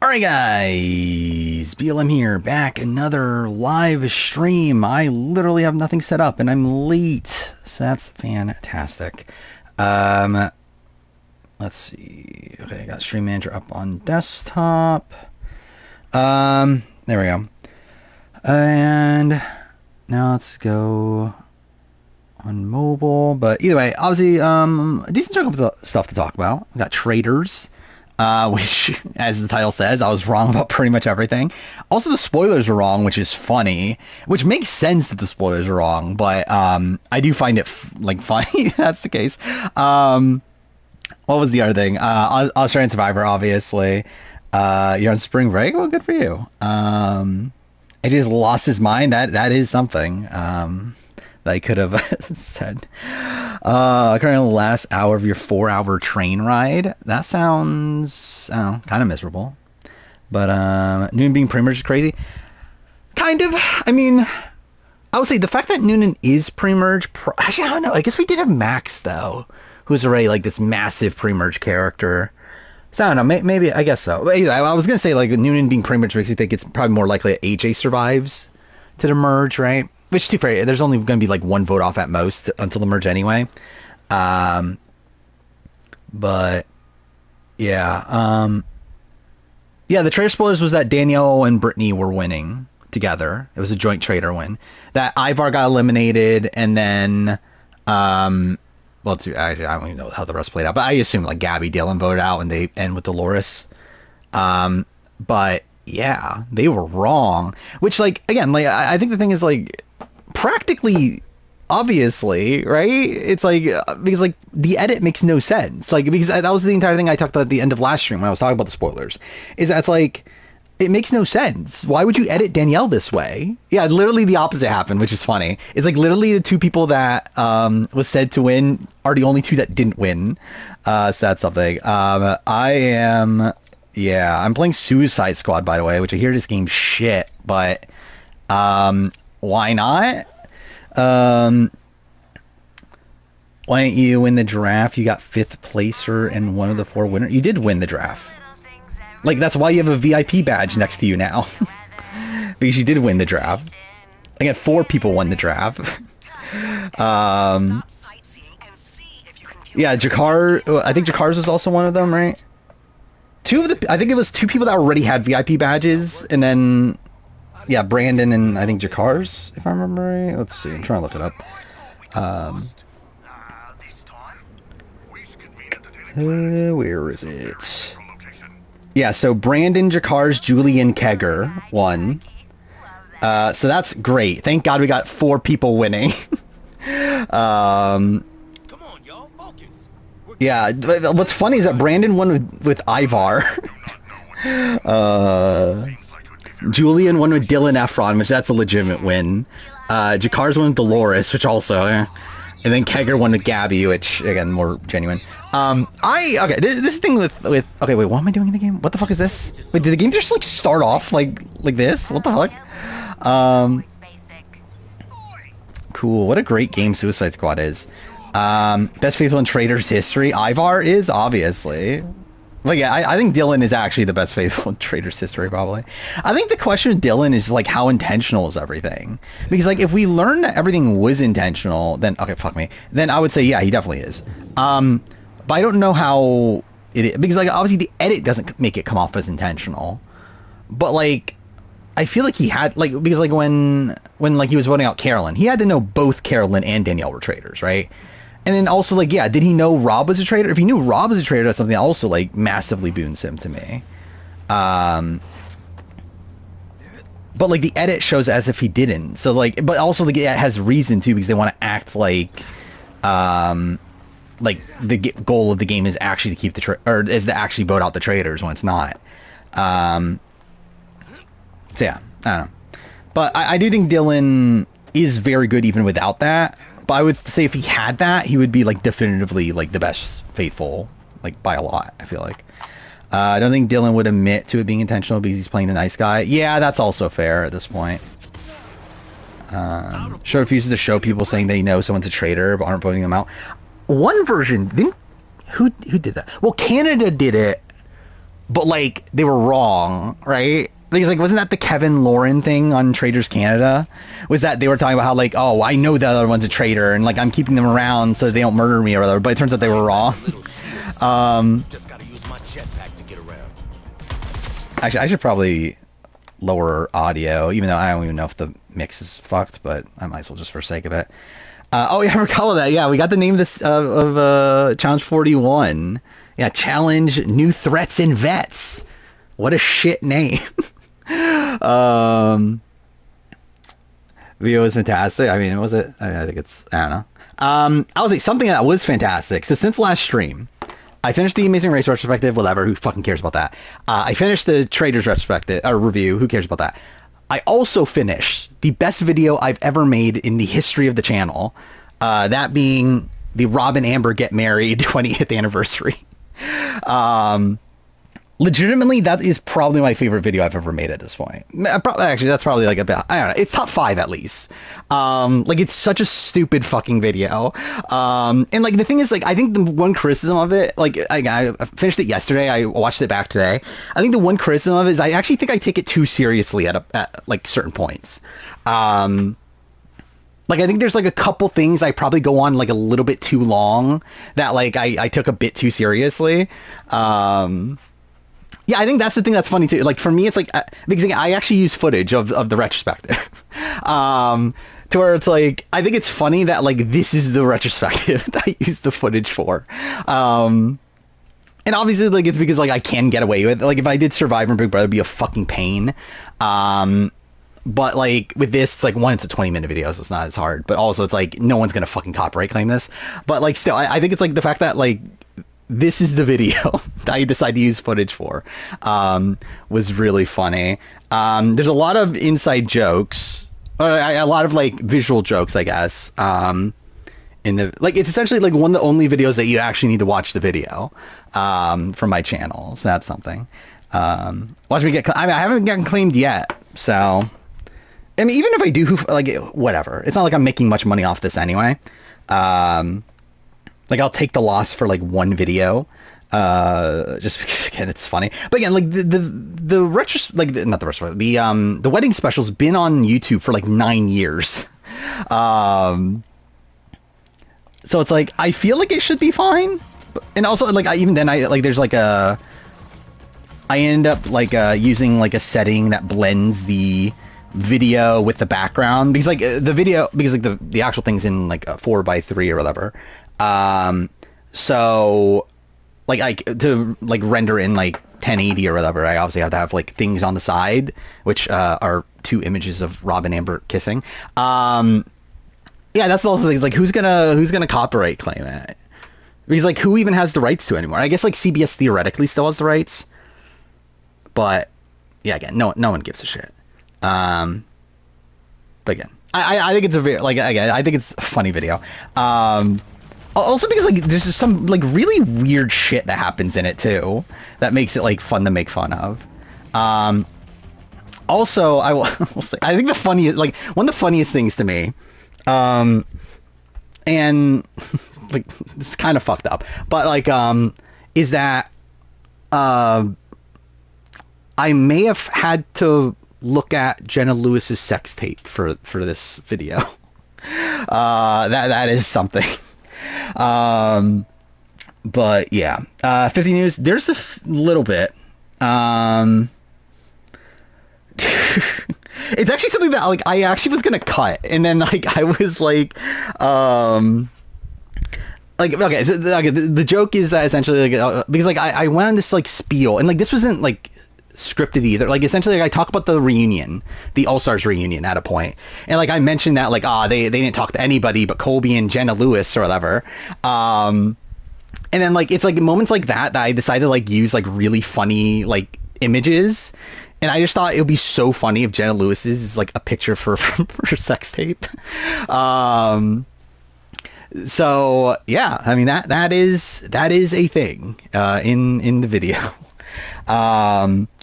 Alright guys, BLM here, back another live stream. I literally have nothing set up and I'm late, so that's fantastic. Let's see. Okay, I got Stream Manager up on desktop. There we go. And now let's go on mobile. But either way, obviously, a decent chunk of stuff to talk about. We got Traitors. Which, as the title says, I was wrong about pretty much everything. Also, the spoilers are wrong, which is funny, which makes sense that the spoilers are wrong, but I do find it funny. That's the case. What was the other thing? Australian Survivor, obviously. You're on spring break. Well, good for you. He just lost his mind. That is something. That I could have said. Currently the last hour of your 4-hour train ride. That sounds, kind of miserable. But Noonan being pre-merge is crazy. Kind of. I mean, I would say the fact that Noonan is pre-merge. Actually, I don't know. I guess we did have Max though, who's already like this massive pre-merge character. So I don't know. Maybe I guess so. But anyway, I was gonna say like Noonan being pre-merge makes me think it's probably more likely that AJ survives to the merge, right? Which, to be fair, there's only going to be like one vote off at most until the merge anyway. But yeah, the traitor spoilers was that Danielle and Brittany were winning together. It was a joint traitor win. That Ivar got eliminated, and then actually, I don't even know how the rest played out, but I assume like Gabby Dillon voted out, and they end with Dolores. But yeah, they were wrong. Which, like, again, like I think the thing is like, practically, obviously, right? It's like because like the edit makes no sense. Like, because that was the entire thing I talked about at the end of last stream when I was talking about the spoilers. Is that it's like it makes no sense. Why would you edit Danielle this way? Yeah, literally the opposite happened, which is funny. It's like literally the two people that was said to win are the only two that didn't win. So that's something. I'm playing Suicide Squad, by the way, which I hear this game's shit, but why not? Why didn't you win the draft? You got 5th placer and one of the 4 winners. You did win the draft. Like, that's why you have a VIP badge next to you now. Because you did win the draft. I got 4 people won the draft. Yeah, Jakar, I think Jakar's was also one of them, right? I think it was 2 people that already had VIP badges, and then, yeah, Brandon and I think Jakar's, if I remember right. Let's see, I'm trying to look it up. Where is it? Yeah, so Brandon, Jakar's, Julian, Kegger won. So that's great. Thank God we got 4 people winning. Yeah, what's funny is that Brandon won with Ivar. Julian won with Dylan Efron, which that's a legitimate win. Jakar's won with Dolores, which also, and then Kegger won with Gabby, which again more genuine. Okay, this thing with okay, wait, what am I doing in the game? What the fuck is this? Wait, did the game just like start off like this? What the fuck? Cool. What a great game Suicide Squad is. Best faithful in Traitors history. Ivar is, obviously. Like, yeah, I think Dylan is actually the best faithful in Traitors history, probably. I think the question of Dylan is, like, how intentional is everything? Because, like, if we learn that everything was intentional, then, okay, fuck me. Then I would say, yeah, he definitely is. But I don't know how it is. Because, like, obviously the edit doesn't make it come off as intentional. But, like, I feel like he had, like, because, like, when like, he was voting out Carolyn, he had to know both Carolyn and Danielle were traitors, right? And then also, like, yeah, did he know Rob was a traitor? If he knew Rob was a traitor, that's something that also, like, massively boons him to me. But, like, the edit shows as if he didn't. So, like, but also, like, it has reason, too, because they want to act like the goal of the game is actually to keep or is to actually vote out the traitors when it's not. So, yeah, I don't know. But I do think Dylan is very good even without that. But I would say if he had that, he would be, like, definitively, like, the best faithful, like, by a lot, I feel like. I don't think Dylan would admit to it being intentional because he's playing the nice guy. Yeah, that's also fair at this point. Show refuses to show people saying they know someone's a traitor but aren't voting them out. One version, who did that? Well, Canada did it but like they were wrong, right? Because like wasn't that the Kevin Lauren thing on Traitors Canada? Was that they were talking about how like, oh, I know the other one's a traitor and like I'm keeping them around so they don't murder me or whatever, but it turns out they were wrong. Just gotta use my jetpack to get around. Actually, I should probably lower audio, even though I don't even know if the mix is fucked, but I might as well just for sake of it. Oh yeah, I recall that. Yeah, we got the name of this of Challenge 41. Yeah, Challenge New Threats and Vets. What a shit name. Video was fantastic. I mean, was it? I think it's, I don't know. I was like, something that was fantastic. So since last stream, I finished the Amazing Race retrospective, whatever, who fucking cares about that? I finished the Traitors retrospective, review, who cares about that? I also finished the best video I've ever made in the history of the channel. That being the Rob and Amber get married 20th anniversary. Legitimately, that is probably my favorite video I've ever made at this point. Actually, that's probably like about, I don't know, it's top 5 at least. Like it's such a stupid fucking video. And like the thing is, like, I think the one criticism of it, like I finished it yesterday, I watched it back today. I think the one criticism of it is I actually think I take it too seriously at like certain points. Like I think there's like a couple things I probably go on like a little bit too long that like I took a bit too seriously. Yeah, I think that's the thing that's funny too. Like for me, it's like because I actually use footage of the retrospective, to where it's like I think it's funny that like this is the retrospective that I use the footage for, and obviously like it's because like I can get away with it. Like if I did Survivor and Big Brother, it'd be a fucking pain. But like with this, it's like one, it's a 20-minute video, so it's not as hard. But also, it's like no one's gonna fucking copyright claim this. But like still, I think it's like the fact that like this is the video that I decided to use footage for, was really funny. There's a lot of inside jokes, a lot of like visual jokes, I guess. In the like, it's essentially like one of the only videos that you actually need to watch the video from my channel. So that's something. Watch me get. I mean, I haven't gotten claimed yet, so. I mean, even if I do, like, whatever. It's not like I'm making much money off this anyway. Like, I'll take the loss for, like, one video. Just because, again, it's funny. But again, like, the retro... Like, not the retro... The wedding special's been on YouTube for, like, 9 years. So it's like, I feel like it should be fine. And also, like, even then, there's, like, a... I end up, like, using, like, a setting that blends the video with the background, because like the video, because like the actual thing's in like a 4:3 or whatever, so like to like render in like 1080 or whatever, I obviously have to have like things on the side, which are 2 images of Rob and Amber kissing. Yeah, that's also things like who's gonna copyright claim it, because like who even has the rights to it anymore? I guess like CBS theoretically still has the rights, but yeah, again, no one gives a shit. But again, I think it's a very, like, again, I think it's a funny video. Also because like there's just some like really weird shit that happens in it too that makes it like fun to make fun of. Also, I will say, I think the funniest, like one of the funniest things to me, and like this is kind of fucked up, but like is that I may have had to look at Jenna Lewis's sex tape for this video. That is something. But yeah, 50 news. There's a little bit. It's actually something that like I actually was gonna cut, and then like I was like, okay, so, okay, the joke is that essentially like because like I went on this like spiel, and like this wasn't like scripted either. Like essentially like, I talk about the reunion, the All-Stars reunion at a point, and like I mentioned that like they didn't talk to anybody but Colby and Jenna Lewis or whatever, and then like it's like moments like that I decided to like use like really funny like images, and I just thought it would be so funny if Jenna Lewis's is like a picture for her sex tape. So yeah, I mean that is a thing in the video.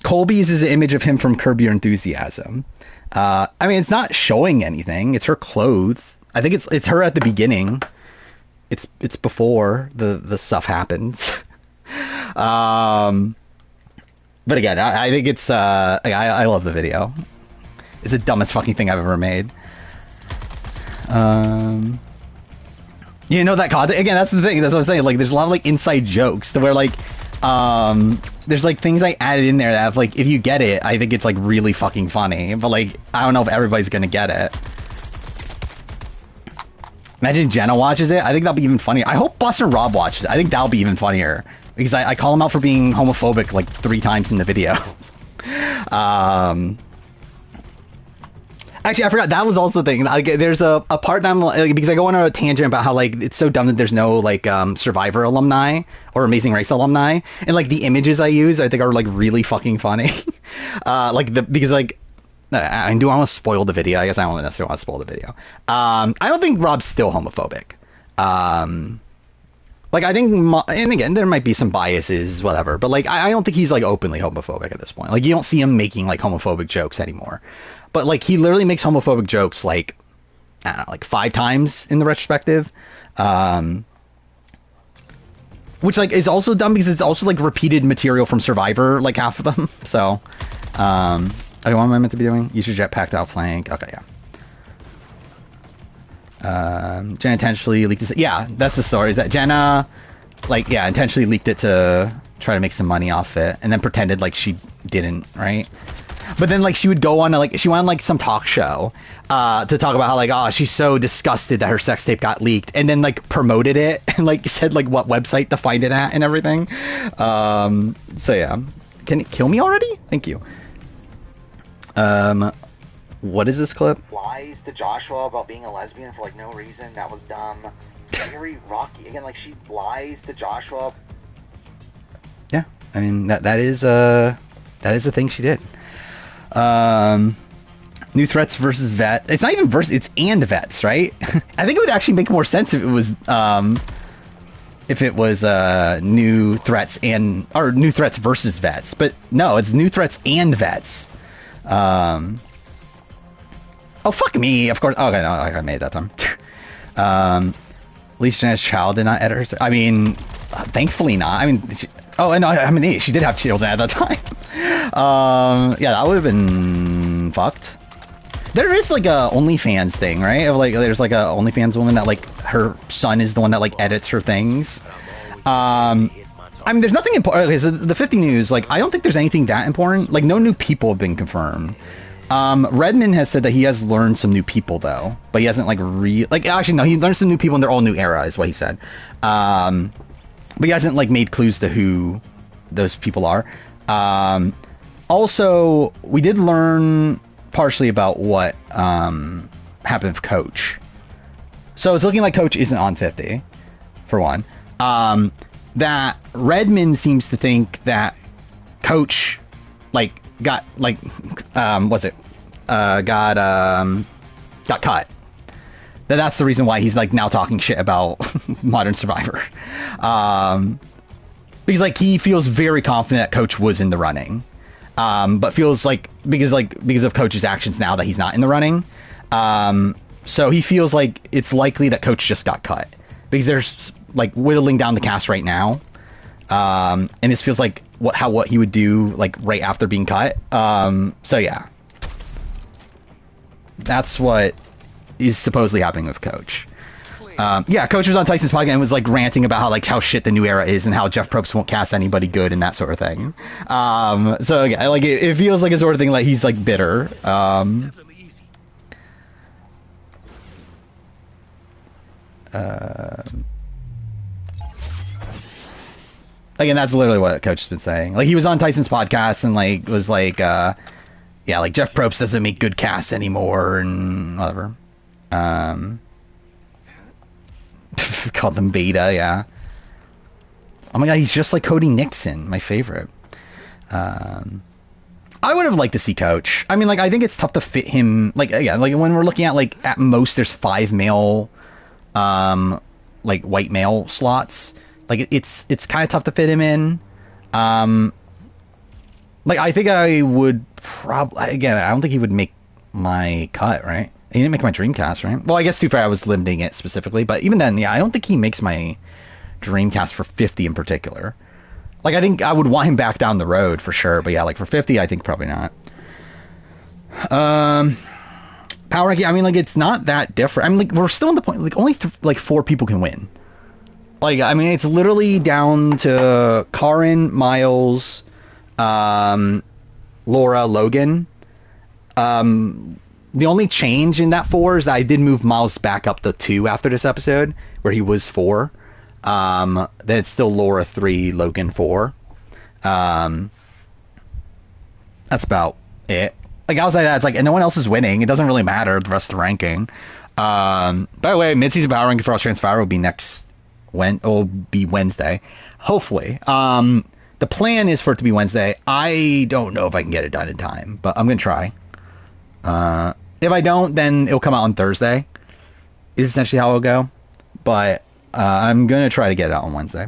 Colby's is an image of him from Curb Your Enthusiasm. I mean, it's not showing anything. It's her clothes. I think it's her at the beginning. It's before the stuff happens. But again, I think it's I love the video. It's the dumbest fucking thing I've ever made. You know that content again. That's the thing. That's what I'm saying. Like, there's a lot of like inside jokes to where like, there's like things I added in there that have like, if you get it, I think it's like really fucking funny. But like, I don't know if everybody's gonna get it. Imagine Jenna watches it. I think that'll be even funnier. I hope Buster Rob watches it. I think that'll be even funnier because I call him out for being homophobic like 3 times in the video. Actually, I forgot that was also the thing. Like, there's a part that I'm like, because I go on a tangent about how like it's so dumb that there's no like Survivor alumni or Amazing Race alumni, and like the images I use I think are like really fucking funny. Because like I do want to spoil the video. I guess I don't necessarily want to spoil the video. I don't think Rob's still homophobic. Like I think, and again, there might be some biases, whatever, but like I don't think he's like openly homophobic at this point. Like you don't see him making like homophobic jokes anymore. But like he literally makes homophobic jokes like I don't know, like 5 times in the retrospective, which like is also dumb because it's also like repeated material from Survivor, like half of them. So, okay, what am I meant to be doing? Use your jetpack to outflank. Okay, yeah. Jenna intentionally leaked this. Yeah, that's the story. Is that Jenna, like, yeah, intentionally leaked it to try to make some money off it, and then pretended like she didn't, right? But then, like, she would go on, like, she went on, like, some talk show to talk about how, like, oh, she's so disgusted that her sex tape got leaked. And then, like, promoted it and, like, said, like, what website to find it at and everything. So, yeah. Can it kill me already? Thank you. What is this clip? Lies to Joshua about being a lesbian for, like, no reason. That was dumb. Very Rocky. Again, like, she lies to Joshua. Yeah. I mean, that is the thing she did. New threats versus vet. It's not even versus, it's and vets, right? I think it would actually make more sense if it was new threats and or new threats versus vets, but no, it's new threats and vets. Oh fuck me, of course. Okay, no, I made it that time. At least Jenna's child did not edit her. I mean, thankfully not. I mean, I mean, she did have children at that time. Yeah, that would have been fucked. There is like a OnlyFans thing, right? Of like, there's like a OnlyFans woman that like her son is the one that like edits her things. I mean, there's nothing important. Okay, so the 50 news, like, I don't think there's anything that important. Like, no new people have been confirmed. Redmond has said that he has learned some new people though, but he hasn't like actually no, he learned some new people and they're all new era is what he said. But he hasn't like made clues to who those people are. Also, we did learn partially about what happened with Coach. So it's looking like Coach isn't on 50, for one. That Redmond seems to think that Coach like got like got cut. That's the reason why he's like now talking shit about Modern Survivor. Because like he feels very confident that Coach was in the running. But feels like because of Coach's actions now that he's not in the running. So he feels like it's likely that Coach just got cut. Because there's like whittling down the cast right now. And this feels like what he would do like right after being cut. So yeah. That's what is supposedly happening with Coach. Yeah, Coach was on Tyson's podcast and was like ranting about how shit the new era is and how Jeff Probst won't cast anybody good and that sort of thing. So yeah, like it feels like a sort of thing like he's like bitter. Again, that's literally what Coach has been saying. Like he was on Tyson's podcast and like was like, yeah, like Jeff Probst doesn't make good casts anymore and whatever. Called them beta, yeah. Oh my god, he's just like Cody Nixon, my favorite. I would have liked to see Coach. I mean, like, I think it's tough to fit him. Like, yeah, like when we're looking at like at most there's 5 male, like white male slots. Like it's kind of tough to fit him in. Like I think I would probably again. I don't think he would make my cut, right? He didn't make my Dreamcast, right? Well, I guess to be fair, I was limiting it specifically, but even then, yeah, I don't think he makes my Dreamcast for 50 in particular. Like, I think I would want him back down the road for sure. But yeah, like for 50, I think probably not. Um, Power ranking. I mean, like it's not that different. I mean, like we're still in the point. Like only like 4 people can win. Like I mean, it's literally down to Karin, Miles, um, Laura, Logan. The only change in that 4 is that I did move Miles back up to 2 after this episode, where he was 4. Then it's still Laura 3, Logan 4. Um, that's about it. Like outside that, it's like, and no one else is winning. It doesn't really matter the rest of the ranking. By the way, mid-season power ranking for Australian Survivor will be Wednesday, hopefully. The plan is for it to be Wednesday. I don't know if I can get it done in time, but I'm gonna try. If I don't, then it'll come out on Thursday. Is essentially how it'll go. But I'm gonna try to get it out on Wednesday.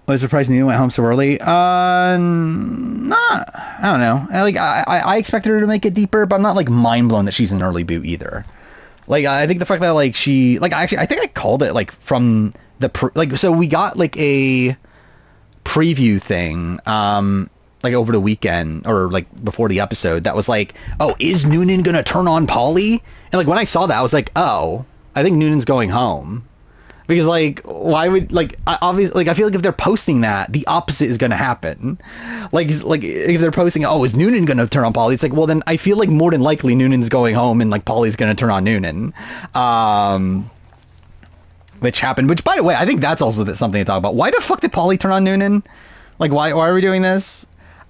Was surprised Nina went home so early? Not. I don't know. I expected her to make it deeper, but I'm not like mind blown that she's an early boot either. Like I think the fact that like she like actually I think I called it like from the so we got like a preview thing like over the weekend or like before the episode that was like, oh, is Noonan gonna turn on Polly? And like when I saw that I was like, oh, I think Noonan's going home. Because like why would like obviously like I feel like if they're posting that the opposite is gonna happen. Like if they're posting, oh, is Noonan gonna turn on Polly? It's like, well then I feel like more than likely Noonan's going home and like Polly's gonna turn on Noonan. Which happened. Which by the way, I think that's also something to talk about. Why the fuck did Polly turn on Noonan? Like why are we doing this?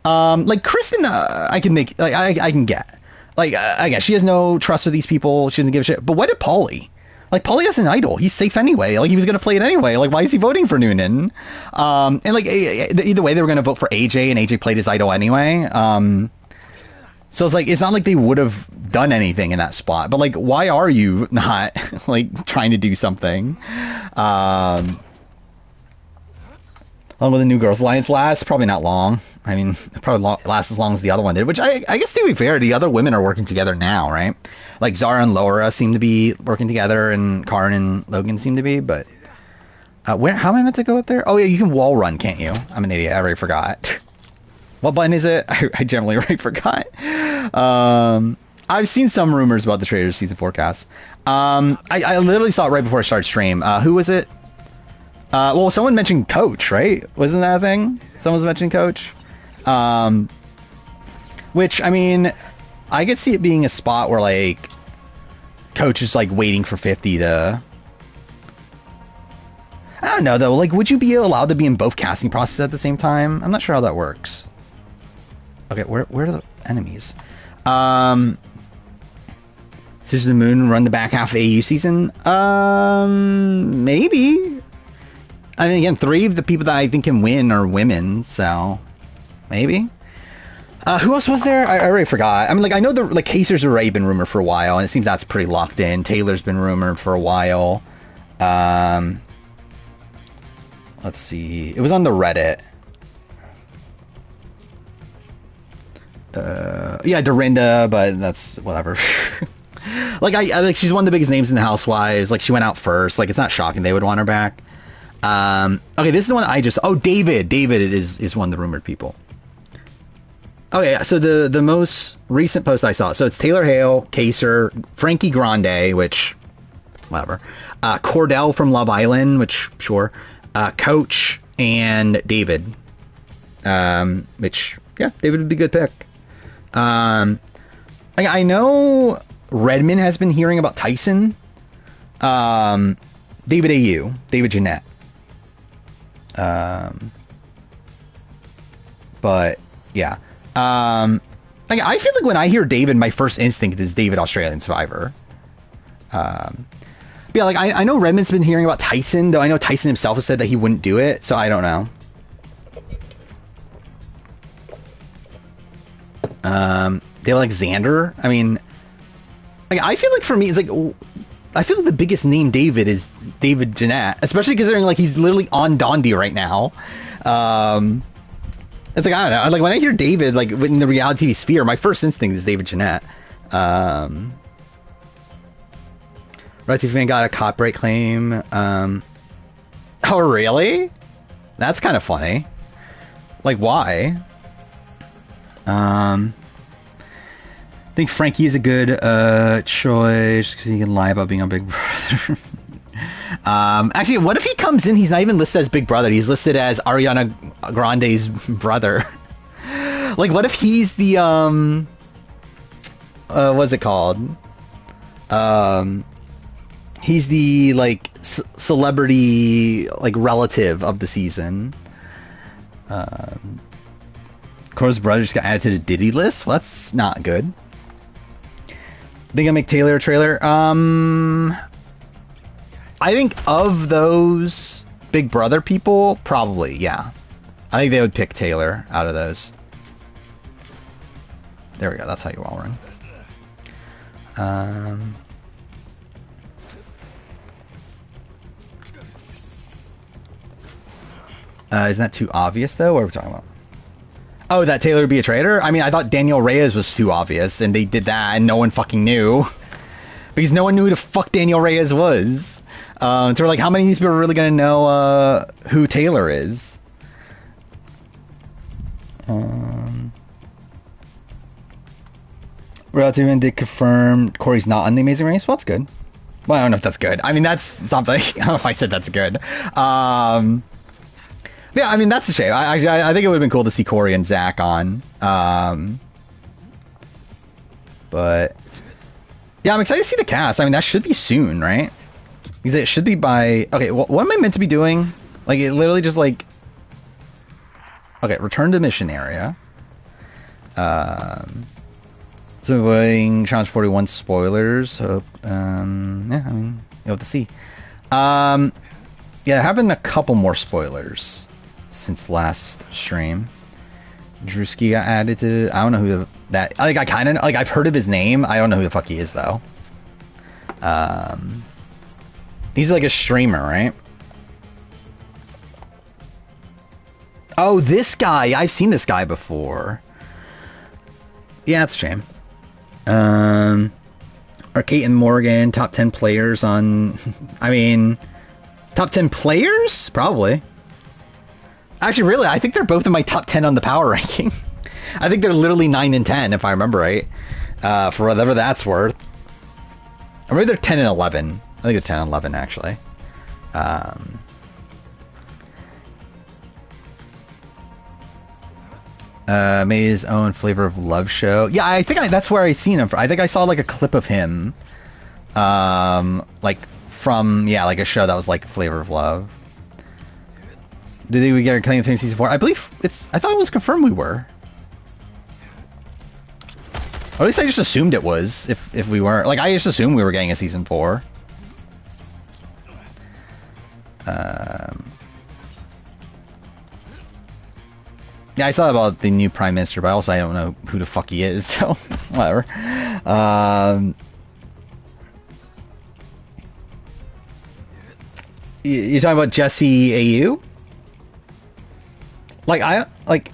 Like Kristen, I can make like I can get. Like I guess she has no trust for these people. She doesn't give a shit. But why did Polly? Like, Paulie has an idol. He's safe anyway. Like, he was going to play it anyway. Like, why is he voting for Noonan? And, like, either way, they were going to vote for AJ, and AJ played his idol anyway. So it's like, it's not like they would have done anything in that spot. But, like, why are you not, like, trying to do something? How long will the New Girls Alliance last? Probably not long. I mean, it probably lasts as long as the other one did. Which, I guess, to be fair, the other women are working together now, right? Like Zara and Laura seem to be working together, and Karin and Logan seem to be. But how am I meant to go up there? Oh yeah, you can wall run, can't you? I'm an idiot. I already forgot. What button is it? I generally already forgot. I've seen some rumors about the Traitors season forecast. I literally saw it right before I started stream. Who was it? Well, someone mentioned Coach, right? Wasn't that a thing? Someone's mentioned Coach. Which I mean. I could see it being a spot where, like, Coach is, like, waiting for 50 to... I don't know, though. Like, would you be allowed to be in both casting processes at the same time? I'm not sure how that works. Okay, where are the enemies? Scissors the Moon run the back half of AU season? Maybe. I mean, again, 3 of the people that I think can win are women, so... Maybe. Who else was there? I already forgot. I mean, like, I know the like Kaiser's already been rumored for a while, and it seems that's pretty locked in. Taylor's been rumored for a while. Let's see. It was on the Reddit. Yeah, Dorinda, but that's whatever. Like, I like she's one of the biggest names in the Housewives. Like, she went out first. Like, it's not shocking they would want her back. Okay, this is the one I just... Oh, David. David is one of the rumored people. Okay, yeah, so the most recent post I saw, so it's Taylor Hale, Kaiser, Frankie Grande, which, whatever, Cordell from Love Island, which, sure, Coach, and David, which, yeah, David would be a good pick. I know Redmond has been hearing about Tyson, David AU, David Jeanette, but, yeah. Like, I feel like when I hear David, my first instinct is David Australian Survivor. But yeah, like, I know Redmond's been hearing about Tyson, though I know Tyson himself has said that he wouldn't do it, so I don't know. Dale Alexander, I mean, like, I feel like for me, it's like, I feel like the biggest name David is David Jeanette, especially considering, like, he's literally on Dondi right now. It's like, I don't know, like, when I hear David, like, in the reality TV sphere, my first instinct is David Jeanette. Right TV fan got a copyright claim. Oh, really? That's kind of funny. Like, why? I think Frankie is a good choice because he can lie about being a Big Brother. Actually, what if he comes in? He's not even listed as Big Brother. He's listed as Ariana Grande's brother. Like, what if he's the what's it called? He's the like celebrity like relative of the season. Cora's brother just got added to the Diddy list. Well, that's not good. Think I make Taylor a trailer? I think of those Big Brother people, probably, yeah. I think they would pick Taylor out of those. There we go, that's how you all run. Isn't that too obvious, though? What are we talking about? Oh, that Taylor would be a traitor? I mean, I thought Daniel Reyes was too obvious, and they did that, and no one fucking knew. Because no one knew who the fuck Daniel Reyes was. So we're like, how many of these people are really going to know who Taylor is? Relative and did confirm Corey's not on the Amazing Race. Well, that's good. Well, I don't know if that's good. I mean, that's something. I don't know if I said that's good. Yeah, I mean, that's a shame. I think it would have been cool to see Corey and Zach on. But yeah, I'm excited to see the cast. I mean, that should be soon, right? Because it should be by... Okay, what am I meant to be doing? Like, it literally just like... Okay, return to mission area. So avoiding Challenge 41 spoilers. So, yeah, I mean, you'll have to see. Yeah, there have been a couple more spoilers since last stream. Drewski got added to... I don't know who that... Like, I kind of... Like, I've heard of his name. I don't know who the fuck he is, though. He's like a streamer, right? Oh, this guy! I've seen this guy before. Yeah, it's a shame. Arcade and Morgan, top 10 players on... I mean... Top 10 players? Probably. Actually, really, I think they're both in my top 10 on the power ranking. I think they're literally 9 and 10, if I remember right. For whatever that's worth. Or maybe they're 10 and 11. I think it's 10 and 11, actually. Made his own Flavor of Love show. Yeah, I think that's where I seen him. I think I saw like a clip of him. Like from, yeah, like a show that was like Flavor of Love. Did we get a claim thing season 4? I believe it's... I thought it was confirmed we were. Or at least I just assumed it was, if we weren't. Like, I just assumed we were getting a season 4. Yeah, I saw about the new Prime Minister, but also I don't know who the fuck he is, so whatever. You're talking about Jesse AU? Like,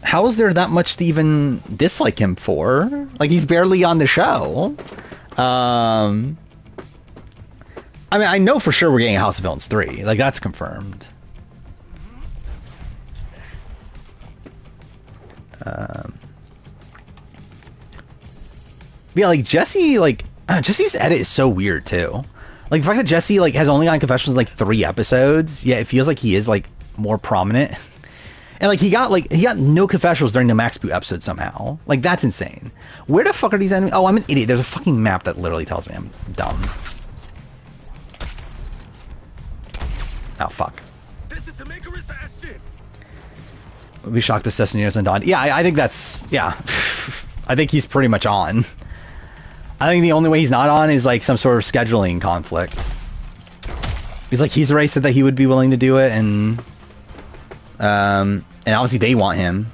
how is there that much to even dislike him for? Like, he's barely on the show. I mean, I know for sure we're getting House of Villains 3. Like, that's confirmed. Yeah, like, Jesse, like... Jesse's edit is so weird, too. Like, the fact that Jesse, like, has only on Confessions, like, 3 episodes, yeah, it feels like he is, like, more prominent. And, like, he got no confessionals during the Max Boot episode somehow. Like, that's insane. Where the fuck are these enemies? Oh, I'm an idiot. There's a fucking map that literally tells me I'm dumb. Oh, fuck. This is some Icarus ass shit. We shocked the Cessniers and Don. Yeah, I think that's... Yeah. I think he's pretty much on. I think the only way he's not on is, like, some sort of scheduling conflict. He's like, he's already said that he would be willing to do it, and obviously they want him.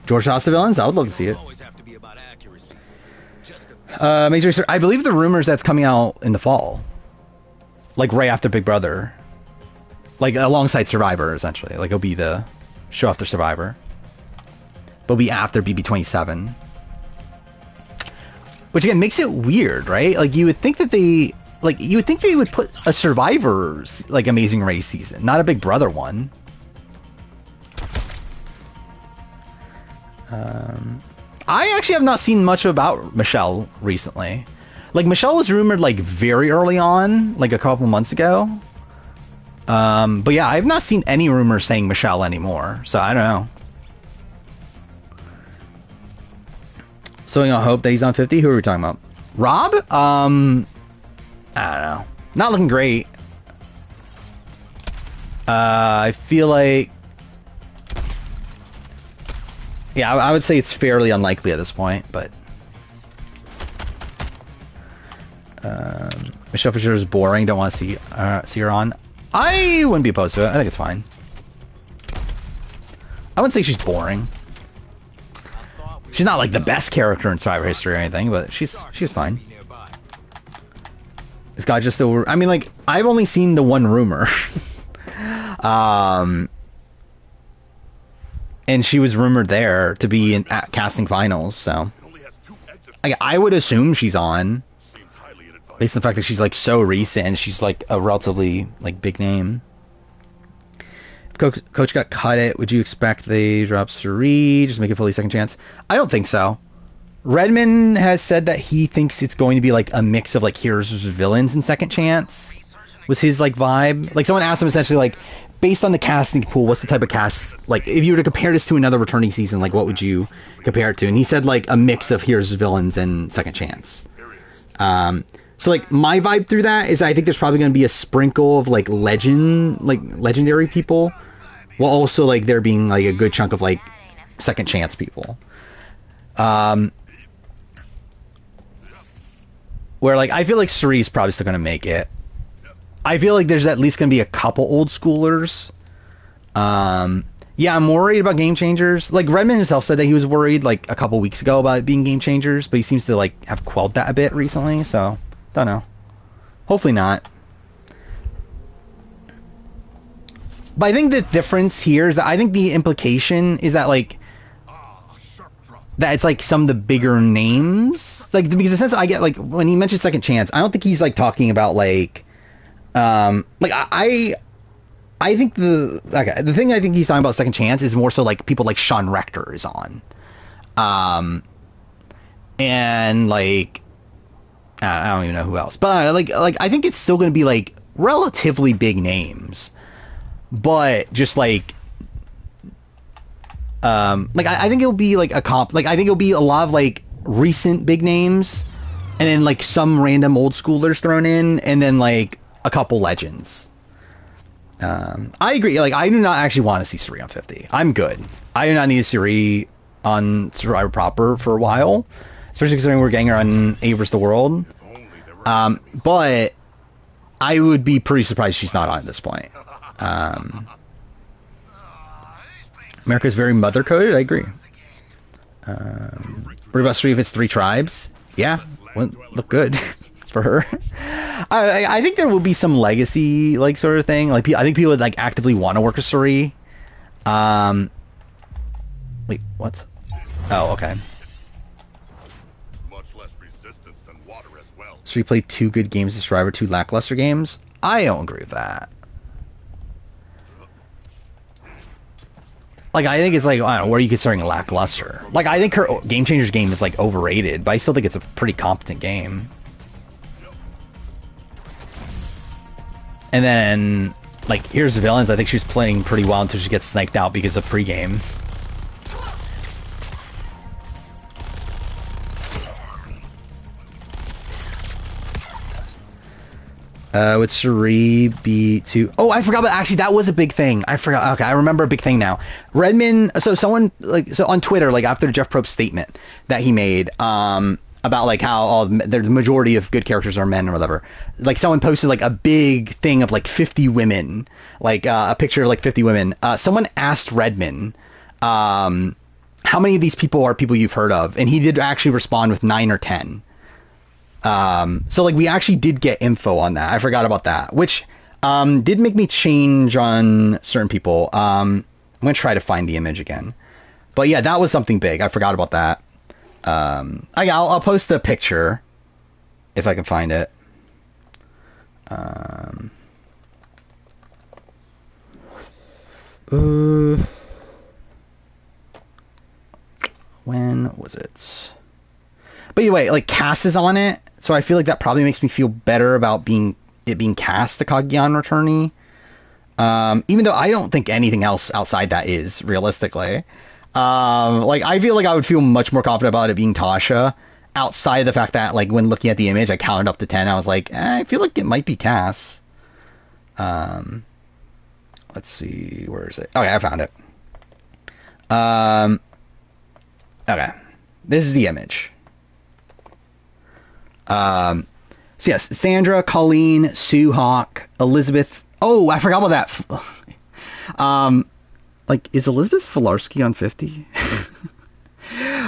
George House of Villains? I would love to see it. I believe the rumors that's coming out in the fall. Like, right after Big Brother. Like, alongside Survivor, essentially. Like, it'll be the show after Survivor. But it'll be after BB27. Which, again, makes it weird, right? Like, you would think that they... like you would think they would put a Survivor's like Amazing Race season, not a Big Brother one. I actually have not seen much about Michelle recently. Like Michelle was rumored like very early on, like a couple months ago. But yeah, I've not seen any rumors saying Michelle anymore, so I don't know. So I hope that he's on 50. Who are we talking about? Rob? I don't know. Not looking great. I feel like... Yeah, I would say it's fairly unlikely at this point, but... Michelle Fisher is boring. Don't want to see her on. I wouldn't be opposed to it. I think it's fine. I wouldn't say she's boring. She's not like the best character in Survivor history or anything, but she's fine. This guy just still... I mean, like, I've only seen the one rumor. And she was rumored there to be in at casting finals, so... I would assume she's on. Based on the fact that she's, like, so recent and she's, like, a relatively, like, big name. If Coach got cut it, would you expect they drop Suri, just make it fully second chance? I don't think so. Redman has said that he thinks it's going to be like a mix of like heroes versus villains in second chance. Was his like vibe? Like someone asked him essentially like, based on the casting pool, what's the type of cast, like if you were to compare this to another returning season, like what would you compare it to? And he said like a mix of heroes versus villains and second chance. So like my vibe through that is I think there's probably going to be a sprinkle of like legendary people, while also like there being like a good chunk of like second chance people. Where like I feel like Suri's probably still going to make it. I feel like there's at least going to be a couple old schoolers. Yeah, I'm worried about game changers. Like Redman himself said that he was worried like a couple weeks ago about it being game changers, but he seems to like have quelled that a bit recently, so don't know. Hopefully not. But I think the difference here is that I think the implication is that like that it's like some of the bigger names, like because the sense I get like when he mentions second chance, I don't think he's like talking about like I think the thing I think he's talking about second chance is more so like people like Sean Rector is on, and like I don't even know who else, but like I think it's still going to be like relatively big names, but just like I think it'll be like I think it'll be a lot of like recent big names, and then like some random old schoolers thrown in, and then like a couple legends. I agree. Like I do not actually want to see Suri on 50. I'm good. I do not need Suri on Survivor proper for a while, especially considering we're getting her on A vs. the World. But I would be pretty surprised she's not on at this point. America's very mother coded. I agree. Worry about Suri if it's 3 tribes. Yeah, wouldn't look good for her. I think there will be some legacy like sort of thing. Like I think people would like actively want to work with Suri. Wait, what? Oh, okay. Much less resistance than water as well. Suri played 2 good games to Survivor, 2 lackluster games. I don't agree with that. Like, I think it's like, I don't know, what are you considering lackluster? Like, I think her Game Changers game is, like, overrated, but I still think it's a pretty competent game. And then, like, here's the villains. I think she was playing pretty well until she gets sniped out because of pregame. Would Suri be too... Oh, I forgot, but actually that was a big thing. I forgot. Okay, I remember a big thing now. Redman, so someone, like, so on Twitter, like, after Jeff Probst's statement that he made, about, like, how the majority of good characters are men or whatever, like, someone posted, like, a big thing of, like, 50 women, like, a picture of, like, 50 women. Someone asked Redman, how many of these people are people you've heard of? And he did actually respond with 9 or 10. So like we actually did get info on that. I forgot about that, which did make me change on certain people. I'm gonna try to find the image again, but yeah, that was something big. I forgot about that. I'll post the picture if I can find it. Um, uh, when was it? But anyway, like Cass is on it, so I feel like that probably makes me feel better about being cast the Kaguyan returnee. Even though I don't think anything else outside that is realistically. Like I feel like I would feel much more confident about it being Tasha. Outside of the fact that, like, when looking at the image, I counted up to 10. I was like, I feel like it might be Cass. Let's see, where is it? Okay, I found it. Okay, this is the image. So yes, Sandra, Colleen, Sue Hawk, Elizabeth. Oh, I forgot about that. Like, is Elizabeth Filarski on 50?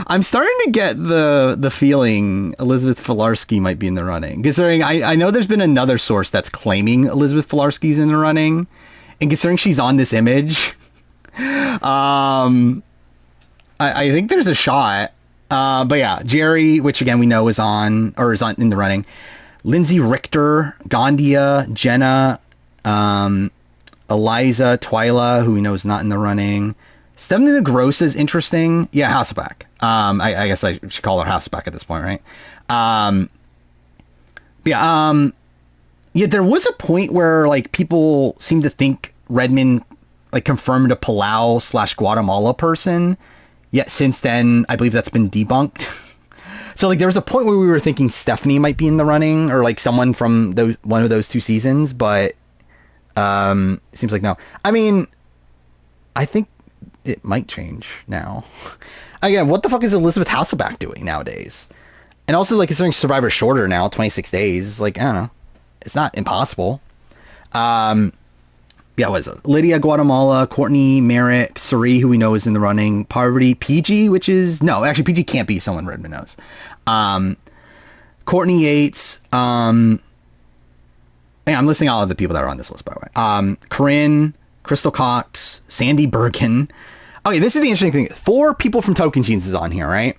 I'm starting to get the feeling Elizabeth Filarski might be in the running. Considering I know there's been another source that's claiming Elizabeth Filarski's in the running, and considering she's on this image, I think there's a shot. But yeah, Jerry, which again we know is on in the running. Lindsay Richter, Gandia, Jenna, Eliza, Twyla, who we know is not in the running. Stephanie DeGrosse is interesting. Yeah, Hasselbeck. I guess I should call her Hasselbeck at this point, right? Yeah, there was a point where like people seemed to think Redmond like confirmed a Palau/Guatemala person. Yet since then, I believe that's been debunked. So like there was a point where we were thinking Stephanie might be in the running, or like someone from one of those 2 seasons, but it seems like no. I mean, I think it might change now. Again, what the fuck is Elizabeth Hasselbeck doing nowadays? And also, like, considering Survivor's shorter now, 26 days, like, I don't know. It's not impossible. Yeah, what is it? Lydia, Guatemala, Courtney, Merrick, Suri, who we know is in the running, Parvati, PG, which is... No, actually, PG can't be someone Redmond knows. Courtney Yates, I'm listing all of the people that are on this list, by the way. Corinne, Crystal Cox, Sandy Bergen. Okay, this is the interesting thing. 4 people from Tocantins is on here, right?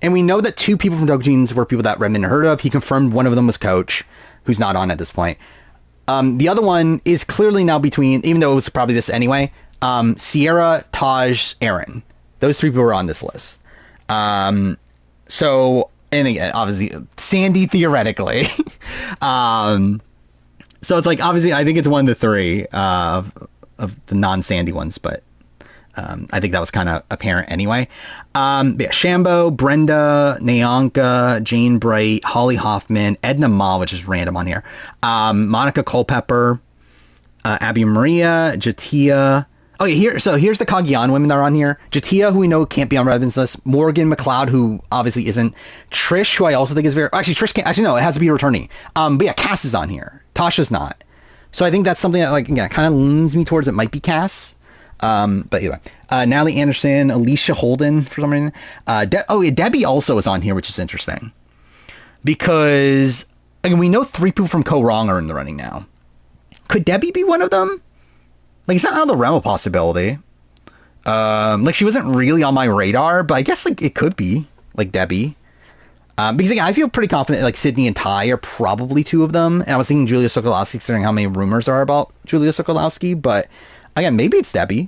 And we know that 2 people from Tocantins were people that Redmond heard of. He confirmed one of them was Coach, who's not on at this point. The other one is clearly now between, even though it was probably this anyway, Sierra, Taj, Aaron. Those 3 people were on this list. So, and again, obviously, Sandy theoretically. So it's like, obviously, I think it's one of the 3 of the non-Sandy ones, but I think that was kind of apparent anyway. Yeah, Shambo, Brenda, Nayanka, Jane Bright, Holly Hoffman, Edna Ma, which is random on here, Monica Culpepper, Abby Maria, Jatia. Okay, here's the Cagayan women that are on here. Jatia, who we know can't be on Redmond's list. Morgan McLeod, who obviously isn't. Trish, who I also think is very... Actually, Trish can't... Actually, no, it has to be returning. But yeah, Cass is on here. Tasha's not. So I think that's something that, like, yeah, kind of leans me towards it might be Cass. But anyway, Natalie Anderson, Alicia Holden for some reason. Debbie also is on here, which is interesting because again, we know 3 people from Co Wrong are in the running now. Could Debbie be one of them? Like, it's not out of the realm of possibility. Like, she wasn't really on my radar, but I guess like it could be like Debbie. Because again, I feel pretty confident like Sydney and Ty are probably 2 of them, and I was thinking Julia Sokolowski, considering how many rumors are about Julia Sokolowski, but. Again, maybe it's Debbie.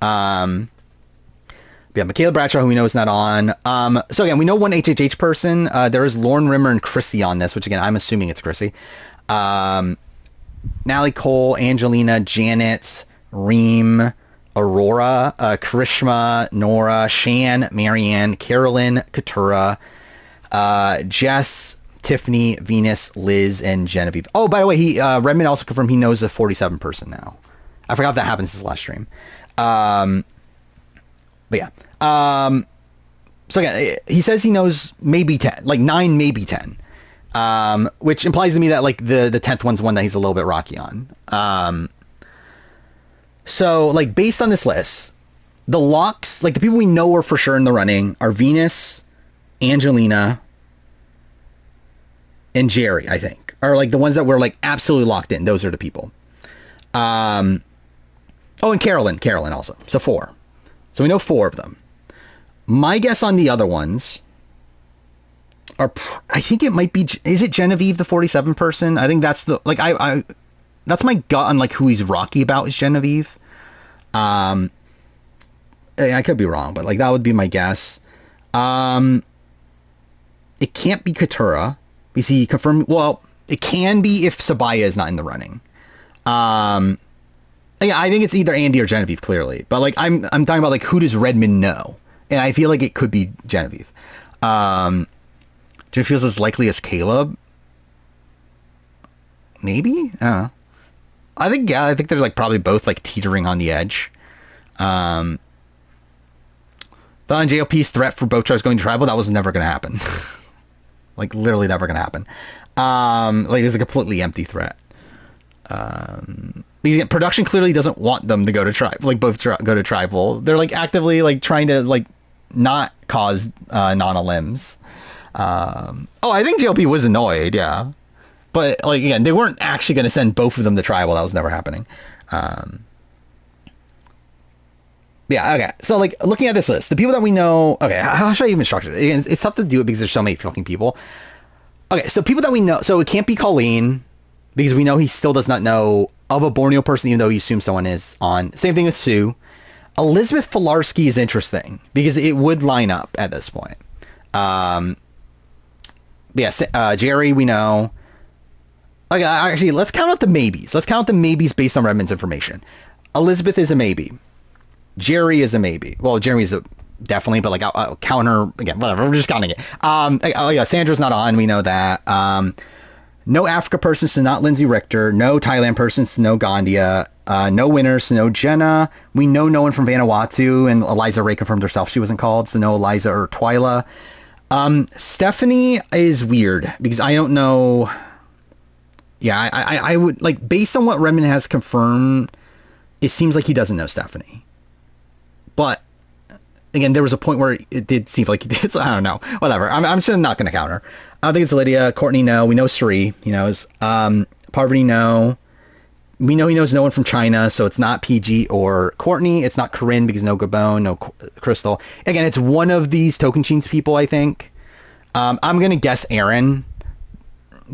Yeah, Michaela Bradshaw, who we know is not on. So again, we know one HHH person. There is Lauren Rimmer and Chrissy on this, which again, I'm assuming it's Chrissy. Natalie Cole, Angelina, Janet, Reem, Aurora, Karishma, Nora, Shan, Marianne, Carolyn, Katura, Jess, Tiffany, Venus, Liz, and Genevieve. Oh, by the way, Redmond also confirmed he knows a 47 person now. I forgot if that happens this last stream. But yeah. So again, he says he knows maybe 10, like 9, maybe 10. Which implies to me that like the 10th one's one that he's a little bit rocky on. So like based on this list, the locks, like the people we know are for sure in the running are Venus, Angelina, and Jerry, I think. Are like the ones that were like absolutely locked in. Those are the people. Oh, and Carolyn also. So 4. So we know 4 of them. My guess on the other ones I think it might be. Is it Genevieve, the 47 person? I think that's the like. I that's my gut on like who he's rocky about is Genevieve. Um, I could be wrong, but like that would be my guess. Um, it can't be Katura because he confirmed. Well, it can be if Sabaya is not in the running. Um, yeah, I think it's either Andy or Genevieve clearly, but like I'm talking about like who does Redmond know, and I feel like it could be Genevieve. Um, Genevieve feels as likely as Caleb. Maybe I don't know. I think yeah, I think they're like probably both like teetering on the edge. Um, but on JLP's threat for boat trucks going tribal, that was never going to happen. Like literally never going to happen. Like it's a completely empty threat. Because production clearly doesn't want them to go to tribal, like both go to tribal. They're like actively like trying to like not cause Nana limbs. Oh, I think JLP was annoyed, yeah. But like again, they weren't actually going to send both of them to tribal. That was never happening. Yeah, okay. So like looking at this list, the people that we know. Okay, how should I even structure it? It's tough to do it because there's so many fucking people. Okay, so people that we know. So it can't be Colleen because we know he still does not know of a Borneo person, even though he assumes someone is on. Same thing with Sue. Elizabeth Filarski is interesting because it would line up at this point. Yes, Jerry we know. Okay, actually, let's count out the maybes. Let's count the maybes based on Redmond's information. Elizabeth is a maybe. Jerry is a maybe. Well, Jerry's a definitely, but like I'll counter again. Whatever. We're just counting it. Oh yeah, Sandra's not on. We know that. No Africa persons, so not Lindsay Richter. No Thailand persons, so no Gandia. No winners, so no Jenna. We know no one from Vanuatu, and Eliza Ray confirmed herself she wasn't called, so no Eliza or Twyla. Stephanie is weird because I don't know. Yeah, I would like based on what Redmond has confirmed, it seems like he doesn't know Stephanie. But again, there was a point where it did seem like he did. I don't know. Whatever. I'm just not going to counter. I think it's Lydia. Courtney, no. We know Sri. He knows. Parvati, no. We know he knows no one from China, so it's not PG or Courtney. It's not Corinne because no Gabon, no Crystal. Again, it's one of these Tocantins people, I think. I'm going to guess Aaron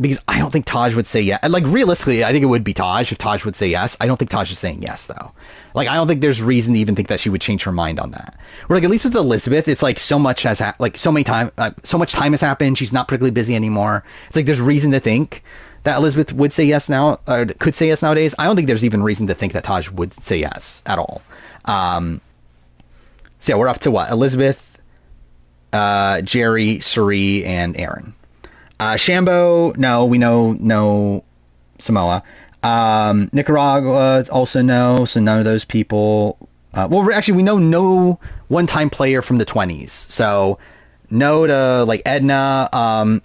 because I don't think Taj would say yes. Like, realistically, I think it would be Taj if Taj would say yes. I don't think Taj is saying yes, though. Like, I don't think there's reason to even think that she would change her mind on that. Where, like, at least with Elizabeth, it's like so much has so much time has happened. She's not particularly busy anymore. It's like there's reason to think that Elizabeth would say yes now, or could say yes nowadays. I don't think there's even reason to think that Taj would say yes at all. So yeah, we're up to what? Elizabeth, Jerry, Suri, and Aaron. Shambo, no, we know no Samoa. Nicaragua also no, so none of those people. Well, actually, we know no one-time player from the 20s, so no to like Edna.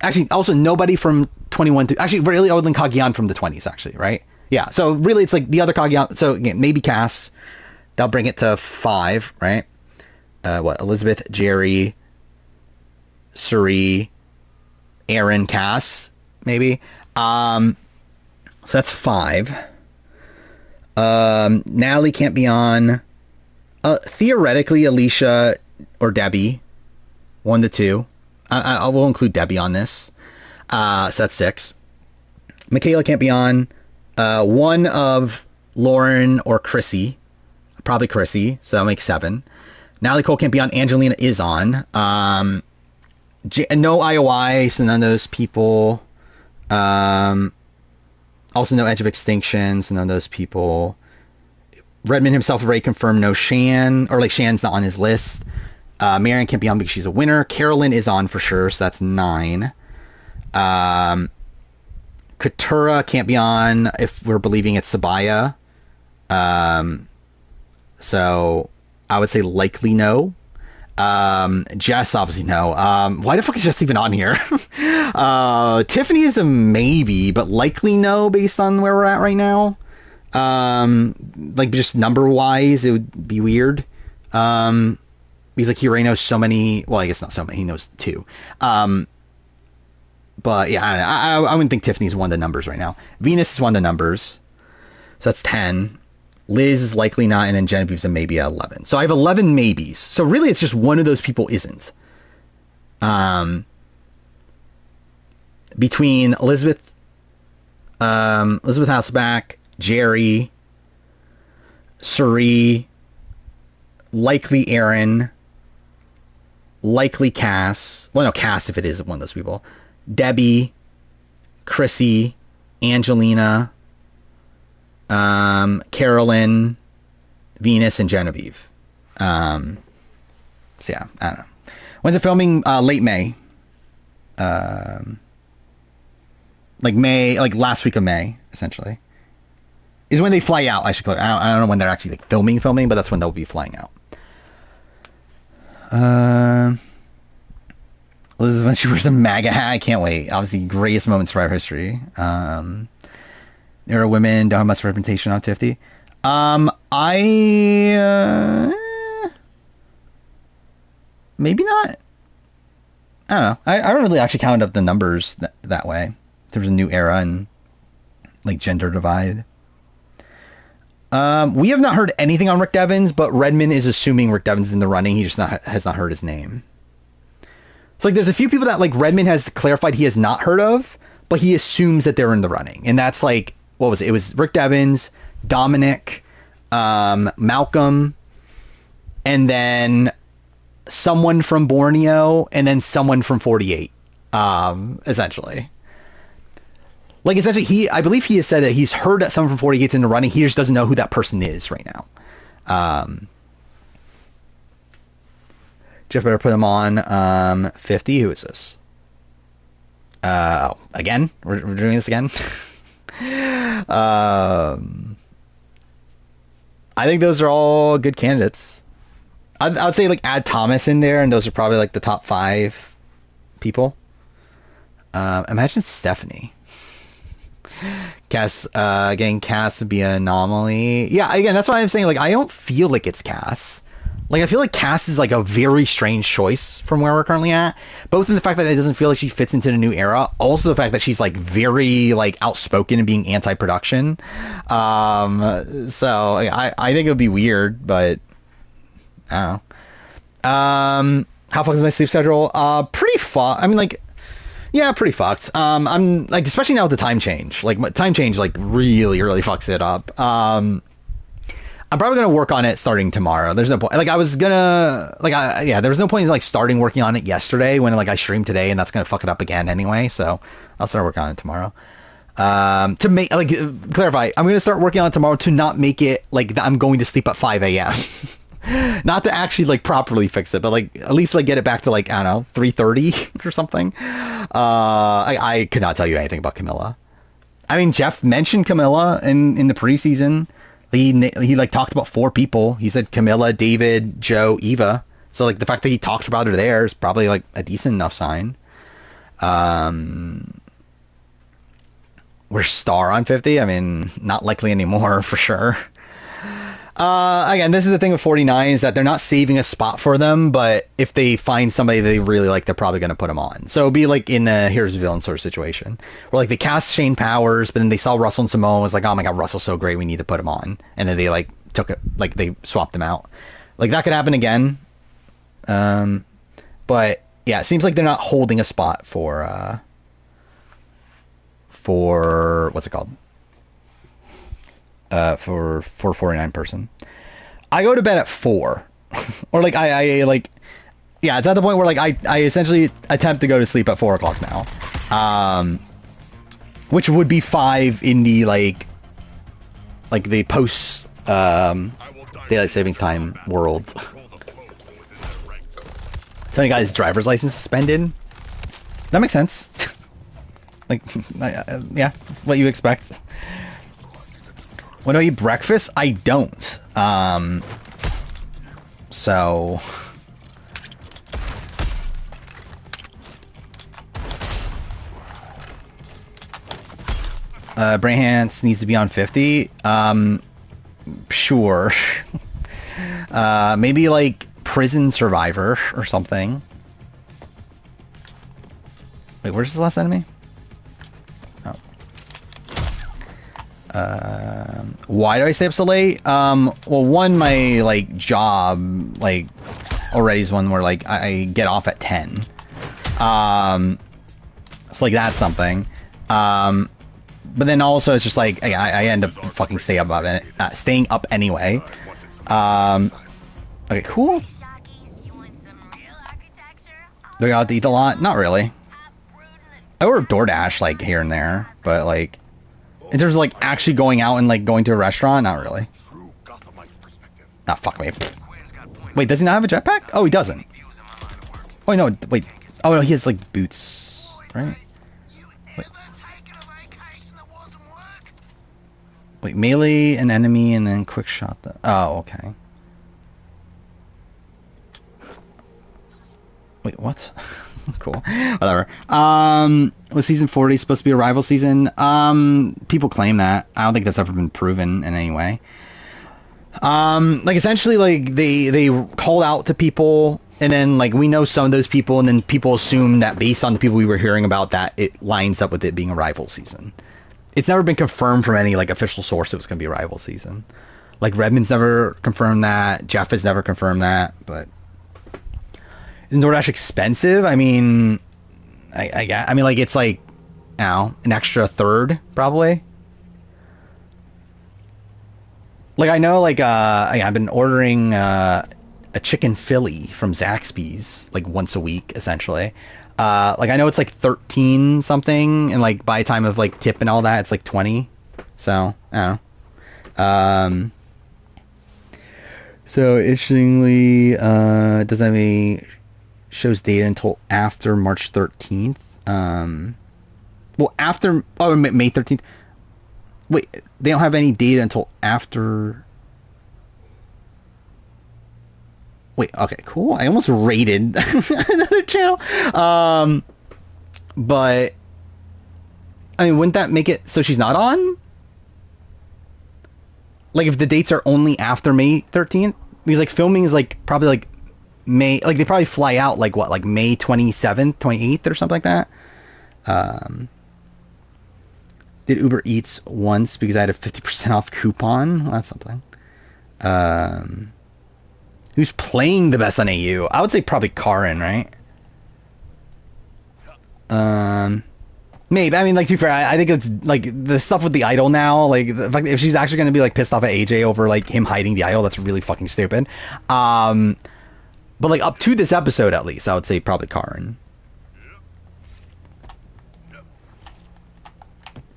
Actually, also nobody from 21 to actually really Odin Kagian from the 20s, actually, right? Yeah, so really it's like the other Kagian. So again, maybe Cass. That'll bring it to 5, right? What? Elizabeth, Jerry, Suri, Aaron, Cass, maybe. So that's 5. Natalie can't be on. Theoretically, Alicia or Debbie, 1 to 2. I will include Debbie on this. So that's 6. Michaela can't be on. 1 of Lauren or Chrissy, probably Chrissy. So that makes 7. Natalie Cole can't be on. Angelina is on. No IOI, so none of those people. Also no Edge of Extinction, so none of those people. Redmond himself already confirmed no Shan, or like Shan's not on his list. Marion can't be on because she's a winner. Carolyn is on for sure, so that's 9. Katura can't be on if we're believing it's Sabaya. So I would say likely no. Jess obviously no. Why the fuck is Jess even on here? Tiffany is a maybe, but likely no based on where we're at right now. Like just number wise, it would be weird. Because like he already knows so many. Well, I guess not so many. He knows 2. But yeah, I wouldn't think Tiffany's one of the numbers right now. Venus is one of the numbers, so that's 10. Liz is likely not, and then Genevieve's a maybe at 11. So I have 11 maybes. So really, it's just one of those people isn't. between Elizabeth Hasselback, Jerry, Suri, likely Aaron, likely Cass. Well, no, Cass if it is one of those people. Debbie, Chrissy, Angelina, Carolyn, Venus, and Genevieve. So yeah, I don't know. When's it filming? Late May. Like May, like last week of May, essentially. Is when they fly out, I should put. I don't know when they're actually like filming, but that's when they'll be flying out. Elizabeth, when she wears a MAGA hat, I can't wait. Obviously, greatest moments for our history. There are women don't have much representation on 50. Maybe not. I don't know. I don't really actually count up the numbers that way. There was a new era and like gender divide. We have not heard anything on Rick Devens, but Redmond is assuming Rick Devens is in the running. He just has not heard his name. So like, there's a few people that like Redmond has clarified he has not heard of, but he assumes that they're in the running, and that's like, what was it? It was Rick Devens, Dominic, Malcolm, and then someone from Borneo, and then someone from 48. Essentially. Like, essentially, I believe he has said that he's heard that someone from 48's in the running. He just doesn't know who that person is right now. Jeff better put him on 50. Who is this? Again? We're doing this again? I think those are all good candidates. I'd say, like, add Thomas in there, and those are probably, like, the top 5 people. Imagine Stephanie. Cass, again, Cass would be an anomaly. Yeah, again, that's why I'm saying, like, I don't feel like it's Cass. Like, I feel like Cass is, like, a very strange choice from where we're currently at. Both in the fact that it doesn't feel like she fits into the new era. Also the fact that she's, like, very, like, outspoken and being anti-production. So, I think it would be weird, but I don't know. How fucked is my sleep schedule? Pretty fucked. I mean, like, yeah, pretty fucked. I'm, like, especially now with the time change. Like, my time change, like, really, really fucks it up. I'm probably going to work on it starting tomorrow. There's no point. Like, I was going to, like, there was no point in, like, starting working on it yesterday when, like, I streamed today, and that's going to fuck it up again anyway. So I'll start working on it tomorrow. To make, like, clarify, I'm going to start working on it tomorrow to not make it, like, I'm going to sleep at 5 a.m. Not to actually, like, properly fix it, but, like, at least, like, get it back to, like, I don't know, 3:30 or something. I could not tell you anything about Camilla. I mean, Jeff mentioned Camilla in the preseason. He like talked about 4 people. He said Camilla, David, Joe, Eva. So like the fact that he talked about her there is probably like a decent enough sign. We're star on 50. I mean, not likely anymore for sure. Again, this is the thing with 49 is that they're not saving a spot for them, but if they find somebody they really like, they're probably going to put them on. So it'll be like in the Here's the Villain sort of situation where like they cast Shane Powers, but then they saw Russell and Samoa was like, oh my God, Russell's so great. We need to put him on. And then they like took it, like they swapped him out. Like that could happen again. But yeah, it seems like they're not holding a spot for what's it called? For 49 person. I go to bed at 4 or like I like, yeah, it's at the point where like I essentially attempt to go to sleep at 4 o'clock now, which would be 5 in the like the post daylight savings time world. Tony got his driver's license suspended. That makes sense. Like yeah, what you expect. When do I eat breakfast? I don't. So Brahance needs to be on 50. Sure. Maybe like prison survivor or something. Wait, where's the last enemy? Why do I stay up so late? Well, one, my like job like already is one where like I get off at 10. So like that's something. But then also it's just like I end up fucking staying up anyway. Okay, cool. Do I got to eat a lot? Not really. I order DoorDash like here and there, but like in terms of like actually going out and like going to a restaurant, not really. Ah, fuck me. Wait, does he not have a jetpack? Oh, he doesn't. Oh no, wait. Oh no, he has like boots, right? Wait, melee an enemy and then quick shot the. Oh, okay. Wait, what? Cool. Whatever. Was season 40 supposed to be a rival season? People claim that. I don't think that's ever been proven in any way. Like essentially, like they called out to people, and then like we know some of those people, and then people assume that based on the people we were hearing about, that it lines up with it being a rival season. It's never been confirmed from any like official source it was going to be a rival season. Like Redmond's never confirmed that. Jeff has never confirmed that. But is DoorDash expensive? I mean, I mean like it's like, you know, an extra third probably. Like I know like I've been ordering a chicken Philly from Zaxby's like once a week essentially. Like I know it's like 13 something, and like by the time of like tip and all that, it's like 20. So I don't know. So interestingly, doesn't have any shows data until after March 13th. Well, after May 13th. Wait, they don't have any data until after. Wait, okay, cool. I almost raided another channel. But I mean, wouldn't that make it so she's not on? Like if the dates are only after May 13th? Because like filming is like probably like May, like they probably fly out like what, like May 27th, 28th or something like that. Did Uber Eats once because I had a 50% off coupon. Well, that's something. Who's playing the best on AU? I would say probably Karin, right? Maybe. I mean, like, to be fair, I think it's like the stuff with the idol now. Like, the fact, if she's actually going to be like pissed off at AJ over like him hiding the idol, that's really fucking stupid. But like up to this episode, at least, I would say probably Karin.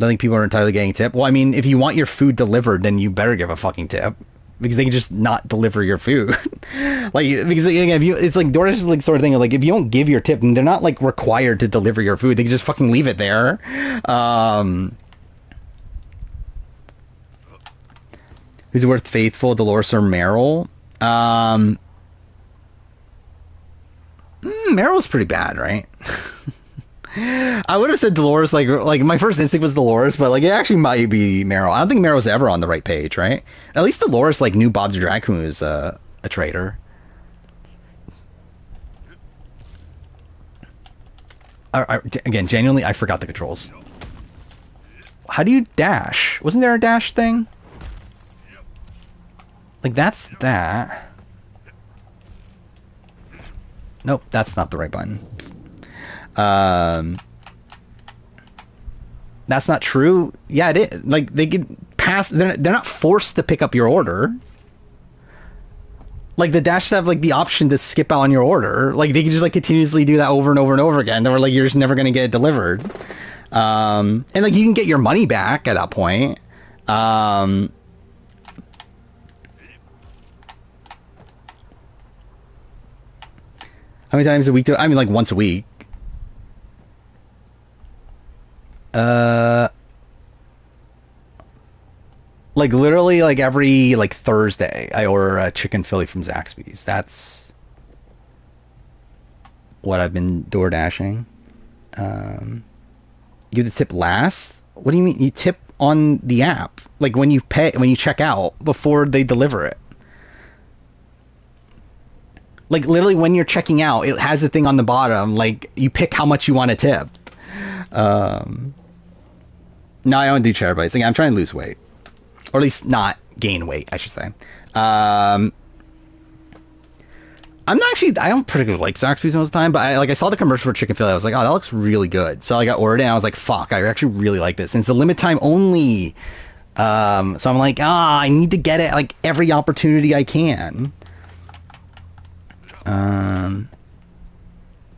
I think people are entirely getting a tip. Well, I mean, if you want your food delivered, then you better give a fucking tip. Because they can just not deliver your food. Like, because again, if you, it's like DoorDash is like sort of thing of like, if you don't give your tip, then they're not like required to deliver your food. They can just fucking leave it there. Who's worth faithful, Dolores or Meryl? Meryl's pretty bad, right? I would have said Dolores, like my first instinct was Dolores, but like it actually might be Meryl. I don't think Meryl's ever on the right page, right? At least Dolores like knew Bob the Drag Queen was a traitor. Again, genuinely, I forgot the controls. How do you dash? Wasn't there a dash thing? Like that's that. Nope, that's not the right button. That's not true. Yeah, it is. Like they get past. They're not forced to pick up your order. Like the Dash have like the option to skip out on your order. Like they can just like continuously do that over and over and over again. They were like, you're just never gonna get it delivered. And like you can get your money back at that point. How many times a week I mean, like once a week. Like literally like every like Thursday I order a chicken Philly from Zaxby's. That's what I've been door dashing. Give the tip last? What do you mean? You tip on the app, like when you check out before they deliver it. Like literally when you're checking out, it has the thing on the bottom, like you pick how much you want to tip. No, I don't do chair bites. Like, I'm trying to lose weight. Or at least not gain weight, I should say. I I don't particularly like Zaxby's most of the time, but I saw the commercial for chicken fillet. I was like, oh, that looks really good. So I got ordered it, and I was like, fuck, I actually really like this. And it's a limit time only. So I'm like, I need to get it like every opportunity I can.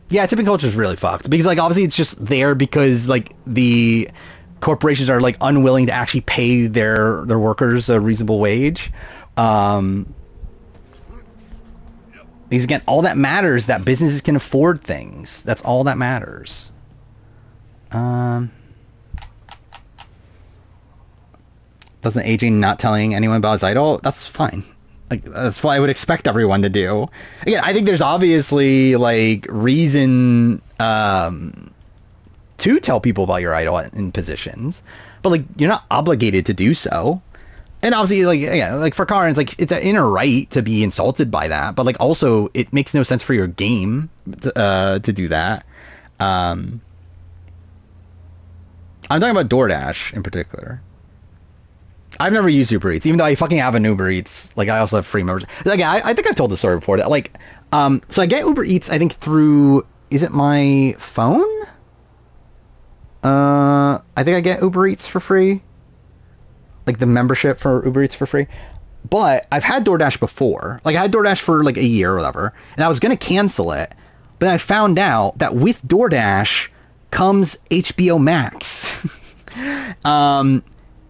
Yeah, tipping culture is really fucked because like obviously it's just there because like the corporations are like unwilling to actually pay their workers a reasonable wage. Because again, all that matters that businesses can afford things. That's all that matters. Doesn't AJ not telling anyone about his idol? That's fine. Like that's what I would expect everyone to do. Again, I think there's obviously like reason to tell people about your idol in positions, but like you're not obligated to do so. And obviously, like yeah, like for Karin, it's like it's an inner right to be insulted by that, but like also it makes no sense for your game to do that. I'm talking about DoorDash in particular. I've never used Uber Eats, even though I fucking have an Uber Eats. Like I also have free members. Like I think I've told the story before that like so I get Uber Eats I think through is it my phone? I think I get Uber Eats for free. Like the membership for Uber Eats for free. But I've had DoorDash before. Like I had DoorDash for like a year or whatever, and I was gonna cancel it, but I found out that with DoorDash comes HBO Max.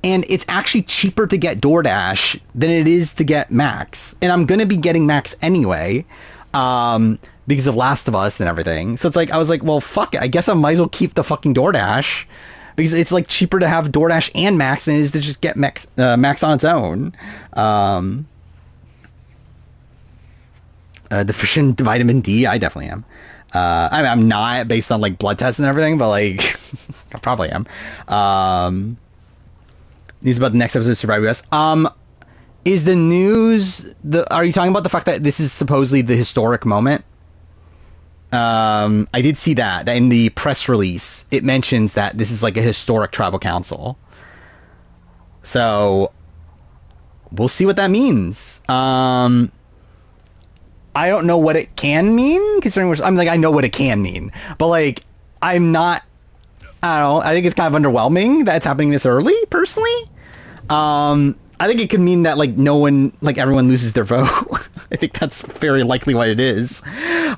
And it's actually cheaper to get DoorDash than it is to get Max. And I'm going to be getting Max anyway because of Last of Us and everything. So it's like, I was like, well, fuck it. I guess I might as well keep the fucking DoorDash because it's like cheaper to have DoorDash and Max than it is to just get Max on its own. Deficient vitamin D, I definitely am. I mean, I'm not based on like blood tests and everything, but like I probably am. News about the next episode of Survivor US. Is the news are you talking about the fact that this is supposedly the historic moment? I did see that in the press release. It mentions that this is like a historic tribal council. So we'll see what that means. I don't know what it can mean, considering I'm like I know what it can mean, but like I'm not. I don't know. I think it's kind of underwhelming that it's happening this early, personally. I think it could mean that like no one, like everyone loses their vote. I think that's very likely what it is. Like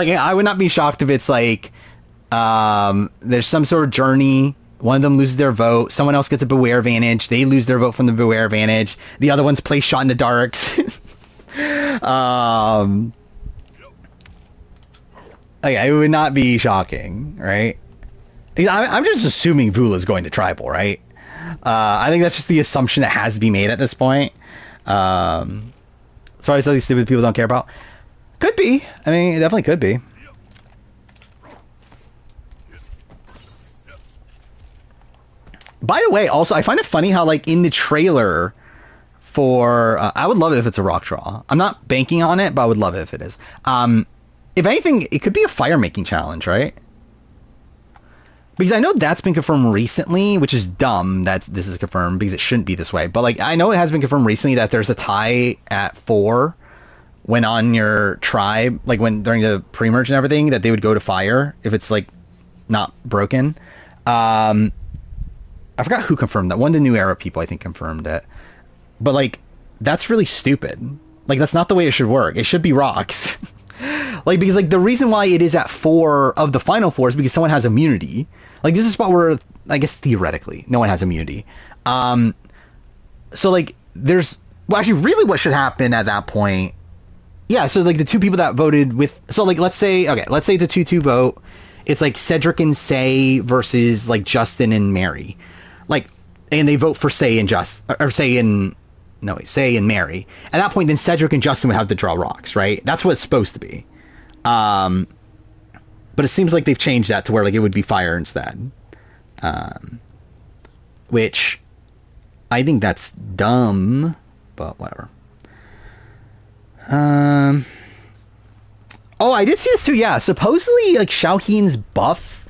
I would not be shocked if it's like there's some sort of journey. One of them loses their vote. Someone else gets a Beware advantage. They lose their vote from the Beware advantage. The other one's play Shot in the Darks. Like, it would not be shocking, right? I'm just assuming Vula's going to tribal, right? I think that's just the assumption that has to be made at this point. As far as these stupid people don't care about. Could be. I mean, it definitely could be. By the way, also, I find it funny how, like, in the trailer for... I would love it if it's a rock draw. I'm not banking on it, but I would love it if it is. If anything, it could be a fire-making challenge, right? Because I know that's been confirmed recently, which is dumb that this is confirmed because it shouldn't be this way. But like I know it has been confirmed recently that there's a tie at 4 when on your tribe, like when during the pre-merge and everything, that they would go to fire if it's like not broken. I forgot who confirmed that. One of the New Era people I think confirmed it. But like that's really stupid. Like that's not the way it should work. It should be rocks. Like because like the reason why it is at 4 of the final 4 is because someone has immunity. Like this is a spot where I guess theoretically no one has immunity. So like there's well actually really what should happen at that point. Yeah, so like the two people that voted with so like let's say it's a 2-2 vote. It's like Cedric and Say versus like Justin and Mary. Like and they vote for Say and Say and Mary. At that point then Cedric and Justin would have to draw rocks, right? That's what it's supposed to be. But it seems like they've changed that to where like it would be fire instead. Which I think that's dumb, but whatever. Oh, I did see this too. Yeah, supposedly like Xiaoheen's buff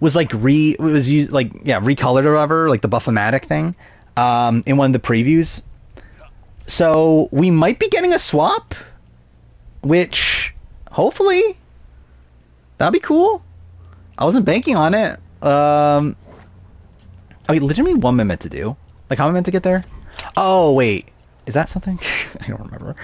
was like recolored or whatever, like the buff-o-matic thing, in one of the previews. So we might be getting a swap which hopefully that'd be cool. I wasn't banking on it. Okay, legitimately, what am I meant to do? Like, how am I meant to get there? Oh, wait. Is that something? I don't remember.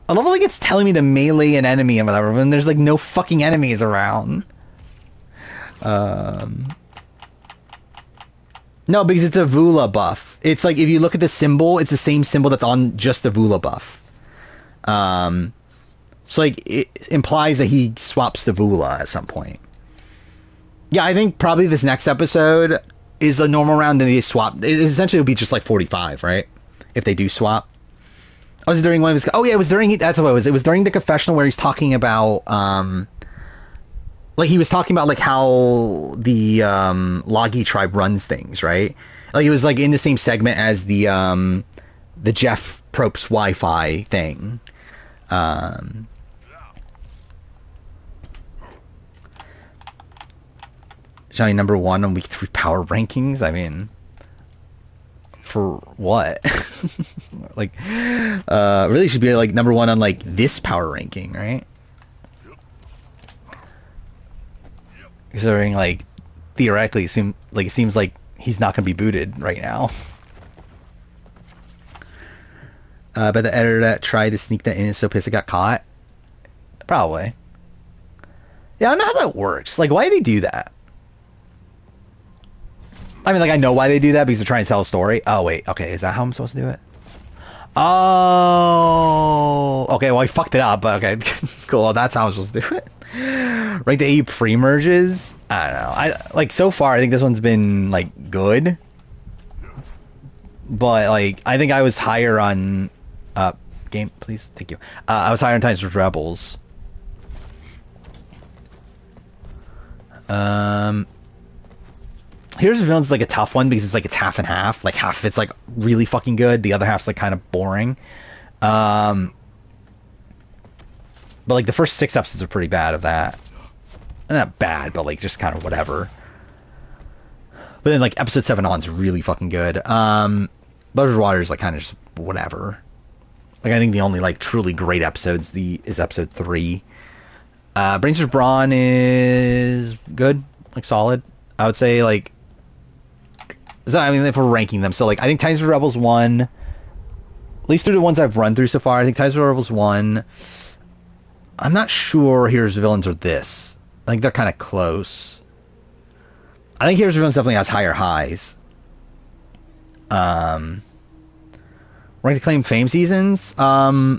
I love how, like, it's telling me to melee an enemy and whatever, when there's, like, no fucking enemies around. No, because it's a Vula buff. It's like, if you look at the symbol, it's the same symbol that's on just the Vula buff. So, like, it implies that he swaps the Vula at some point. Yeah, I think probably this next episode is a normal round and they swap. It essentially would be just like 45, right? If they do swap. I was during one of his. Oh yeah, it was during. That's what it was. It was during the confessional where he's talking about, like he was talking about like how the Logi tribe runs things, right? Like it was like in the same segment as the Jeff Probst Wi-Fi thing. Johnny number 1 on week 3 power rankings. I mean, for what? Like, really should be like number 1 on like this power ranking, right? Considering like theoretically, it seems like he's not gonna be booted right now. But the editor that tried to sneak that in is so pissed it got caught. Probably. Yeah, I don't know how that works. Like, why do they do that? I mean, like, I know why they do that, because they're trying to tell a story. Oh, wait. Okay, is that how I'm supposed to do it? Oh. Okay, well, I fucked it up, but okay. Cool, that's how I'm supposed to do it. Rank the AE pre-merges? I don't know. Like, so far, I think this one's been, like, good. But, like, I think I was higher on... game, please? Thank you. I was higher on Titans vs. Rebels. Here's the Villain's like a tough one because it's half and half. Like half of it's like really fucking good, the other half's like kind of boring. But like the first 6 episodes are pretty bad of that. Not bad, but like just kind of whatever. But then like episode 7 on is really fucking good. Butter's Water is like kind of just whatever. Like I think the only like truly great episodes is episode 3. Brains vs. Brawn is good, like solid. I would say like. So I mean, if we're ranking them, so like I think Titans vs. Rebels 1. At least through the ones I've run through so far, I think Titans vs. Rebels 1. I'm not sure Heroes Villains or this. I think they're kind of close. I think Heroes Villains definitely has higher highs. Ranked Acclaim Fame seasons. I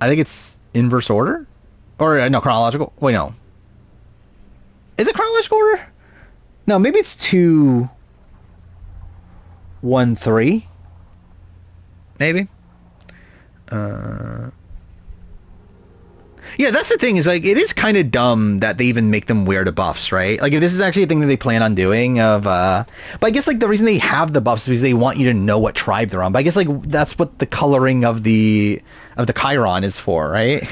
think it's inverse order, or no, chronological. Wait, no. Is it chronological order? No, maybe it's 2, 1, 3. Maybe. Yeah, that's the thing, is like it is kind of dumb that they even make them wear the buffs, right? Like if this is actually a thing that they plan on doing but I guess like the reason they have the buffs is because they want you to know what tribe they're on. But I guess like that's what the coloring of the Chiron is for, right?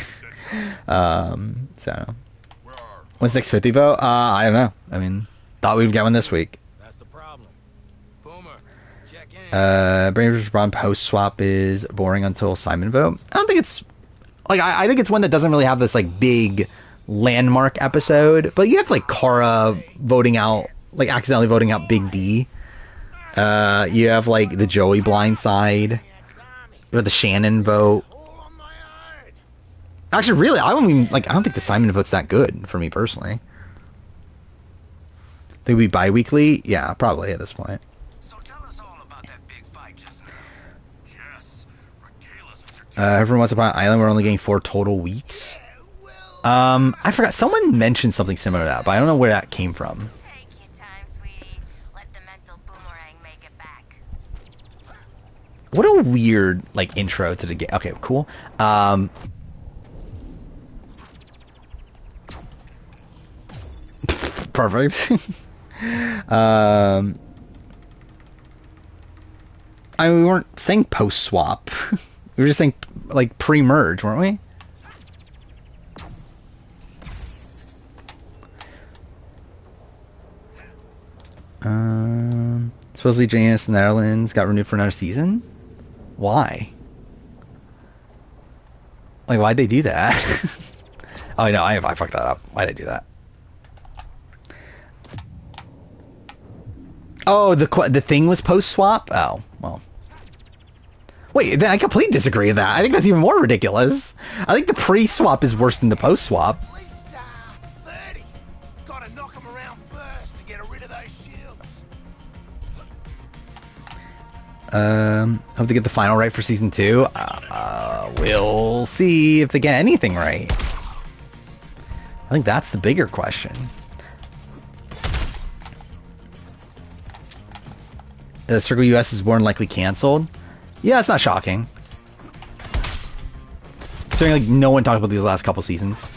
So when's next 50 vote? I don't know. I mean, thought we'd get one this week. That's the problem. Boomer, check in. Brain vs. Brawn post swap is boring until Simon vote. I don't think it's like I think it's one that doesn't really have this like big landmark episode, but you have like Kara voting out, like accidentally voting out Big D. You have like the Joey blindside, or the Shannon vote. Actually, really, I don't think the Simon vote's that good for me personally. They would be bi-weekly? Yeah, probably at this point. So tell us all about that big fight just now. Yes. Regale us with your Everyone Once Upon an Island, we're only getting 4 total weeks. I forgot. Someone mentioned something similar to that, but I don't know where that came from. Take your time, sweetie. Let the mental boomerang make it back. What a weird, like, intro to the game. Okay, cool. Perfect. I mean, we weren't saying post-swap. We were just saying, like, pre-merge, weren't we? Supposedly Janus Netherlands got renewed for another season? Why? Like, why'd they do that? Oh, no, I fucked that up. Why'd I do that? Oh, the thing was post-swap? Oh, well. Wait, then I completely disagree with that. I think that's even more ridiculous. I think the pre-swap is worse than the post-swap. At least 30. Gotta knock them around first to get rid of those shields. Hope to get the final right for season 2. We'll see if they get anything right. I think that's the bigger question. Circle US is more than likely canceled. Yeah, it's not shocking. Certainly, like, no one talked about these last couple seasons.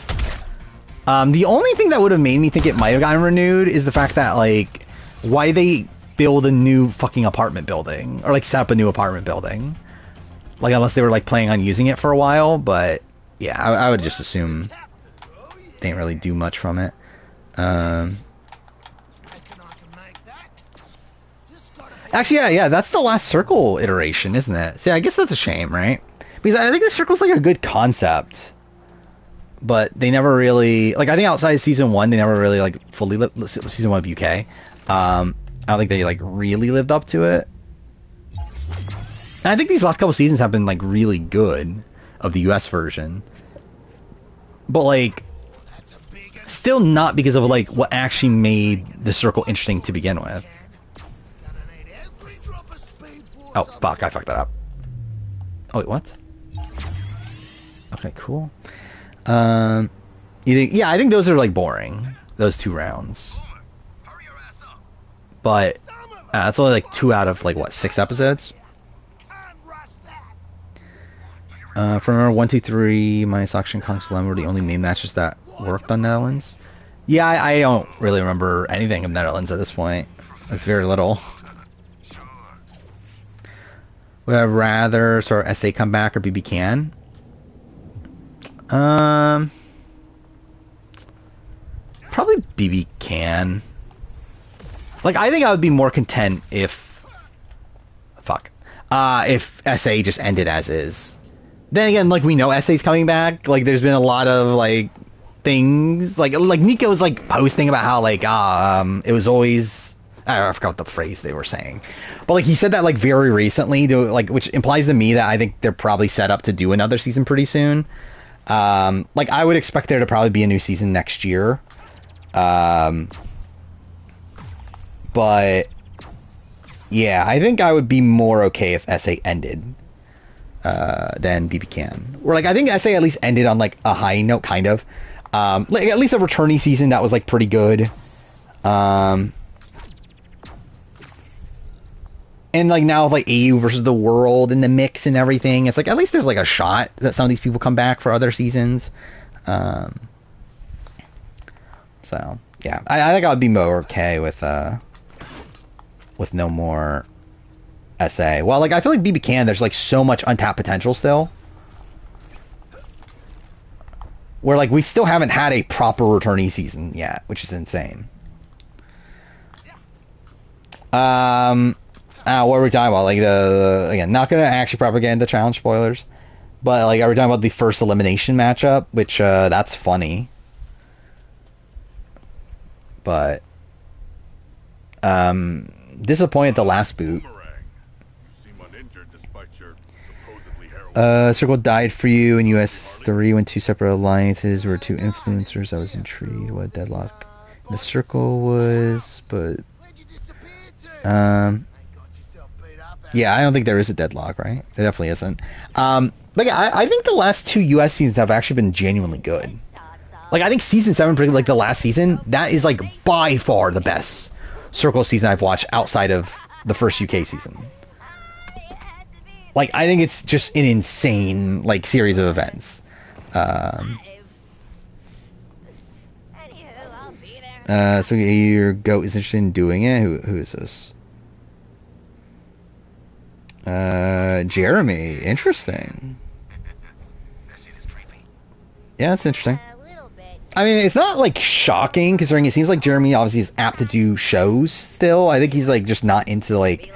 The only thing that would have made me think it might have gotten renewed is the fact that, like, why they build a new fucking apartment building or like set up a new apartment building, like, unless they were like planning on using it for a while. But yeah, I would just assume they didn't really do much from it. Actually, yeah, that's the last circle iteration, isn't it? See, I guess that's a shame, right? Because I think the circle's like a good concept, but they never really, like, I think outside of season 1, they never really like fully lived season 1 of UK. I don't think they like really lived up to it. And I think these last couple seasons have been like really good of the US version, but like still not because of like what actually made the circle interesting to begin with. Oh fuck, I fucked that up. Oh wait, what? Okay, cool. You think? Yeah, I think those are like boring. Those 2 rounds. But that's only like 2 out of like what, 6 episodes. From 1, 2, 3, minus Auction Kong's Dilemma were the only main matches that worked on Netherlands. Yeah, I don't really remember anything of Netherlands at this point. It's very little. Would I rather sort of SA come back or BB Can? Probably BB Can. Like, I think I would be more content if... Fuck. If SA just ended as is. Then again, like, we know SA's coming back. Like, there's been a lot of, like, things. Like Nico was, like, posting about how, like, it was always... I forgot the phrase they were saying. But, like, he said that, like, very recently, like, which implies to me that I think they're probably set up to do another season pretty soon. Like, I would expect there to probably be a new season next year. But, yeah, I think I would be more okay if SA ended than BB Can. Or, like, I think SA at least ended on, like, a high note, kind of. Like, at least a returnee season that was, like, pretty good. And, like, now with, like, AU versus the world in the mix and everything, it's like, at least there's, like, a shot that some of these people come back for other seasons. So, yeah. I think I would be more okay with no more SA. Well, like, I feel like BB Can, there's, like, so much untapped potential still. Where, like, we still haven't had a proper returnee season yet, which is insane. What are we talking about? Like, again, not gonna actually propaganda challenge spoilers, but, like, are we talking about the first elimination matchup? Which, that's funny. But, disappointed the last boot. Circle died for you in US3 when 2 separate alliances were 2 influencers. I was intrigued what deadlock the circle was, but, yeah, I don't think there is a deadlock, right? There definitely isn't. But yeah, I think the last 2 US seasons have actually been genuinely good. Like, I think season 7, particularly, like, the last season, that is, like, by far the best circle season I've watched outside of the first UK season. Like, I think it's just an insane, like, series of events. So your goat is interested in doing it? Who is this? Jeremy. Interesting. Yeah, that's interesting. I mean, it's not, like, shocking, considering it seems like Jeremy obviously is apt to do shows still. I think he's, like, just not into, like,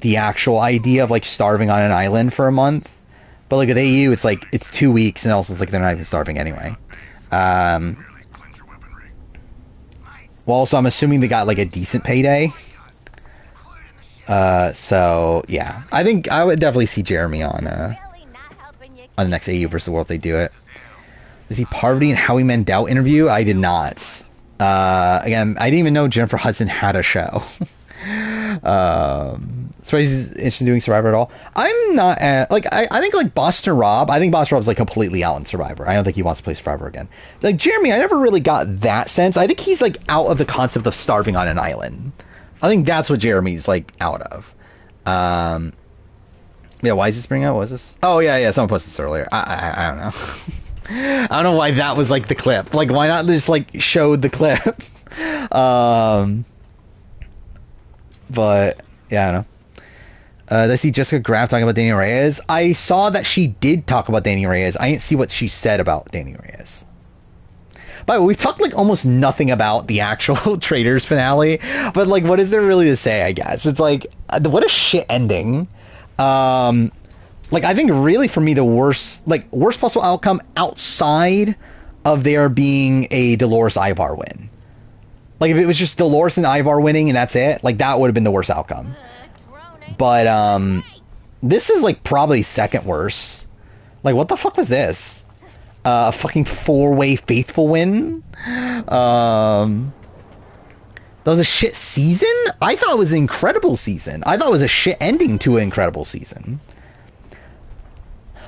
the actual idea of like starving on an island for a month. But like with AU, it's like it's 2 weeks, and also it's like they're not even starving anyway. Well, also I'm assuming they got like a decent payday. So yeah, I think I would definitely see Jeremy on the next AU versus the World if they do it. Is he Parvati in Howie Mandel interview? I did not. Again, I didn't even know Jennifer Hudson had a show. So he's interested in doing Survivor at all. I'm not like I think like Boston Rob. I think Boston Rob's like completely out in Survivor. I don't think he wants to play Survivor again. Like Jeremy, I never really got that sense. I think he's like out of the concept of starving on an island. I think that's what Jeremy's like out of. Yeah, why is this bringing out? What is this? Oh yeah, someone posted this earlier. I don't know. I don't know why that was like the clip. Like why not just like show the clip? But yeah, I don't know. Did I see Jessica Graff talking about Danny Reyes? I saw that she did talk about Danny Reyes. I didn't see what she said about Danny Reyes. By the way, we've talked like almost nothing about the actual Traitors finale, but like, what is there really to say? I guess it's like, what a shit ending. Like, I think really for me the worst possible outcome outside of there being a Dolores Ivar win. Like if it was just Dolores and Ivar winning and that's it, like that would have been the worst outcome. But this is like probably second worst. Like what the fuck was this? A fucking 4-way faithful win? That was a shit season? I thought it was an incredible season. I thought it was a shit ending to an incredible season.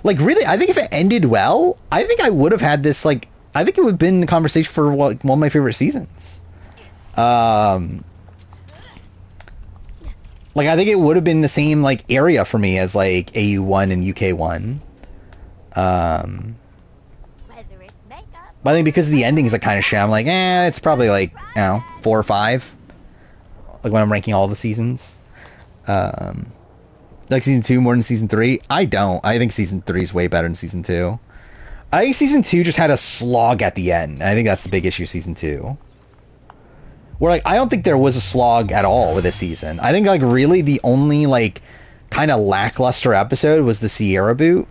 Like really, I think if it ended well, I think I would have had this like, I think it would have been the conversation for like one of my favorite seasons. Like I think it would have been the same like area for me as like AU1 and UK1. But I think because of the endings are kind of shit, I'm like, it's probably like, 4 or 5. Like when I'm ranking all the seasons. Like season 2 more than season 3? I don't. I think season 3 is way better than season 2. I think season 2 just had a slog at the end. I think that's the big issue of season 2. Where like I don't think there was a slog at all with this season. I think like really the only like kind of lackluster episode was the Sierra boot.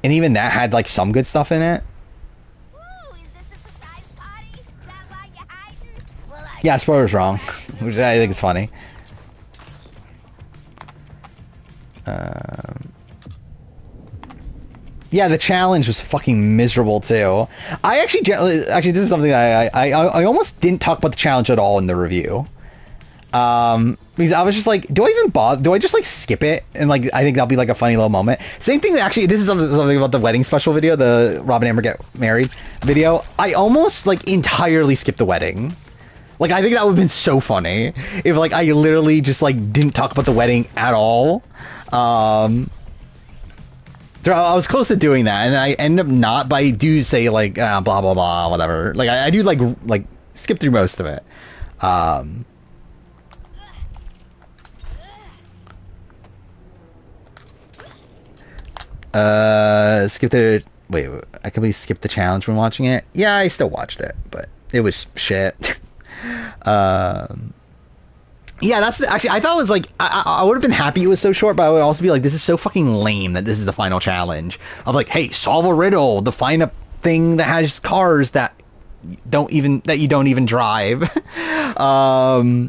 And even that had like some good stuff in it. Yeah, spoilers wrong, which I think is funny. Yeah, the challenge was fucking miserable too. I actually this is something I almost didn't talk about the challenge at all in the review. Because I was just like, do I even bother? Do I just like skip it? And like, I think that'll be like a funny little moment. Same thing. Actually, this is something about the wedding special video, the Rob and Amber get married video. I almost like entirely skipped the wedding. Like, I think that would have been so funny if like I literally just like didn't talk about the wedding at all. I was close to doing that, and I end up not. But I do say like blah blah blah whatever. Like I do like skip through most of it. Skip the wait. I can skip the challenge when watching it. Yeah, I still watched it, but it was shit. Yeah, that's actually I thought it was like I would have been happy it was so short, but I would also be like, this is so fucking lame that this is the final challenge of like, hey, solve a riddle, to find a thing that has cars that you don't even drive.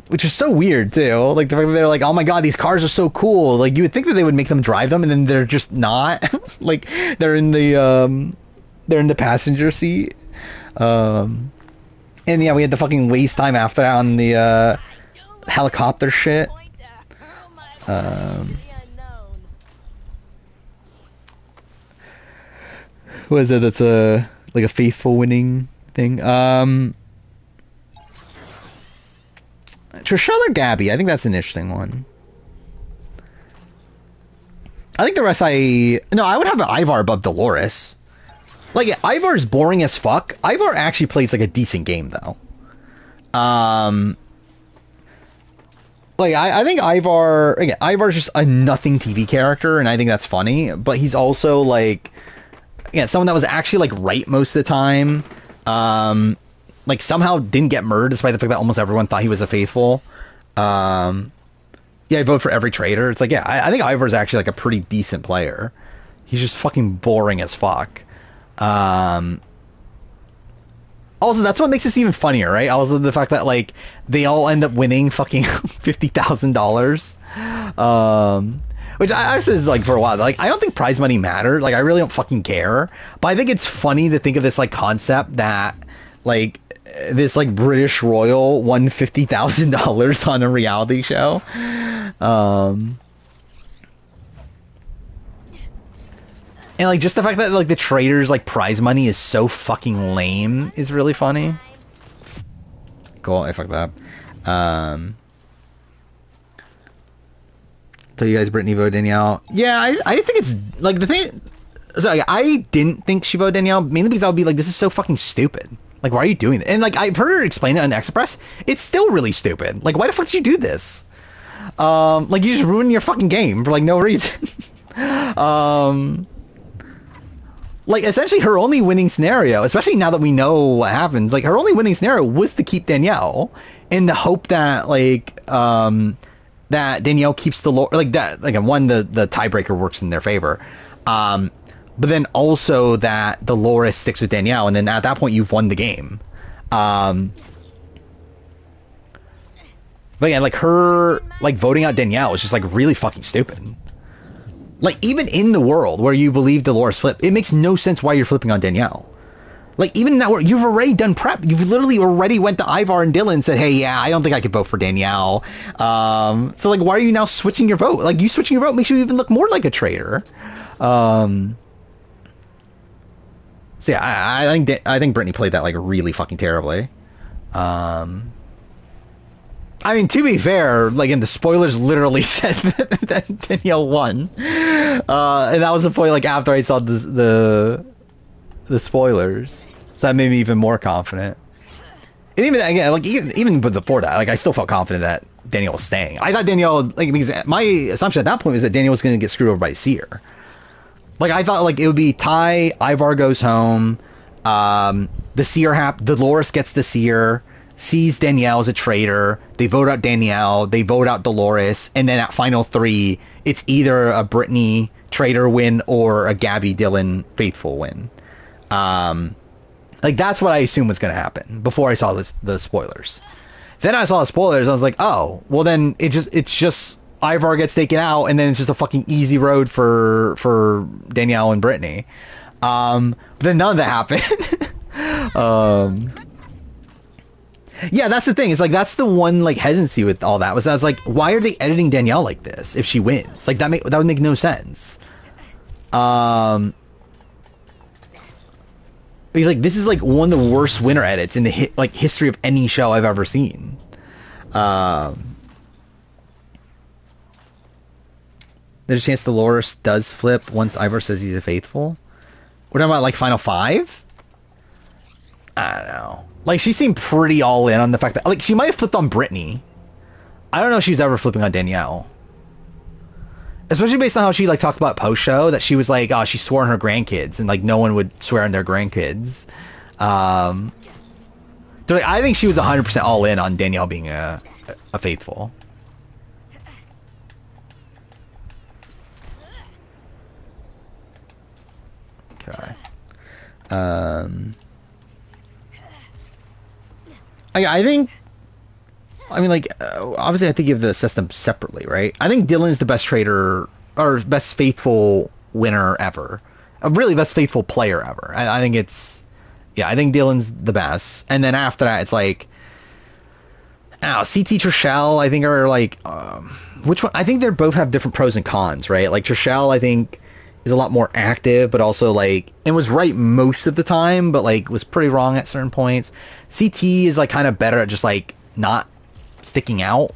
Which is so weird too. Like the fact that they're like, oh my god, these cars are so cool. Like you would think that they would make them drive them, and then they're just not. Like they're in the passenger seat. And yeah, we had the fucking waste time after that on the helicopter shit. What is it? That's like a faithful winning thing. Trishelle or Gabby? I think that's an interesting one. I think the rest I would have Ivar above Dolores. Like, yeah, Ivar's boring as fuck. Ivar actually plays like a decent game though. Like I think Ivar's just a nothing TV character, and I think that's funny. But he's also like, someone that was actually like right most of the time. Like somehow didn't get murdered despite the fact that almost everyone thought he was a faithful. Yeah, I vote for every traitor. It's like, yeah, I think Ivar's actually like a pretty decent player. He's just fucking boring as fuck. Um, Also, that's what makes this even funnier, right? Also, the fact that like they all end up winning fucking $50,000, which I said is like for a while. Like, I don't think prize money mattered. Like, I really don't fucking care. But I think it's funny to think of this like concept that like this like British royal won $50,000 on a reality show. Um, and like just the fact that like the Traitors like prize money is so fucking lame is really funny. Cool, I fucked that up. Tell you guys Brittany voted Danielle. Yeah, I think it's like the thing. So like, I didn't think she voted Danielle mainly because I would be like, this is so fucking stupid. Like, why are you doing that? And like, I've heard her explain it on Express. It's still really stupid. Like, why the fuck did you do this? Like you just ruined your fucking game for like no reason. Like essentially her only winning scenario, especially now that we know what happens, like her only winning scenario was to keep Danielle in the hope that like that Danielle keeps the lore, like that, like one, the tiebreaker works in their favor, but then also that Dolores sticks with Danielle, and then at that point you've won the game. But yeah, like her like voting out Danielle is just like really fucking stupid. Like, even in the world where you believe Dolores flipped, it makes no sense why you're flipping on Danielle. Like, even in that world, you've already done prep. You've literally already went to Ivar and Dylan and said, hey, yeah, I don't think I could vote for Danielle. So, like, why are you now switching your vote? Like, you switching your vote makes you even look more like a traitor. So, yeah, I think Brittany played that, like, really fucking terribly. I mean, to be fair, like in the spoilers, literally said that Danielle won, and that was the point. Like after I saw the spoilers, so that made me even more confident. And even again, like even before that, like I still felt confident that Danielle was staying. I thought Danielle, like because my assumption at that point was that Danielle was going to get screwed over by Seer. Like I thought, like it would be Ty, Ivar goes home, the Seer Dolores gets the Seer. Sees Danielle as a traitor, they vote out Danielle, they vote out Dolores, and then at final 3, it's either a Brittany traitor win or a Gabby Dylan faithful win. Like that's what I assumed was going to happen before I saw the spoilers. Then I saw the spoilers, I was like, oh, well then it's just Ivar gets taken out, and then it's just a fucking easy road for Danielle and Brittany. But then none of that happened. Yeah, that's the thing. It's like that's the one like hesitancy with all that was I was like, why are they editing Danielle like this if she wins? Like that would make no sense. Because like this is like one of the worst winner edits in the history of any show I've ever seen. There's a chance Dolores does flip once Ivar says he's a faithful. We're talking about like final 5. I don't know. Like, she seemed pretty all in on the fact that... Like, she might have flipped on Brittany. I don't know if she was ever flipping on Danielle. Especially based on how she, like, talked about post-show, that she was like, oh, she swore on her grandkids, and, like, no one would swear on their grandkids. So, like, I think she was 100% all in on Danielle being a faithful. Okay. I think, I mean, like, obviously I think you have to assess them separately, right? I think Dylan's the best traitor, or best faithful winner ever. A really best faithful player ever. I think it's, yeah, I think Dylan's the best. And then after that, it's like, CT Trishelle, I think, are like, which one? I think they both have different pros and cons, right? Like, Trishelle, I think, is a lot more active, but also like, and was right most of the time, but like was pretty wrong at certain points. CT is like kind of better at just like not sticking out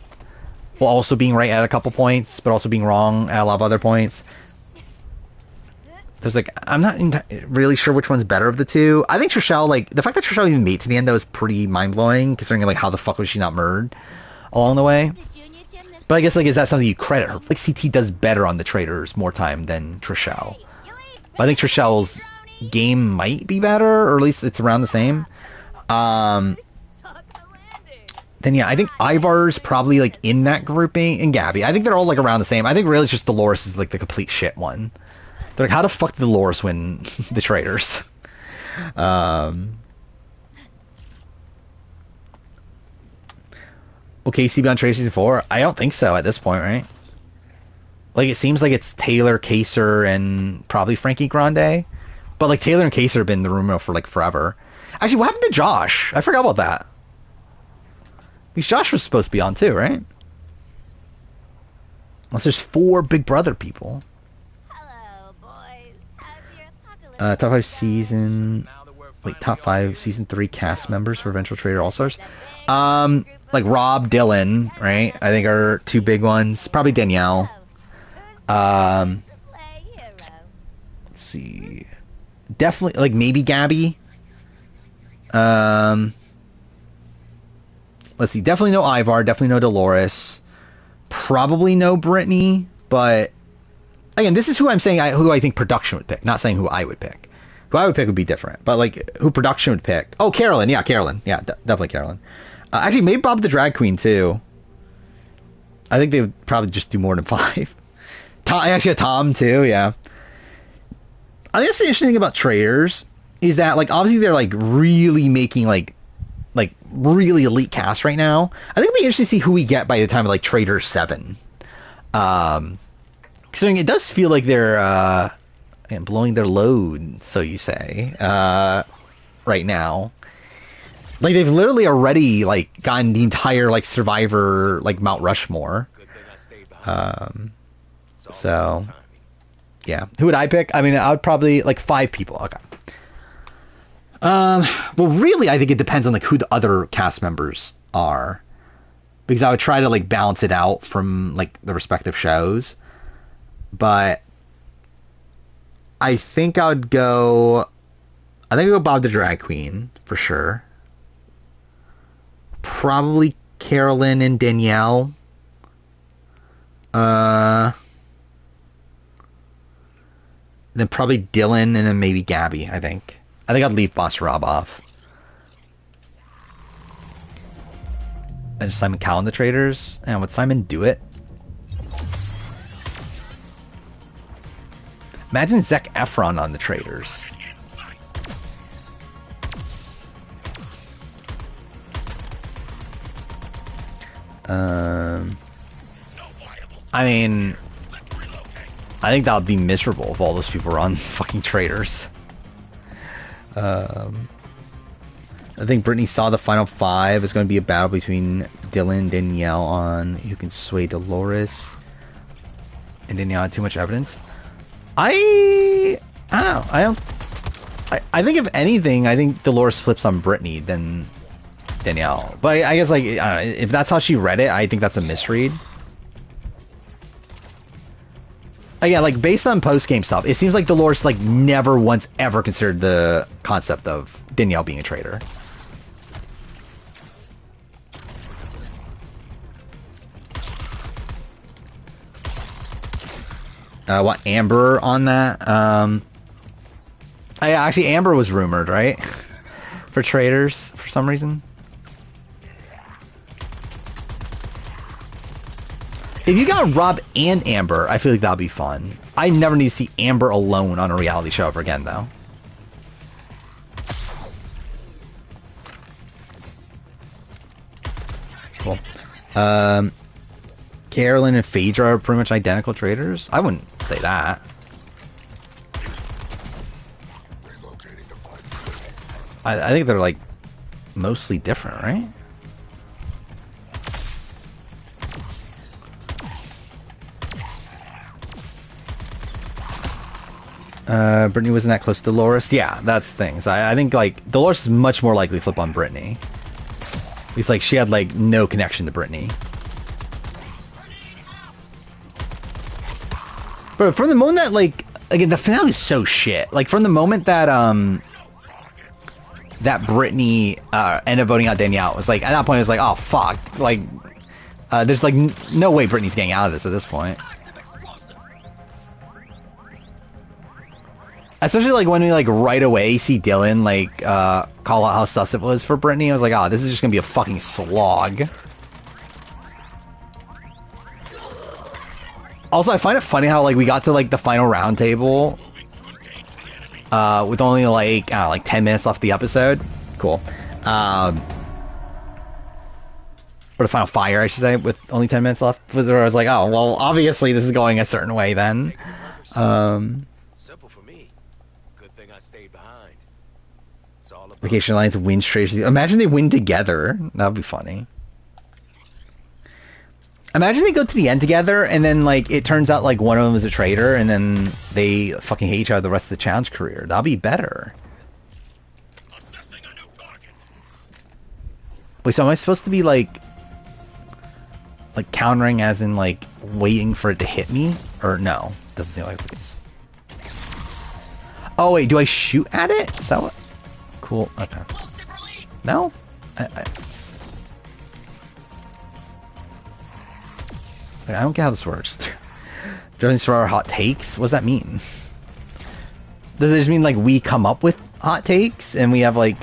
while also being right at a couple points, but also being wrong at a lot of other points. There's like, I'm not really sure which one's better of the two. I think Trishelle, like the fact that Trishelle even made it to the end though is pretty mind blowing, considering like how the fuck was she not murdered along the way. But I guess, like, is that something you credit her? Like, CT does better on the Traitors more time than Trishelle. But I think Trishelle's game might be better, or at least it's around the same. Then yeah, I think Ivar's probably like in that grouping, and Gabby. I think they're all like around the same. I think really it's just Dolores is like the complete shit one. They're like, how the fuck did Dolores win the Traitors? Okay, CB on Tracy 4? I don't think so at this point, right? Like, it seems like it's Taylor, Kaser, and probably Frankie Grande. But, like, Taylor and Kaser have been in the room mill for, like, forever. Actually, what happened to Josh? I forgot about that. Because Josh was supposed to be on, too, right? Unless there's 4 Big Brother people. Hello, boys. How's your apocalypse Top 5 season... Wait, top 5 season 3 cast members for Eventual Trader All-Stars? Like, Rob, Dylan, right? I think are 2 big ones. Probably Danielle. Let's see. Definitely, like, maybe Gabby. Let's see. Definitely no Ivar. Definitely no Dolores. Probably no Brittany. But, again, this is who I'm saying, who I think production would pick. Not saying who I would pick. Who I would pick would be different. But, like, who production would pick. Oh, Carolyn. Yeah, Carolyn. Yeah, definitely Carolyn. Actually, maybe Bob the Drag Queen, too. I think they would probably just do more than 5. I actually had Tom too, yeah. I guess the interesting thing about Traitors is that, like, obviously they're like really making like really elite cast right now. I think it'd be interesting to see who we get by the time of like Traitors 7. Considering it does feel like they're blowing their load, so you say, right now. Like they've literally already like gotten the entire like Survivor like Mount Rushmore. So, yeah. Who would I pick? I mean, I would probably, like, 5 people. Okay. Well, really, I think it depends on, like, who the other cast members are. Because I would try to, like, balance it out from, like, the respective shows. But I think I'd go Bob the Drag Queen, for sure. Probably Carolyn and Danielle. Then probably Dylan, and then maybe Gabby, I think. I think I'd leave Boss Rob off. And Simon Cowell in the Traitors? And would Simon do it? Imagine Zac Efron on the Traitors. I mean... I think that would be miserable if all those people were on fucking Traitors. I think Brittany saw the final 5 is going to be a battle between Dylan and Danielle on who can sway Dolores. And Danielle had too much evidence. I don't know. I think if anything, I think Dolores flips on Brittany than Danielle. But I guess, like, I don't know, if that's how she read it, I think that's a misread. Yeah, like, based on post-game stuff, it seems like Dolores, like, never once ever considered the concept of Danielle being a traitor. What, Amber on that? Actually, Amber was rumored, right? For Traitors, for some reason. If you got Rob and Amber, I feel like that'd be fun. I never need to see Amber alone on a reality show ever again, though. Cool. Carolyn and Phaedra are pretty much identical Traitors. I wouldn't say that. I think they're, like, mostly different, right? Brittany wasn't that close to Dolores. Yeah, that's things. I think, like, Dolores is much more likely to flip on Brittany. It's like she had, like, no connection to Brittany. But from the moment that, like, again, the finale is so shit. Like, from the moment that, that Brittany, ended up voting out Danielle, it was like, at that point, it was like, oh, fuck. Like, there's, like, no way Brittany's getting out of this at this point. Especially like when we like right away see Dylan like call out how sus it was for Brittany. I was like, oh, this is just gonna be a fucking slog. Also, I find it funny how like we got to like the final round table with only like 10 minutes left of the episode. Cool. Or the final fire, I should say, with only 10 minutes left. Where I was like, oh, well, obviously this is going a certain way then. Simple for me. Good thing I stayed behind. It's all about Vacation Alliance wins Traitors. Imagine they win together. That would be funny. Imagine they go to the end together, and then like it turns out like one of them is a traitor, and then they fucking hate each other the rest of the challenge career. That'll be better. Assessing a new target. Wait, so am I supposed to be like countering as in like waiting for it to hit me? Or no? Doesn't seem like it's the case. Oh wait, do I shoot at it? Is that what? Cool. Okay. No? I don't get how this works. Driving through our hot takes? What does that mean? Does it just mean like we come up with hot takes and we have like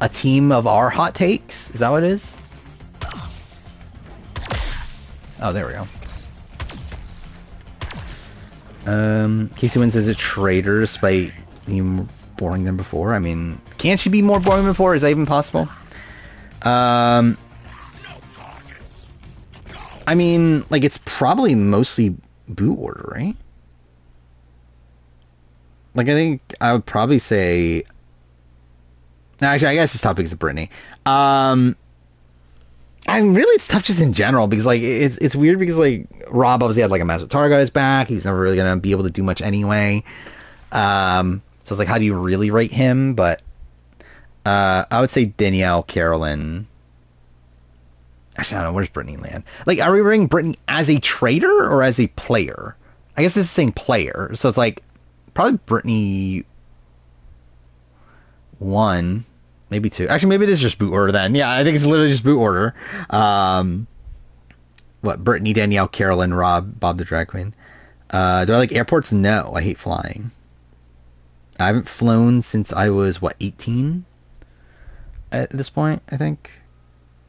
a team of our hot takes? Is that what it is? Oh, there we go. Casey wins as a traitor despite being more boring than before. I mean, can't she be more boring than before? Is that even possible? I mean, like, it's probably mostly boot order, right? Like, I think I would probably say... Actually, I guess this topic is Brittany. I mean, really, it's tough just in general, because, like, it's weird because, like, Rob obviously had, like, a massive target on his back. He was never really going to be able to do much anyway. So it's like, how do you really rate him? But I would say Danielle, Carolyn... Actually, I don't know. Where's Brittany land? Like, are we rating Brittany as a traitor or as a player? I guess this is saying player. So it's like, probably Brittany 1, maybe 2. Actually, maybe it is just boot order then. Yeah, I think it's literally just boot order. What? Brittany, Danielle, Carolyn, Rob, Bob the Drag Queen. Do I like airports? No, I hate flying. I haven't flown since I was, what, 18? At this point, I think.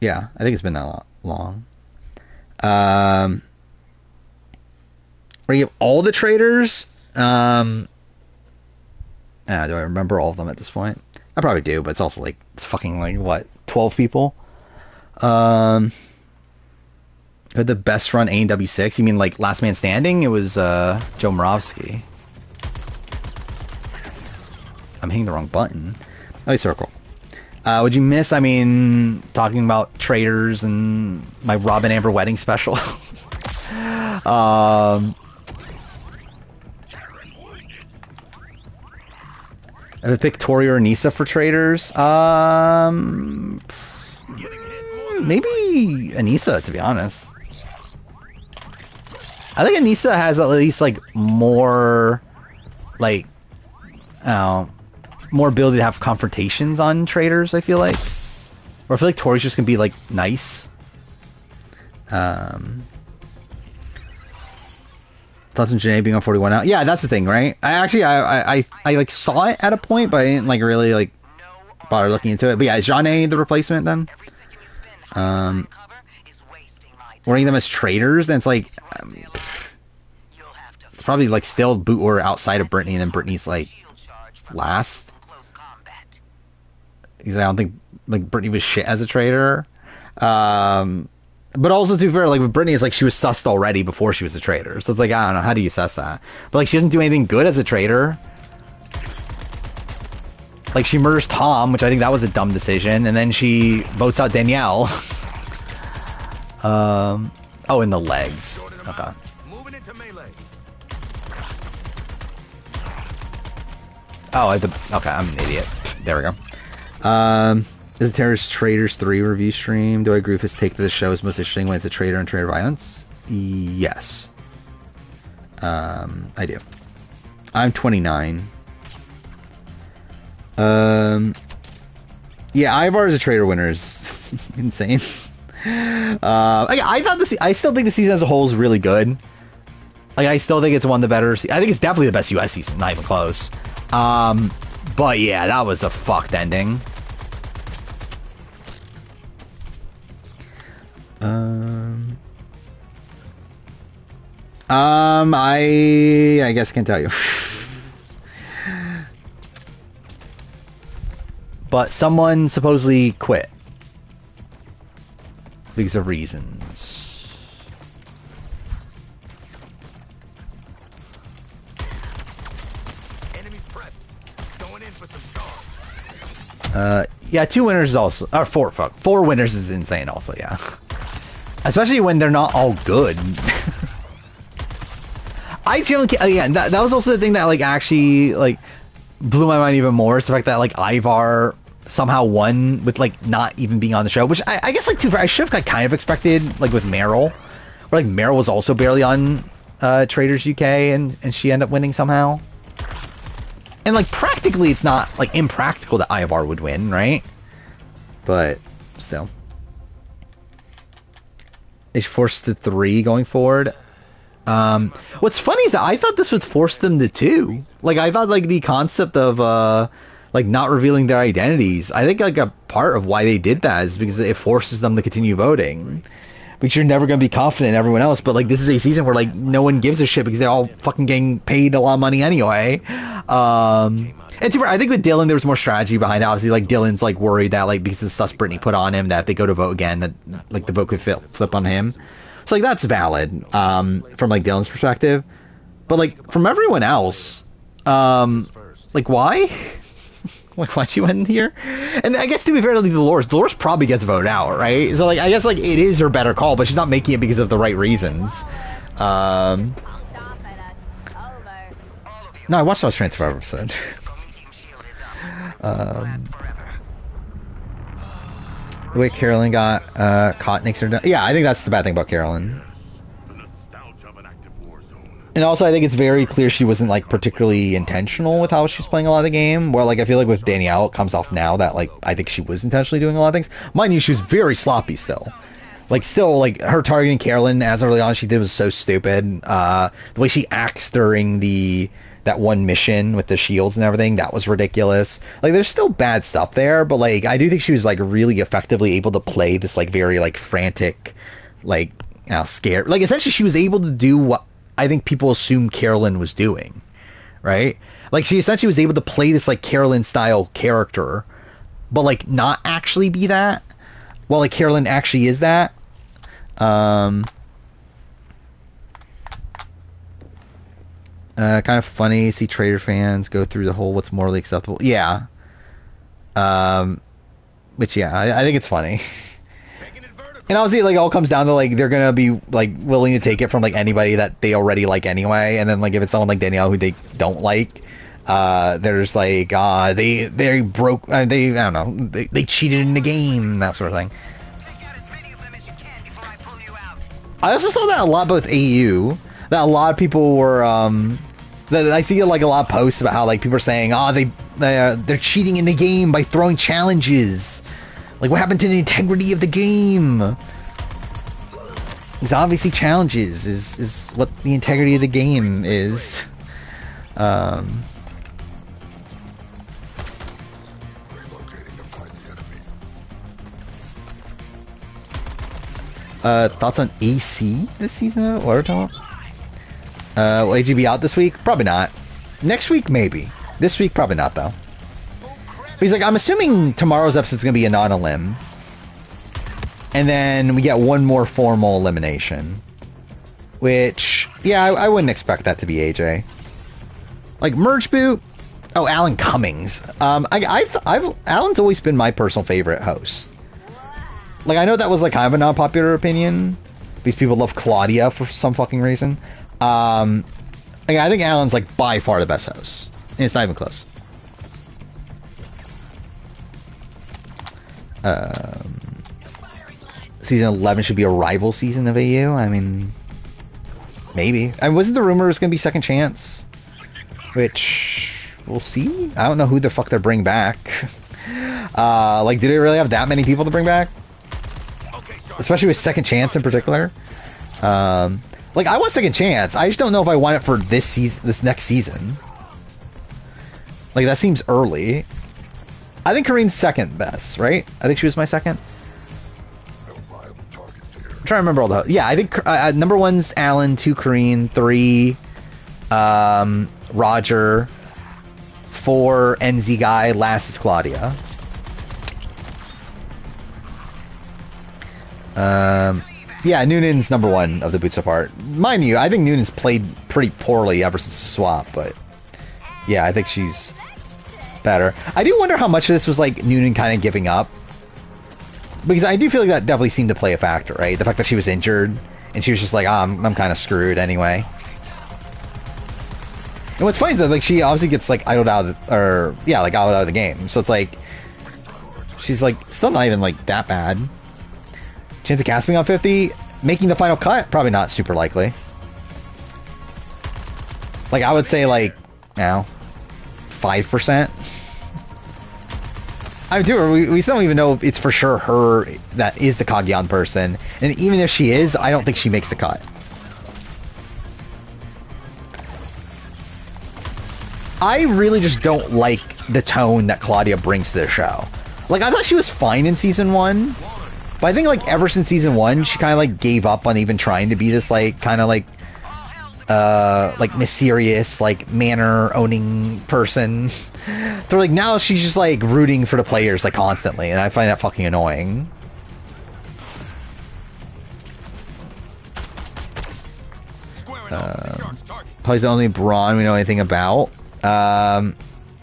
Yeah, I think it's been that long. Where you have all the traitors? Do I remember all of them at this point? I probably do, but it's also like fucking like what, 12 people? The best run A&W 6. You mean like Last Man Standing? It was Joe Moravsky. I'm hitting the wrong button. Oh, circle. Would you miss, I mean, talking about traitors and my Robin Amber wedding special? I would pick Tori or Anissa for traitors. Maybe Anissa, to be honest. I think Anissa has at least, like, more, like, I don't know, more ability to have confrontations on traitors, I feel like. Or I feel like Tori's just gonna be, like, nice. Thoughts on Janae being on 41 now? Yeah, that's the thing, right? I like, saw it at a point, but I didn't, like, really, like, bother looking into it. But yeah, is Janae the replacement, then? Ranking them as traitors, then it's like... it's probably, like, still boot order outside of Brittany, and then Brittany's, like, last. Because I don't think like Brittany was shit as a traitor. But also, to be fair, like with Brittany, it's like she was sussed already before she was a traitor. So it's like, I don't know, how do you suss that? But like she doesn't do anything good as a traitor. Like she murders Tom, which I think that was a dumb decision, and then she votes out Danielle. Oh, in the legs. Okay. moving into melee. Oh, okay, I'm an idiot. There we go. Is it Traitors 3 review stream? Do I agree with his take that this show is most interesting when it's a traitor and traitor violence? Yes. I do. I'm 29. Yeah, Ivar as a traitor winner is insane. I still think the season as a whole is really good. Like, I still think it's one of the better. I think it's definitely the best US season. Not even close. But yeah, that was a fucked ending. I guess I can tell you. But someone supposedly quit because of reasons. Enemies prep. Going in for some charge. Yeah, 2 winners is also, or 4. Fuck, 4 winners is insane. Also, yeah, especially when they're not all good. I generally, yeah, that was also the thing that like actually like blew my mind even more. Is the fact that like Ivar somehow won with like not even being on the show, which I guess like too. I should have kind of expected like with Meryl, where like Meryl was also barely on Traitors UK and she ended up winning somehow. And like practically, it's not like impractical that Ivar would win, right? But still, it's forced to 3 going forward. What's funny is that I thought this would force them to 2. Like, I thought, like, the concept of, like, not revealing their identities, I think, like, a part of why they did that is because it forces them to continue voting. Because you're never going to be confident in everyone else, but, like, this is a season where, like, no one gives a shit because they're all fucking getting paid a lot of money anyway. And I think with Dylan, there was more strategy behind it. Obviously, like, Dylan's, like, worried that, like, because of the sus Brittany put on him, that if they go to vote again, that, like, the vote could flip on him. So, like, that's valid, from, like, Dylan's perspective. But, like, from everyone else, like, why? Like, why'd you end here? And I guess, to be fair to Dolores probably gets voted out, right? So, like, I guess, like, it is her better call, but she's not making it because of the right reasons. No, I watched that Transfer episode. The way Carolyn got caught next to her. Yeah, I think that's the bad thing about Carolyn. The nostalgia of an active war zone. And also, I think it's very clear she wasn't, like, particularly intentional with how she's playing a lot of the game. Where, like, I feel like with Danielle, it comes off now that, like, I think she was intentionally doing a lot of things. Mind you, she was very sloppy still. Like, still, like, her targeting Carolyn as early on she did was so stupid. The way she acts during that one mission with the shields and everything, that was ridiculous. Like, there's still bad stuff there, but, like, I do think she was, like, really effectively able to play this, like, very, like, frantic, like, you know, scared. Like, essentially, she was able to do what I think people assume Carolyn was doing, right? Like, she essentially was able to play this, like, Carolyn-style character, but, like, not actually be that, while, like, Carolyn actually is that. Kind of funny, see Traitor fans go through the whole what's morally acceptable. Yeah. Which, yeah, I think it's funny. And obviously, like, it all comes down to, like, they're gonna be, like, willing to take it from, like, anybody that they already like anyway. And then, like, if it's someone like Danielle who they don't like, they're just like, they broke, I don't know, they cheated in the game, that sort of thing. I also saw that a lot about AU, that a lot of people were, that I see, like, a lot of posts about how, like, people are saying, they're cheating in the game by throwing challenges. Like, what happened to the integrity of the game? Because obviously challenges is what the integrity of the game is. Thoughts on AC this season? What are we talking about? Will AG be out this week? Probably not. Next week, maybe. This week, probably not, though. He's like, I'm assuming tomorrow's episode's gonna be a non-elim. And then we get one more formal elimination. Which, yeah, I wouldn't expect that to be AJ. Like, Merge Boot? Oh, Alan Cummings. Alan's always been my personal favorite host. Like, I know that was, like, kind of a non-popular opinion. Because people love Claudia for some fucking reason. Like, I think Alan's, like, by far the best host. And it's not even close. Season 11 should be a rival season of AU. I mean, maybe. I wasn't the rumor it was gonna be Second Chance, which we'll see. I don't know who the fuck they're bringing back. Like, do they really have that many people to bring back? Especially with Second Chance in particular. Like, I want second chance. I just don't know if I want it for this season, this next season. Like, that seems early. I think Kareen's second best, right? I think she was my second. I'm trying to remember all the... Yeah, I think number 1's Alan, 2 Kareen, 3 Roger, 4 NZ guy, last is Claudia. Yeah, Noonan's number 1 of the boots apart. Mind you, I think Noonan's played pretty poorly ever since the swap, but yeah, I think she's better. I do wonder how much of this was like Noonan kind of giving up, because I do feel like that definitely seemed to play a factor, right? The fact that she was injured and she was just like, oh, I'm kind of screwed anyway. And what's funny is that like she obviously gets like idled out of the, or yeah, like idled out of the game, so it's like she's like still not even like that bad. Chance of casting on 50, making the final cut, probably not super likely. Like, I would say, like, 5%. I do. We still don't even know if it's for sure her that is the Kagyan person. And even if she is, I don't think she makes the cut. I really just don't like the tone that Claudia brings to the show. Like, I thought she was fine in Season 1. But I think, like, ever since Season 1, she kind of, like, gave up on even trying to be this, like, kind of, like, mysterious, like, manor-owning person. So, like, now she's just, like, rooting for the players, like, constantly, and I find that fucking annoying. Probably the only Braun we know anything about. Yeah,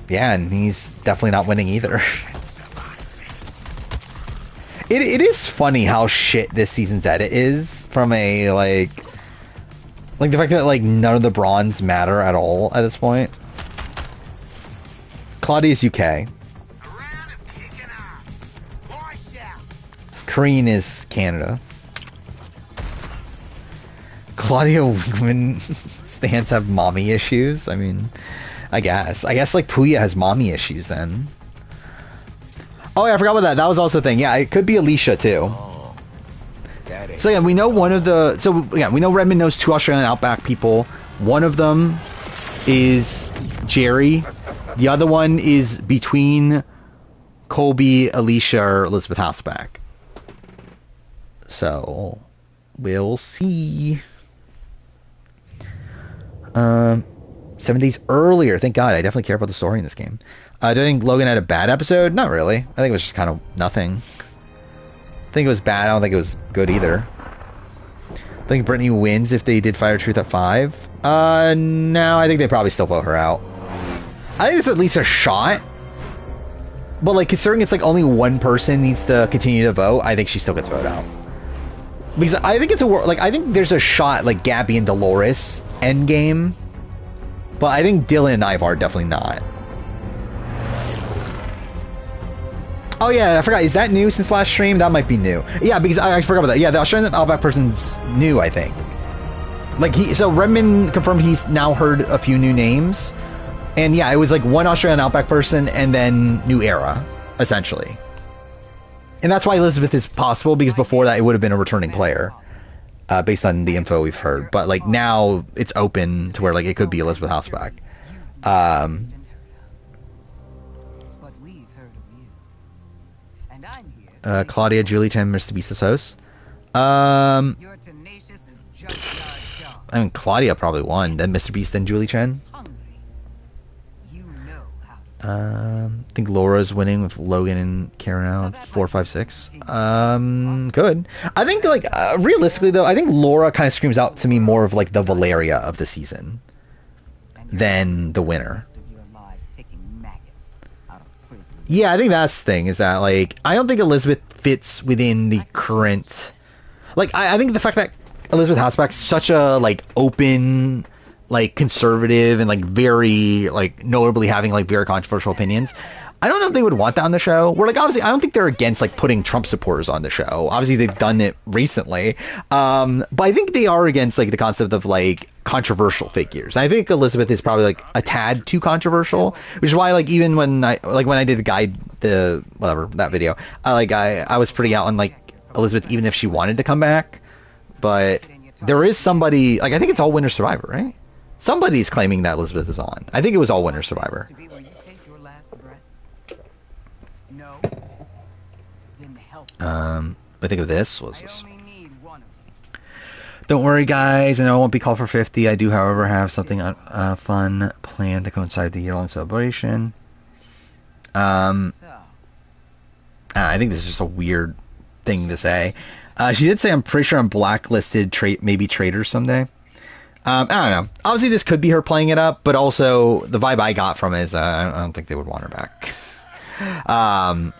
and he's definitely not winning either. It is funny how shit this season's edit is from a, like the fact that, like, none of the bronze matter at all at this point. Claudia's UK. Kareen is Canada. Claudia women stands have mommy issues. I mean, I guess. Like, Puya has mommy issues then. Oh yeah, I forgot about that. That was also a thing. Yeah, it could be Alicia too. So yeah, we know one of the... So yeah, we know Redmond knows 2 Australian Outback people. One of them is Jerry. The other one is between Colby, Alicia, or Elizabeth Houseback. So we'll see. 7 days earlier. Thank God. I definitely care about the story in this game. Do I think Logan had a bad episode? Not really. I think it was just kind of nothing. I think it was bad. I don't think it was good either. I think Brittany wins if they did Fire Truth at 5. No, I think they probably still vote her out. I think it's at least a shot. But, like, considering it's, like, only one person needs to continue to vote, I think she still gets voted out. Because I think it's a... Like, I think there's a shot, like, Gabby and Dolores endgame. But I think Dylan and Ivar definitely not. Oh yeah, I forgot. Is that new since last stream? That might be new. Yeah, because I forgot about that. Yeah, the Australian Outback person's new, I think. Like, so Redmond confirmed he's now heard a few new names. And yeah, it was like one Australian Outback person and then New Era, essentially. And that's why Elizabeth is possible, because before that it would have been a returning player. Based on the info we've heard. But like now it's open to where like it could be Elizabeth Houseback. Claudia, Julie Chen, Mr. Beast's host. I mean, Claudia probably won, then Mr. Beast, then Julie Chen. I think Laura's winning with Logan and Karen out 4, 5, 6. Good. I think, like, realistically though, I think Laura kind of screams out to me more of like the Valeria of the season than the winner. Yeah, I think that's the thing, is that, like, I don't think Elizabeth fits within the current... Like, I think the fact that Elizabeth Houseback's such a, like, open, like, conservative and, like, very, like, notably having, like, very controversial opinions, I don't know if they would want that on the show. Where, like, obviously, I don't think they're against, like, putting Trump supporters on the show. Obviously, they've done it recently. But I think they are against, like, the concept of, like, controversial figures. I think Elizabeth is probably, like, a tad too controversial, which is why, like, even when I did the guide, that video, I was pretty out on, like, Elizabeth, even if she wanted to come back. But there is somebody, like, I think it's All Winter Survivor, right? Somebody's claiming that Elizabeth is on. I think it was All Winter Survivor. To be where you take your last breath? No. Then help. I think of this was this. I only need one of you. Don't worry, guys. I know I won't be called for 50. I do, however, have something fun planned to coincide the year-long celebration. So, I think this is just a weird thing to say. She did say, I'm pretty sure I'm blacklisted, maybe Traitors someday. I don't know. Obviously, this could be her playing it up, but also the vibe I got from it is I don't think they would want her back. I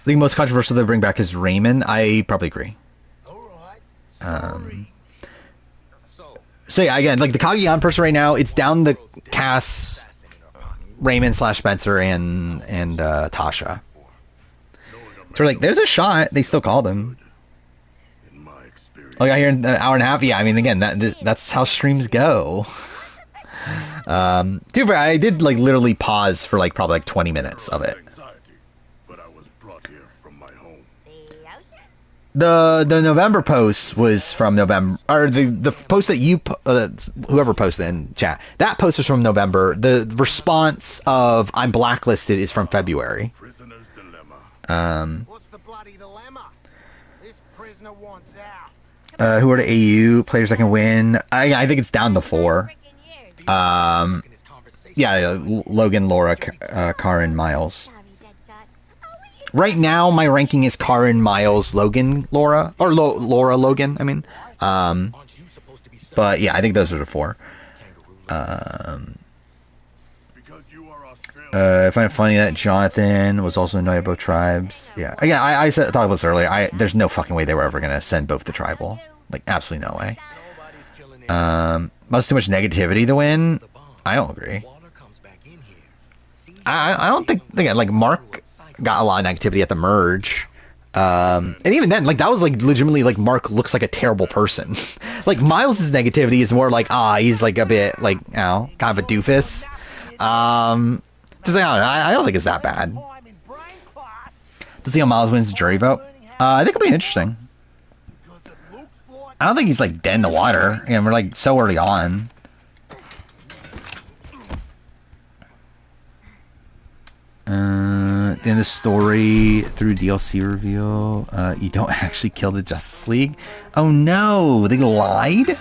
think most controversial they bring back is Raymond. I probably agree. So yeah, again, like the Kaguyan person right now, it's down to Cass, Raymond / Spencer, and Tasha. So we're like, there's a shot. They still called him. Oh, yeah, here in an hour and a half. Yeah, I mean, again, that's how streams go. Dude, I did like literally pause for like probably like 20 minutes of it. The November post was from November, or the post that you whoever posted in chat, that post was from November. The response of I'm blacklisted is from February. What's the bloody dilemma? This prisoner wants out. Who are the AU players that can win? I think it's down to 4. Yeah, Logan, Laura, Karin, Miles. Right now, my ranking is Karin, Miles, Logan, Laura, or Laura, Logan. I mean, but yeah, I think those are the 4. I find it funny that Jonathan was also annoyed at both tribes. Yeah, again, I thought about this earlier. There's no fucking way they were ever gonna send both to tribal. Like, absolutely no way. Must too much negativity to win. I don't agree. I don't think again, like Mark got a lot of negativity at the merge. And even then, like that was like legitimately like Mark looks like a terrible person. Like Miles's negativity is more like he's like a bit like kind of a doofus. Just like, I don't think it's that bad. To see how Miles wins the jury vote, I think it'll be interesting. I don't think he's like dead in the water. Again, we're like so early on. The end of the story through DLC reveal. You don't actually kill the Justice League. Oh no, they lied?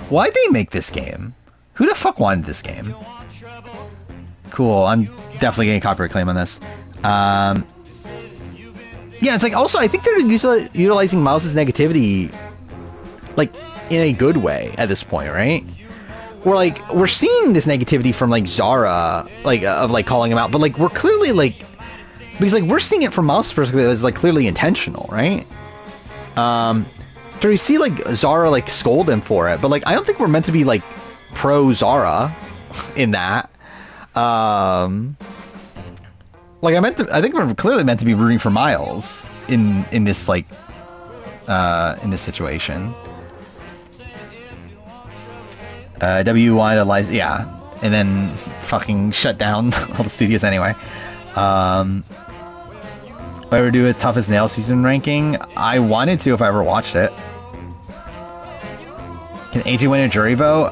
Why'd they make this game? Who the fuck wanted this game? Cool, I'm definitely getting a copyright claim on this. Yeah, it's like also I think they're utilizing Miles' negativity like in a good way at this point, right? We're seeing this negativity from like Zara, like of like calling him out, but like we're clearly like because like we're seeing it from Miles' perspective as like clearly intentional, right? So we see like Zara like scold him for it, but like I don't think we're meant to be like pro Zara in that. Like I think we're clearly meant to be rooting for Miles in this like in this situation. W wanted to lie, yeah, and then fucking shut down all the studios anyway. Ever do a toughest nail season ranking? I wanted to if I ever watched it. Can AJ win a jury vote?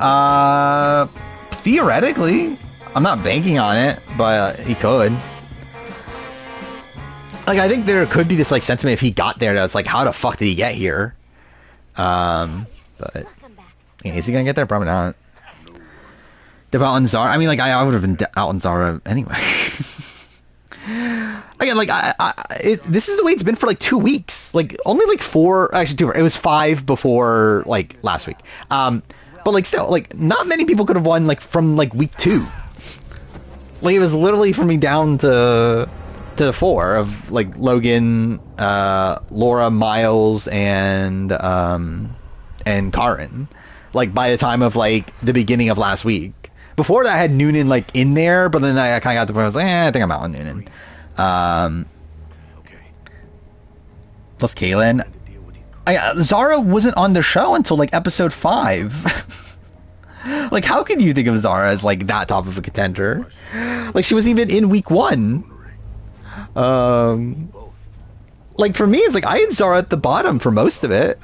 Theoretically. I'm not banking on it, but he could. Like, I think there could be this, like, sentiment if he got there that's like, how the fuck did he get here? But... yeah, is he gonna get there? Probably not. Dev out on Zara? I mean, like, I would have been out on Zara anyway. Again, like, this is the way it's been for, like, 2 weeks. Like, only, like, 4... actually, 2. It was 5 before, like, last week. But, like, still, like, not many people could have won, like, from, like, week 2. Like, it was literally from me down to the 4 of, like, Logan, Laura, Miles, and Karin. Like, by the time of, like, the beginning of last week. Before that, I had Noonan, like, in there, but then I kind of got to the point where I was like, I think I'm out on Noonan. Plus Kaylin. Zara wasn't on the show until, like, episode 5. Like, how can you think of Zara as, like, that top of a contender? Like, she wasn't even in week 1. Like, for me, it's like, I had Zara at the bottom for most of it.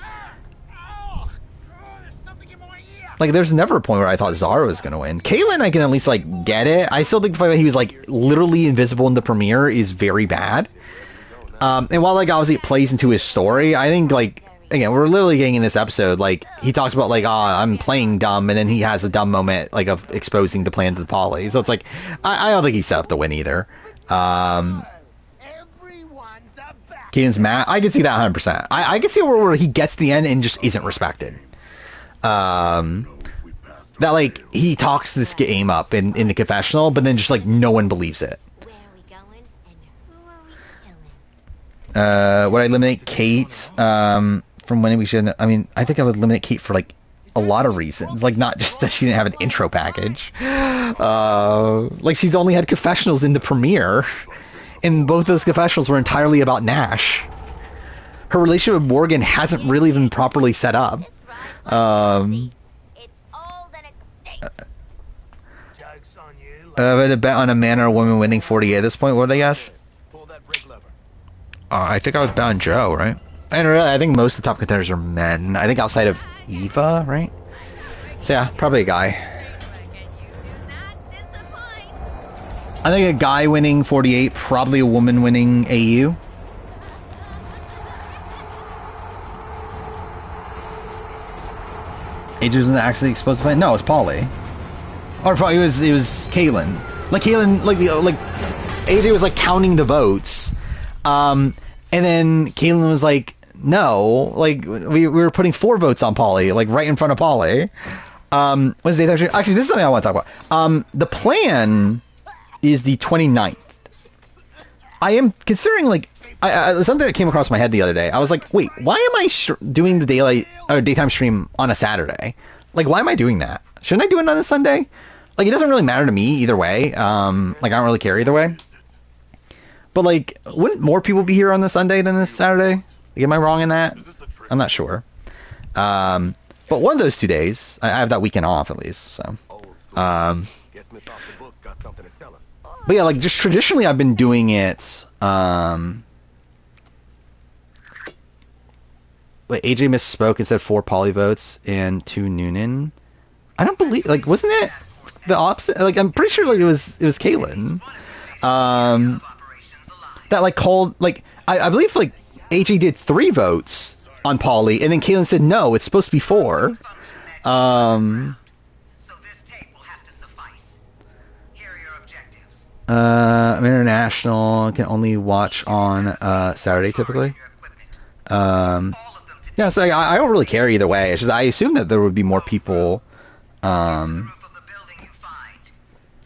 There's something in my ear. Like, there's never a point where I thought Zara was gonna win. Caitlyn, I can at least, like, get it. I still think the fact that he was, like, literally invisible in the premiere is very bad. And while, like, obviously it plays into his story, I think, like, again, we're literally getting in this episode, like, he talks about, like, I'm playing dumb, and then he has a dumb moment, like, of exposing the plan to the Polly. So it's like, I don't think he's set up to win either. Everyone's a back. Caitlyn's mad. I can see that 100%. I can see where he gets to the end and just isn't respected. That, like, he talks this game up in the confessional, but then just, like, no one believes it. Where are we going and who are we killing? Would I eliminate Kate from winning? We should. I mean, I think I would eliminate Kate for, like, a lot of reasons. Like, not just that she didn't have an intro package. Like, she's only had confessionals in the premiere, and both those confessionals were entirely about Nash. Her relationship with Morgan hasn't really been properly set up. It's old and it stinks. Joke's on you. I had a bet on a man or a woman winning 48 at this point. What would I guess? Pull that brake lever. I think I would bet on Joe, right? And really, I think most of the top contenders are men. I think outside of Eva, right? So yeah, probably a guy. I think a guy winning 48, probably a woman winning AU. AJ wasn't actually exposed to play. No, it was Polly. Or it was Kaylin. Like Kaylin, like AJ was like counting the votes, and then Kaylin was like, no, like we were putting 4 votes on Polly, like right in front of Polly. When's the date? Actually, this is something I want to talk about. The plan is the 29th. I am considering, like, something that came across my head the other day. I was like, wait, why am I doing the daytime stream on a Saturday? Like, why am I doing that? Shouldn't I do it on a Sunday? Like, it doesn't really matter to me either way. Like, I don't really care either way. But, like, wouldn't more people be here on the Sunday than this Saturday? Like, am I wrong in that? I'm not sure. But one of those 2 days, I have that weekend off at least, so. But yeah, like, just traditionally I've been doing it, wait, AJ misspoke and said 4 Poly votes and 2 Noonan. I don't believe, like, wasn't it the opposite? Like, I'm pretty sure, like, it was Caitlyn. That, like, called, like, I believe, like, AJ did 3 votes on Poly, and then Caitlyn said, no, it's supposed to be 4. I'm international, can only watch on Saturday typically. Yeah, so I don't really care either way. It's just I assume that there would be more people that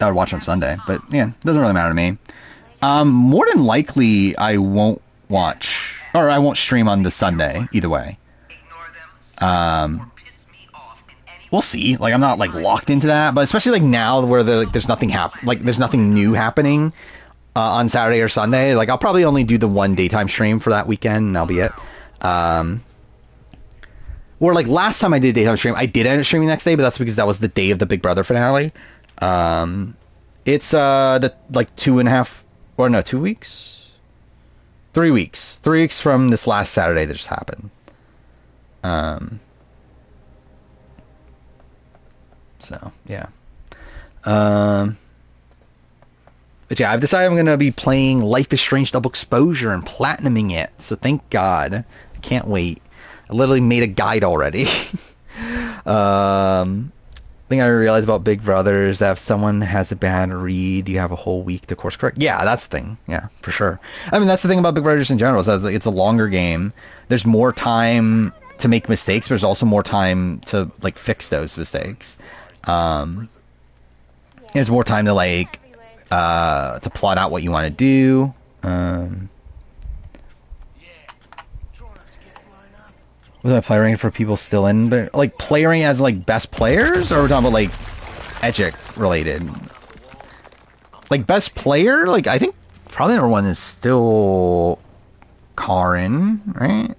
would watch on Sunday, but yeah, it doesn't really matter to me. More than likely I won't watch, or I won't stream on the Sunday either way. We'll see. Like, I'm not, like, locked into that, but especially, like, now where there's nothing there's nothing new happening on Saturday or Sunday. Like, I'll probably only do the 1 daytime stream for that weekend, and that'll be it. Or, like, last time I did a daytime stream, I did end up streaming the next day, but that's because that was the day of the Big Brother finale. It's the, like, 2 weeks? 3 weeks. 3 weeks from this last Saturday that just happened. So, yeah. But yeah, I've decided I'm going to be playing Life is Strange Double Exposure and platinuming it. So thank God. I can't wait. I literally made a guide already. Thing I realized about Big Brother is that if someone has a bad read, you have a whole week to course correct. Yeah, that's the thing. Yeah, for sure. I mean, that's the thing about Big Brother just in general. Is that it's a longer game. There's more time to make mistakes. But there's also more time to, like, fix those mistakes. There's more time to, like, to plot out what you want to do. Was I player ranking for people still in? But, like, player ranking as, like, best players? Or are we talking about, like, Edgic related? Like, best player? Like, I think probably number 1 is still Karin, right?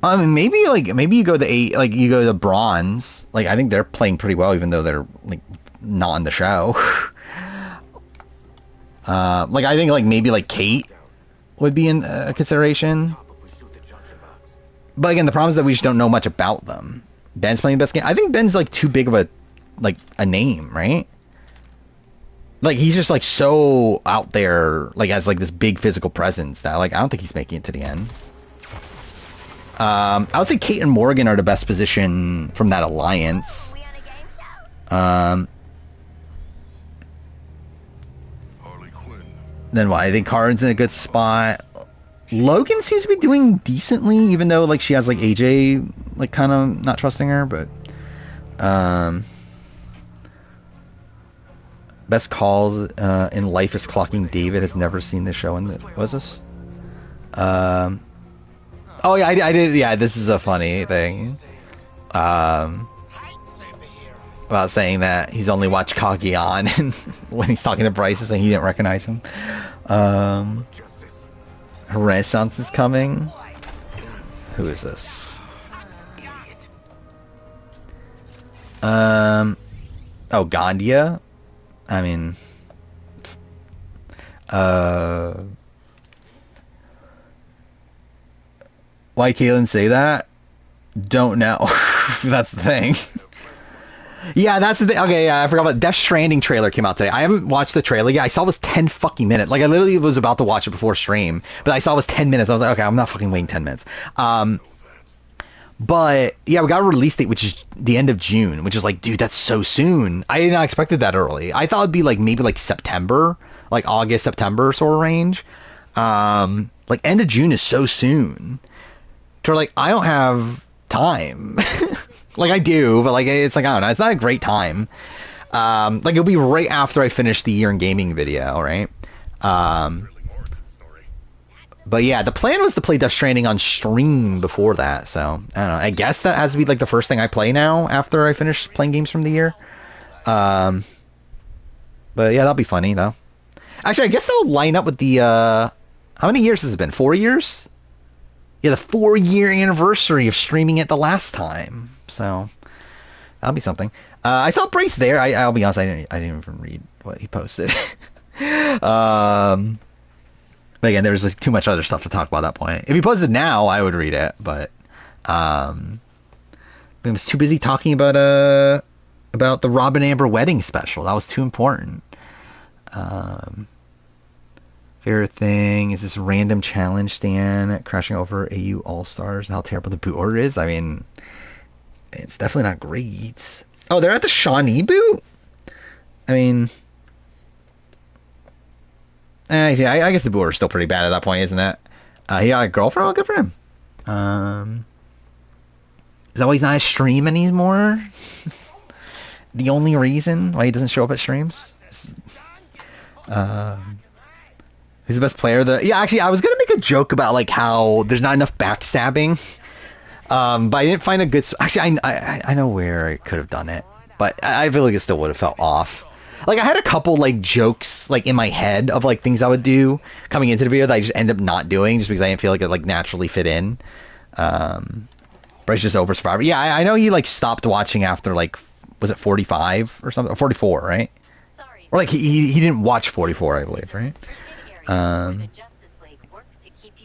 I mean, maybe you go to 8, like, you go to bronze. Like, I think they're playing pretty well, even though they're, like, not on the show. Like, I think, like, maybe, like, Kate would be in consideration. But again, the problem is that we just don't know much about them. Ben's playing the best game. I think Ben's like too big of a name, right? Like he's just like so out there, like as like this big physical presence that like I don't think he's making it to the end. I would say Kate and Morgan are the best position from that alliance. Harley Quinn. Then why? I think Karin's in a good spot. Logan seems to be doing decently, even though like she has like AJ like kind of not trusting her, but best calls in life is clocking David has never seen this show. And what was this? Oh yeah, I did. Yeah, this is a funny thing. About saying that he's only watched Kageon and when he's talking to Bryce and saying he didn't recognize him. Renaissance is coming. Who is this? Oh, Gandia. I mean, why Kaylin say that? Don't know. That's the thing. Yeah, that's the thing. Okay, yeah, I forgot about Death Stranding trailer came out today. I haven't watched the trailer yet. I saw it was 10 fucking minutes. Like, I literally was about to watch it before stream, but I saw it was 10 minutes. I was like, okay, I'm not fucking waiting 10 minutes. But, yeah, we got a release date, which is the end of June, which is like, dude, that's so soon. I did not expect it that early. I thought it'd be, like, maybe, like, September, like, August, September sort of range. Like, end of June is so soon. So, like, I don't have time. Like I do, but like it's like I don't know, it's not a great time. Like it'll be right after I finish the year in gaming video, right? But yeah, the plan was to play Death Stranding on stream before that, so I don't know. I guess that has to be like the first thing I play now after I finish playing games from the year. But yeah, that'll be funny though. Actually, I guess that'll line up with the how many years has it been? 4 years? Yeah, the 4-year anniversary of streaming it the last time. So that'll be something. I saw Brace there. I'll be honest, I didn't even read what he posted. But again, there was like too much other stuff to talk about at that point. If he posted now, I would read it, but I was too busy talking about the Robin Amber wedding special. That was too important. Favorite thing is this random challenge stand crashing over AU All-Stars and how terrible the boot order is. I mean, it's definitely not great. Oh, they're at the Shawnee boot? I mean, yeah, I guess the boot order's still pretty bad at that point, isn't it? He got a girlfriend? Oh, good for him. Is that why he's not a stream anymore? The only reason why he doesn't show up at streams? Who's the best player? Yeah, actually, I was gonna make a joke about like how there's not enough backstabbing, but I didn't find a good. Actually, I know where I could have done it, but I feel like it still would have felt off. Like I had a couple like jokes like in my head of like things I would do coming into the video that I just end up not doing just because I didn't feel like it like naturally fit in. But it's just over Survivor. Yeah, I know he like stopped watching after like was it 45 or something, or 44, right? Or like he didn't watch 44, I believe, right?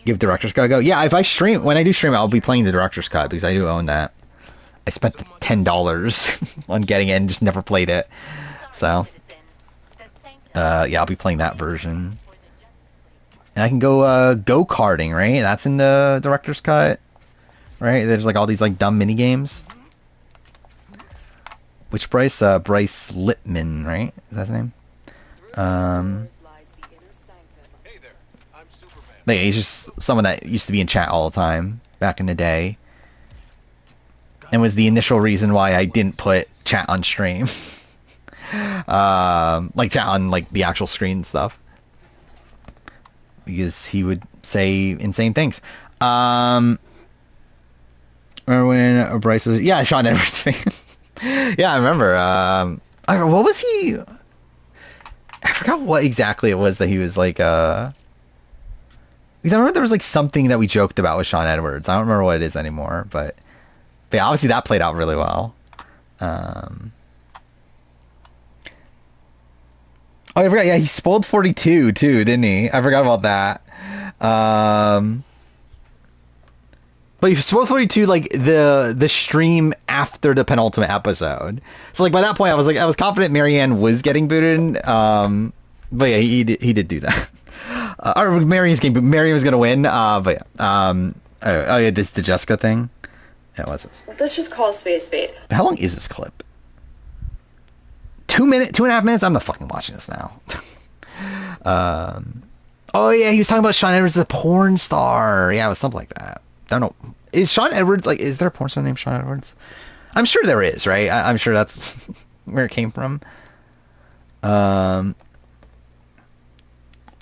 Give director's cut a go. Yeah, if I stream, when I do stream, I'll be playing the director's cut because I do own that. I spent $10 on getting it and just never played it. So, yeah, I'll be playing that version. And I can go go-karting, right? That's in the director's cut, right? There's like all these like dumb mini games. Which Bryce? Bryce Littman, right? Is that his name? Yeah, he's just someone that used to be in chat all the time back in the day, and was the initial reason why I didn't put chat on stream, like chat on like the actual screen stuff, because he would say insane things. Remember when Bryce was? Yeah, Sean Edwards fan. Yeah, I remember. What was he? I forgot what exactly it was that he was like. Because I remember there was like something that we joked about with Sean Edwards. I don't remember what it is anymore, but yeah, obviously that played out really well. Oh, I forgot. Yeah, he spoiled 42 too, didn't he? I forgot about that. Um, but you're supposed to do like the stream after the penultimate episode. So like by that point, I was confident Marianne was getting booted. But yeah, he did do that. Or Marianne was gonna win. But yeah. Oh yeah, this the Jessica thing. Yeah, what's this? Let's just call a spade a spade. How long is this clip? 2.5 minutes. I'm not fucking watching this now. Oh yeah, he was talking about Sean Edwards as a porn star. Yeah, it was something like that. Don't know. Is Sean Edwards like? Is there a porn star named Sean Edwards? I'm sure there is, right? I'm sure that's where it came from.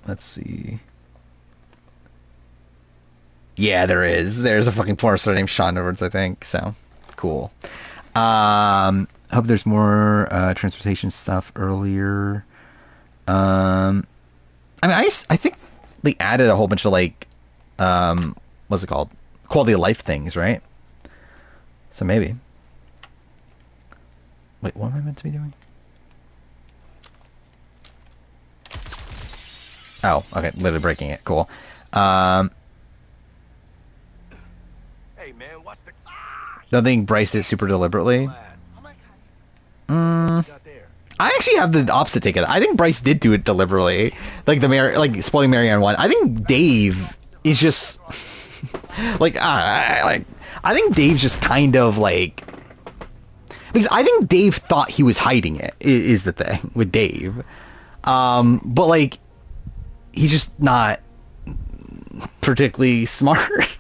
Let's see. Yeah, there is. There's a fucking porn star named Sean Edwards, I think. So, cool. Hope there's more transportation stuff earlier. I mean, I think they added a whole bunch of like, what's it called? Quality of life things, right? So maybe. Wait, what am I meant to be doing? Oh, okay, literally breaking it. Cool. Hey man, watch the. Don't think Bryce did it super deliberately. I actually have the opposite take of it. I think Bryce did do it deliberately, like spoiling Marianne one. I think Dave is just like I think Dave's just kind of like, because I think Dave thought he was hiding it. Is the thing with Dave, but like he's just not particularly smart.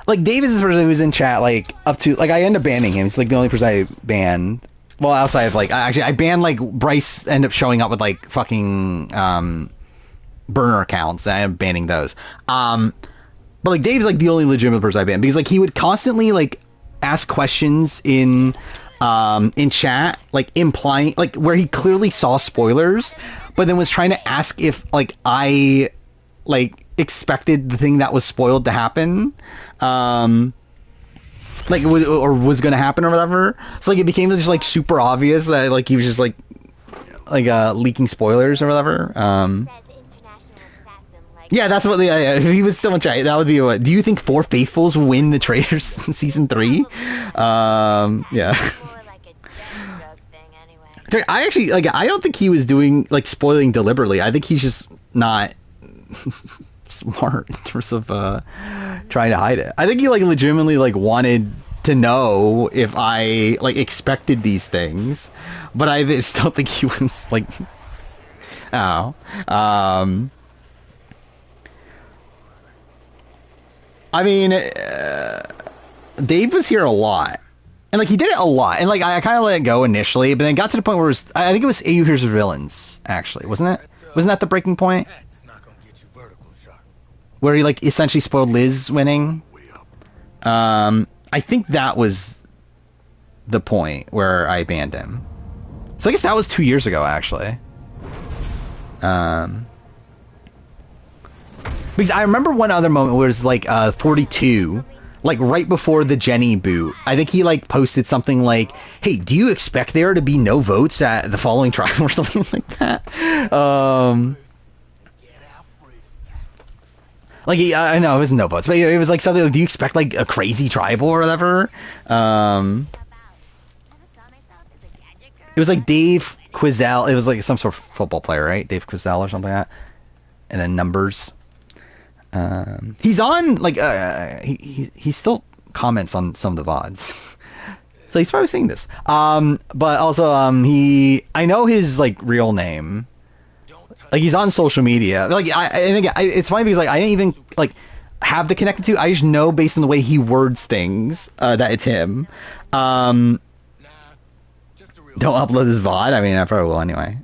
Like Dave is this person who's in chat like up to like I end up banning him. He's like the only person I banned. Well, outside of like I banned like Bryce. End up showing up with like fucking burner accounts. And I am banning those. But like Dave's like the only legitimate person I banned because like he would constantly like ask questions in chat, like implying like where he clearly saw spoilers, but then was trying to ask if like I like expected the thing that was spoiled to happen, like it was or was going to happen or whatever. So like it became just like super obvious that like he was just like leaking spoilers or whatever. Yeah, that's what if he was still in chat, that would be what. Do you think Four Faithfuls will win the Traitors in season 3? Yeah. I actually like. I don't think he was doing like spoiling deliberately. I think he's just not smart in terms of trying to hide it. I think he like legitimately like wanted to know if I like expected these things, but I just don't think he was like. Oh. I mean, Dave was here a lot. And, like, he did it a lot. And, like, I kind of let it go initially, but then it got to the point where it was... I think it was AU Here's Villains, actually. Wasn't it? Wasn't that the breaking point? Where he, like, essentially spoiled Liz winning? I think that was the point where I banned him. So I guess that was 2 years ago, actually. Because I remember one other moment where it was, like, 42... like right before the Jenny boot, I think he like posted something like, "Hey, do you expect there to be no votes at the following trial?" or something like that. Like I know it was no votes, but it was like something like, "Do you expect like a crazy tribal or whatever?" It was like Dave Quizell. It was like some sort of football player, right? Dave Quizell or something like that. And then numbers. He's on like he still comments on some of the VODs, so he's probably seeing this. But also I know his like real name, like he's on social media. Like I think it's funny because like I didn't even like have the connected to. I just know based on the way he words things that it's him. Don't upload this VOD. I mean, I probably will anyway.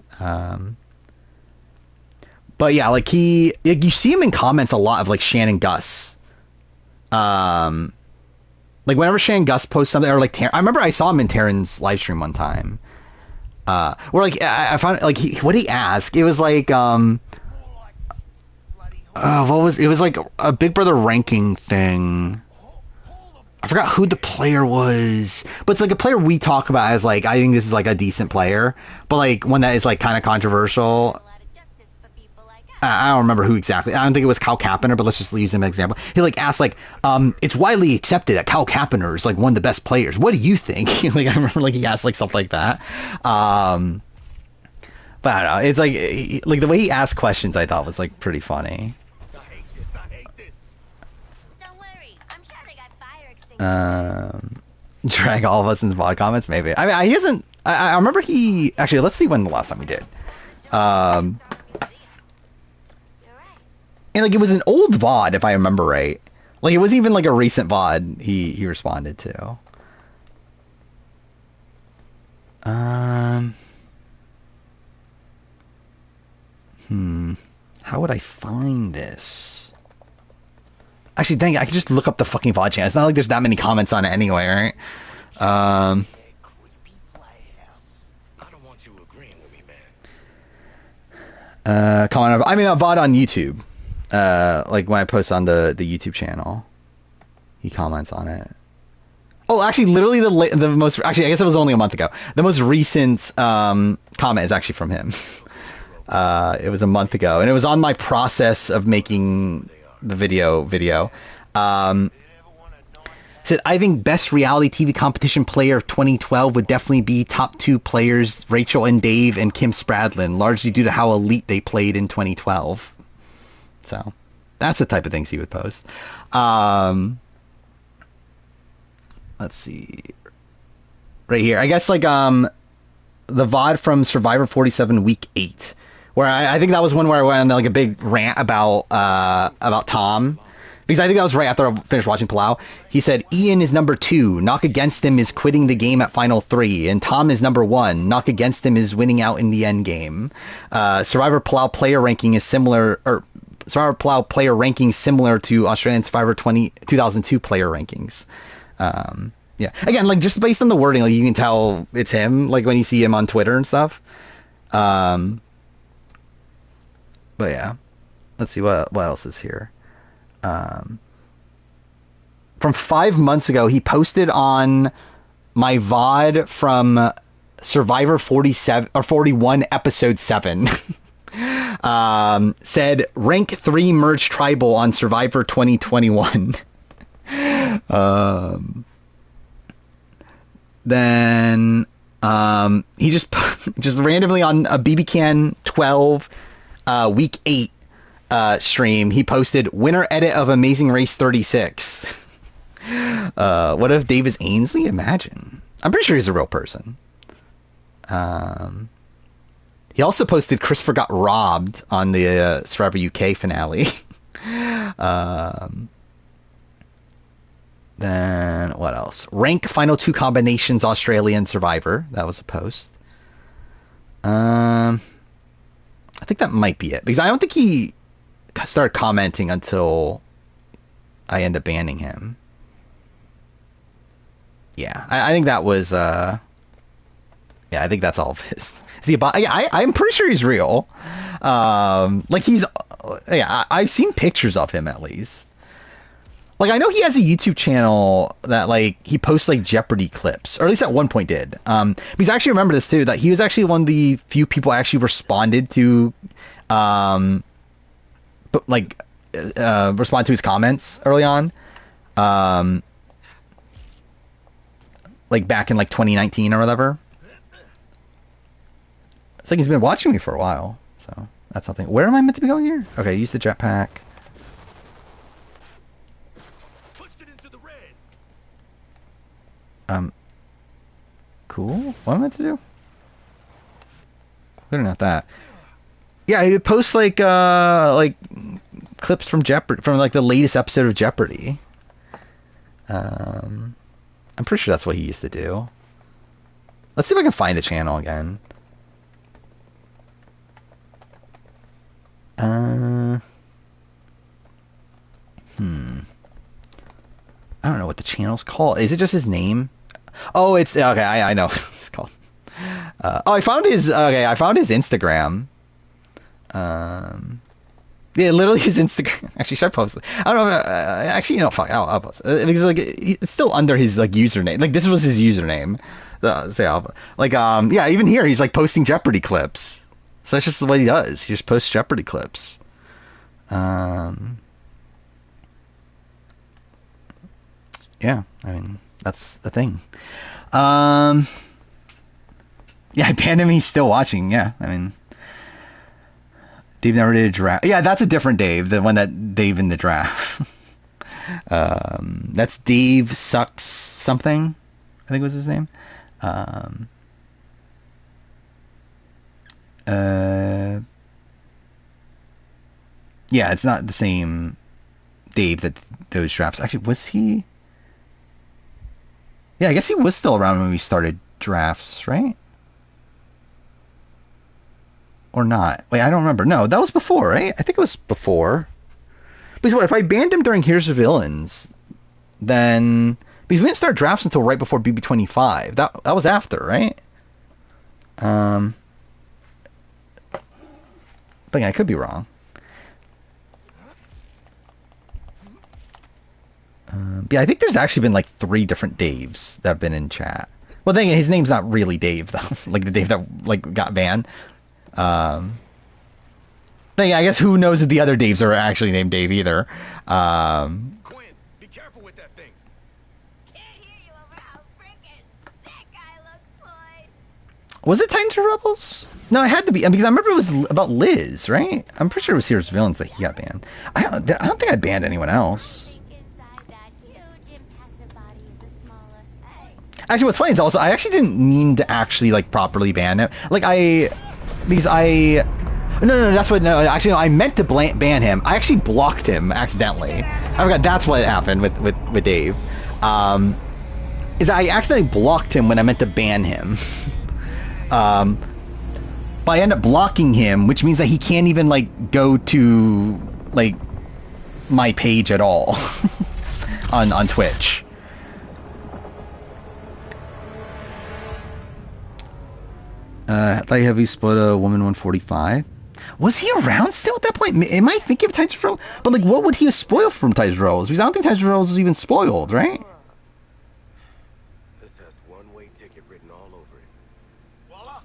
But yeah, like you see him in comments a lot of like Shannon Gus. Like whenever Shannon Gus posts something, or like I remember I saw him in Taryn's live stream one time. Where like I found like what he asked, it was like what was it was like a Big Brother ranking thing. I forgot who the player was, but it's like a player we talk about as like I think this is like a decent player, but like one that is like kind of controversial. I don't remember who exactly. I don't think it was Kyle Kapaner, but let's just use him as an example. He like asked like, it's widely accepted that Kyle Kapaner is like one of the best players. What do you think? Like I remember like he asked like stuff like that. But I don't know. It's like the way he asked questions I thought was like pretty funny. I hate this. Don't worry, I'm sure they got fire extinguishers. Drag all of us into VOD comments, maybe. I mean, he hasn't. I remember he actually. Let's see when the last time we did. You're right. And like it was an old VOD, if I remember right. Like it wasn't even like a recent VOD he responded to. How would I find this? Actually, dang it, I could just look up the fucking VOD channel. It's not like there's that many comments on it anyway, right? Creepy playhouse. I don't want you agreeing with me, man. Comment. I mean, a VOD on YouTube. Like when I post on the YouTube channel, he comments on it. Oh, actually, literally the most. Actually, I guess it was only a month ago. The most recent comment is actually from him. It was a month ago, and it was on my process of making the video. Said, I think best reality TV competition player of 2012 would definitely be top two players, Rachel and Dave and Kim Spradlin, largely due to how elite they played in 2012. So that's the type of things he would post. Let's see. Right here. I guess like the VOD from Survivor 47 week 8. Where I think that was one where I went on like a big rant about Tom. Because I think that was right after I finished watching Palau. He said, Ian is number 2. Knock against him is quitting the game at final 3. And Tom is number 1. Knock against him is winning out in the end game. Survivor Palau player ranking is similar, or Survivor Palau player ranking similar to Australian Survivor 2002 player rankings. Yeah. Again, like just based on the wording, like you can tell it's him, like when you see him on Twitter and stuff. But yeah. Let's see what else is here. From 5 months ago, he posted on my VOD from Survivor 47 or 41 episode 7. Said rank 3 merge tribal on Survivor 2021. Then he just randomly on a BBCan 12 week 8 stream, he posted winner edit of Amazing Race 36. What if Dave is Ainsley? Imagine. I'm pretty sure he's a real person. He also posted Christopher got robbed on the Survivor UK finale. Then what else? Rank final 2 combinations Australian Survivor. That was a post. I think that might be it because I don't think he started commenting until I end up banning him. Yeah, I think that was yeah, I think that's all of his. Is he about? Yeah, I'm pretty sure he's real. Like he's yeah, I've seen pictures of him at least. Like I know he has a YouTube channel that like he posts like Jeopardy clips, or at least at one point did. Because I actually remember this too, that he was actually one of the few people I actually responded to, but like respond to his comments early on, like back in like 2019 or whatever. It's like he's been watching me for a while, so that's something. Where am I meant to be going here? Okay, use the jetpack. Cool. What am I meant to do? Clearly not that. Yeah, he would post like clips from Jeopardy, from like the latest episode of Jeopardy. I'm pretty sure that's what he used to do. Let's see if I can find the channel again. I don't know what the channel's called. Is it just his name? Oh, it's okay. I know what it's called. Oh, I found his. Okay, I found his Instagram. Yeah, literally his Instagram. Actually, should I post it? I don't know. Actually, you know, fuck. I'll post it because like it's still under his like username. Like this was his username. Yeah, even here he's like posting Jeopardy clips. So that's just what he does. He just posts Jeopardy clips. Um, yeah, I mean, that's the thing. Um, yeah, banned him. He's still watching. Yeah, I mean, Dave never did a draft. Yeah, that's a different Dave. The one that Dave in the draft. That's Dave Sucks something, I think was his name. Um, yeah, it's not the same Dave that those drafts. Actually, was he? Yeah, I guess he was still around when we started drafts, right? Or not? Wait, I don't remember. No, that was before, right? I think it was before. Because what if I banned him during Here's the Villains? Then because we didn't start drafts until right before BB25. That was after, right? But yeah, I could be wrong. Yeah, I think there's actually been like 3 different Daves that have been in chat. Well, then his name's not really Dave though, like the Dave that like got banned. Then yeah, I guess who knows if the other Daves are actually named Dave either. Quinn, be careful with that thing. Can't hear you over how freaking sick I look, Floyd. Was it Titans or Rebels? No, it had to be because I remember it was about Liz, right? I'm pretty sure it was Heroes Villains that he got banned. I don't think I banned anyone else. Think inside that huge impassive body is a smaller thing. Actually, what's funny is also I actually didn't mean to actually like properly ban him. Like because I no that's what no actually no, I meant to ban him. I actually blocked him accidentally. I forgot that's what happened with Dave. Is I accidentally blocked him when I meant to ban him. But I end up blocking him, which means that he can't even like go to like my page at all on Twitch. Like have you split a woman 145? Was he around still at that point? Am I thinking of Titus Rose? But like, what would he have spoiled from Titus Rose? Because I don't think Titus Rose was even spoiled, right? This has one-way ticket written all over it. Voila.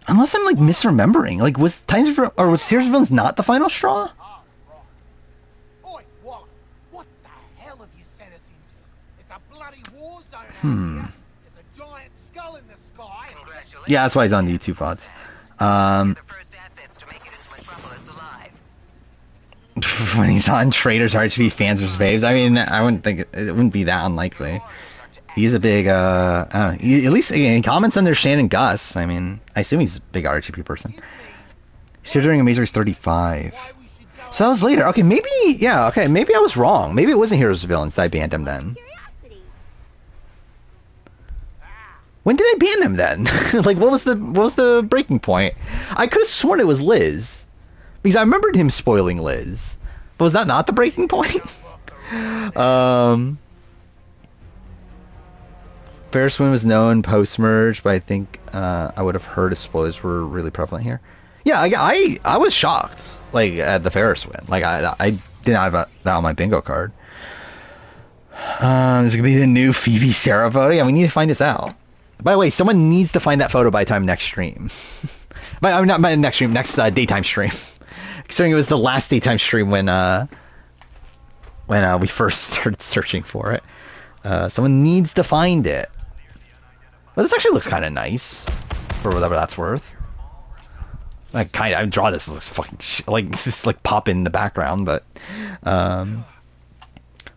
Unless I'm like misremembering. Like, was Titus or was Tears of Villains not the final straw? Ah, right. Oi, Waller, what the hell have you sent us into? It's a bloody war zone out here. There's a giant skull in the sky. Yeah, that's why he's on the YouTube VODs. The first assets to make it into Metropolis alive. When he's on Traitors, RHB fans versus faves. I mean, I wouldn't think it wouldn't be that unlikely. He's a big, I don't know. At least he comments under Shannon Gus. I mean, I assume he's a big RHB person. He's here during a Major 35. So that was later. Okay, maybe, yeah, okay, maybe I was wrong. Maybe it wasn't Heroes of Villains that I banned him then. Curiosity. When did I ban him then? Like, what was the breaking point? I could have sworn it was Liz, because I remembered him spoiling Liz. But was that not the breaking point? Ferris Wheel was known post-merge, but I think I would have heard if spoilers were really prevalent here. Yeah, I was shocked, like, at the Ferris win. Like, I didn't have that on my bingo card. This is going to be the new Phoebe Sarah photo. Yeah, we need to find this out. By the way, someone needs to find that photo by the time next stream. Not my next stream, next daytime stream. Considering it was the last daytime stream when we first started searching for it. Someone needs to find it. But this actually looks kind of nice, for whatever that's worth. I draw this, it looks fucking like this like pop in the background, but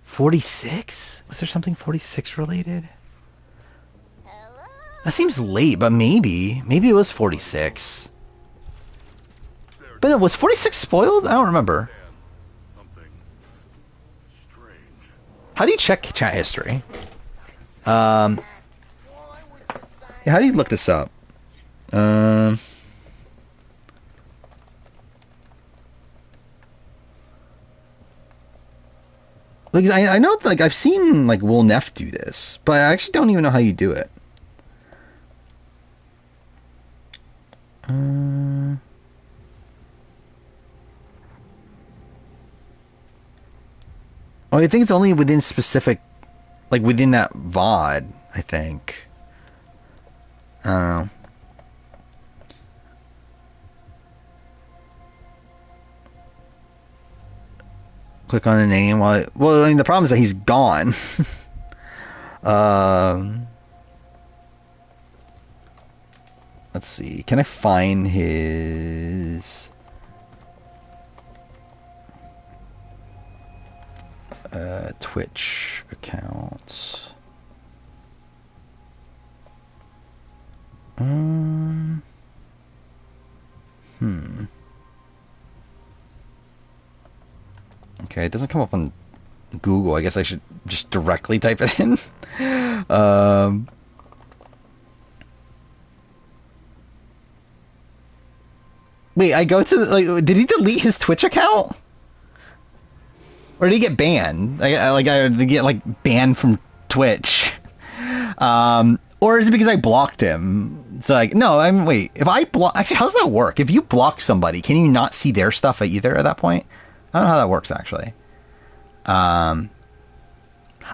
46? Was there something 46 related? Hello? That seems late, but maybe it was 46. But no, was 46 spoiled? I don't remember. Something strange. How do you check chat history? Yeah, how do you look this up? Because I know, like, I've seen, like, Will Neff do this, but I actually don't even know how you do it. Oh, I think it's only within specific, like, within that VOD, I think. I don't know. click on a name while well, I mean, the problem is that he's gone. Let's see. Can I find his Twitch account? Okay, it doesn't come up on Google. I guess I should just directly type it in. Wait, I go to like, did he delete his Twitch account? Or did he get banned? I did he get like banned from Twitch? Or is it because I blocked him? So like, no, wait. If I block, actually, how does that work? If you block somebody, can you not see their stuff either at that point? I don't know how that works actually.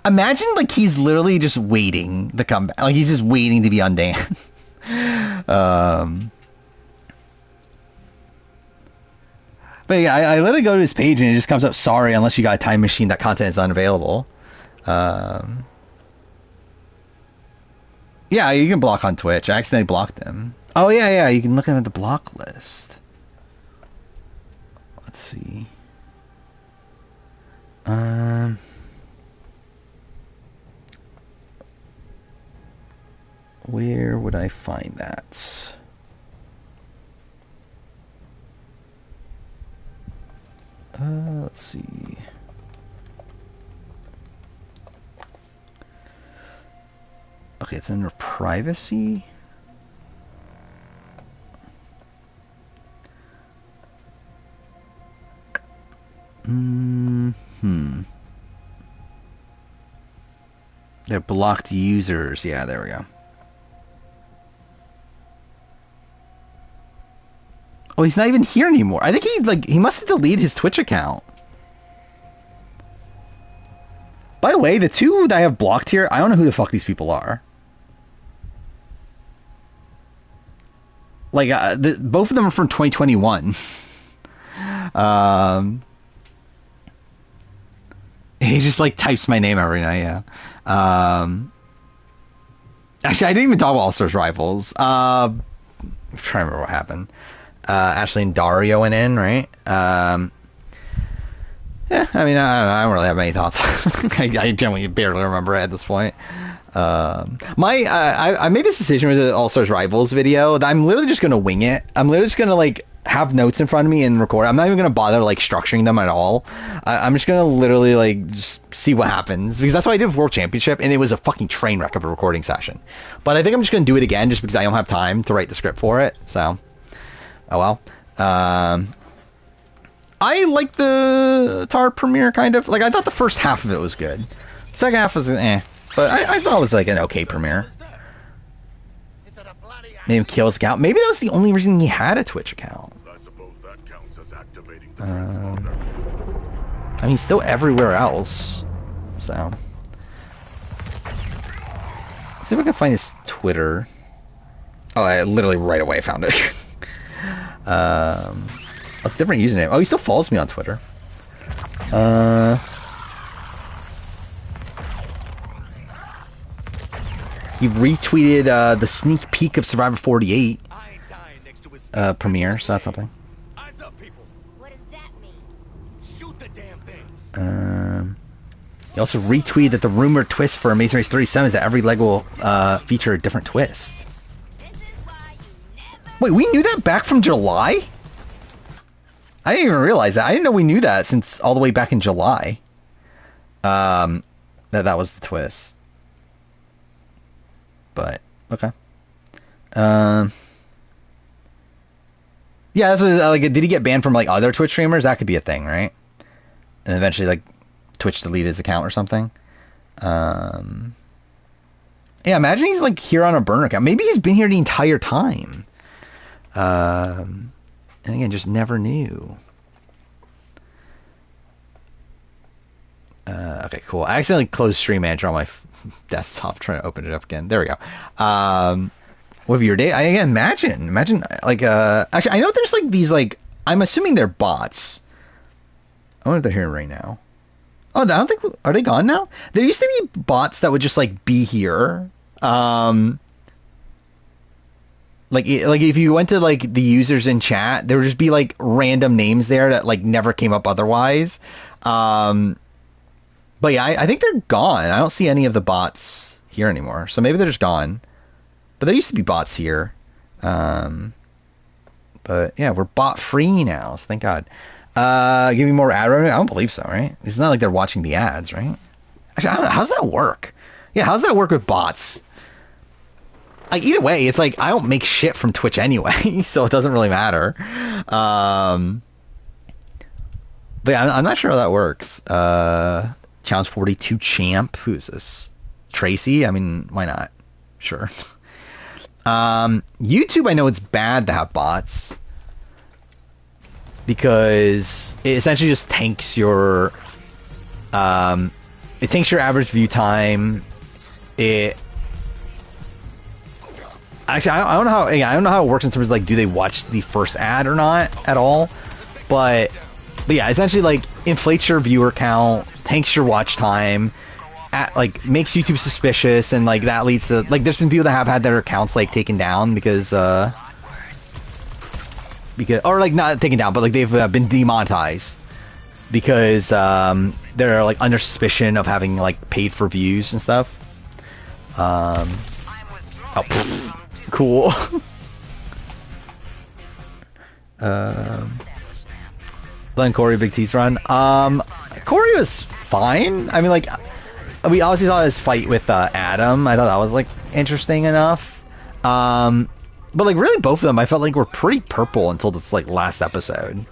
Imagine like he's literally just waiting to come back. Like he's just waiting to be undanned. But yeah, I literally go to his page and it just comes up, sorry, unless you got a time machine, that content is unavailable. Yeah, you can block on Twitch. I accidentally blocked him. Oh yeah, you can look at the block list. Let's see. Where would I find that? Let's see. Okay, it's under privacy. They're blocked users. Yeah, there we go. Oh, he's not even here anymore. I think he must have deleted his Twitch account. By the way, the two that I have blocked here, I don't know who the fuck these people are. Like, both of them are from 2021. He just like types my name every night. Yeah. Actually, I didn't even talk about All Stars Rivals. I'm trying to remember what happened. Ashley and Dario went in, right? Yeah, I mean, I don't really have many thoughts. I generally barely remember it at this point. I made this decision with the All Stars Rivals video that I'm literally just gonna wing it. I'm literally just gonna like have notes in front of me and record. I'm not even gonna bother like structuring them at all. I'm just gonna literally like just see what happens, because that's what I did with World Championship, and it was a fucking train wreck of a recording session. But I think I'm just gonna do it again just because I don't have time to write the script for it. So, oh well. I like the Tar premiere kind of. Like, I thought the first half of it was good. Second half was but I thought it was like an okay premiere. Made him kill his account. Maybe that was the only reason he had a Twitch account. I suppose that counts as activating the transponder. I mean, he's still everywhere else. So, let's see if I can find his Twitter. Oh, I literally right away found it. A different username. Oh, he still follows me on Twitter. He retweeted the sneak peek of Survivor 48 premiere, so that's something. What does that mean? Shoot the damn things. He also retweeted that the rumored twist for Amazing Race 37 is that every leg will feature a different twist. This is why you never. Wait, we knew that back from July? I didn't even realize that. I didn't know we knew that since all the way back in July. That was the twist. But okay. Yeah, that's what, like, did he get banned from like other Twitch streamers? That could be a thing, right? And eventually, like, Twitch deleted his account or something. Yeah, imagine he's like here on a burner account. Maybe he's been here the entire time. And again, just never knew. Okay, cool. I accidentally closed Stream Manager on my desktop, trying to open it up again. There we go. What of your day? Imagine like actually, I know there's like these, like, I'm assuming they're bots. I wonder if they're here right now. Oh, I don't think are they gone now? There used to be bots that would just like be here. Like if you went to like the users in chat, there would just be like random names there that like never came up otherwise. Um, but yeah, I think they're gone. I don't see any of the bots here anymore. So maybe they're just gone. But there used to be bots here. But yeah, we're bot free now, so thank God. Give me more ad revenue? I don't believe so, right? It's not like they're watching the ads, right? Actually, I don't know. How's that work? Yeah, how's that work with bots? Like either way, it's like I don't make shit from Twitch anyway, so it doesn't really matter. But yeah, I'm not sure how that works. Challenge 42 champ. Who's this? Tracy? I mean, why not? Sure. YouTube, I know it's bad to have bots because it essentially just tanks your it tanks your average view time. It actually I don't know how I don't know how it works in terms of like do they watch the first ad or not at all, but yeah, essentially like inflates your viewer count, tanks your watch time, makes YouTube suspicious, and like that leads to like there's been people that have had their accounts like taken down because or like not taken down but like they've been demonetized because they're like under suspicion of having like paid for views and stuff. Oh, cool. Glenn Corey, Big T's run. Corey was fine. I mean, like, we obviously saw his fight with Adam. I thought that was like interesting enough. But like, really, both of them I felt like were pretty purple until this like last episode.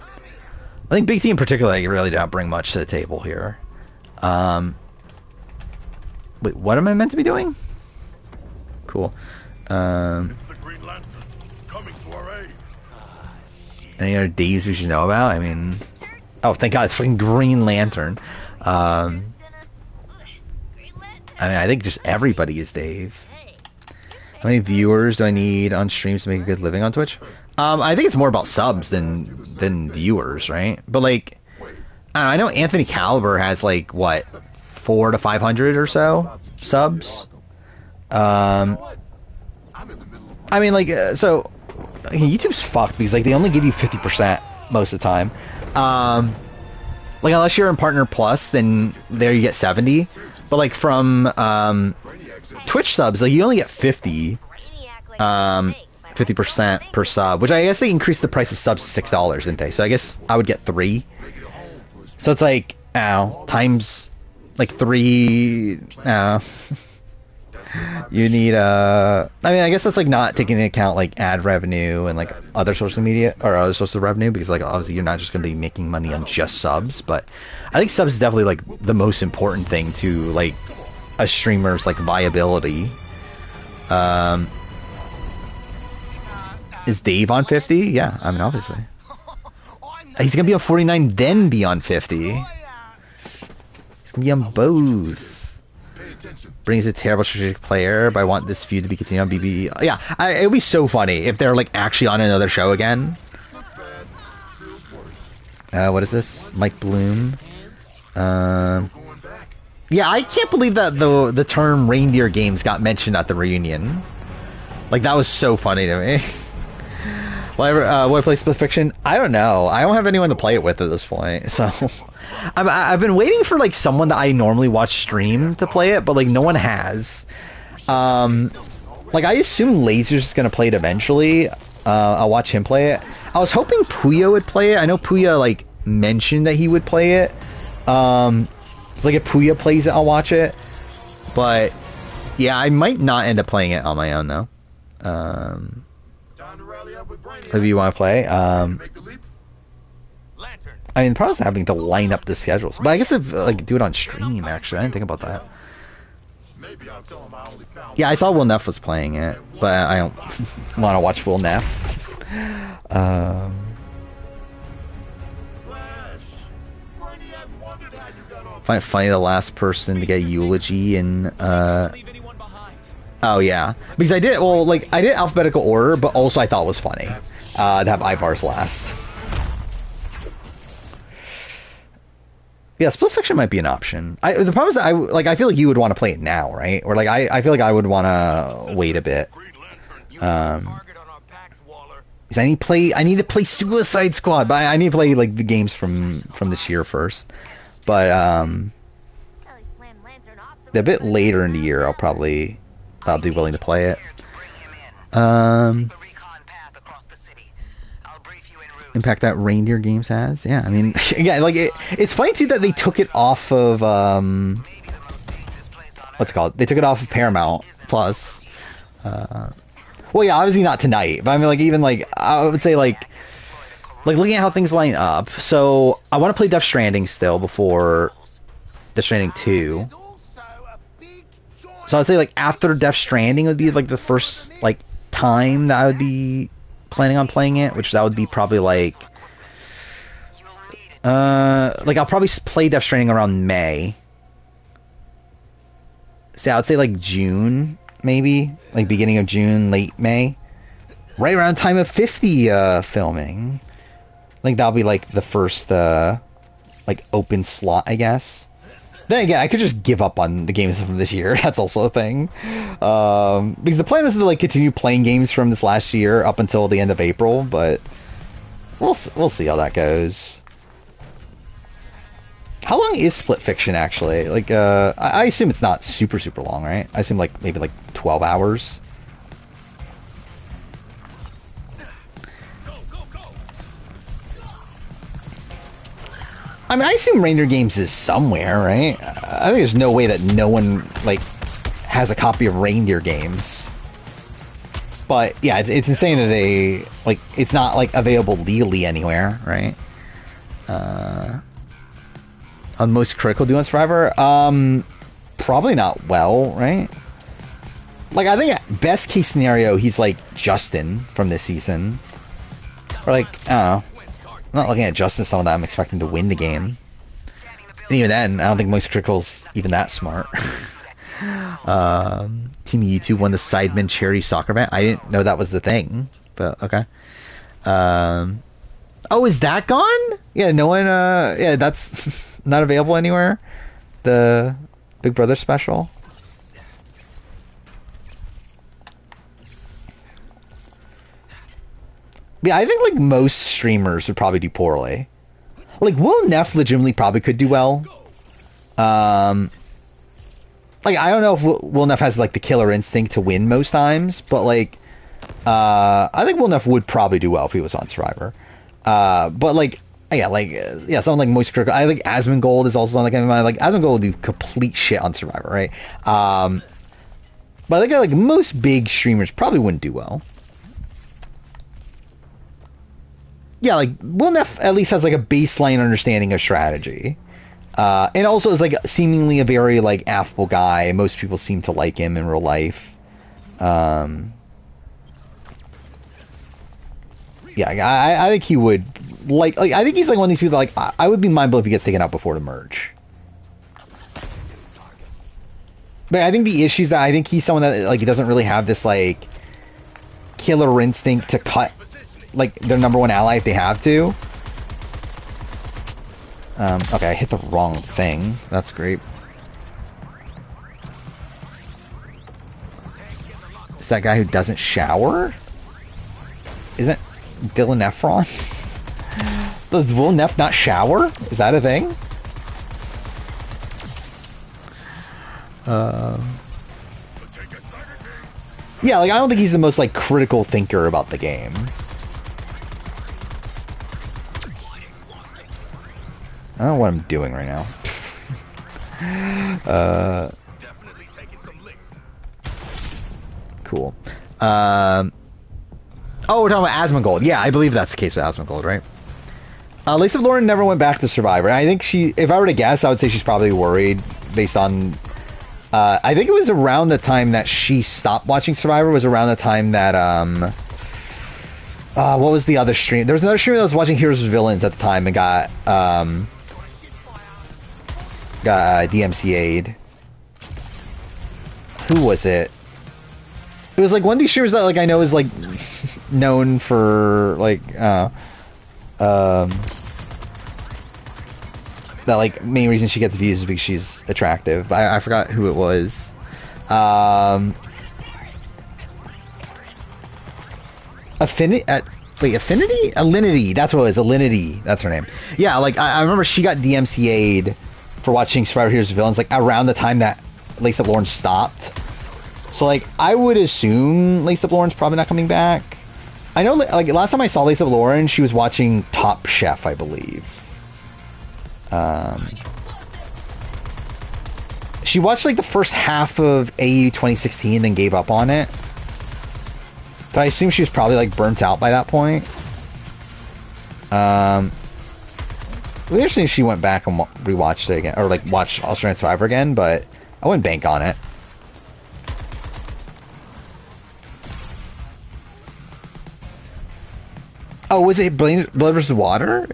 I think Big T in particular like, really didn't bring much to the table here. Wait, what am I meant to be doing? Cool. It's the Green Lantern coming to our aid. Any other Daves we should know about? I mean, oh, thank God, it's fucking Green Lantern. I mean, I think just everybody is Dave. How many viewers do I need on streams to make a good living on Twitch? I think it's more about subs than viewers, right? But like, I know Anthony Caliber has like what 400 to 500 or so subs. I mean, like, so YouTube's fucked because like they only give you 50% most of the time. Like unless you're in Partner Plus, then there you get 70. But like from Twitch subs, like you only get 50% per sub, which I guess they increased the price of subs to $6, didn't they? So I guess I would get 3. So it's like, times like 3. You need I mean, I guess that's like not taking into account like ad revenue and like other social media or other sources of revenue, because like obviously you're not just going to be making money on just subs. But I think subs is definitely like the most important thing to like a streamer's like viability. Is Dave on 50? Yeah, I mean obviously he's gonna be on 49 then be on 50. He's gonna be on both. Brings a terrible strategic player, but I want this feud to be continued on BB. Yeah, it would be so funny if they're like actually on another show again. What is this? Mike Bloom. Yeah, I can't believe that the term reindeer games got mentioned at the reunion. Like that was so funny to me. Will I play Split Fiction? I don't know. I don't have anyone to play it with at this point, so I've been waiting for like someone that I normally watch stream to play it, but like no one has. Like I assume Laser's is gonna play it eventually. I'll watch him play it. I was hoping Puya would play it. I know Puya like mentioned that he would play it. It's like if Puya plays it, I'll watch it. But yeah, I might not end up playing it on my own though. If you want to play, I mean, the problem is having to line up the schedules. But I guess if like do it on stream, actually, I didn't think about that. Yeah, I saw Will Neff was playing it, but I don't want to watch Will Neff. Find it funny the last person to get a eulogy in oh yeah, because I did alphabetical order, but also I thought it was funny to have Ivar's last. Yeah, split fiction might be an option. The problem is that I feel like you would want to play it now, right? Or like I feel like I would want to wait a bit. Because I need to play Suicide Squad, but I need to play like the games from this year first. But a bit later in the year, I'll be willing to play it. Impact that Reindeer Games has, yeah. I mean, yeah, like it's funny too that they took it off of what's it called? They took it off of Paramount Plus. Well, yeah, obviously not tonight, but I mean, like even like I would say like looking at how things line up. So I want to play Death Stranding still before Death Stranding 2. So I'd say like after Death Stranding would be like the first like time that I would be planning on playing it, which that would be probably like I'll probably play Death Stranding around May. So I would say like June, maybe like beginning of June, late May, right around time of 50 filming. I think that'll be like the first like open slot, I guess. Then again, I could just give up on the games from this year. That's also a thing. Because the plan was to like continue playing games from this last year up until the end of April, but we'll see how that goes. How long is Split Fiction actually? Like, I assume it's not super long, right? I assume like maybe like 12 hours. I mean, I assume Reindeer Games is somewhere, right? I think there's no way that no one, like, has a copy of Reindeer Games. But, yeah, it's insane that they, like, it's not, like, available legally anywhere, right? On Most Critical do on Survivor? Probably not well, right? Like, I think at best case scenario, he's, like, Justin from this season. Or, like, I don't know. I'm not looking at Justin as someone that I'm expecting to win the game. And even then, I don't think Moist Critical's even that smart. Team YouTube won the Sidemen Charity Soccer event. I didn't know that was the thing, but okay. Oh, is that gone? Yeah, no one, yeah, that's not available anywhere. The Big Brother special. Yeah, I think like most streamers would probably do poorly. Like Will Neff legitimately probably could do well. Like I don't know if Will Neff has like the killer instinct to win most times, but like I think Will Neff would probably do well if he was on Survivor. But like yeah, someone like Moist Critical. I think Asmongold is also on like Asmongold will do complete shit on Survivor, right? But I think like most big streamers probably wouldn't do well. Yeah, like, Will Neff at least has, like, a baseline understanding of strategy. And also is, like, seemingly a very, like, affable guy. Most people seem to like him in real life. Yeah, I think he would, like, I think he's, like, one of these people that, like, I would be mindful if he gets taken out before the merge. But I think the issue is that I think he's someone that, like, he doesn't really have this, like, killer instinct to cut like their number one ally if they have to. Okay, I hit the wrong thing. That's great. It's that guy who doesn't shower? Isn't Dylan Efron? Does Will Neff not shower? Is that a thing? Yeah, like I don't think he's the most like critical thinker about the game. I don't know what I'm doing right now. Definitely taking some licks. Cool. Oh, we're talking about Asmongold. Yeah, I believe that's the case with Asmongold, right? Lisa Lauren never went back to Survivor. I think she, if I were to guess, I would say she's probably worried based on... I think it was around the time that she stopped watching Survivor, was around the time that, what was the other stream? There was another streamer that was watching Heroes vs. Villains at the time and got DMCA'd. Who was it? It was like one of these streamers that like I know is like known for like that like main reason she gets views is because she's attractive. But I forgot who it was. Affinity. Wait, Affinity? Alinity. That's what it was. Alinity. That's her name. Yeah, like I remember she got DMCA'd for watching Survivor Heroes Villains like around the time that Lacey Lawrence stopped. So like I would assume Lacey Lawrence probably not coming back. I know like last time I saw Lacey Lawrence, she was watching Top Chef, I believe. She watched like the first half of AU 2016, then gave up on it. But I assume she was probably like burnt out by that point. We interesting if she went back and rewatched it again, or like watched Australian Survivor again, but I wouldn't bank on it. Oh, was it Blood vs. Water?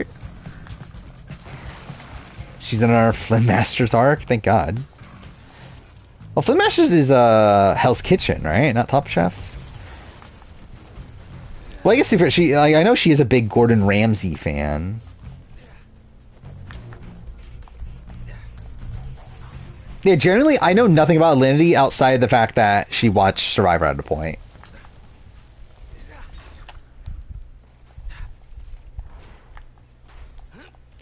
She's in our Flynn Masters arc? Thank God. Well, Flynn Masters is Hell's Kitchen, right? Not Top Chef? Well, I guess if she, like, I know she is a big Gordon Ramsay fan. Yeah, generally, I know nothing about Alinity outside the fact that she watched Survivor at a point.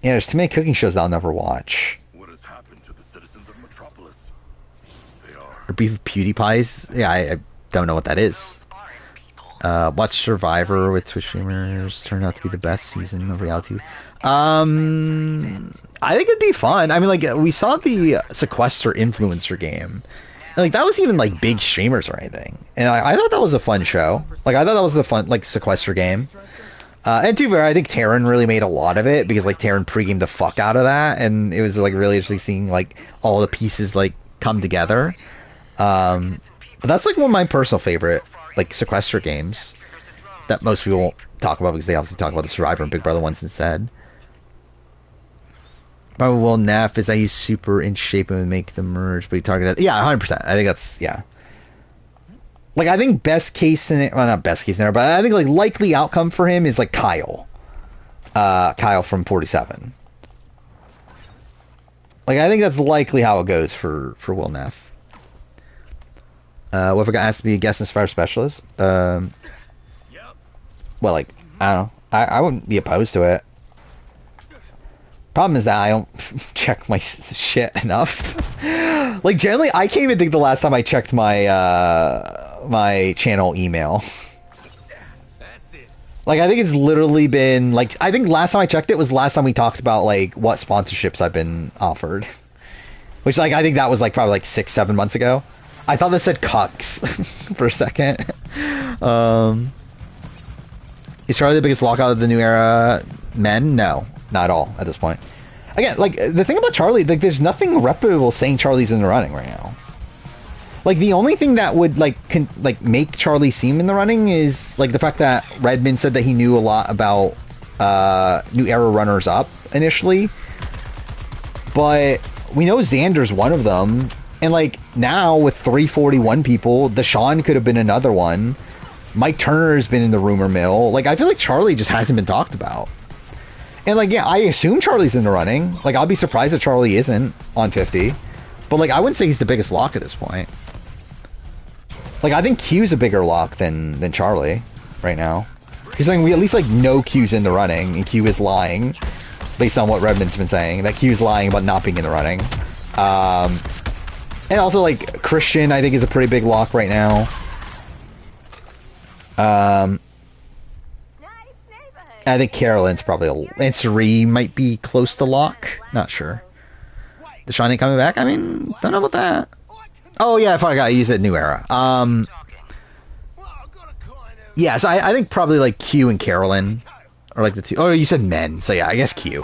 Yeah, there's too many cooking shows I'll never watch. What has happened to the citizens of Metropolis? They are. Or Beef Pewdiepie's? Yeah, I don't know what that is. Watch Survivor with Twitch streamers. Turned out to be the best season of reality. I think it'd be fun. I mean, like, we saw the Sequester Influencer game. And, like, that was even, like, big streamers or anything. And I thought that was a fun show. Like, I thought that was a fun, like, Sequester game. And to be fair, I think Taryn really made a lot of it, because, like, Taryn pre-gamed the fuck out of that, and it was, like, really interesting seeing, like, all the pieces, like, come together. But that's, like, one of my personal favorite, like, Sequester games that most people won't talk about, because they obviously talk about the Survivor and Big Brother ones instead. Probably Will Neff is that he's super in shape and would make the merge, but he targeted... Yeah, 100%. I think that's... Yeah. Like, I think best case scenario... Well, not best case scenario, but I think, like, likely outcome for him is, like, Kyle. Kyle from 47. Like, I think that's likely how it goes for Will Neff. What if I got asked to be a guest and Survivor specialist? Well, like, I don't know. I wouldn't be opposed to it. Problem is that I don't check my shit enough. Like, generally, I can't even think the last time I checked my my channel email. Like, I think it's literally been, like, I think last time I checked it was last time we talked about, like, what sponsorships I've been offered. Which, like, I think that was, like, probably, like, 6-7 months ago. I thought that said cucks for a second. Is Charlie the biggest lockout of the new era men? No, not at all at this point. Again, like, the thing about Charlie, like, there's nothing reputable saying Charlie's in the running right now. Like, the only thing that would, like, make Charlie seem in the running is, like, the fact that Redmond said that he knew a lot about new era runners-up initially. But we know Xander's one of them. And, like, now with 341 people, Deshaun could have been another one. Mike Turner's been in the rumor mill. Like, I feel like Charlie just hasn't been talked about. And, like, yeah, I assume Charlie's in the running. Like, I'll be surprised if Charlie isn't on 50. But, like, I wouldn't say he's the biggest lock at this point. Like, I think Q's a bigger lock than Charlie right now. Because, I mean, we at least, like, know Q's in the running, and Q is lying, based on what Redmond's been saying, that Q's lying about not being in the running. And also, like, Christian, I think, is a pretty big lock right now. I think Carolyn's probably and Sari might be close to lock. Not sure. Deshaun ain't coming back? I mean, don't know about that. Oh, yeah, I forgot. You said New Era. Yeah, so I think probably, like, Q and Carolyn are, like, the two. Oh, you said men. So, yeah, I guess Q.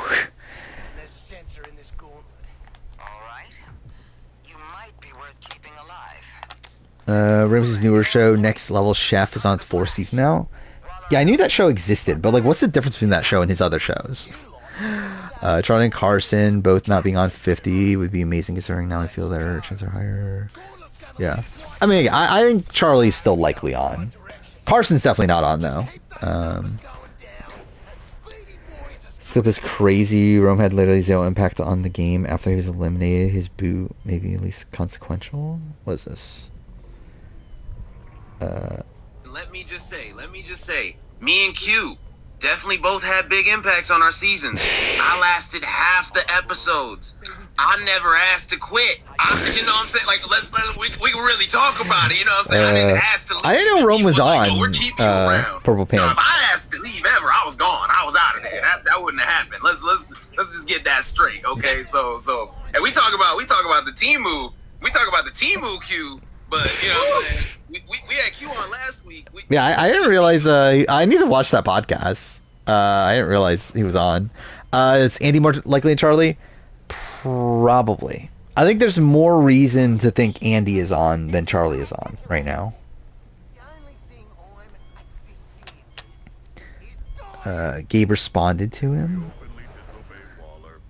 Ramsey's newer show, Next Level Chef, is on its 4th season now. Yeah, I knew that show existed, but, like, what's the difference between that show and his other shows? Charlie and Carson both not being on 50 would be amazing, considering now I feel their chances are higher. Yeah. I mean, I think Charlie's still likely on. Carson's definitely not on, though. Slip is crazy. Rome had literally zero impact on the game after he was eliminated. His boot maybe at least consequential. What is this? Let me just say, me and Q definitely both had big impacts on our seasons. I lasted half the episodes. I never asked to quit. You know what I'm saying? Like, we can really talk about it. You know what I'm saying? I didn't ask to leave. I didn't know Rome was on we're keeping you around. Purple Pants. No, if I asked to leave ever, I was gone. I was out of there. That wouldn't have happened. Let's just get that straight, okay? So, and we talk about the team move. We talk about the team move, Q. But you know what I'm saying? We had Q on last week. I didn't realize. I need to watch that podcast. I didn't realize he was on. Is Andy more likely than Charlie? Probably. I think there's more reason to think Andy is on than Charlie is on right now. Gabe responded to him.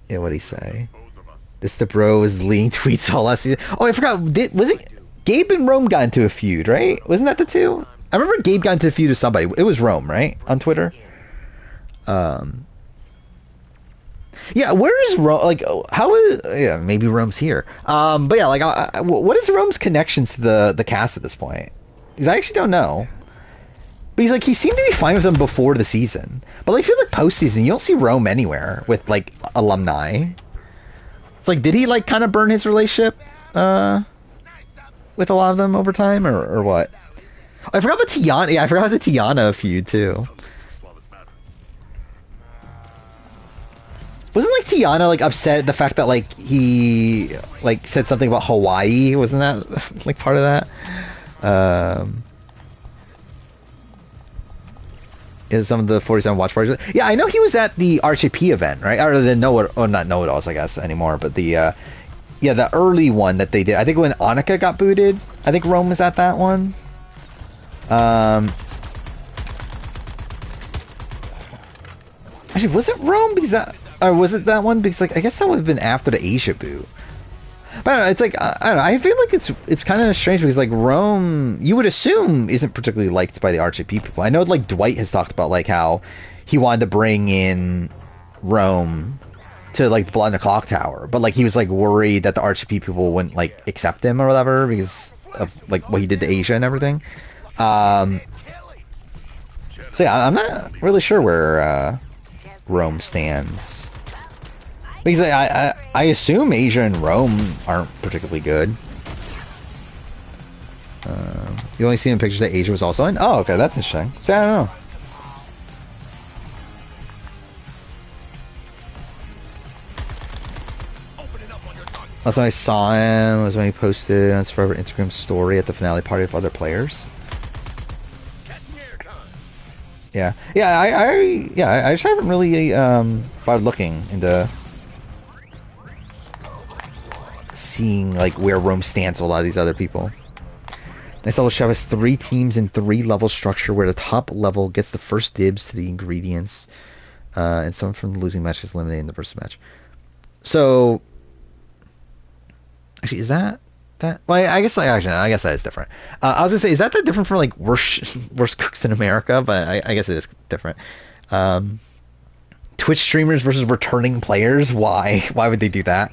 Yeah, what'd he say? This the bro was leaning tweets all last season. Oh, I forgot. Was it Gabe and Rome got into a feud, right? Wasn't that the two? I remember Gabe got into a feud with somebody. It was Rome, right? On Twitter. Yeah, where is Rome? Like, how is? Yeah, maybe Rome's here. But yeah, like, what is Rome's connections to the cast at this point? Because I actually don't know. But he's like, he seemed to be fine with them before the season. But like, I feel like postseason, you don't see Rome anywhere with like alumni. It's like, did he like kind of burn his relationship with a lot of them over time, or what? Oh, I forgot about Tiana. Yeah, I forgot about the Tiana feud too. Wasn't like Tiana like upset at the fact that like he like said something about Hawaii? Wasn't that like part of that? Is some of the 47 watch parties? Yeah, I know he was at the RHAP event, right? Or the not Know It Alls, I guess anymore, but the yeah, the early one that they did. I think when Annika got booted, I think Rome was at that one. Actually, was it Rome because that? Or was it that one? Because like I guess that would have been after the Asia boot. But I don't know, it's like I don't know. I feel like it's kind of strange because like Rome, you would assume isn't particularly liked by the RHAP people. I know like Dwight has talked about like how he wanted to bring in Rome to like the Blood in the Clock Tower, but like he was like worried that the RHAP people wouldn't like accept him or whatever because of like what he did to Asia and everything. So yeah, I'm not really sure where Rome stands. Because I assume Asia and Rome aren't particularly good. You only see in pictures that Asia was also in? Oh, okay, that's interesting. See, I don't know. Last time I saw him was when he posted on his forever Instagram story at the finale party with other players. Yeah, I just haven't really bothered looking into seeing like where Rome stands with a lot of these other people. Next level chef has 3 teams in 3 level structure where the top level gets the first dibs to the ingredients, and someone from the losing match is eliminated in the first match. So actually, is that? Well, I guess that is different. I was gonna say, is that different from like worst cooks in America? But I guess it is different. Twitch streamers versus returning players. Why would they do that?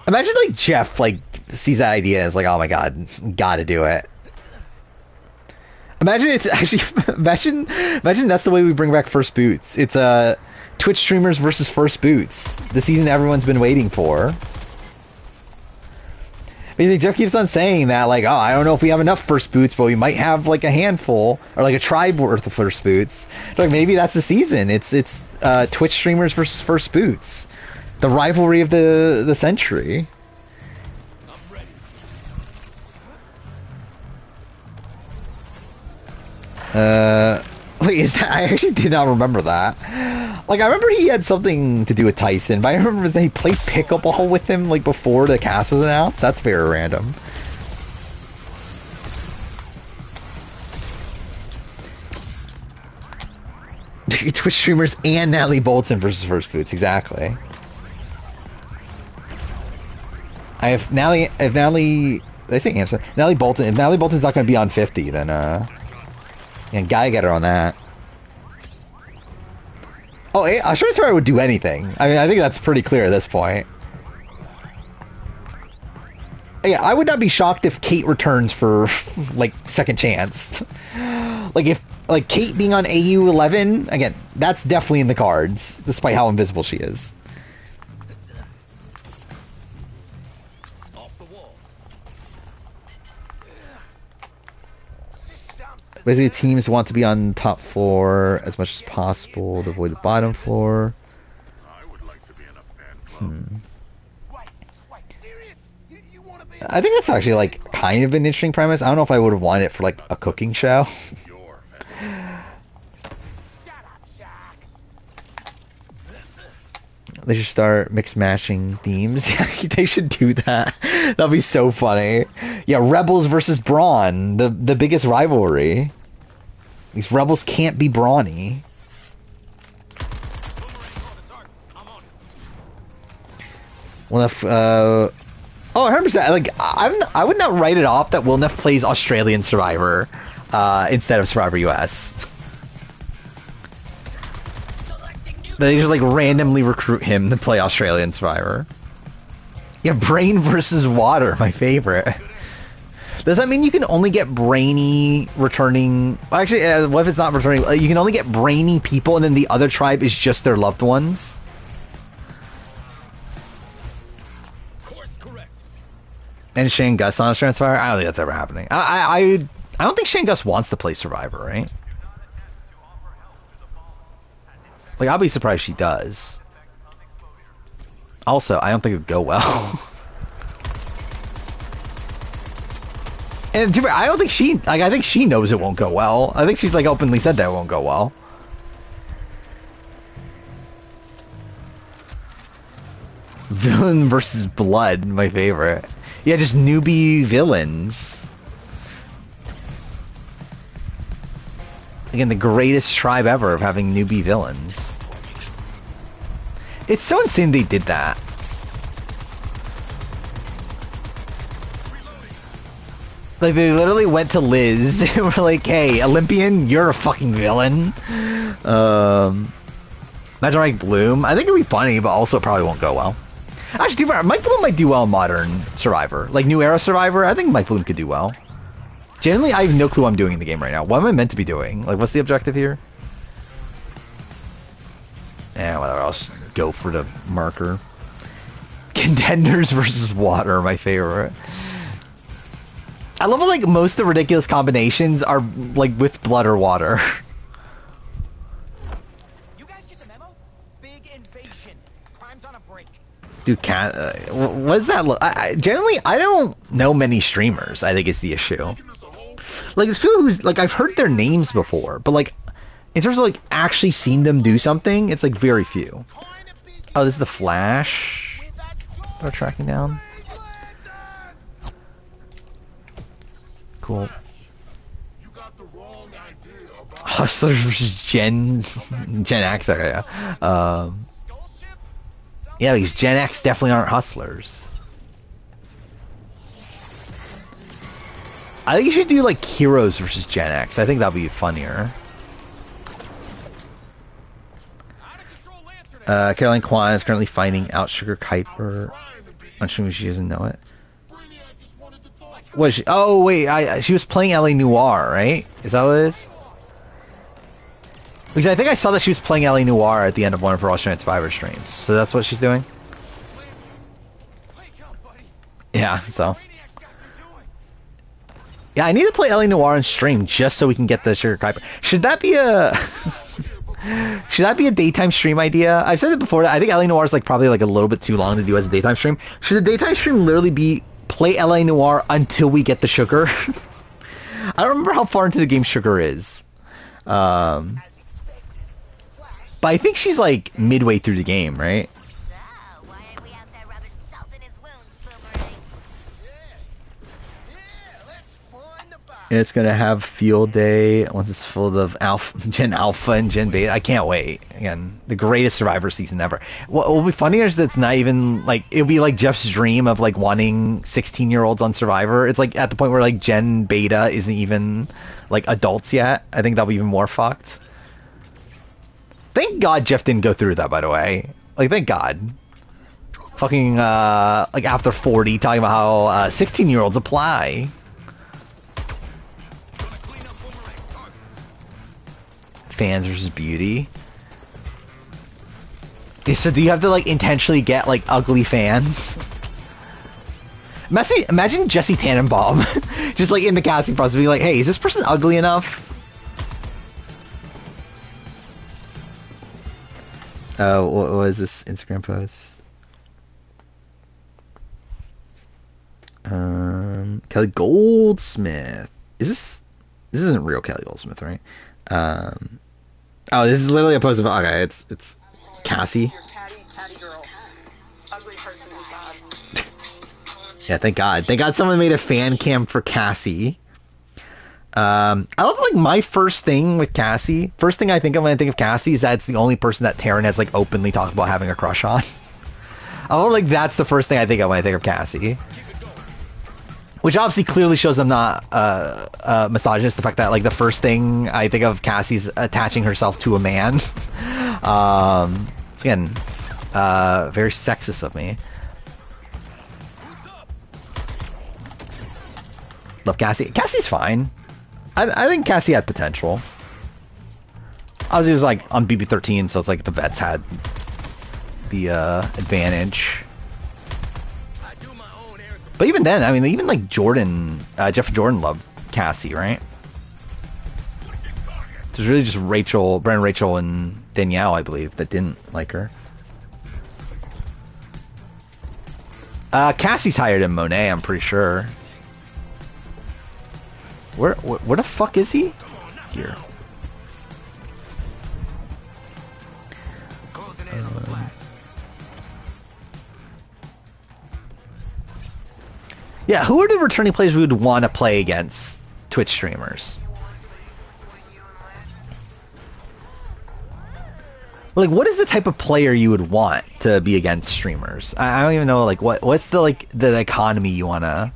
Imagine like Jeff like sees that idea and is like, oh my god, gotta do it. Imagine it's actually imagine that's the way we bring back First Boots. It's Twitch streamers versus First Boots, the season everyone's been waiting for. Basically, Jeff keeps on saying that, like, oh, I don't know if we have enough First Boots, but we might have, like, a handful, or, like, a tribe worth of First Boots. Like, maybe that's the season. It's Twitch streamers versus First Boots. The rivalry of the century. Wait, is that? I actually did not remember that. Like, I remember he had something to do with Tyson, but I remember that he played pickleball with him, like, before the cast was announced. That's very random. Twitch streamers and Natalie Bolton versus First Boots, exactly. If Natalie, did I say Anderson? Natalie Bolton, if Natalie Bolton's not going to be on 50, then, yeah, gotta get her on that. Oh, I'm sure Survivor would do anything. I mean, I think that's pretty clear at this point. Yeah, I would not be shocked if Kate returns for, like, second chance. Like, if, like, Kate being on AU 11, again, that's definitely in the cards, despite how invisible she is. Basically, teams want to be on top floor as much as possible to avoid the bottom floor. I would like to be in a fan club. I think that's actually, like, kind of an interesting premise. I don't know if I would have wanted it for, like, a cooking show. Your fan. They should start mix-mashing themes. They should do that. That'd be so funny. Yeah, Rebels versus Brawn. The biggest rivalry. These Rebels can't be brawny. Well, if, oh, 100%. Like, I would not write it off that Wilnef plays Australian Survivor instead of Survivor US. They just, like, randomly recruit him to play Australian Survivor. Yeah, Brain versus Water, my favorite. Does that mean you can only get brainy returning... Actually, what if it's not returning? You can only get brainy people and then the other tribe is just their loved ones? And Shane Gus on Australian Survivor? I don't think that's ever happening. I don't think Shane Gus wants to play Survivor, right? Like, I'll be surprised she does. Also, I don't think it would go well. And to be fair, I don't think she... Like, I think she knows it won't go well. I think she's, like, openly said that it won't go well. Villain versus Blood, my favorite. Yeah, just newbie villains. Again, the greatest tribe ever of having newbie villains. It's so insane they did that. Like, they literally went to Liz and were like, hey, Olympian, you're a fucking villain. Imagine like Bloom. I think it'd be funny, but also probably won't go well. Actually, Mike Bloom might do well in Modern Survivor. Like, New Era Survivor, I think Mike Bloom could do well. Generally, I have no clue what I'm doing in the game right now. What am I meant to be doing? Like, what's the objective here? Whatever, I'll just go for the marker. Contenders versus Water, my favorite. I love how, like, most of the ridiculous combinations are, like, with blood or water. You guys get the memo? Big invasion. Crime's on a break. Dude, what does that look? Generally, I don't know many streamers, I think is the issue. Like, it's people who's, like, I've heard their names before, but, like, in terms of, like, actually seen them do something, it's, like, very few. Oh, this is the Flash they're tracking down. Cool. Hustlers versus Gen X, okay, yeah. Yeah, because Gen X definitely aren't hustlers. I think you should do, like, Heroes versus Gen X. I think that'd be funnier. Caroline Kwan is currently finding out Sugar Kuiper. Unsure she doesn't know it. What is she? Oh, wait, she was playing LA Noire, right? Is that what it is? Because I think I saw that she was playing LA Noire at the end of one of her Australian Survivor streams. So that's what she's doing? Yeah, so. Yeah, I need to play LA Noire on stream just so we can get the Sugar Kuiper. Should that be a... Should that be a daytime stream idea? I've said it before, I think LA Noire is, like, probably, like, a little bit too long to do as a daytime stream. Should the daytime stream literally be play LA Noire until we get the Sugar? I don't remember how far into the game Sugar is. But I think she's, like, midway through the game, right? So, why are we out there rubbing salt in his wounds, Boomerang? And it's gonna have field day once it's full of Gen Alpha and Gen Beta. I can't wait. Again, the greatest Survivor season ever. What will be funnier is that it's not even, like, it'll be like Jeff's dream of, like, wanting 16-year-olds on Survivor. It's, like, at the point where, like, Gen Beta isn't even, like, adults yet. I think that'll be even more fucked. Thank God Jeff didn't go through that, by the way. Like, thank God. Fucking, like, after 40, talking about how 16-year-olds apply. Fans versus beauty. Yeah, so do you have to, like, intentionally get, like, ugly fans? Imagine Jesse Tannenbaum just, like, in the casting process being like, hey, is this person ugly enough? What was this Instagram post? Kelly Goldsmith. This isn't real Kelly Goldsmith, right? Oh, this is literally a post of, okay, it's Cassie. Yeah, thank God. Thank God someone made a fan cam for Cassie. I love, like, my first thing with Cassie. First thing I think of when I think of Cassie is that it's the only person that Taryn has, like, openly talked about having a crush on. I love, like, that's the first thing I think of when I think of Cassie. Which obviously clearly shows I'm not misogynist. The fact that, like, the first thing I think of Cassie's attaching herself to a man. It's, again, very sexist of me. Love Cassie. Cassie's fine. I think Cassie had potential. Obviously, it was, like, on BB-13, so it's like the vets had the advantage. But even then, I mean, even, like, Jeff Jordan loved Cassie, right? It was really just Bren, Rachel, and Danielle, I believe, that didn't like her. Cassie's higher than Monet, I'm pretty sure. Where the fuck is he? Here. Yeah, who are the returning players we would want to play against Twitch streamers? Like, what is the type of player you would want to be against streamers? I don't even know, like, what's the, like, the economy you want to...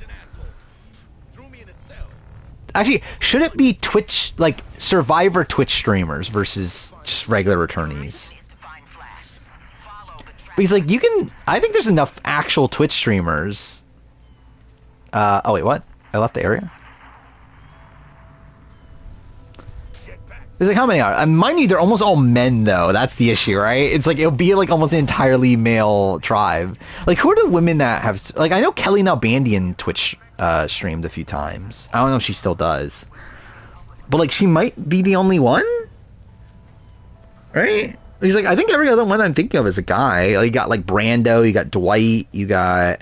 Actually, should it be Twitch, like, Survivor Twitch streamers versus just regular returnees? Because, like, I think there's enough actual Twitch streamers. Oh wait, what? I left the area? There's like, how many are? Mind you, they're almost all men, though. That's the issue, right? It's like, it'll be like almost an entirely male tribe. Like, who are the women that have... Like, I know Kelly Nalbandian Twitch streamed a few times. I don't know if she still does. But, like, she might be the only one? Right? He's like, I think every other one I'm thinking of is a guy. Like, you got, like, Brando, you got Dwight, you got...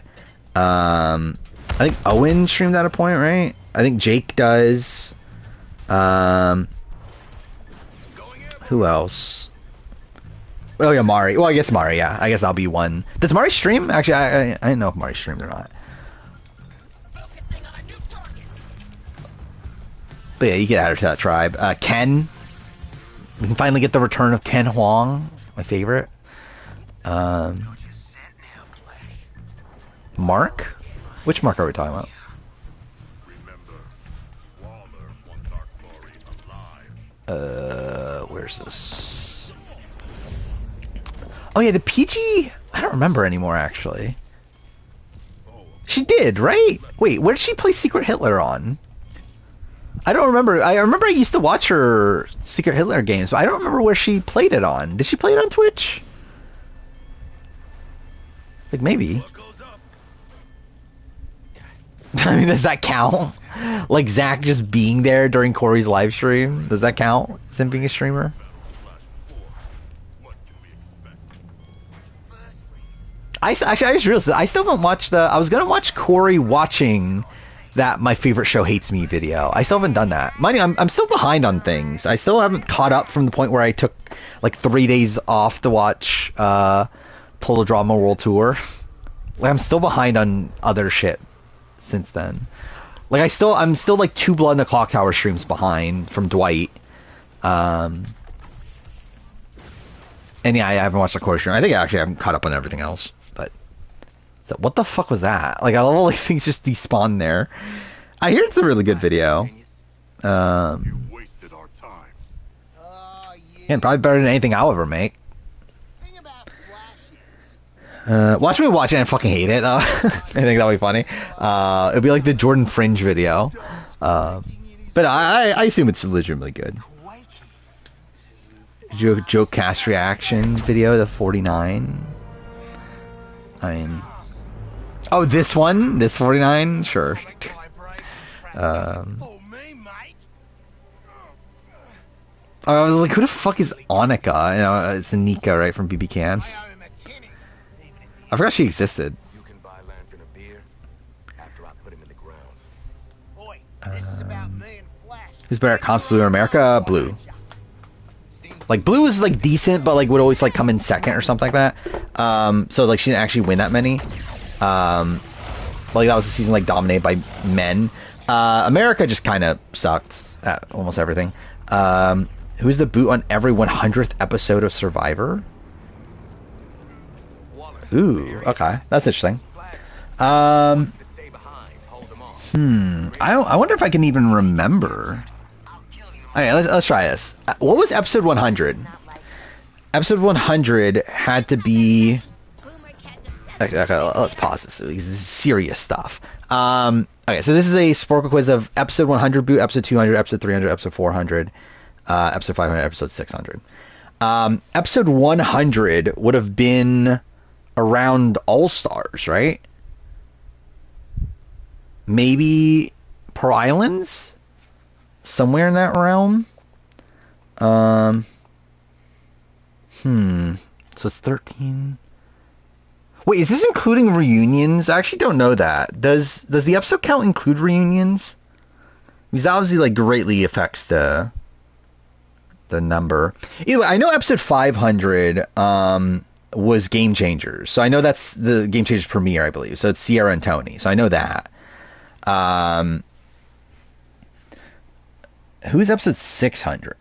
I think Owen streamed at a point, right? I think Jake does. Who else? Oh yeah, Mari. Well, I guess Mari, yeah. I guess that'll be one. Does Mari stream? Actually, I didn't know if Mari streamed or not. But yeah, you get added to that tribe. Ken. We can finally get the return of Ken Huang, my favorite. Mark? Which Mark are we talking about? Where's this? Oh yeah, the PG? I don't remember anymore, actually. She did, right? Wait, where did she play Secret Hitler on? I don't remember. I remember I used to watch her Secret Hitler games, but I don't remember where she played it on. Did she play it on Twitch? Like, maybe. I mean, does that count? Like, Zach just being there during Corey's live stream? Does that count? As him being a streamer? I just realized I still haven't watched I was gonna watch Corey watching that My Favorite Show Hates Me video. I still haven't done that. Mind you, I'm still behind on things. I still haven't caught up from the point where I took like 3 days off to watch Total Drama World Tour. Like, I'm still behind on other shit since then. Like, I'm still like 2 Blood in the Clock Tower streams behind from Dwight. And yeah, I haven't watched the Corey stream. I think actually I haven't caught up on everything else. But so, what the fuck was that? Like, all like things just despawn there. I hear it's a really good video. You wasted our time. Oh, yeah. And probably better than anything I'll ever make. Thing about Flash is, Watch me watch it and fucking hate it though. I think that'll be funny. It'll be like the Jordan Fringe video. But I assume it's legitimately good. Joe Cast reaction video, the 49. I mean, oh, this one, this 49, sure. for me, mate. I was like, who the fuck is Annika? You know, it's Anika, right, from BB Can. I owe him a tenny, even if he I forgot she existed. You can buy Lantern a beer after I put him in the ground. Boy, this is about me and Flash. Who's better at comps, Blue or America? Blue. Like, Blue was, like, decent, but, like, would always, like, come in second or something like that. So, like, she didn't actually win that many. Like, that was a season, like, dominated by men. America just kind of sucked at almost everything. Who's the boot on every 100th episode of Survivor? Ooh, okay. That's interesting. I wonder if I can even remember. Okay, let's try this. What was episode 100? Episode 100 had to be... Okay, let's pause this. This is serious stuff. Okay, so this is a Sporkle quiz of episode 100 boot, episode 200, episode 300, episode 400, episode 500, episode 600. Episode 100 would have been around All-Stars, right? Maybe Pearl Islands? Somewhere in that realm? So it's 13... Wait, is this including reunions? I actually don't know that. Does the episode count include reunions? Because that obviously like greatly affects the number. Anyway, I know episode 500 was Game Changers. So I know that's the Game Changers premiere, I believe. So it's Sierra and Tony. So I know that. Who's episode 600?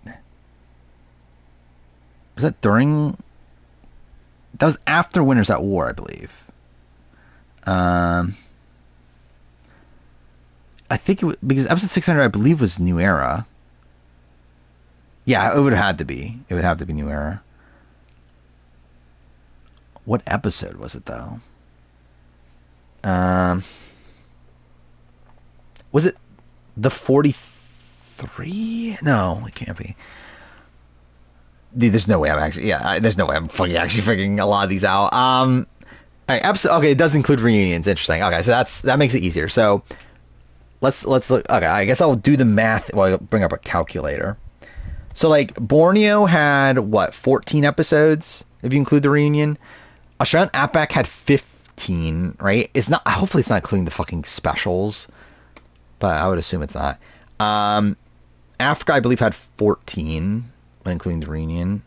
Was that during... That was after Winners at War, I believe. I think because episode 600, I believe, was New Era. Yeah, it would have had to be. It would have to be New Era. What episode was it, though? Was it the 43? No, it can't be. Dude, there's no way I'm actually... Yeah, there's no way I'm fucking actually figuring a lot of these out. All right, episode... Okay, it does include reunions. Interesting. Okay, so that makes it easier. So, let's look... Okay, I guess I'll do the math while I bring up a calculator. So, like, Borneo had, what, 14 episodes, if you include the reunion? Australian Outback had 15, right? It's not... Hopefully it's not including the fucking specials, but I would assume it's not. Africa, I believe, had 14... including the reunion.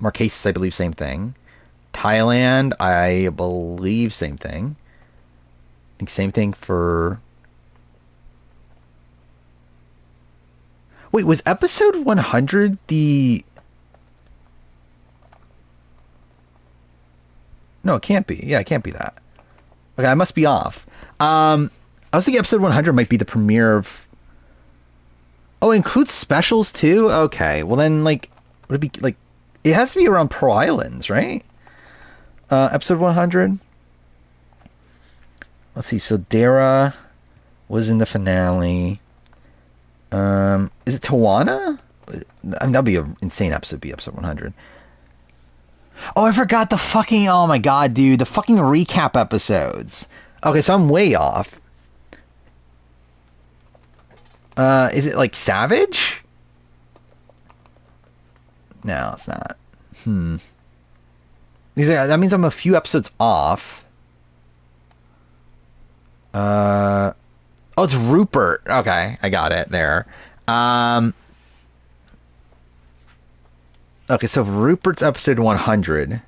Marquesas, I believe, same thing. Thailand, I believe, same thing. I think same thing for... Wait, was episode 100 the... No, it can't be. Yeah, it can't be that. Okay, I must be off. I was thinking episode 100 might be the premiere of... Oh, it includes specials too? Okay. Well then, like, would it be, like, it has to be around Pearl Islands, right? Episode 100? Let's see, so Dara was in the finale. Is it Tawana? I mean, that'd be an insane episode, be episode 100. Oh, I forgot the fucking, oh my god, dude, the fucking recap episodes. Okay, so I'm way off. Is it like Savage? No, it's not. That means I'm a few episodes off. Oh, it's Rupert. Okay, I got it there. Okay, so if Rupert's episode 100,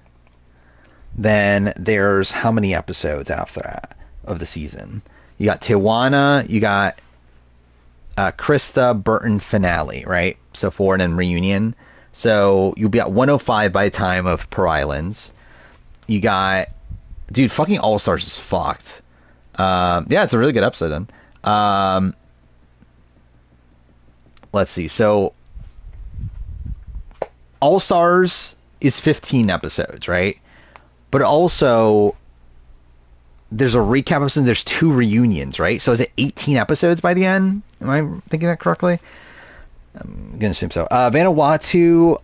then there's how many episodes after that of the season? You got Tijuana, you got Krista, Burton, finale, right? So 4 and then reunion. So you'll be at 105 by the time of Pearl Islands. You got... Dude, fucking All-Stars is fucked. Yeah, it's a really good episode then. Let's see. So All Stars is 15 episodes, right? But also there's a recap episode. There's 2 reunions, right? So is it 18 episodes by the end? Am I thinking that correctly? I'm gonna assume so. Vanuatu,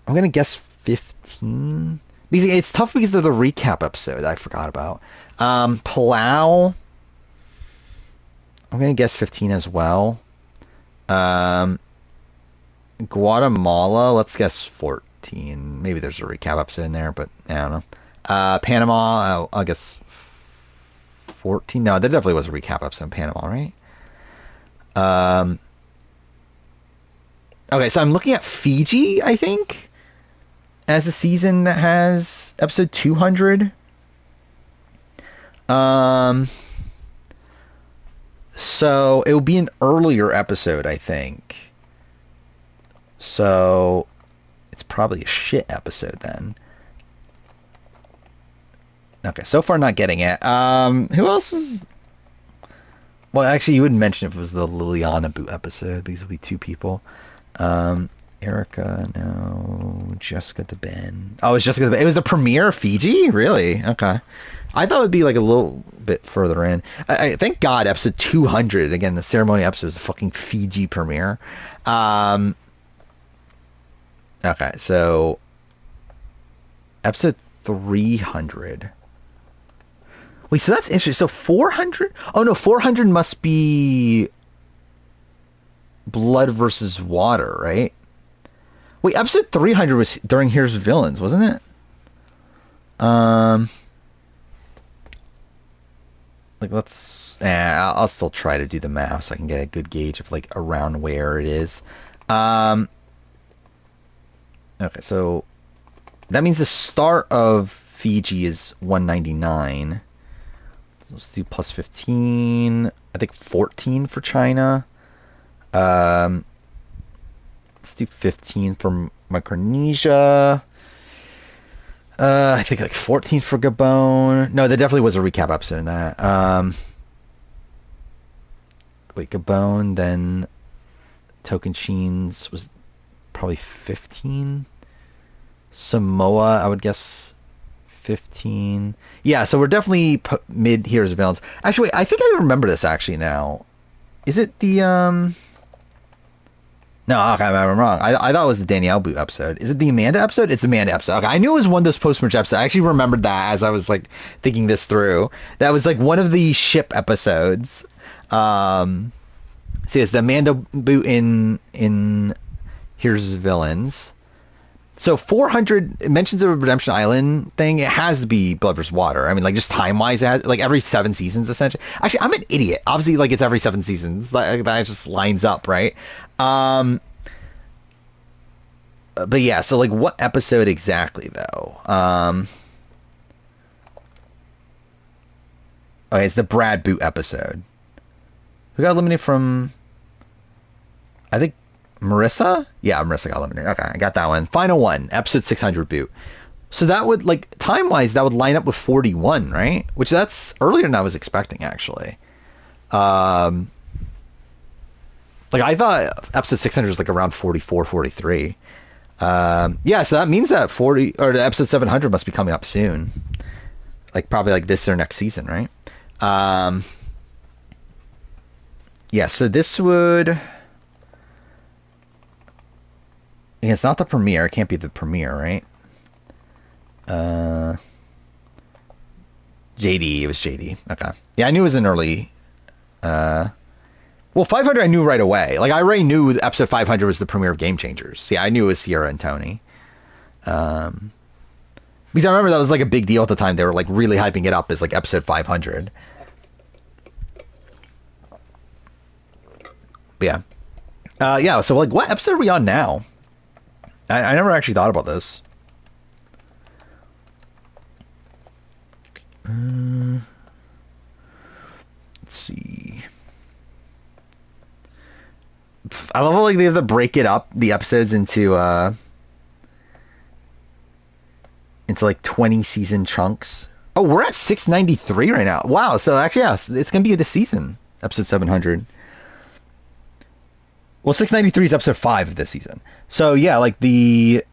I'm gonna guess 15. Because it's tough because of the recap episode I forgot about. Palau, I'm gonna guess 15 as well. Guatemala, let's guess 14. Maybe there's a recap episode in there, but I don't know. Panama, I'll guess 14. No, there definitely was a recap episode in Panama, right? Okay, so I'm looking at Fiji, I think, as the season that has episode 200. So it will be an earlier episode, I think. So it's probably a shit episode then. Okay, so far not getting it. Who else is... Well, actually, you wouldn't mention if it was the Liliana boot episode because it'll be 2 people. Erica, no. Jessica DeBen. Oh, it's Jessica DeBen. It was the premiere of Fiji? Really? Okay. I thought it would be like a little bit further in. I thank God, episode 200. Again, the ceremony episode is the fucking Fiji premiere. Okay, so episode 300. Wait, so that's interesting. So 400? Oh no, 400 must be Blood versus Water, right? Wait, episode 300 was during Here's Villains, wasn't it? Like I'll still try to do the math so I can get a good gauge of like around where it is. Okay, so that means the start of Fiji is 199. Let's do plus 15. I think 14 for China. Let's do 15 for Micronesia. I think like 14 for Gabon. No, there definitely was a recap episode in that. Wait, Gabon, then Tocantins was probably 15. Samoa, I would guess 15. Yeah, so we're definitely mid Here's Villains. Actually, wait, I think I remember this actually now. Is it the No, okay, I'm wrong. I thought it was the Danielle Boot episode. Is it the Amanda episode? It's the Amanda episode. Okay, I knew it was one of those post-merge episodes. I actually remembered that as I was like thinking this through. That was like one of the ship episodes. See, it's the Amanda Boot in Here's Villains. So 400 it mentions the Redemption Island thing. It has to be Blood vs. Water. I mean, like just time wise, it has, like every 7 seasons essentially. Actually, I'm an idiot. Obviously, like it's every 7 seasons. That just lines up, right? But yeah. So like, what episode exactly though? Okay, it's the Brad Boot episode. Who got eliminated from? I think Marissa? Yeah, Marissa got eliminated. Okay, I got that one. Final one, episode 600 Boot. So that would, like, time-wise, that would line up with 41, right? Which that's earlier than I was expecting, actually. Like, I thought episode 600 was, like, around 44, 43. Yeah, so that means that episode 700 must be coming up soon. Like, probably, like, this or next season, right? Yeah, so this would... It's not the premiere. It can't be the premiere, right? JD. It was JD. Okay. Yeah, I knew it was an early... Well, 500 I knew right away. Like, I already knew episode 500 was the premiere of Game Changers. Yeah, I knew it was Sierra and Tony. Because I remember that was, like, a big deal at the time. They were, like, really hyping it up as, like, episode 500. But yeah. Yeah, so, like, what episode are we on now? I never actually thought about this. Let's see. I love how like they have to break it up, the episodes into like 20 season chunks. Oh, we're at 693 right now. Wow, so actually, yeah, it's gonna be this season, episode 700. Well, 693 is episode 5 of this season. So yeah, like the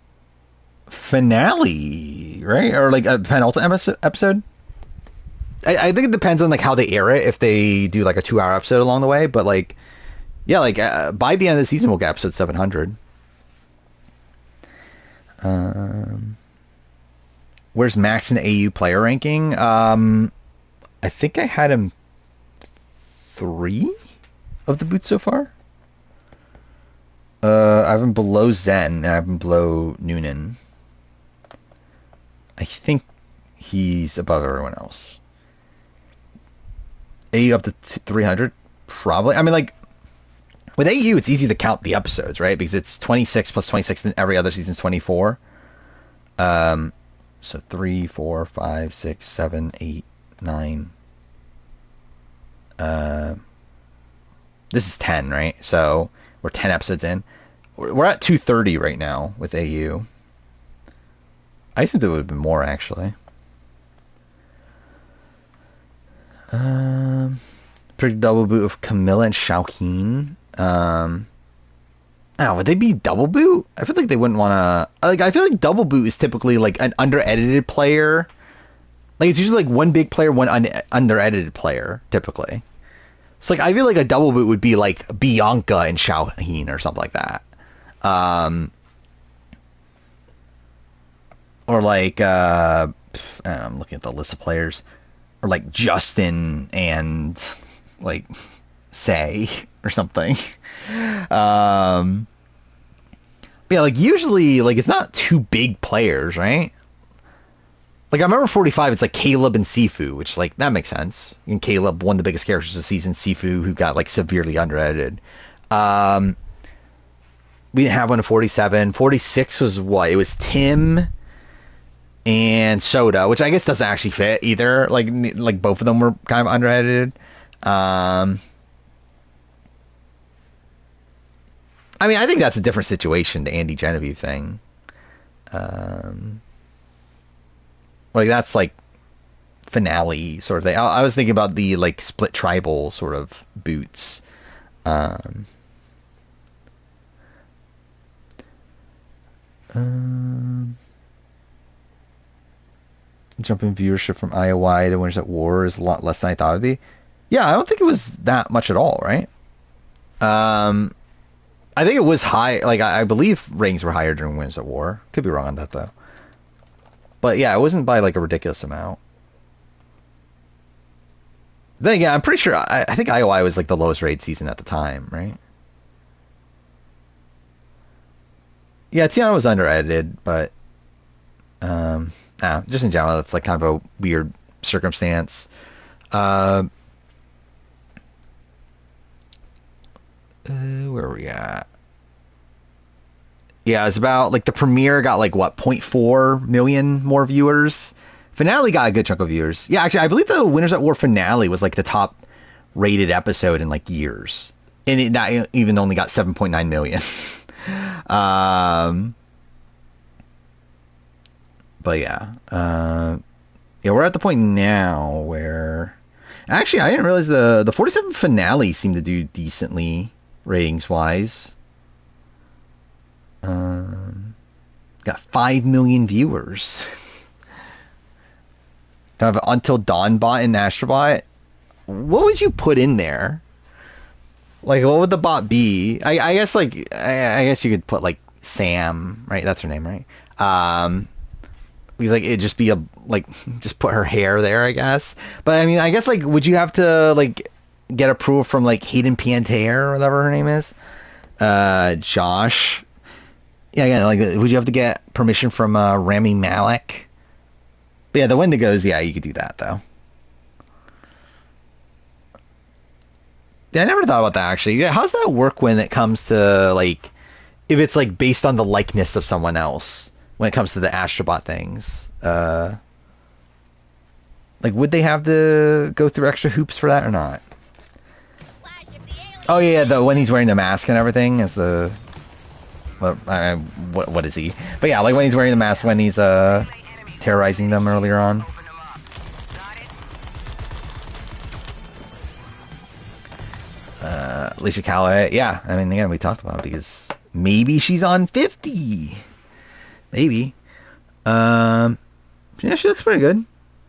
finale, right? Or like a penultimate episode. I think it depends on like how they air it. If they do like a 2-hour episode along the way, but like, yeah, like by the end of the season, we'll get episode 700. Where's Max in the AU player ranking? I think I had him 3 of the boots so far. I have him below Zen, and I have him below Noonan. I think he's above everyone else. AU up to 300? Probably. I mean, like, with AU, it's easy to count the episodes, right? Because it's 26 plus 26, and every other season's 24. So 3, 4, 5, 6, 7, 8, 9. This is 10, right? So we're 10 episodes in. We're at 230 right now with AU. I assumed it would have been more, actually. Pretty double boot of Camilla and Xiaoqin. Would they be double boot? I feel like they wouldn't want to. Like, I feel like double boot is typically like an under-edited player. Like, it's usually like one big player, one under-edited player, typically. So, like, I feel like a double boot would be like Bianca and Xiaoqin or something like that. Or like, I'm looking at the list of players. Or like Justin and like Say or something. Yeah, like usually like it's not two big players, right? Like I remember 45, it's like Caleb and Sifu, which like that makes sense. And Caleb, one of the biggest characters of the season, Sifu, who got like severely under-edited. We didn't have one at 47. 46 was what? It was Tim and Soda, which I guess doesn't actually fit either. Like both of them were kind of under-edited. I mean, I think that's a different situation, the Andy Genevieve thing. Like that's like finale sort of thing. I was thinking about the like split tribal sort of boots. Jump in viewership from IOI to Winners at War is a lot less than I thought it'd be. Yeah, I don't think it was that much at all, right? I think it was high. Like I believe ratings were higher during Winners at War. Could be wrong on that though. But yeah, it wasn't by like a ridiculous amount. Then again, I'm pretty sure I think IOI was like the lowest rated season at the time, right? Yeah, Tiana was under-edited, but just in general, it's like kind of a weird circumstance. Where are we at? Yeah, it's about like the premiere got like what 0.4 million more viewers. Finale got a good chunk of viewers. Yeah, actually, I believe the Winners at War finale was like the top rated episode in like years, and that even only got 7.9 million. But yeah, we're at the point now where actually I didn't realize the 47 finale seemed to do decently ratings wise. Got 5 million viewers. To have Until Dawn bot and Astrobot, what would you put in there? Like, what would the bot be? I guess like I guess you could put like Sam, right? That's her name, right? Because like it'd just be just put her hair there, I guess. But I mean, I guess like would you have to like get approval from like Hayden Panettiere or whatever her name is? Josh. Yeah, again, like would you have to get permission from Rami Malek? But yeah, the Wendigos, yeah, you could do that though. Yeah, I never thought about that actually. Yeah, how does that work when it comes to like if it's like based on the likeness of someone else when it comes to the Astrobot things? Like would they have to go through extra hoops for that or not? Oh yeah, the when he's wearing the mask and everything as the what is he? But yeah, like when he's wearing the mask when he's terrorizing them earlier on. Alicia Calloway, yeah. I mean, again, we talked about it because maybe she's on 50. Maybe. Um, yeah, she looks pretty good.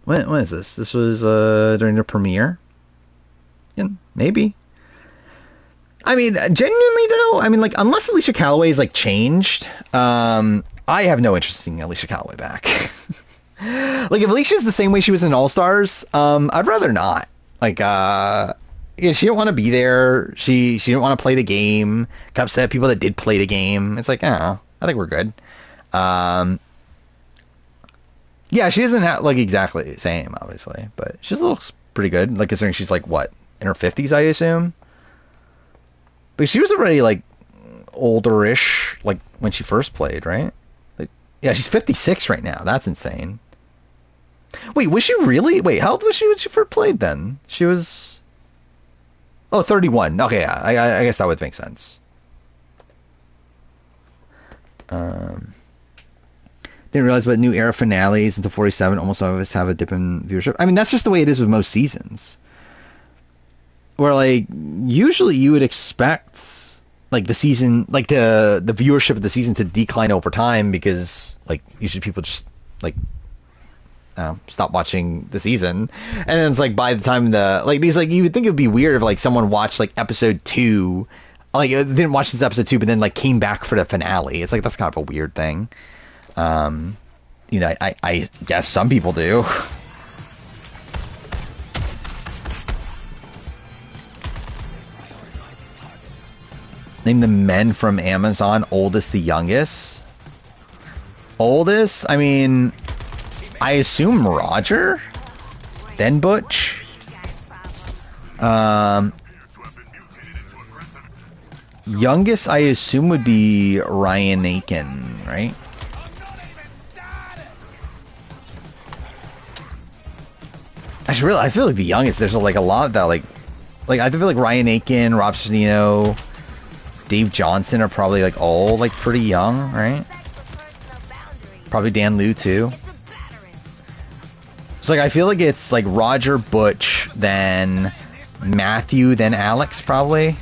When is this? This was during the premiere. Yeah, maybe. I mean, genuinely though, I mean, like, unless Alicia Calloway is like changed, I have no interest in seeing Alicia Calloway back. Like, if Alicia's the same way she was in All Stars, I'd rather not. Like, yeah, she didn't want to be there. She didn't want to play the game. Got upset at people that did play the game. It's like, I think we're good. Yeah, she isn't like exactly the same, obviously, but she looks pretty good. Like, considering she's like what, in her 50s, I assume. But she was already like older-ish, like when she first played, right? Like, yeah, she's 56 right now. That's insane. Wait, was she really? Wait, how old was she when she first played then? She was... Oh, 31. Okay, yeah, I guess that would make sense. Didn't realize, but new era finales into 47 almost always have a dip in viewership. I mean, that's just the way it is with most seasons. Where, like, usually you would expect, like, the season, like, the viewership of the season to decline over time because, like, usually people just, like, stop watching the season. And then it's like, by the time because, like, you would think it would be weird if, like, someone watched, like, episode 2, like, didn't watch this episode 2, but then, like, came back for the finale. It's like, that's kind of a weird thing. You know, I guess some people do. Name the men from Amazon, oldest to youngest. Oldest? I mean, I assume Roger? Then Butch? Youngest, I assume, would be Ryan Aiken, right? Actually, really, I feel like the youngest, there's like a lot that like I feel like Ryan Aiken, Rob Cesternino, Dave Johnson are probably like all like pretty young, right? Probably Dan Liu too. So like I feel like it's like Roger, Butch, then Matthew, then Alex probably.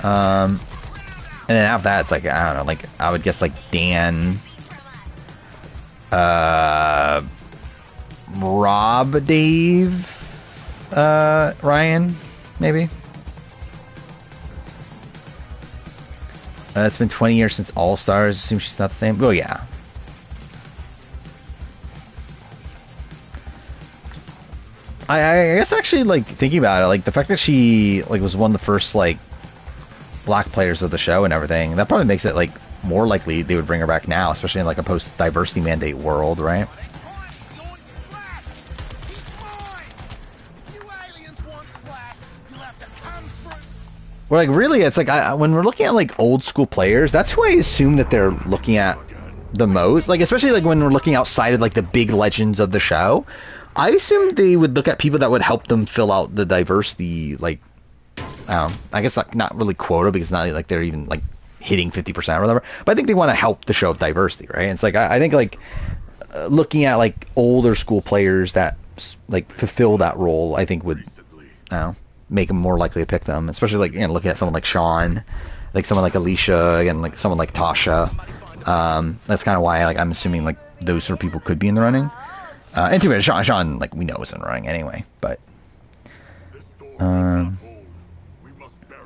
And then after that it's like, I don't know, like I would guess like Dan, Rob, Dave, Ryan, maybe. It's been 20 years since All Stars. Assume she's not the same. Oh yeah. I guess actually, like, thinking about it, like the fact that she like was one of the first like black players of the show and everything, that probably makes it like more likely they would bring her back now, especially in like a post diversity mandate world, right? Well, like, really, it's like, when we're looking at, like, old school players, that's who I assume that they're looking at the most. Like, especially, like, when we're looking outside of, like, the big legends of the show, I assume they would look at people that would help them fill out the diversity, like, I guess not really quota, because it's not like they're even, like, hitting 50% or whatever, but I think they want to help the show with diversity, right? And it's like, I think, like, looking at, like, older school players that, like, fulfill that role, I think would, I don't know, make them more likely to pick them, especially like, you know, looking at someone like Sean, like someone like Alicia, again, like someone like Tasha. That's kind of why, like, I'm assuming like those sort of people could be in the running. And too bad Sean, like, we know is in the running anyway, but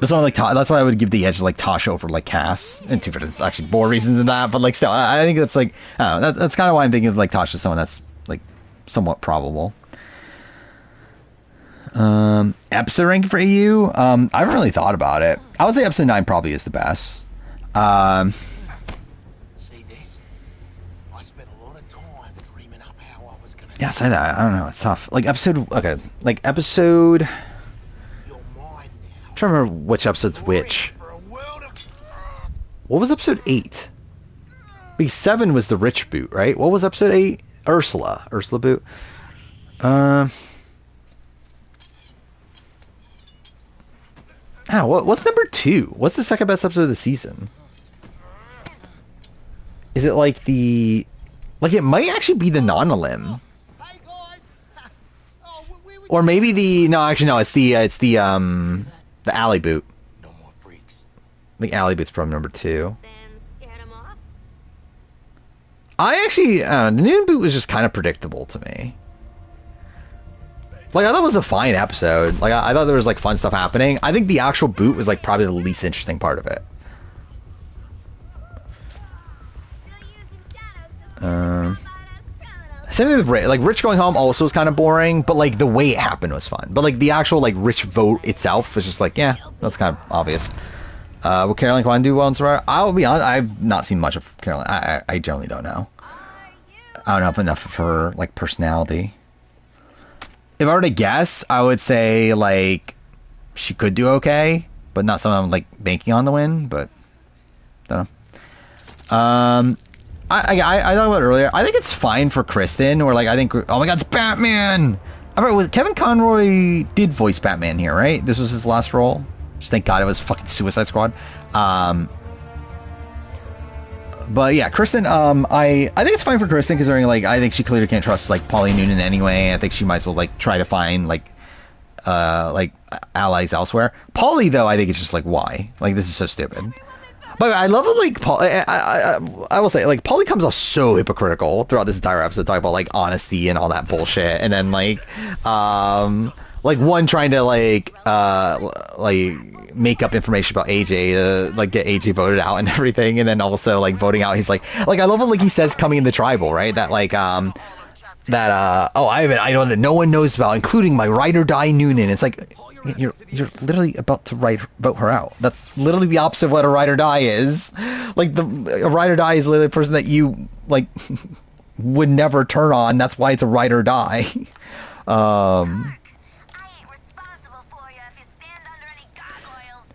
that's not like that's why I would give the edge to like Tasha over like Cass, and too bad it's actually more reasons than that, but like still, I think that's like, I don't know, that's kind of why I'm thinking of like Tasha, someone that's like somewhat probable. Episode ranking for AU, I haven't really thought about it. I would say episode 9 probably is the best. See this? I spent a lot of time dreaming up how I was gonna. Yeah, say that. I don't know. It's tough. Like episode. Okay, like episode. Your mind I'm trying to remember which episode's which. for a world of. What was episode 8? Because 7 was the rich boot, right? What was episode 8? Ursula boot. What's number 2? What's the second best episode of the season? Is it like the... Like, it might actually be the Nonalim. Hey guys! Oh, we Or maybe the... No, actually, no. It's the alley boot. No more freaks. The alley boot's probably number 2. Then scared him off? I actually, the noon boot was just kind of predictable to me. Like, I thought it was a fine episode. Like, I thought there was, like, fun stuff happening. I think the actual boot was, like, probably the least interesting part of it. Same thing with Rich. Like, Rich going home also was kind of boring, but, like, the way it happened was fun. But, like, the actual, like, Rich vote itself was just like, yeah, that's kind of obvious. Will Caroline Kwan do well in Survivor? I'll be honest, I've not seen much of Caroline. I generally don't know. I don't have enough of her, like, personality. If I were to guess, I would say, like, she could do okay, but not something I'm, like, banking on to win, but don't know. I talked about it earlier. I think it's fine for Kristen, or, like, I think, oh my god, it's Batman! I remember, Kevin Conroy did voice Batman here, right? This was his last role. Just thank god it was fucking Suicide Squad. But yeah, Kristen, I think it's fine for Kristen, considering, like, I think she clearly can't trust, like, Paulie Noonan anyway. I think she might as well, like, try to find, like, allies elsewhere. Paulie, though, I think it's just, like, why? Like, this is so stupid. But I love it, like, I will say, like, Paulie comes off so hypocritical throughout this entire episode, talking about, like, honesty and all that bullshit, and then, like, one trying to, like, make up information about AJ, like, get AJ voted out and everything, and then also, like, voting out, he's like, I love it, like, he says coming in the tribal, right, that, like, oh, I have an idol that no one knows about, including my ride or die Noonan. It's like, you're literally about to vote her out. That's literally the opposite of what a ride or die is. Like, a ride or die is literally a person that you, like, would never turn on. That's why it's a ride or die. I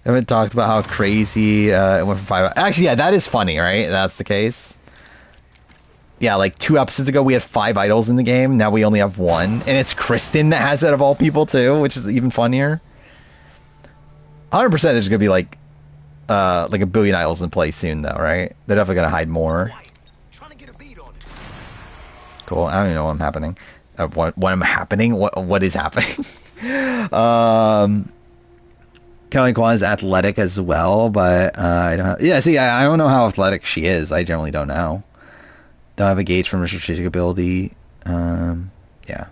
haven't talked about how crazy it went from 5. Actually, yeah, that is funny, right? That's the case. Yeah, like 2 episodes ago, we had 5 idols in the game. Now we only have 1. And it's Kristen that has it of all people, too, which is even funnier. 100% there's going to be, like a billion idols in play soon, though, right? They're definitely going to hide more. Cool. I don't even know what's happening. What am happening? What is happening? Kelly Kwan is athletic as well, but I don't have... Yeah, see, I don't know how athletic she is. I generally don't know. Don't have a gauge from her strategic ability. Yeah.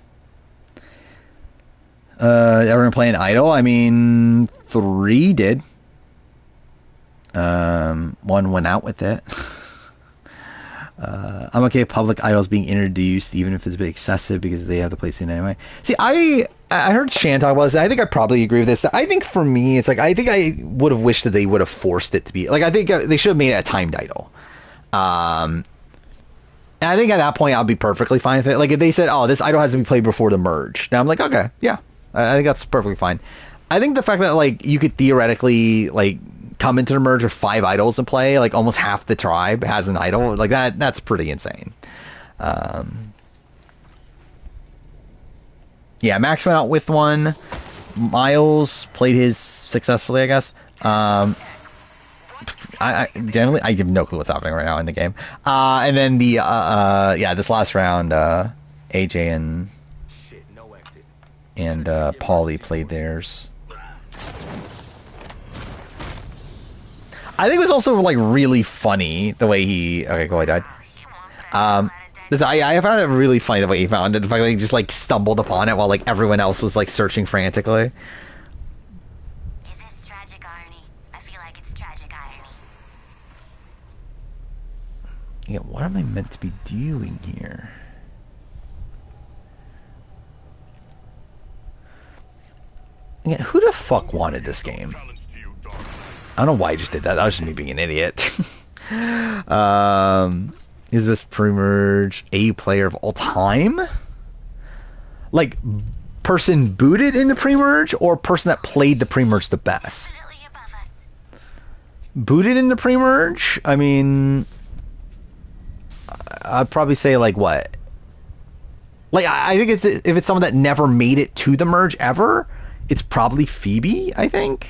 Everyone play an idol? I mean, 3 did. 1 went out with it. I'm okay with public idols being introduced, even if it's a bit excessive, because they have the place in anyway. See, I heard Shan talk about this. I think I probably agree with this. I think for me, it's like, I think I would have wished that they would have forced it to be... Like, I think they should have made it a timed idol. And I think at that point, I'll be perfectly fine with it. Like, if they said, oh, this idol has to be played before the merge, now I'm like, okay, yeah. I think that's perfectly fine. I think the fact that, like, you could theoretically, like, come into the merge with 5 idols in play, like, almost half the tribe has an idol, like, that's pretty insane. Yeah, Max went out with 1. Miles played his successfully, I guess. I generally, I have no clue what's happening right now in the game. And then this last round, AJ and Paulie played theirs. I think it was also, like, really funny the way he... Okay, cool, I died. I found it really funny the way he found it. The fact that he just, like, stumbled upon it while, like, everyone else was, like, searching frantically. Yeah, what am I meant to be doing here? Yeah, who the fuck wanted this game? I don't know why I just did that. That was just me being an idiot. Is this pre-merge A player of all time? Like, person booted in the pre-merge, or person that played the pre-merge the best? Booted in the pre-merge? I mean... I'd probably say, like, what? Like, I think if it's someone that never made it to the merge ever, it's probably Phoebe, I think.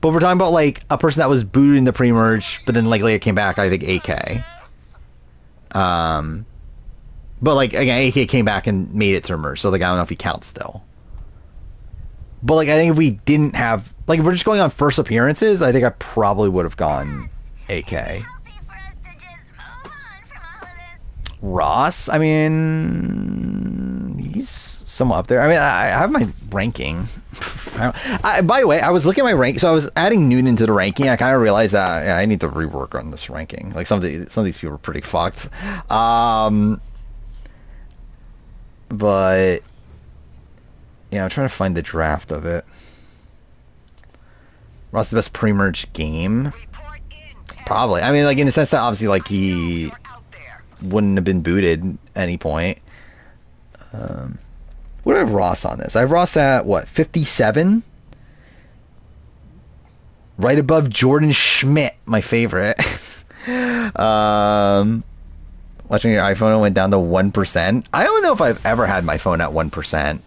But if we're talking about, like, a person that was booted in the pre-merge, but then, like, later came back, I think AK. But, like, again, AK came back and made it to the merge, so, like, I don't know if he counts still. But, like, I think if we didn't have... Like, if we're just going on first appearances, I think I probably would have gone AK. Ross, I mean, he's somewhat up there. I mean, I have my ranking. By the way, I was looking at my rank, so I was adding Noonan to the ranking. I kind of realized that I need to rework on this ranking. Like some of these people are pretty fucked. But yeah, I'm trying to find the draft of it. Ross the best pre-merge game? Probably. I mean, like in the sense that obviously, like he wouldn't have been booted at any point. What do I have Ross on this? I have Ross at what, 57? Right above Jordan Schmidt, my favorite. Watching your iPhone, it went down to 1%. I don't know if I've ever had my phone at 1%.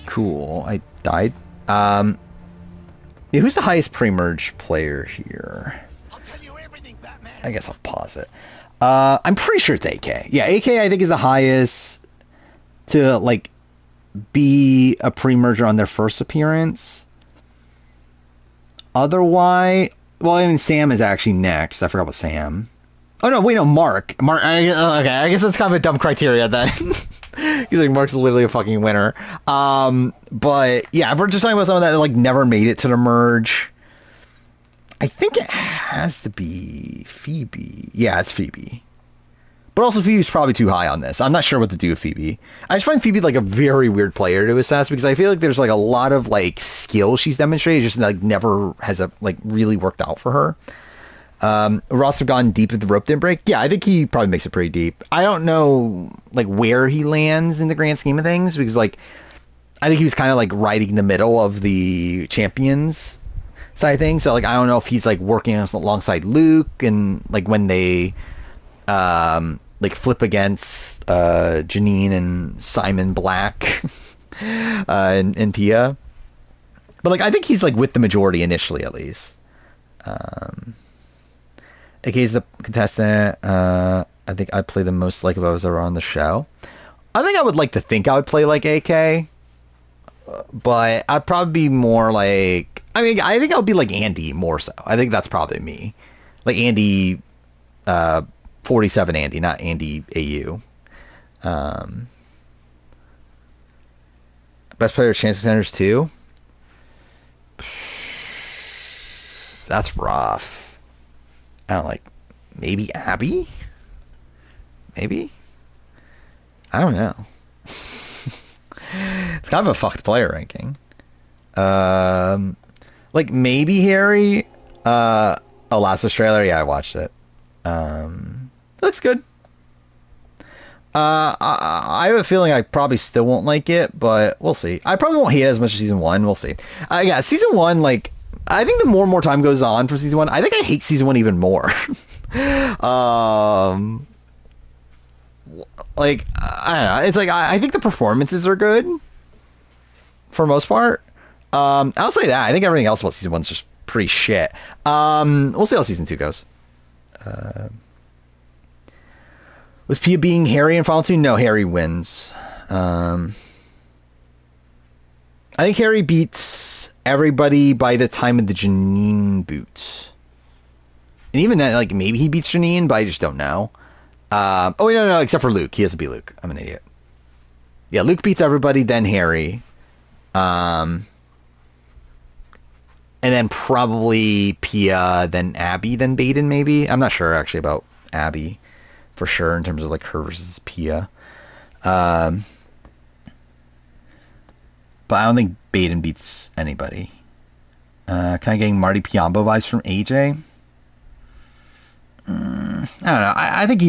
Cool. I died. Yeah, who's the highest pre-merge player here? I guess I'll pause it. I'm pretty sure it's AK. Yeah, AK I think is the highest to like be a pre-merger on their first appearance. Otherwise, well, I mean Sam is actually next. I forgot about Sam. Oh no, wait, no, Mark. Okay, I guess that's kind of a dumb criteria then. He's like Mark's literally a fucking winner. But yeah, if we're just talking about someone that like never made it to the merge, I think it has to be Phoebe. Yeah, it's Phoebe. But also Phoebe's probably too high on this. I'm not sure what to do with Phoebe. I just find Phoebe like a very weird player to assess because I feel like there's like a lot of like skill she's demonstrated, just like never has like really worked out for her. Ross have gone deep if the rope didn't break. Yeah, I think he probably makes it pretty deep. I don't know like where he lands in the grand scheme of things because like I think he was kind of like riding the middle of the champions side of things. So like I don't know if he's like working alongside Luke and like when they like flip against Janine and Simon Black and Tia. But like I think he's like with the majority initially at least. AK's the contestant. I think I'd play the most like if I was ever on the show. I think I would like to think I would play like AK, but I'd probably be more like. I mean, I think I would be like Andy more so. I think that's probably me, like Andy, 47 Andy, not Andy AU. Best player chance contenders too. That's rough. I don't like maybe Abby? Maybe? I don't know. It's kind of a fucked player ranking. Like maybe Harry. Last Australia, yeah, I watched it. Looks good. I have a feeling I probably still won't like it, but we'll see. I probably won't hate it as much as season 1. We'll see. Yeah, season 1, like I think the more and more time goes on for season 1, I think I hate season 1 even more. Like I don't know. It's like I think the performances are good for most part. I'll say that. I think everything else about season 1's just pretty shit. We'll see how season 2 goes. Was Pia being Harry in Final 2? No, Harry wins. I think Harry beats everybody by the time of the Janine boot. And even then, like, maybe he beats Janine, but I just don't know. Oh, no, except for Luke. He has to beat Luke. I'm an idiot. Yeah, Luke beats everybody, then Harry. And then probably Pia, then Abby, then Baden, maybe. I'm not sure, actually, about Abby for sure in terms of, like, her versus Pia. But I don't think Baden beats anybody. Kind of getting Marty Piombo vibes from AJ. I don't know. I think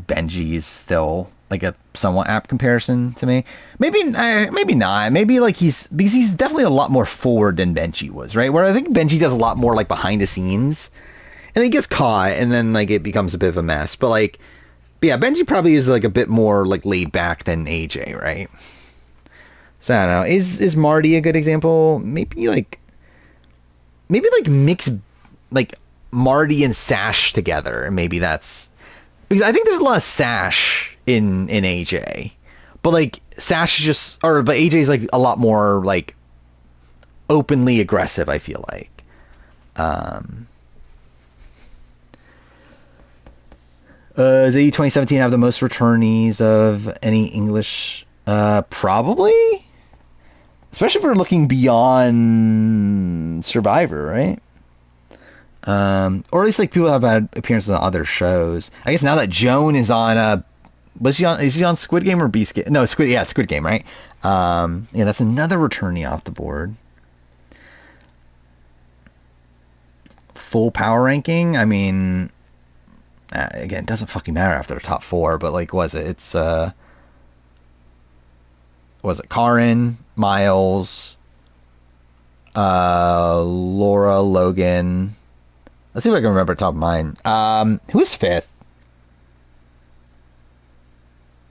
Benji is still like a somewhat apt comparison to me. Maybe not. Maybe like because he's definitely a lot more forward than Benji was, right? Where I think Benji does a lot more like behind the scenes, and he gets caught, and then like it becomes a bit of a mess. But like, yeah, Benji probably is like a bit more like laid back than AJ, right? So I don't know. Is Marty a good example? Maybe like mix like Marty and Sash together, and maybe that's because I think there's a lot of Sash in AJ, but like Sash is just but AJ's like a lot more like openly aggressive, I feel like. Does AE 2017 have the most returnees of any English? Probably. Especially if we're looking beyond Survivor, right? Or at least like people have had appearances on other shows. I guess now that Joan is on, was he on? Is he on Squid Game or Beast Game? No, Squid. Yeah, it's Squid Game, right? Yeah, that's another returnee off the board. Full power ranking. I mean, again, it doesn't fucking matter after the top four. But like, was it? It's was it Karin, Miles, Laura, Logan? Let's see if I can remember top of mine. Who is fifth?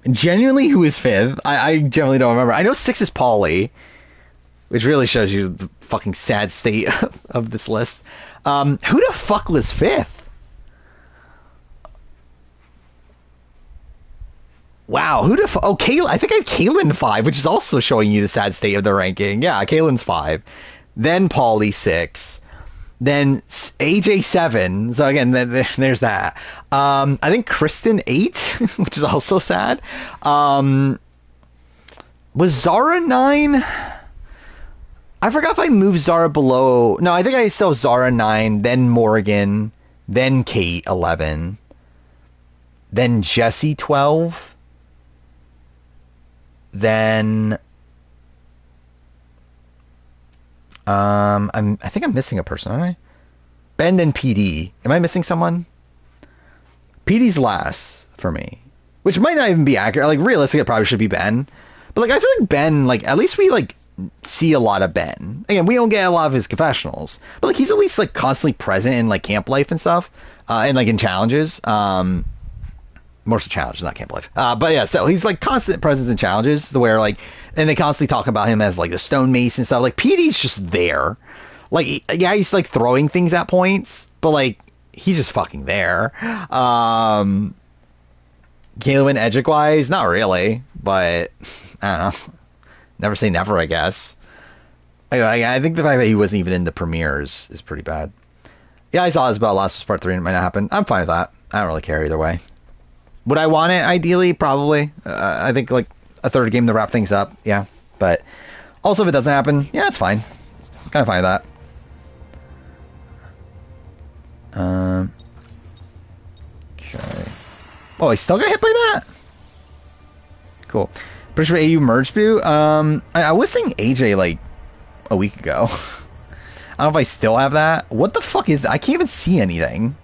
Genuinely, who is fifth? I generally don't remember. I know six is Pauly, which really shows you the fucking sad state of this list. Who the fuck was fifth? Wow, who the fuck? Oh, Kayla. I think I have Kaylin 5, which is also showing you the sad state of the ranking. Yeah, Kaylin's 5. Then Pauly 6. Then AJ 7. So again, there's that. I think Kristen 8, which is also sad. Was Zara 9? I forgot if I moved Zara below. No, I think I still have Zara 9, then Morgan, then Kate 11, then Jesse 12, then I think I'm missing a person, aren't I? Ben and PD. Am I missing someone? PD's last for me, which might not even be accurate. Like realistically, it probably should be Ben, but like I feel like Ben, like at least we like see a lot of Ben. Again, we don't get a lot of his confessionals, but like he's at least like constantly present in like camp life and stuff, and like in challenges. More so challenges, not camp life. But yeah, so he's like constant presence in challenges, the where like, and they constantly talk about him as like the stonemason and stuff. Like PD's just there. Like yeah, he's like throwing things at points, but like he's just fucking there. Kaylin Edgic wise, not really, but I don't know. Never say never, I guess. I think the fact that he wasn't even in the premieres is pretty bad. Yeah, I saw this about Last of Us Part 3 and it might not happen. I'm fine with that. I don't really care either way. Would I want it ideally? Probably. I think like a third game to wrap things up. Yeah. But also if it doesn't happen, yeah, it's fine. I'm kind of fine with that. Okay. Oh, I still got hit by that? Cool. Pretty sure AU merge boo. I was saying AJ like a week ago. I don't know if I still have that. What the fuck is that? I can't even see anything.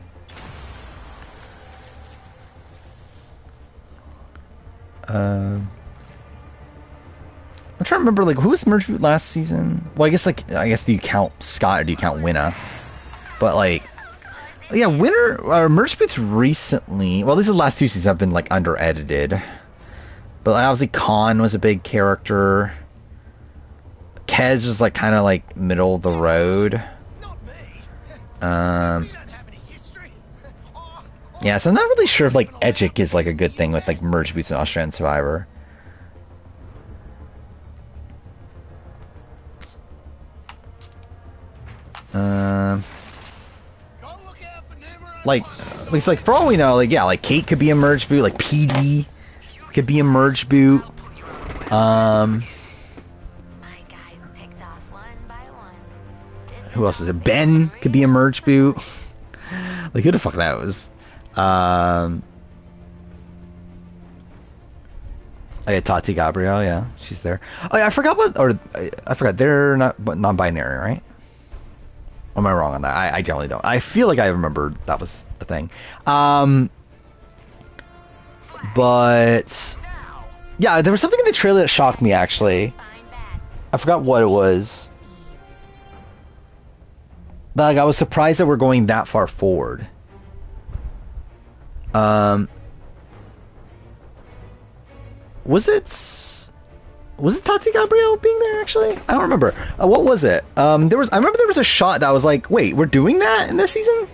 I'm trying to remember like who was merge boot last season. Well, I guess do you count Scott or do you count Winna? But like, yeah, Winner or merge boots recently. Well, these are the last two seasons have been like under edited. But obviously, Khan was a big character. Kez was like kind of like middle of the road. Yeah, so I'm not really sure if like Edgic is like a good thing with like merge boots and Australian Survivor. Like, at least like for all we know, like yeah, like Kate could be a merge boot, like PD could be a merge boot. Who else is it? Ben could be a merge boot. Like who the fuck knows? I had Tati Gabrielle, yeah, she's there. Oh yeah, I forgot I forgot they're not non-binary, right? Or am I wrong on that? I generally don't. I feel like I remember that was a thing. But yeah, there was something in the trailer that shocked me actually. I forgot what it was. But like, I was surprised that we're going that far forward. Was it Tati Gabrielle being there actually? I don't remember. What was it? I remember there was a shot that was like, wait, we're doing that in this season?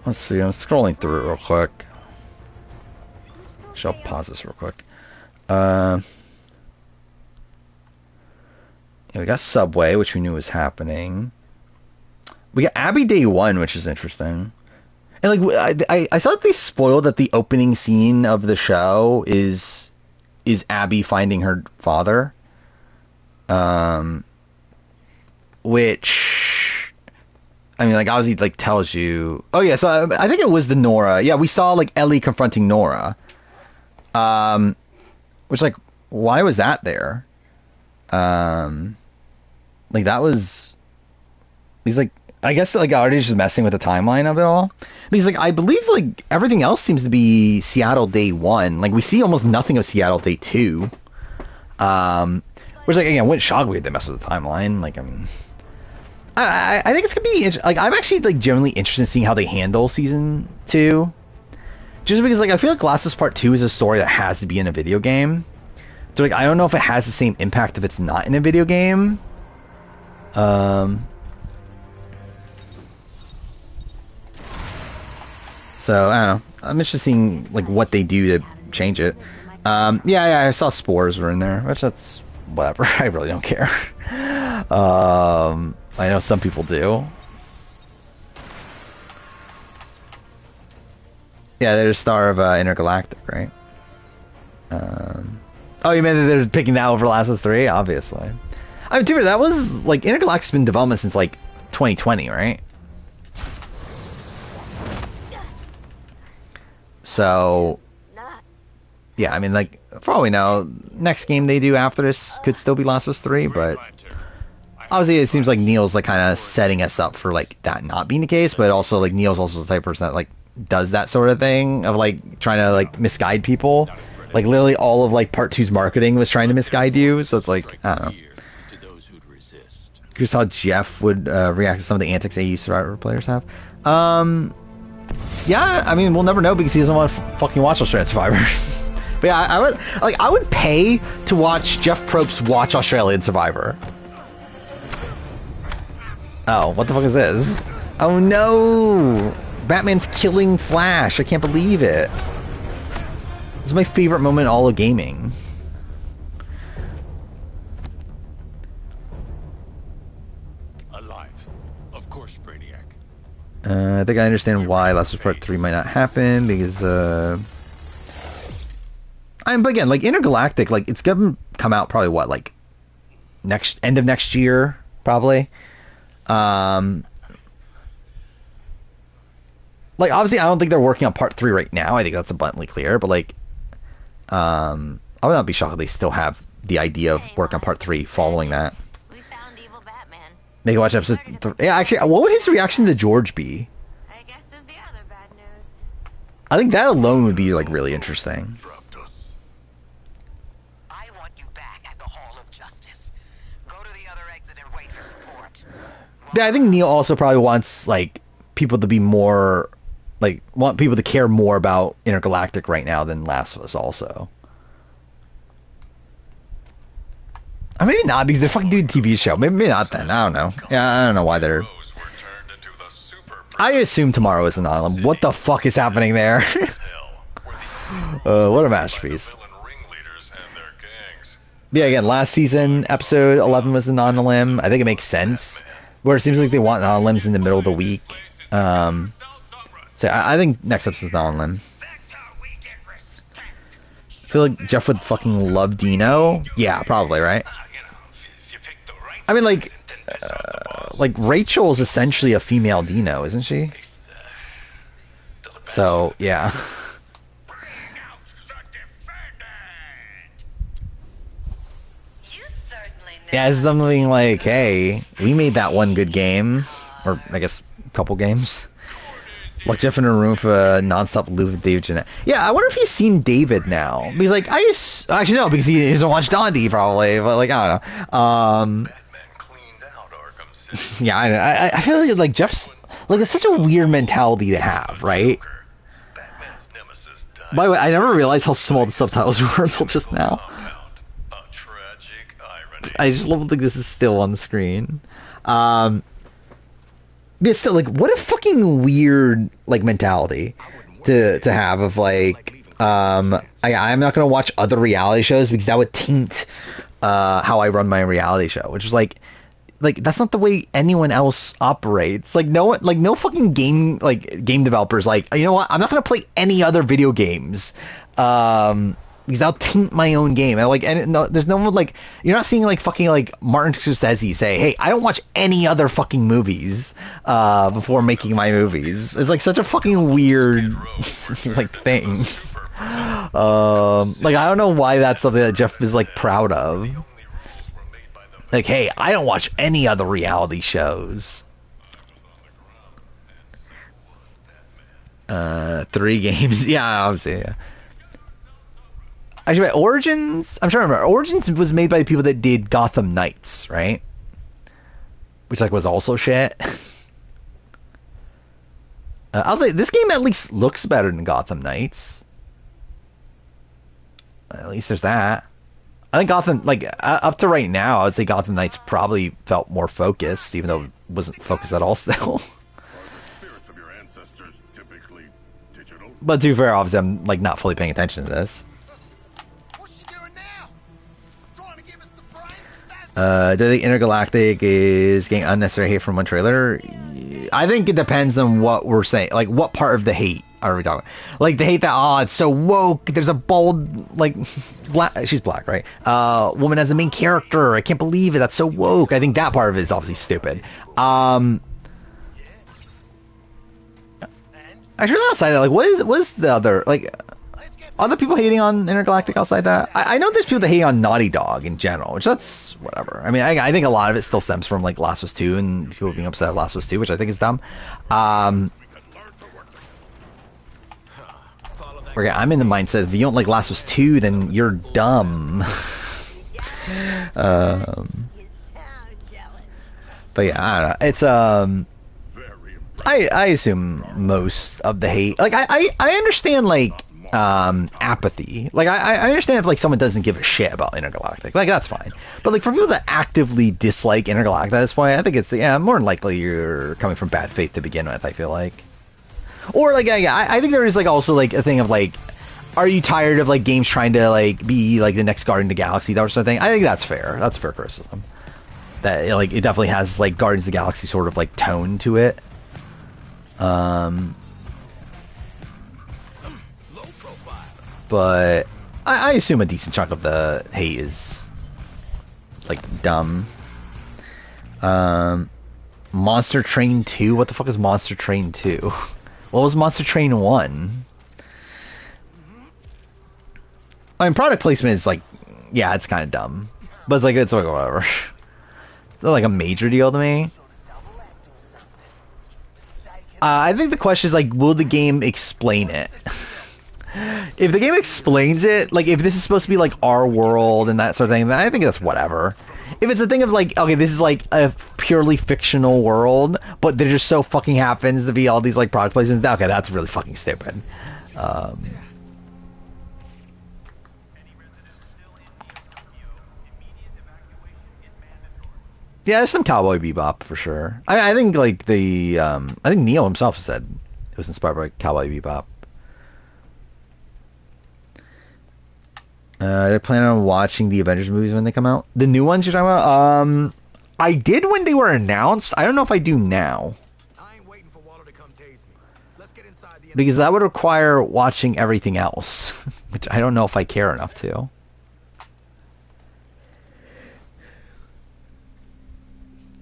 Let's see, I'm scrolling through it real quick. I'll pause this real quick. Yeah, we got Subway, which we knew was happening. We got Abby Day 1, which is interesting. And like I saw that they spoiled that the opening scene of the show is Abby finding her father. Which I mean, like, obviously, like, tells you. Oh yeah, so I think it was the Nora. Yeah, we saw like Ellie confronting Nora. Which, like, why was that there? Like, that was. He's like, I guess that, like, already just messing with the timeline of it all. But he's like, I believe like everything else seems to be Seattle Day 1. Like, we see almost nothing of Seattle Day 2. Which, like, again, wouldn't shock me if they mess with the timeline. Like, I mean, I think it's gonna be like, I'm actually like genuinely interested in seeing how they handle season 2, just because, like, I feel like Last of Us Part 2 is a story that has to be in a video game. So, like, I don't know if it has the same impact if it's not in a video game. So I don't know. I'm interested in seeing like what they do to change it. Yeah, I saw spores were in there, which that's whatever. I really don't care. I know some people do. Yeah, they're a star of Intergalactic, right? Oh, you meant that they're picking that over Last of Us 3? Obviously. I mean, dude, that was like Intergalactic's been in development since like 2020, right? So, yeah, I mean, like, for all we know, next game they do after this could still be Last of Us 3, but obviously it seems like Neil's like kind of setting us up for like that not being the case, but also like Neil's also the type of person that like does that sort of thing of like trying to like misguide people. Like, literally all of like Part 2's marketing was trying to misguide you, so it's like, I don't know. Here's how Jeff would react to some of the antics AU Survivor players have. Yeah, I mean, we'll never know because he doesn't want to fucking watch Australian Survivor. But yeah, I would pay to watch Jeff Probst watch Australian Survivor. Oh, what the fuck is this? Oh no! Batman's killing Flash. I can't believe it. This is my favorite moment in all of gaming. Alive. Of course, Brainiac. I think I understand why Last of Us Part 3 might not happen, because, but again, like, Intergalactic, like, it's gonna come out probably, what, like, end of next year, probably? Like, obviously, I don't think they're working on Part 3 right now, I think that's abundantly clear, but, like, I would not be shocked if they still have the idea of work on Part 3 following that. Make watch episode 3. Yeah, actually, what would his reaction to George be? I guess is the other bad news. I think that alone would be, like, really interesting. I want you back at the Hall of Justice. Go to the other exit and wait for support. Yeah, I think Neil also probably wants, like, people to be more, like, want people to care more about Intergalactic right now than Last of Us also. I mean, maybe not, because they're fucking doing a TV show. Maybe not then. I don't know. Yeah, I don't know why they're... I assume tomorrow is an island. What the fuck is happening there? What a masterpiece. Yeah, again, last season, episode 11 was the non-limb. I think it makes sense. Where it seems like they want non-limbs in the middle of the week. So I think next episode's non-limb. I feel like Jeff would fucking love Dino. Yeah, probably, right? I mean, like Rachel is essentially a female Dino, isn't she? So, yeah. Yeah, it's something like, hey, we made that one good game. Or, I guess, a couple games. Lock Jeff in a room for a non-stop loop with David Jeanette. Yeah, I wonder if he's seen David now. Because, like, actually, no, because he doesn't watch Dondi, probably. But, like, I don't know. Yeah, I feel like Jeff's... Like, it's such a weird mentality to have, right? By the way, I never realized how small the subtitles were until just now. I just love that this is still on the screen. But still, like, what a fucking weird, like, mentality to have of, like, I'm not gonna watch other reality shows because that would taint how I run my reality show, which is like, like that's not the way anyone else operates. Like no one, like no fucking game developers like, you know what, I'm not gonna play any other video games because I'll taint my own game. And like, and no, there's no one, like, you're not seeing like fucking like Martin Scorsese say, hey, I don't watch any other fucking movies before making my movies. It's like such a fucking weird like thing. Like I don't know why that's something that Jeff is like proud of. Like, hey, I don't watch any other reality shows. 3 games. Yeah, obviously, yeah. Actually, wait, Origins... I'm trying to remember. Origins was made by the people that did Gotham Knights, right? Which, like, was also shit. I'll say, this game at least looks better than Gotham Knights. At least there's that. I think Gotham, like, up to right now, I would say Gotham Knights probably felt more focused, even though it wasn't focused at all still. But to be fair, obviously, I'm, like, not fully paying attention to this. What's she doing now? Trying to give us the brains? Do you think Intergalactic is getting unnecessary hate from one trailer? I think it depends on what we're saying. Like, what part of the hate are we talking? Like, the hate that, oh, it's so woke. There's a bold, like, black, she's black, right? Woman as the main character. I can't believe it. That's so woke. I think that part of it is obviously stupid. Actually, outside that, like, what is the other, like, other people hating on Intergalactic outside that? I know there's people that hate on Naughty Dog in general, which that's whatever. I mean, I think a lot of it still stems from, like, Last of Us 2 and people being upset at Last of Us 2, which I think is dumb. Okay, I'm in the mindset, if you don't like Last of Us 2, then you're dumb. But yeah, I don't know. It's, I assume most of the hate, like, I understand, like, apathy. Like, I understand if, like, someone doesn't give a shit about Intergalactic. Like, that's fine. But, like, for people that actively dislike Intergalactic at this point, I think it's, yeah, more than likely you're coming from bad faith to begin with, I feel like. Or, like, yeah, I think there is, like, also, like, a thing of, like, are you tired of, like, games trying to, like, be, like, the next Guardian of the Galaxy, that sort of thing? I think that's fair. That's fair criticism. That, like, it definitely has, like, Guardians of the Galaxy sort of, like, tone to it. But I assume a decent chunk of the hate is, like, dumb. Monster Train 2? What the fuck is Monster Train 2? What was Monster Train 1? I mean, product placement is, like, yeah, it's kind of dumb. But it's like, whatever. It's not, like, a major deal to me. I think the question is, like, will the game explain it? If the game explains it, like, if this is supposed to be, like, our world and that sort of thing, then I think that's whatever. If it's a thing of, like, okay, this is, like, a purely fictional world, but there just so fucking happens to be all these, like, product placements, okay, that's really fucking stupid. Yeah, there's some Cowboy Bebop for sure. I think, like, I think Neo himself said it was inspired by Cowboy Bebop. They're planning on watching the Avengers movies when they come out. The new ones you're talking about? I did when they were announced. I don't know if I do now. I ain't waiting for Waller to come tase me. Let's get inside the... Because that would require watching everything else. Which I don't know if I care enough to.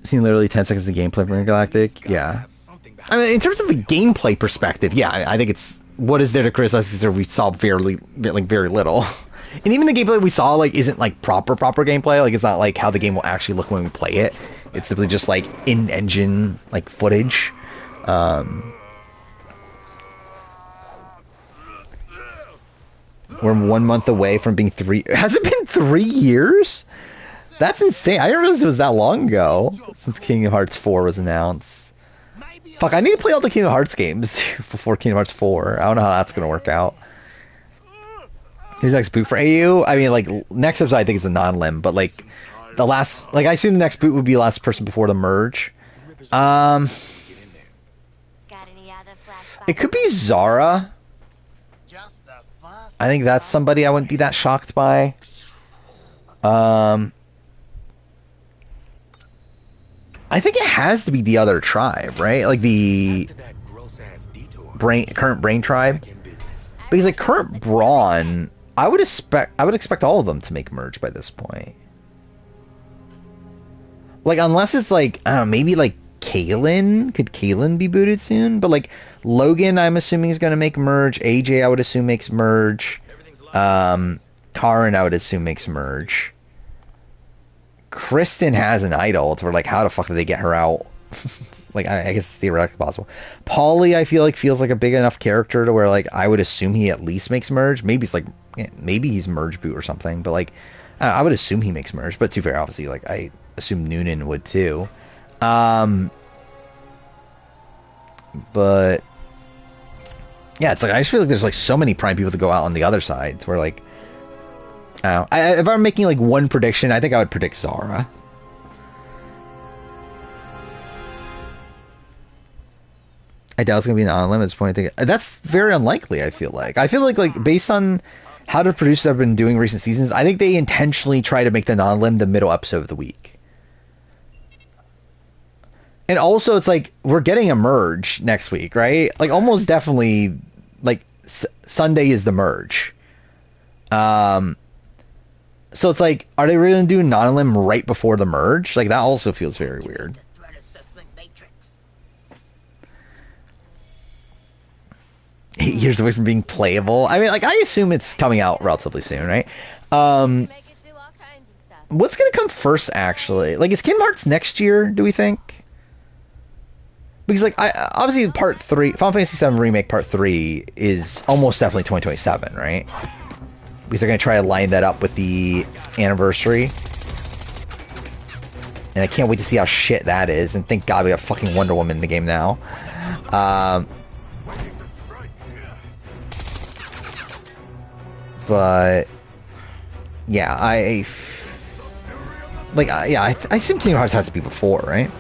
Seen literally 10 seconds of gameplay from Galactic. Yeah. I mean, in terms of a gameplay perspective, yeah, I think it's... What is there to criticize? Because we saw very little. And even the gameplay we saw, like, isn't, like, proper gameplay. Like, it's not, like, how the game will actually look when we play it. It's simply just, like, in-engine, like, footage. We're 1 month away from being 3... Has it been 3 years? That's insane. I didn't realize it was that long ago since Kingdom Hearts 4 was announced. Fuck, I need to play all the Kingdom Hearts games before Kingdom Hearts 4. I don't know how that's going to work out. Who's next boot for AU? I mean, like, next episode I think is a non-limb, but, like, the last... Like, I assume the next boot would be the last person before the merge. It could be Zara. I think that's somebody I wouldn't be that shocked by. I think it has to be the other tribe, right? Like the current brain tribe, because like current brawn, I would expect all of them to make merge by this point. Like unless it's like I don't know, maybe like Kalen, could Kalen be booted soon? But like Logan, I'm assuming is going to make merge. AJ, I would assume makes merge. Karen, I would assume makes merge. Kristen has an idol, so we're like, how the fuck did they get her out? Like, I guess it's theoretically possible. Paulie, I feel like feels like a big enough character to where like I would assume he at least makes merge. Maybe it's like maybe he's merge boot or something, but like I would assume he makes merge. But to be fair, obviously, like I assume Noonan would too. But yeah, it's like I just feel like there's like so many prime people to go out on the other side. Where like, if I'm making like one prediction, I think I would predict Zara. I doubt it's gonna be an on-limits point. I think that's very unlikely. I feel like based on how the producers have been doing recent seasons, I think they intentionally try to make the non-lim the middle episode of the week. And also, it's like we're getting a merge next week, right? Like almost definitely, like Sunday is the merge. So it's like, are they really gonna do non-lim right before the merge? Like that also feels very weird. Eight years away from being playable. I mean, like I assume it's coming out relatively soon, right? What's gonna come first, actually? Like, is Kingdom Hearts next year? Do we think? Because like obviously Part 3, Final Fantasy VII Remake Part 3 is almost definitely 2027, right? Because they're gonna try to line that up with the anniversary. And I can't wait to see how shit that is. And thank God we have fucking Wonder Woman in the game now. But yeah, I assume Kingdom Hearts has to be before, right?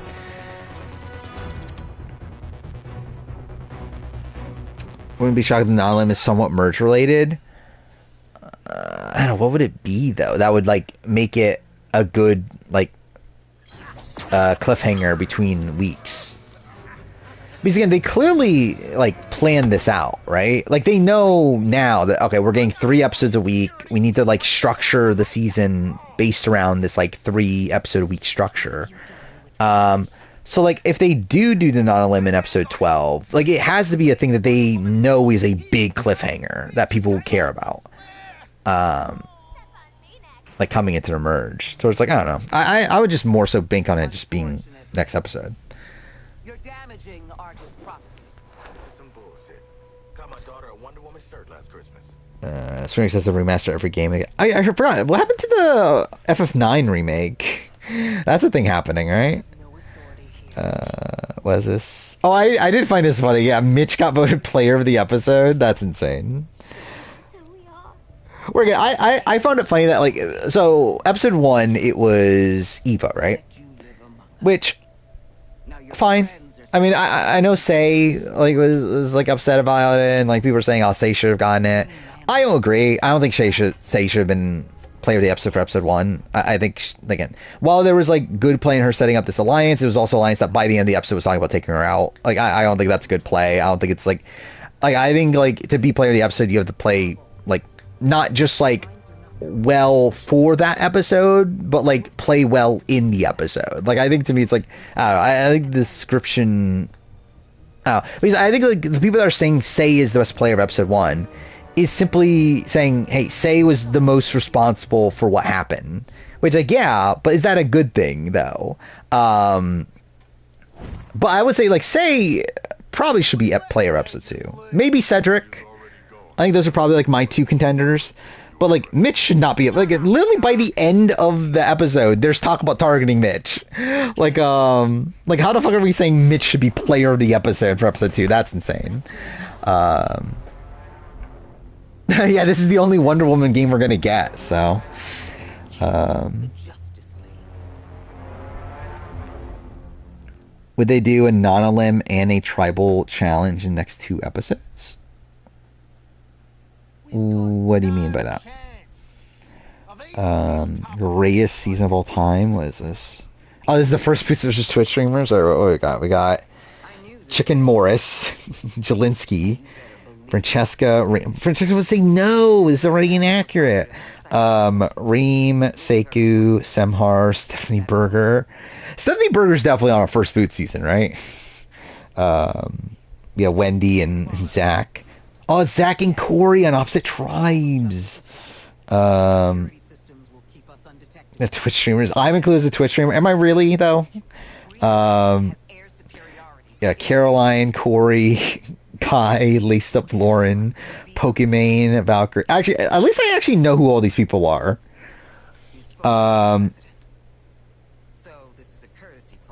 Wouldn't be shocked if the non-lim is somewhat merge related. I don't know, what would it be though? That would like make it a good like cliffhanger between weeks. Because again, they clearly like planned this out, right? Like they know now that okay, we're getting 3 episodes a week. We need to like structure the season based around this like 3 episode a week structure. So like if they do the non-lim in episode 12, like it has to be a thing that they know is a big cliffhanger that people will care about. Like coming into the merge. So it's like I don't know. I would just more so bank on it just being next episode. You're damaging Argus property. Some bullshit. Got my daughter a Wonder Woman shirt last Christmas. String says to remaster every game. I forgot. What happened to the FF9 remake? That's a thing happening, right? What is this? Oh, I did find this funny. Yeah, Mitch got voted player of the episode. That's insane. We're good. I found it funny that like so episode 1 it was Eva, right? Which fine. I mean I know Say like was like upset about it and like people were saying oh Say should have gotten it. I don't agree. I don't think Say should have been player of the episode for episode 1. I think again while there was like good play in her setting up this alliance, it was also alliance that by the end of the episode was talking about taking her out. Like I don't think that's good play. I don't think it's like I think like to be player of the episode you have to play like not just like well for that episode, but like play well in the episode. Like I think to me it's like I don't know, I think the description because I think like the people that are saying Say is the best player of episode 1 is simply saying hey Say was the most responsible for what happened, which like yeah, but is that a good thing though? But I would say like Say probably should be at player episode 2, maybe Cedric. I think those are probably like my 2 contenders. But like Mitch should not be like literally by the end of the episode there's talk about targeting Mitch. Like how the fuck are we saying Mitch should be player of the episode for episode 2? That's insane. Yeah, this is the only Wonder Woman game we're gonna get, so would they do a non-lim and a tribal challenge in the next 2 episodes? What do you mean by that? Greatest season of all time? What is this? Oh, this is the first piece of just Twitch streamers? Or what we got? We got Chicken Morris, Jelinski, Francesca. Francesca would say no. This is already inaccurate. Reem, Seku, Semhar, Stephanie Berger. Stephanie Berger's definitely on our first boot season, right? Yeah, Wendy and Zach. Oh, it's Zach and Corey on opposite tribes. The Twitch streamers. I'm included as a Twitch streamer. Am I really though? Yeah, Caroline, Corey, Kai, Laced Up Lauren, Pokimane, Valkyrie. Actually, at least I actually know who all these people are.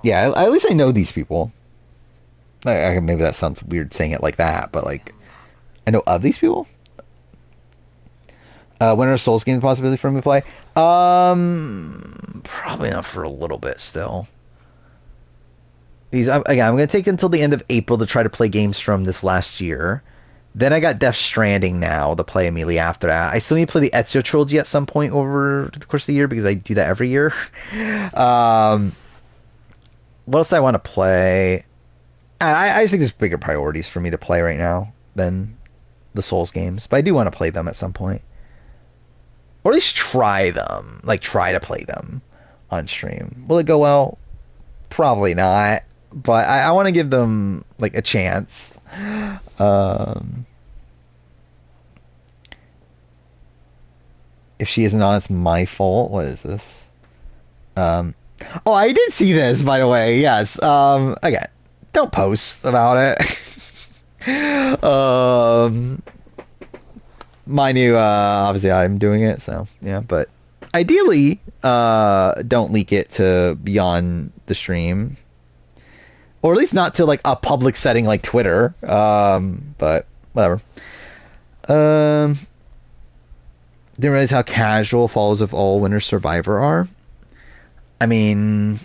Yeah, at least I know these people. Maybe that sounds weird saying it like that, but like, I know of these people. When are Souls games possibility for me to play? Probably not for a little bit still. These again, I'm gonna take until the end of April to try to play games from this last year. Then I got Death Stranding now to play immediately after that. I still need to play the Ezio trilogy at some point over the course of the year because I do that every year. What else do I want to play? I just think there's bigger priorities for me to play right now than the Souls games, but I do want to play them at some point, or at least try them. Like try to play them on stream. Will it go well? Probably not, but I want to give them like a chance. If she isn't on, it's my fault. What is this? Oh, I did see this, by the way. Yes. Again, don't post about it. Mind you, obviously I'm doing it, so yeah. But ideally, don't leak it to beyond the stream, or at least not to like a public setting like Twitter. But whatever. Didn't realize how casual Falls of All Winter Survivor are. I mean,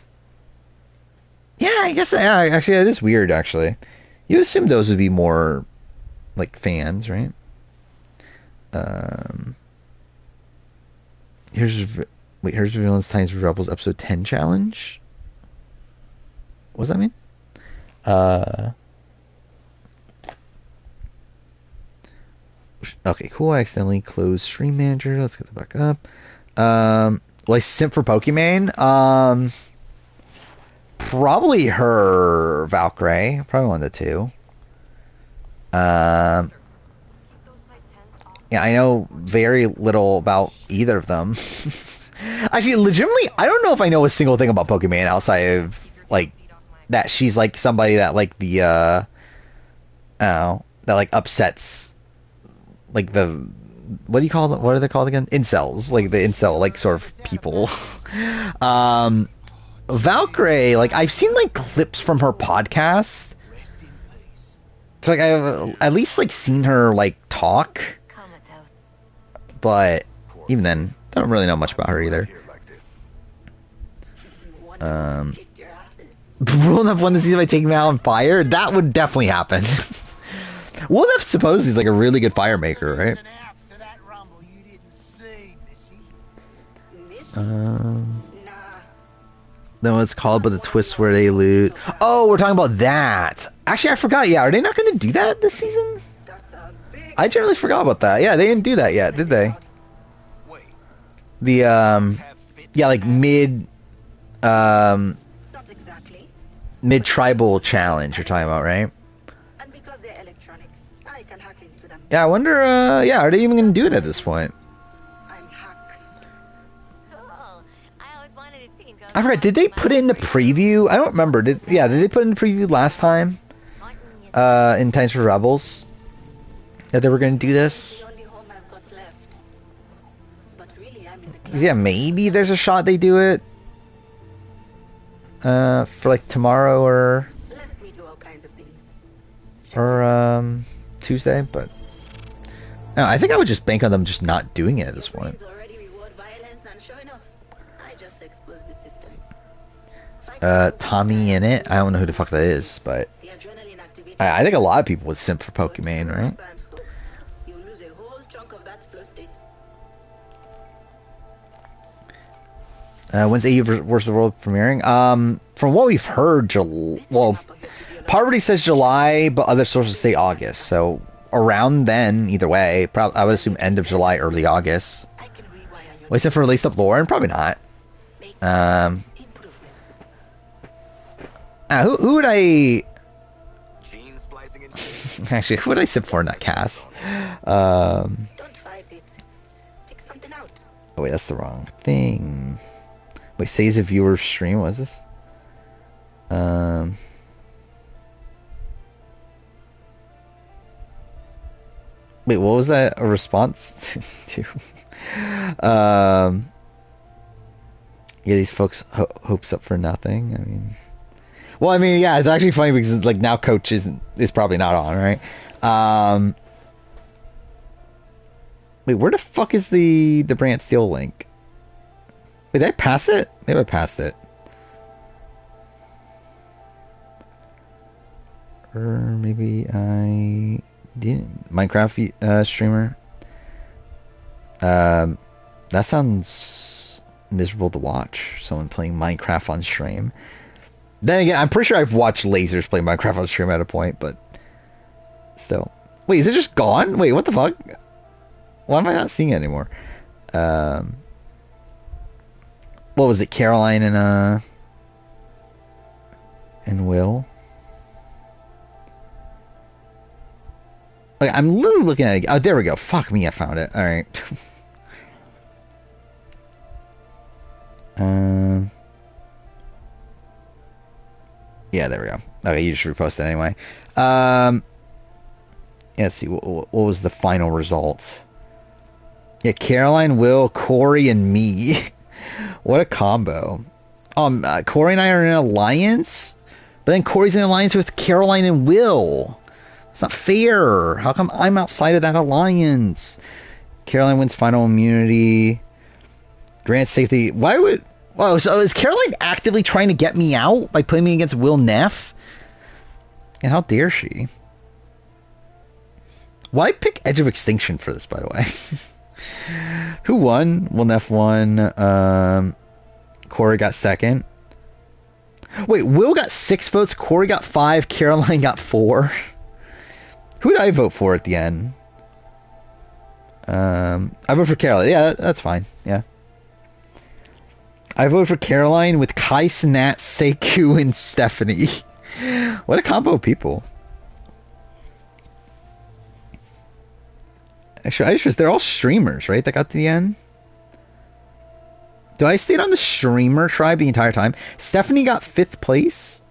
yeah, I guess actually it is weird. Actually, you assume those would be more like fans, right? Here's Villains Times Rebels episode 10 challenge. What does that mean? Okay, cool. I accidentally closed Stream Manager. Let's get that back up. Well, I simp for Pokimane. Probably her Valkyrie. Probably one of the two. Yeah, I know very little about either of them. Actually, legitimately, I don't know if I know a single thing about Pokimane outside of like that she's like somebody that like the I don't know, that like upsets like the what do you call them? What are they called again? Incels, like the incel like sort of people. Valkyrie, like I've seen like clips from her podcast. So like I've at least like seen her like talk. But even then, I don't really know much about her either. Wolnef won the season by taking me out on fire? That would definitely happen. Wolnef supposedly is like a really good fire maker, right? Then what's called, but the twists where they loot. Oh, we're talking about that. Actually, I forgot. Yeah, are they not going to do that this season? I generally forgot about that. Yeah, they didn't do that yet, did they? The yeah, like mid tribal challenge you're talking about, right? Yeah, I wonder. Yeah, are they even gonna do it at this point? I forgot. Did they put it in the preview? I don't remember. Did they put it in the preview last time? In Times for Rebels, that they were gonna do this. Yeah, maybe there's a shot they do it for like tomorrow or Tuesday, but no, I think I would just bank on them just not doing it at this point. Tommy in it. I don't know who the fuck that is, but I think a lot of people would simp for Pokimane, right? When's AU versus the World premiering? From what we've heard, well, Parvati says July, but other sources say August. So around then, either way, I would assume end of July, early August. Wait, for released up Lauren? Probably not. Who would I... Actually, who would I sip for in that cast? Don't fight it. Pick something out. Oh wait, that's the wrong thing. Wait, says a viewer stream. What is this? Wait, what was that a response to? Yeah, these folks hopes up for nothing. I mean, well, I mean, yeah, it's actually funny because like now Coach is probably not on, right? Wait, where the fuck is the Brant Steel link? Wait, did I pass it? Maybe I passed it. Or maybe I didn't. Minecraft streamer. That sounds miserable to watch. Someone playing Minecraft on stream. Then again, I'm pretty sure I've watched lasers play Minecraft on stream at a point, but still. Wait, is it just gone? Wait, what the fuck? Why am I not seeing it anymore? What was it? Caroline and Will? Okay, I'm literally looking at it. Oh, there we go. Fuck me, I found it. All right. Yeah, there we go. Okay, you just reposted anyway. Yeah, let's see. What was the final results? Yeah, Caroline, Will, Corey, and me. What a combo. Corey and I are in an alliance, but then Corey's in an alliance with Caroline and Will. It's not fair. How come I'm outside of that alliance? Caroline wins final immunity. Grant safety. Why would... Whoa, so is Caroline actively trying to get me out by putting me against Will Neff? And how dare she? Why pick Edge of Extinction for this, by the way? Who won? Will Neff won. Corey got second. Wait, Will got 6 votes, Corey got 5, Caroline got 4. Who did I vote for at the end? I voted for Caroline. Yeah, that's fine. Yeah. I voted for Caroline with Kai Sinat, Seku, and Stephanie. What a combo of people. Actually, they're all streamers, right? That got to the end. Do I stayed on the streamer tribe the entire time? Stephanie got 5th place.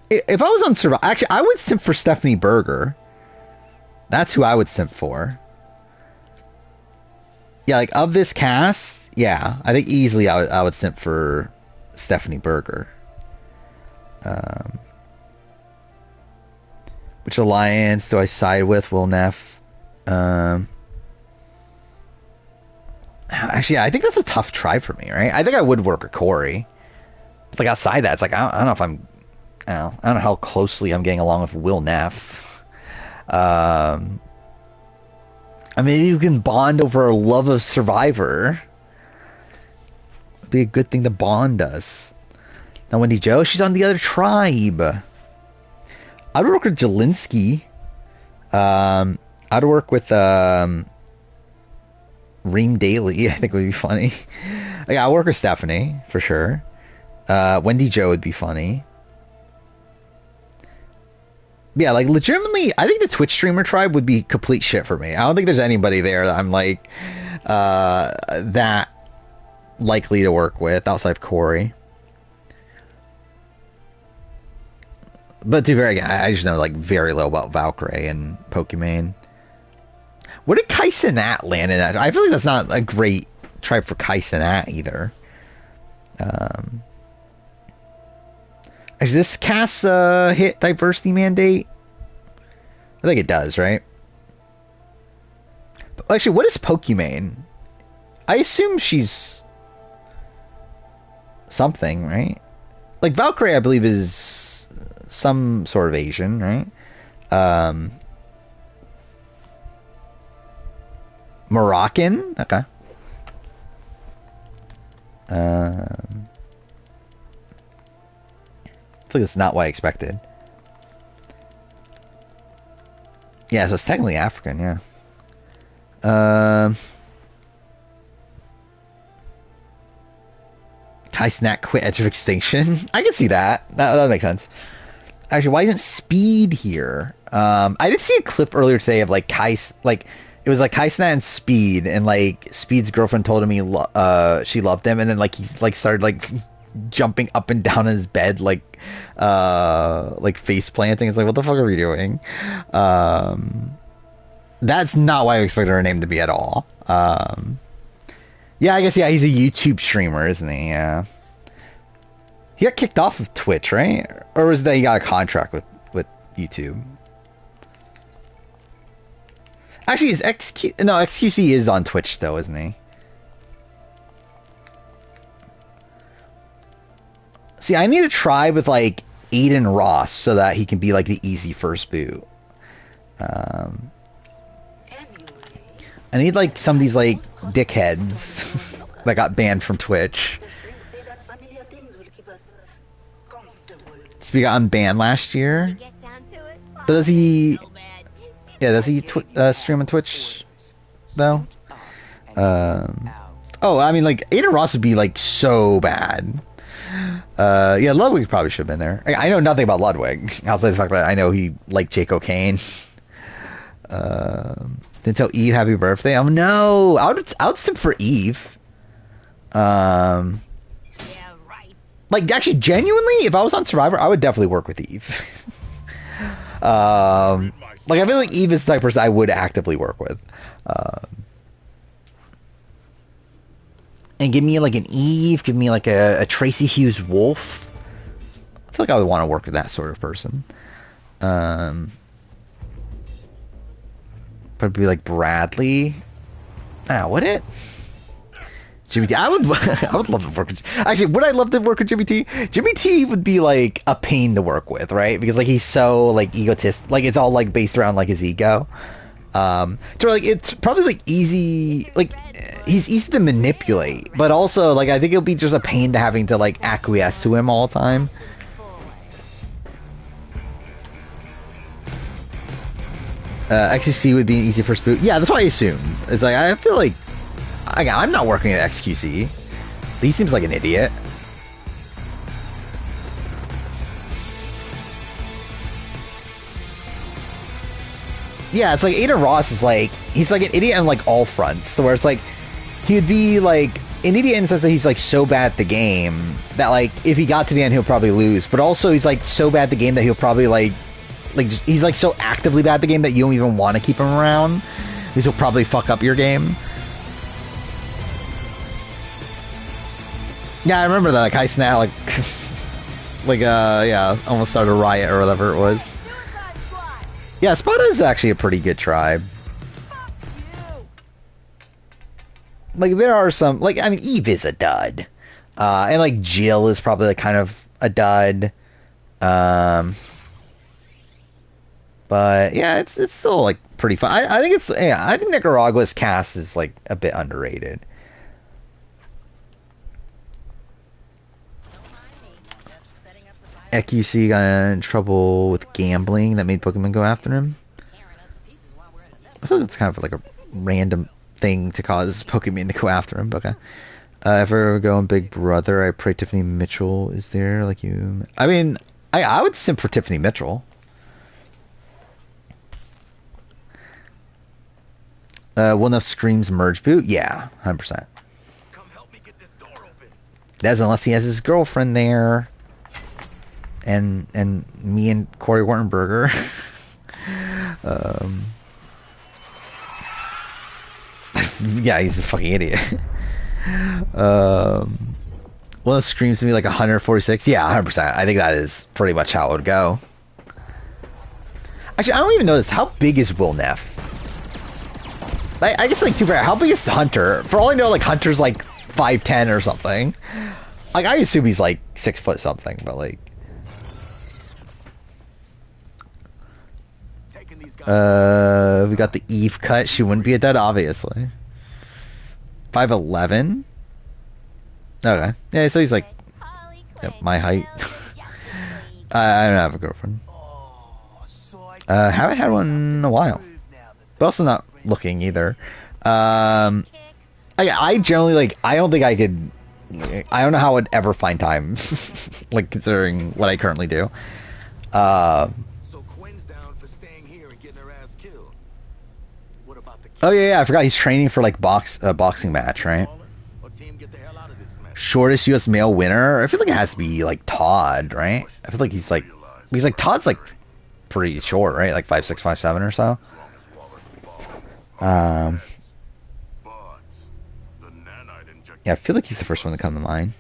If I was on Survival... Actually, I would simp for Stephanie Berger. That's who I would simp for. Yeah, like, of this cast, yeah, I think easily I would simp for Stephanie Berger. Which alliance do I side with? Will Neff? Actually, yeah, I think that's a tough try for me, right? I think I would work with Corey. But like outside that, it's like I don't know if I don't know how closely I'm getting along with Will Neff. I mean, you can bond over a love of Survivor. It'd be a good thing to bond us. Now, Wendy Jo, she's on the other tribe. I'd work with Jelinski. I'd work with Reem Daly. I think would be funny. Yeah, I'll work with Stephanie for sure. Wendy Jo would be funny. Yeah, like legitimately, I think the Twitch streamer tribe would be complete shit for me. I don't think there's anybody there that I'm like that likely to work with outside of Corey. But to be very, I just know like very little about Valkyrie and Pokimane. Where did Kai Sinat land in that? I feel like that's not a great tribe for Kai Sinat either. Does this cast hit diversity mandate? I think it does, right? But actually, what is Pokimane? I assume she's something, right? Like Valkyrie, I believe, is some sort of Asian, right? Moroccan? Okay. I feel like that's not what I expected. Yeah, so it's technically African, yeah. Kai Snack quit Edge of Extinction. I can see that. That makes sense. Actually, why isn't Speed here? I did see a clip earlier today of like like it was like Kai Snack and Speed, and like Speed's girlfriend told him she loved him, and then like he like started like jumping up and down in his bed like face planting. It's like, what the fuck are we doing? That's not what I expected her name to be at all. Yeah, I guess, yeah, he's a YouTube streamer, isn't he? Yeah. He got kicked off of Twitch, right? Or was that he got a contract with YouTube? Actually, is XQC is on Twitch though, isn't he? See, I need to try with like Aiden Ross so that he can be like the easy first boot. I need like some of these like dickheads that got banned from Twitch. Speak got unbanned last year. But does he? Yeah, does he stream on Twitch though? Oh, I mean, like Aiden Ross would be like so bad. Yeah, Ludwig probably should have been there. I know nothing about Ludwig outside the fact that I know he liked Jake O'Kane. Didn't tell Eve happy birthday. Oh no, I would simp for Eve. Yeah, right. Like actually, genuinely, if I was on Survivor, I would definitely work with Eve. Like I feel like Eve is the type of person I would actively work with. And give me like an Eve, give me like a Tracy Hughes Wolf. I feel like I would want to work with that sort of person. Probably like Bradley. Would it? Jimmy T. I would love to work with. Actually, would I love to work with Jimmy T? Jimmy T would be like a pain to work with, right? Because like he's so like egotist. Like it's all like based around like his ego. So like it's probably like easy. Like he's easy to manipulate, but also like I think it'll be just a pain to having to like acquiesce to him all the time. XQC would be an easy first boot. Yeah, that's what I assume. It's like, I feel like I'm not working at XQC. He seems like an idiot. Yeah, it's like Aiden Ross is like, he's like an idiot on like all fronts. Where it's like, he would be like an idiot in the sense that he's like so bad at the game that like, if he got to the end, he'll probably lose. But also he's like so bad at the game that he'll probably like he's like so actively bad at the game that you don't even want to keep him around because he'll probably fuck up your game. Yeah, I remember that. Like Kai Snap, yeah, almost started a riot or whatever it was. Yeah, Spada is actually a pretty good tribe. Like there are some, like I mean, Eve is a dud, and like Jill is probably like kind of a dud. But yeah, it's still like pretty fun. I think it's I think Nicaragua's cast is like a bit underrated. XQC got in trouble with gambling that made Pokemon go after him. I feel like it's kind of like a random thing to cause Pokemon to go after him. But okay. If I ever go on Big Brother, I pray Tiffany Mitchell is there. Like you, I mean, I would simp for Tiffany Mitchell. Will enough Screams merge boot? Yeah, 100%. Come help me get this door open. That's unless he has his girlfriend there. And me and Corey Wartenberger. Yeah, he's a fucking idiot. One of Screams to me like 146. Yeah, 100%. I think that is pretty much how it would go. Actually, I don't even know this. How big is Will Neff? I guess like too fair. How big is Hunter? For all I know, like Hunter's like 5'10" or something. Like I assume he's like 6 foot something, but like. We got the Eve cut. She wouldn't be a dud, obviously. 5'11". Okay. Yeah, so he's like Harley yep, Quinn, my height. hero of the Justice League. I don't have a girlfriend. Oh, so I guess Haven't had there's one something in to a while. prove now that But also the not friend looking either. Sidekick. I generally like. I don't think I could. I don't know how I'd ever find time, like considering what I currently do. So Quinn's down for staying here and getting her ass killed. What about the Oh yeah, I forgot he's training for like boxing match, right? Or team get the hell out of this mess? Shortest U.S. male winner. I feel like it has to be like Todd, right? I feel like he's like Todd's like pretty short, right? Like 5'6", 5'7" or so. Yeah, I feel like he's the first one to come to mind.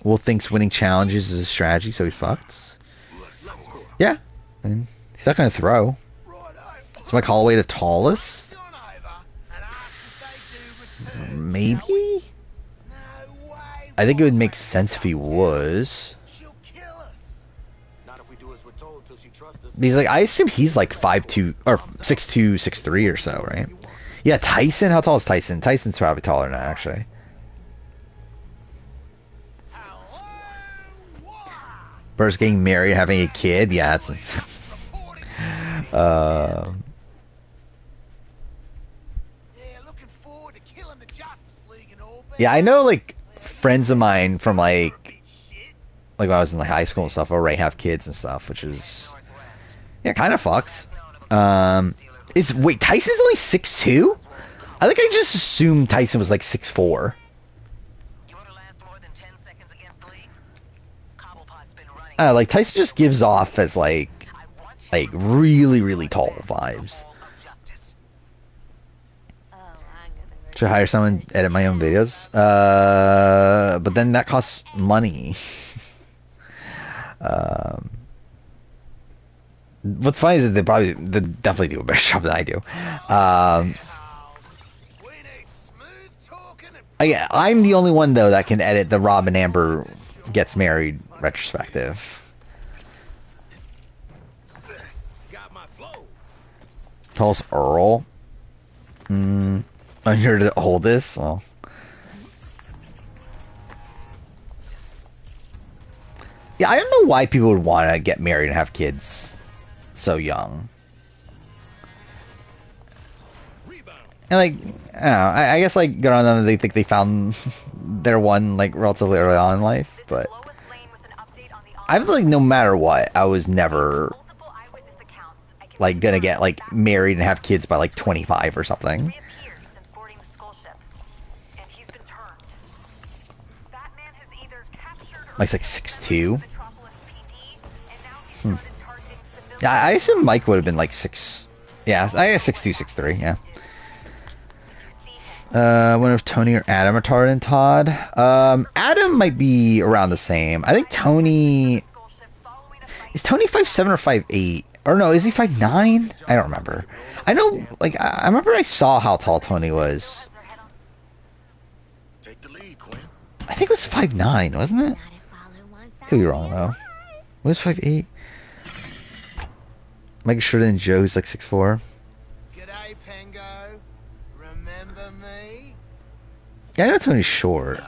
Will thinks winning challenges is a strategy, so he's fucked. Yeah, and he's not gonna throw. Is Mike Holloway the tallest? Maybe. I think it would make sense if he was. Not if we do as we're told till she trusts us. He's like, I assume he's like 5'2" or 6'2", 6'3" or so, right? Yeah, Tyson. How tall is Tyson? Tyson's probably taller than that, actually. Burst getting married, having a kid. Yeah, that's. Yeah, I know like friends of mine from like when I was in like high school and stuff already have kids and stuff, which is yeah, kind of fucked. Is wait Tyson's only 6'2"? I think I just assumed Tyson was like 6'4". Like Tyson just gives off as like really tall vibes. Should hire someone to edit my own videos. But then that costs money. What's funny is that they definitely do a better job than I do. I'm the only one though that can edit the Rob and Amber gets married retrospective. Tallest Earl. I'm here to hold this. Well, yeah, I don't know why people would want to get married and have kids so young. And like, I don't know, I guess like good on them. They think they found their one like relatively early on in life, but I feel like no matter what, I was never like gonna get like married and have kids by like 25 or something. Mike's like 6'2". Yeah, I assume Mike would have been like 6. Yeah, I guess 6'2", 6'3", yeah. I wonder if Tony or Adam are taller than Todd. Adam might be around the same. I think Tony... Is Tony 5'7" or 5'8"? Or no, is he 5'9"? I don't remember. I know, like, I remember I saw how tall Tony was. I think it was 5'9", wasn't it? Could be wrong, though. What was 5'8"? Making sure that Joe's like 6'4". G'day, Pengo. Remember me? Yeah, I know Tony's short.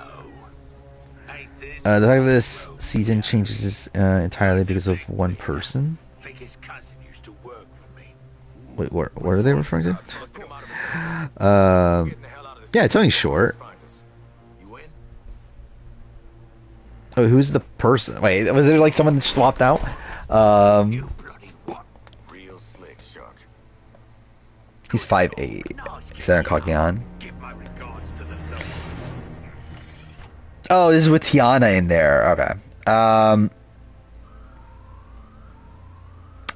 The fact of this season changes entirely because of one person. Wait, what are they referring to? Yeah, Tony's short. Oh, who's the person? Wait, was there like someone swapped out? He's 5'8". Sarah Cogyan. Oh, this is with Tiana in there. Okay.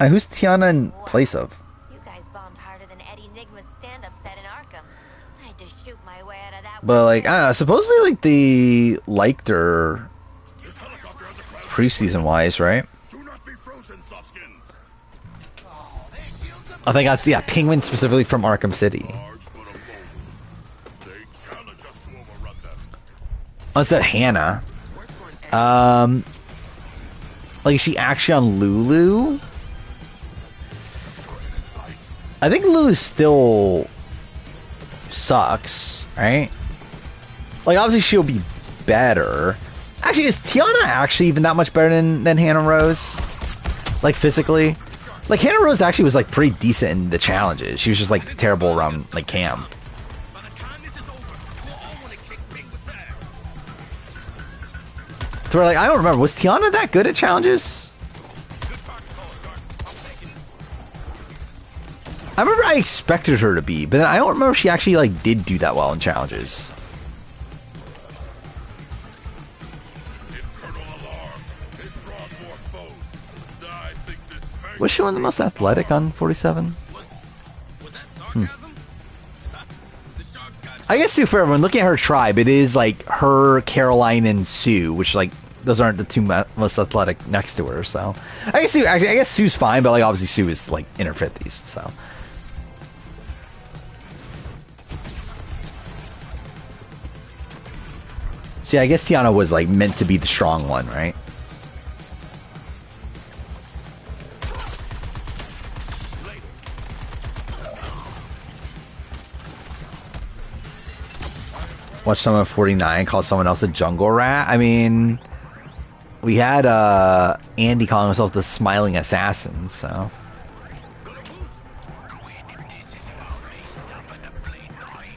Who's Tiana in place of? You guys bombed harder than Eddie Nigma's stand-up set in Arkham. I had to shoot my way out of that. But like, I don't know. Supposedly, like they liked her preseason wise, right? I think that's Penguin specifically from Arkham City. Oh, it's that Hannah. Like, is she actually on Lulu? I think Lulu's still sucks, right? Like, obviously she'll be better. Actually, is Tiana actually even that much better than Hannah Rose? Like, physically? Like, Hannah Rose actually was, like, pretty decent in the challenges. She was just, like, terrible around, like, camp. So, like, I don't remember. Was Tiana that good at challenges? I remember I expected her to be, but I don't remember if she actually, like, did do that well in challenges. Was she one of the most athletic on 47? I guess, too, for everyone, looking at her tribe, it is, like, her, Caroline, and Sue, which, like, those aren't the two most athletic next to her, so. I guess Sue's fine, but, like, obviously Sue is, like, in her 50s, so. See, I guess Tiana was, like, meant to be the strong one, right? Watch someone 49 call someone else a jungle rat. I mean, we had Andy calling himself the smiling assassin, so.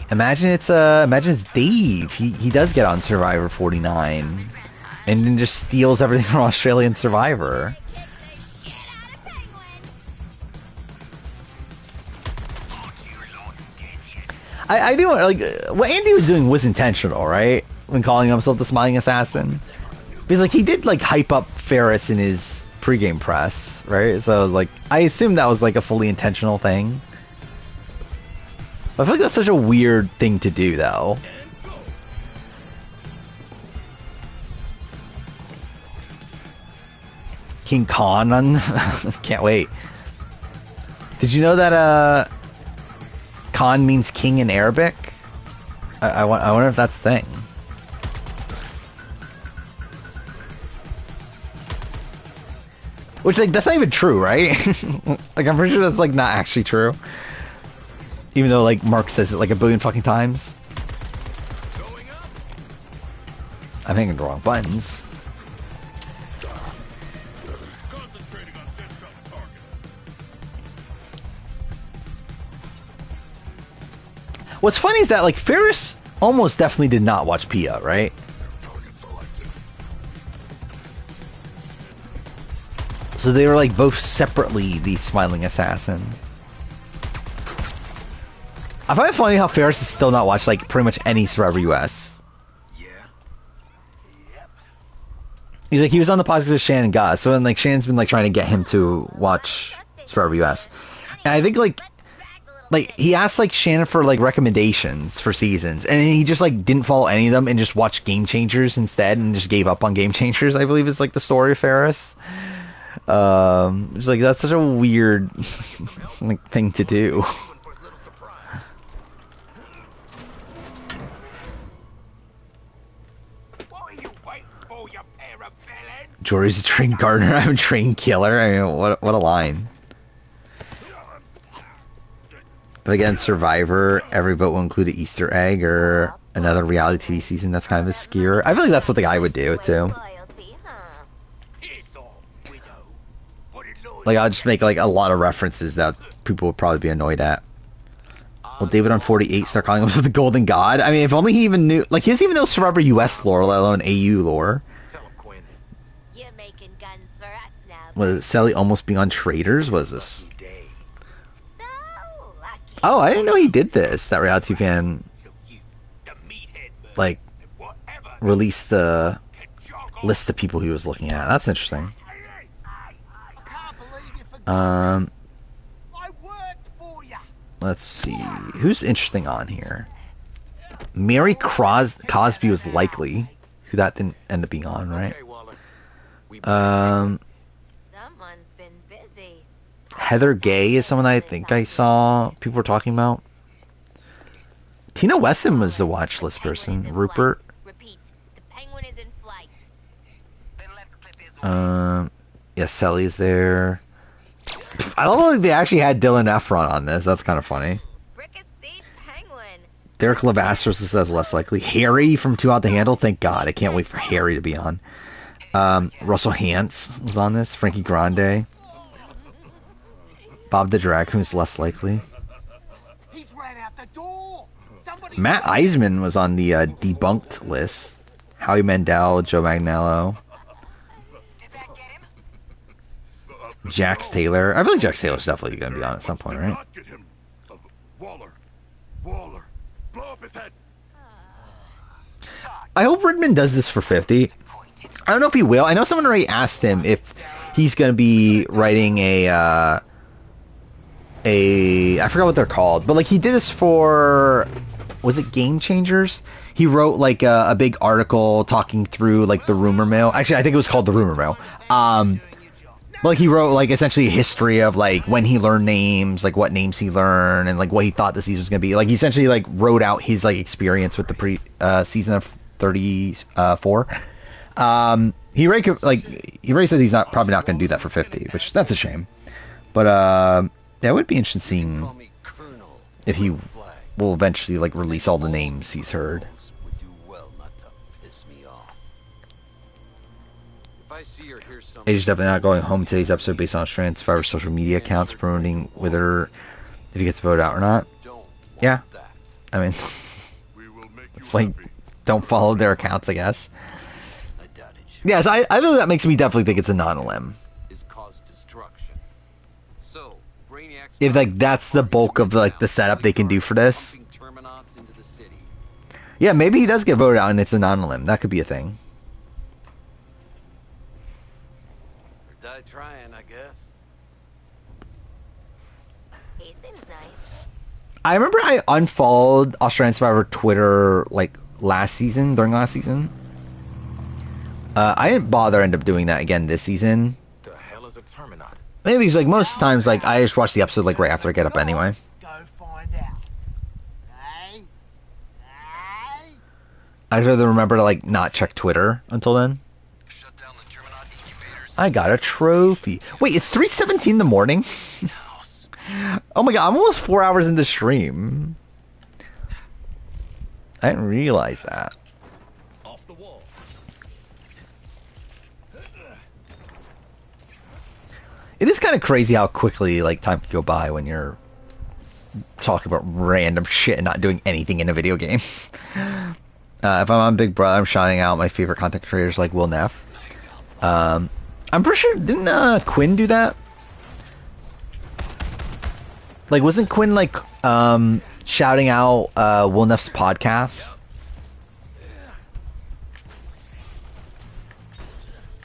Imagine it's Dave. He does get on Survivor 49 and then just steals everything from Australian Survivor. I do like what Andy was doing was intentional, right? When calling himself the smiling assassin, because like he did like hype up Ferris in his pregame press, right? So like I assume that was like a fully intentional thing. I feel like that's such a weird thing to do, though. King Khan on can't wait. Did you know that Khan means king in Arabic? I wonder if that's a thing. Which, like, that's not even true, right? Like, I'm pretty sure that's, like, not actually true. Even though, like, Mark says it, like, a billion fucking times. I'm hitting the wrong buttons. What's funny is that, like, Ferris almost definitely did not watch Pia, right? So they were, like, both separately the smiling assassin. I find it funny how Ferris has still not watched, like, pretty much any Survivor US. Yeah. Yep. He's like, he was on the podcast with Shannon Goss, so then, like, Shannon's been, like, trying to get him to watch Survivor US. And I think, like, he asked, like, Shannon for, like, recommendations for seasons, and he just, like, didn't follow any of them and just watched Game Changers instead and just gave up on Game Changers, I believe is, like, the story of Ferris. It's like, that's such a weird, like, thing to do. Jory's a trained gardener, I'm a trained killer. I mean, what a line. But again, Survivor, every vote will include an Easter egg or another reality TV season. That's kind of a skewer. I feel like that's something I would do, too. Like, I'll just make, like, a lot of references that people would probably be annoyed at. Well, David on 48 start calling himself the Golden God? I mean, if only he even knew... Like, he doesn't even know Survivor US lore, let alone AU lore. You're making guns for us now. Was Sally almost being on Traitors? What is this? Oh, I didn't know he did this. That reality fan, like, released the list of people he was looking at. That's interesting. Let's see. Who's interesting on here? Mary Cosby was likely. Who that didn't end up being on, right? Someone's been busy. Heather Gay is someone I think I saw people were talking about. Tina Wesson was the watch list person. Rupert. Repeat. The penguin is in flight. Yeah, Sally's there. I don't think they actually had Dylan Efron on this. That's kind of funny. Fricasseed penguin. Derek Lavasters says less likely. Harry from Too Hot to Handle. Thank God. I can't wait for Harry to be on. Russell Hantz was on this. Frankie Grande. Bob the Drag, who's less likely. He's ran out the door. Somebody Matt Eisman was on the debunked list. Howie Mandel, Joe Magnello. Did that get him? Jax Taylor. I feel like Jax Taylor's definitely going to be on at some point, right? Get him. Waller. Waller. Blow up his head. I hope Rickman does this for 50. I don't know if he will. I know someone already asked him if he's going to be writing I forgot what they're called, but like he did this for, was it Game Changers? He wrote like a big article talking through like the rumor mill. Actually, I think it was called the rumor mill. Like he wrote like essentially a history of like when he learned names, like what names he learned, and like what he thought the season was gonna be. Like he essentially like wrote out his like experience with the season of 34. He already said he's probably not gonna do that for 50, which that's a shame. But that would be interesting if he will eventually like release all the names he's heard. Would do well not to piss me off. If I see or hear something, Age definitely not going home today's episode based on Australian Survivor social media accounts promoting whether if he gets voted out or not. Yeah, I mean, it's like don't follow their accounts, I guess. Yes, I think that makes me definitely think it's a non-limb. is cause destruction. So, Brainiac's If like that's the bulk of like the setup they can do for this. pumping Terminons into the city. Yeah, maybe he does get voted out and it's a non-limb. That could be a thing. Or die trying, I guess. He seems nice. I remember I unfollowed Australian Survivor Twitter like during last season. I didn't bother end up doing that again this season. The hell is a Terminon? Maybe because like most times like I just watch the episode like right after I get up anyway. Go find out. Hey? Hey? I'd rather remember to like not check Twitter until then. Shut down the Terminon incubators. I got a trophy. Wait, it's 3:17 in the morning? Oh my god, I'm almost 4 hours into stream. I didn't realize that. Off the wall. It is kind of crazy how quickly like time can go by when you're talking about random shit and not doing anything in a video game. If I'm on Big Brother, I'm shouting out my favorite content creators like Will Neff. I'm pretty sure, didn't Quinn do that? Like, wasn't Quinn like shouting out Will Neff's podcast?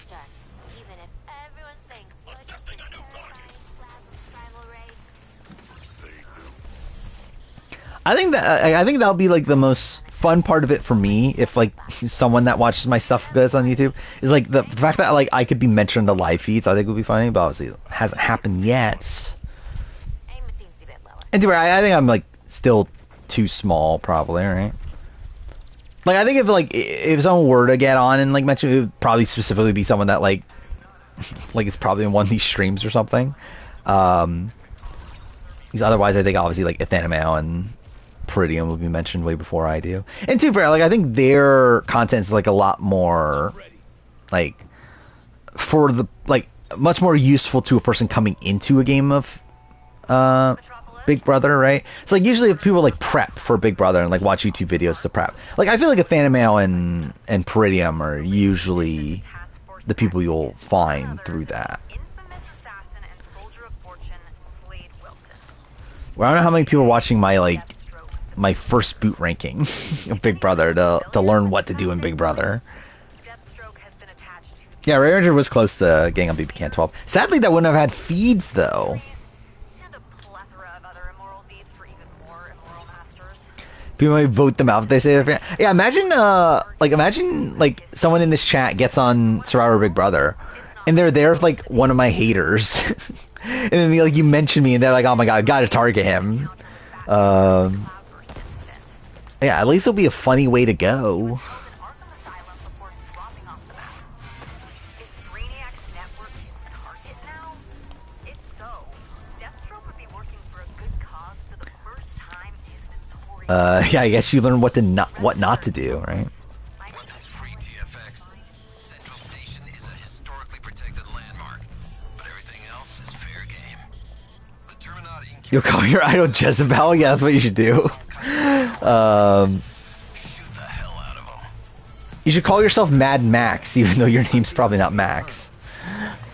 Jack, even if everyone thinks you're just a terrifying plasma primal ray. I think that'll be like the most fun part of it for me if like someone that watches my stuff goes on YouTube is like the fact that like I could be mentioned in the live feeds. I think would be funny, but obviously it hasn't happened yet. Aim it seems a bit lower. And I think I'm like still too small, probably, right? Like I think if someone were to get on and like mention it, would probably specifically be someone that like like it's probably in one of these streams or something. Because otherwise, I think obviously like Athanamal and Peridium will be mentioned way before I do. And too fair, like I think their content's like a lot more like for the like much more useful to a person coming into a game of Big Brother, right? So like usually if people like prep for Big Brother and like watch YouTube videos to prep, like I feel like Athanamal and Peridium are usually the people you'll find through that. Well, I don't know how many people are watching my first boot ranking of Big Brother to learn what to do in Big Brother. Yeah, Ray Ranger was close to getting on BB Can 12. Sadly, that wouldn't have had feeds though. People might vote them out if they say they're fan. Yeah, imagine someone in this chat gets on Survivor Big Brother, and they're there with like one of my haters, and then like you mention me, and they're like, "Oh my god, I gotta target him." Yeah, at least it'll be a funny way to go. Yeah, I guess you learn what not to do, right? Weapons-free TFX. Central Station is a historically protected landmark, but everything else is fair game. The Terminati You'll call your idol Jezebel? Yeah, that's what you should do. shoot the hell out of them. You should call yourself Mad Max, even though your name's probably not Max.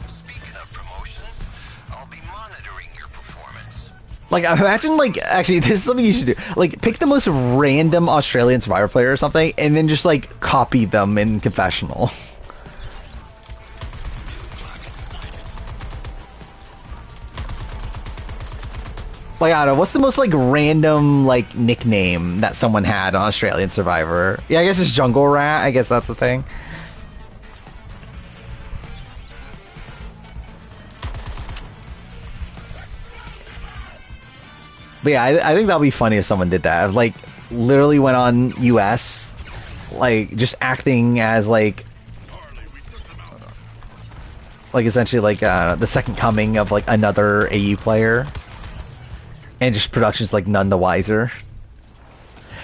Speaking of promotions, I'll be monitoring your performance. Like, imagine, like, actually, this is something you should do. Like, pick the most random Australian Survivor player or something, and then just, like, copy them in Confessional. Like, I don't know, what's the most, like, random, like, nickname that someone had on Australian Survivor? Yeah, I guess it's Jungle Rat. I guess that's the thing. But yeah, I think that would be funny if someone did that. Like, literally went on US, like, just acting as, like essentially, like, the second coming of, like, another AU player. And just production's, like, none the wiser.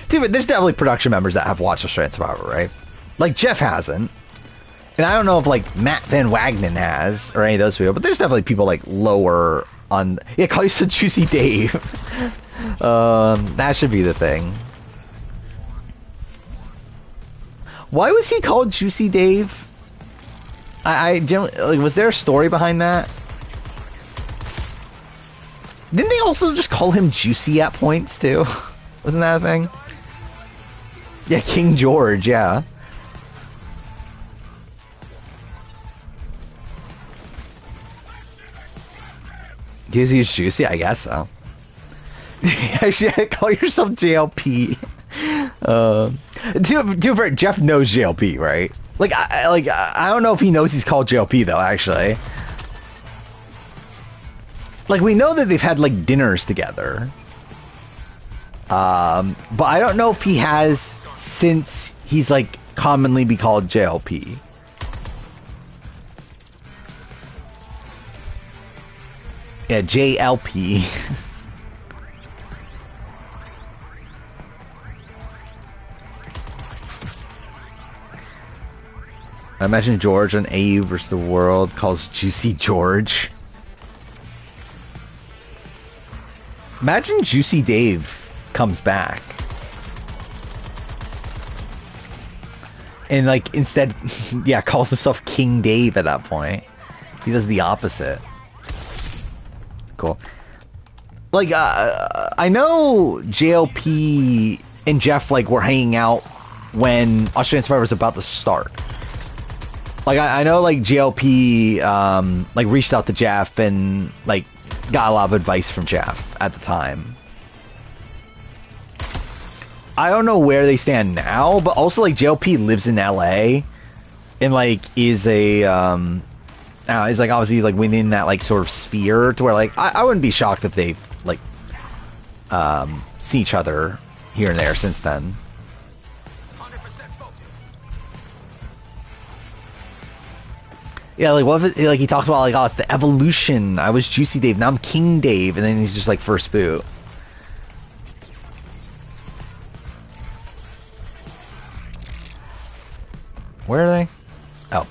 Dude, but there's definitely production members that have watched Australian Survivor, right? Like, Jeff hasn't. And I don't know if, like, Matt Van Wagenen has, or any of those people, but there's definitely people, like, lower on... Yeah, call yourself Juicy Dave. That should be the thing. Why was he called Juicy Dave? I generally... Like, was there a story behind that? Didn't they also just call him Juicy at points, too? Wasn't that a thing? Yeah, King George, yeah. Gives you Juicy? I guess so. Actually, call yourself JLP. Jeff knows JLP, right? Like, I don't know if he knows he's called JLP, though, actually. Like, we know that they've had, like, dinners together. But I don't know if he has since he's, like, commonly be called JLP. Yeah, JLP. I imagine George on AU versus the World calls Juicy George. Imagine Juicy Dave comes back. And, like, instead, yeah, calls himself King Dave at that point. He does the opposite. Cool. Like, I know JLP and Jeff, like, were hanging out when Australian Survivor was about to start. Like, I know, like, JLP, like, reached out to Jeff and, like, got a lot of advice from Jeff at the time. I don't know where they stand now, but also, like, JLP lives in LA and, like, is a, is, like, obviously, like, within that, like, sort of sphere to where, like, I wouldn't be shocked if they've, like, seen each other here and there since then. Yeah, like, what if it, like, he talks about, like, oh, it's the evolution. I was Juicy Dave, now I'm King Dave, and then he's just, like, first boot. Where are they? Oh.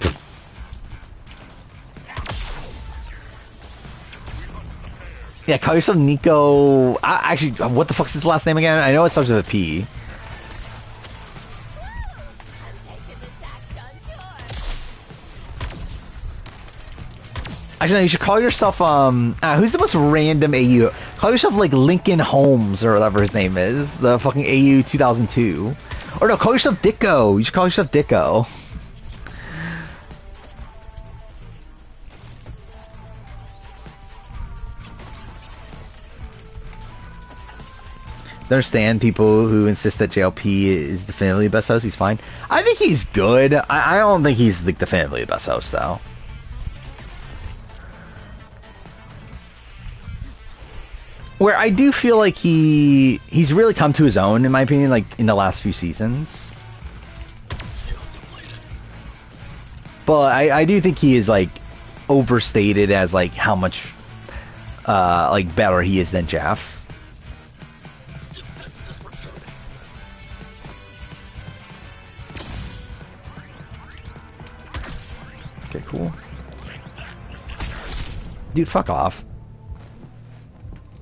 Yeah, call yourself Nico. Actually, what the fuck's his last name again? I know it starts with a P. Actually, no, you should call yourself, who's the most random AU? Call yourself, like, Lincoln Holmes, or whatever his name is. The fucking AU 2002. Or no, call yourself Dicko. You should call yourself Dicko. I understand people who insist that JLP is definitively the best host. He's fine. I think he's good. I don't think he's, like, definitively the best host, though. Where I do feel like he's really come to his own, in my opinion, like, in the last few seasons. But I do think he is, like, overstated as, like, how much, like, better he is than Jeff. Okay, cool. Dude, fuck off.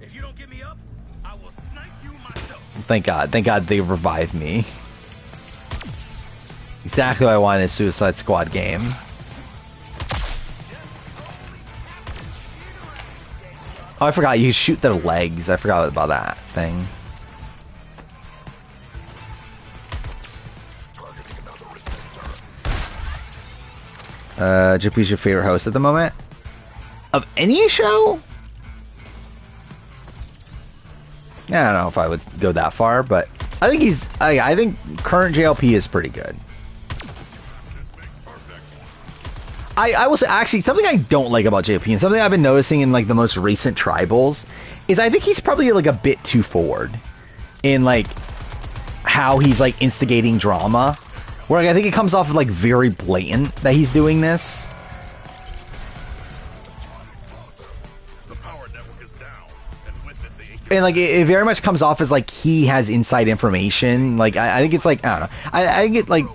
If you don't get me up, I will snipe you myself. Thank God. Thank God they revived me. Exactly what I wanted in a Suicide Squad game. Oh, I forgot. You shoot their legs. I forgot about that thing. JP's your favorite host at the moment? Of any show? Yeah, I don't know if I would go that far, but I think he's... I think current JLP is pretty good. I will say, actually, something I don't like about JLP, and something I've been noticing in, like, the most recent Tribals, is I think he's probably, like, a bit too forward in, like, how he's, like, instigating drama. Where, like, I think it comes off, like, very blatant that he's doing this. And, like, it very much comes off as, like, he has inside information. Like, I think it's, like, I don't know. I get, like...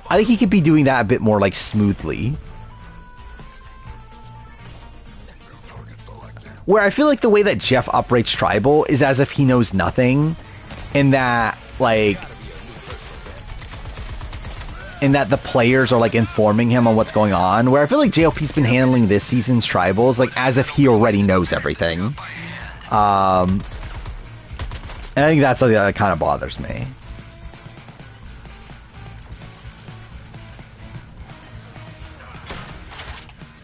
I think he could be doing that a bit more, like, smoothly. Where I feel like the way that Jeff operates Tribal is as if he knows nothing. And that, like... And that the players are, like, informing him on what's going on. Where I feel like JLP's been handling this season's Tribals, like, as if he already knows everything. And I think that's something that kind of bothers me.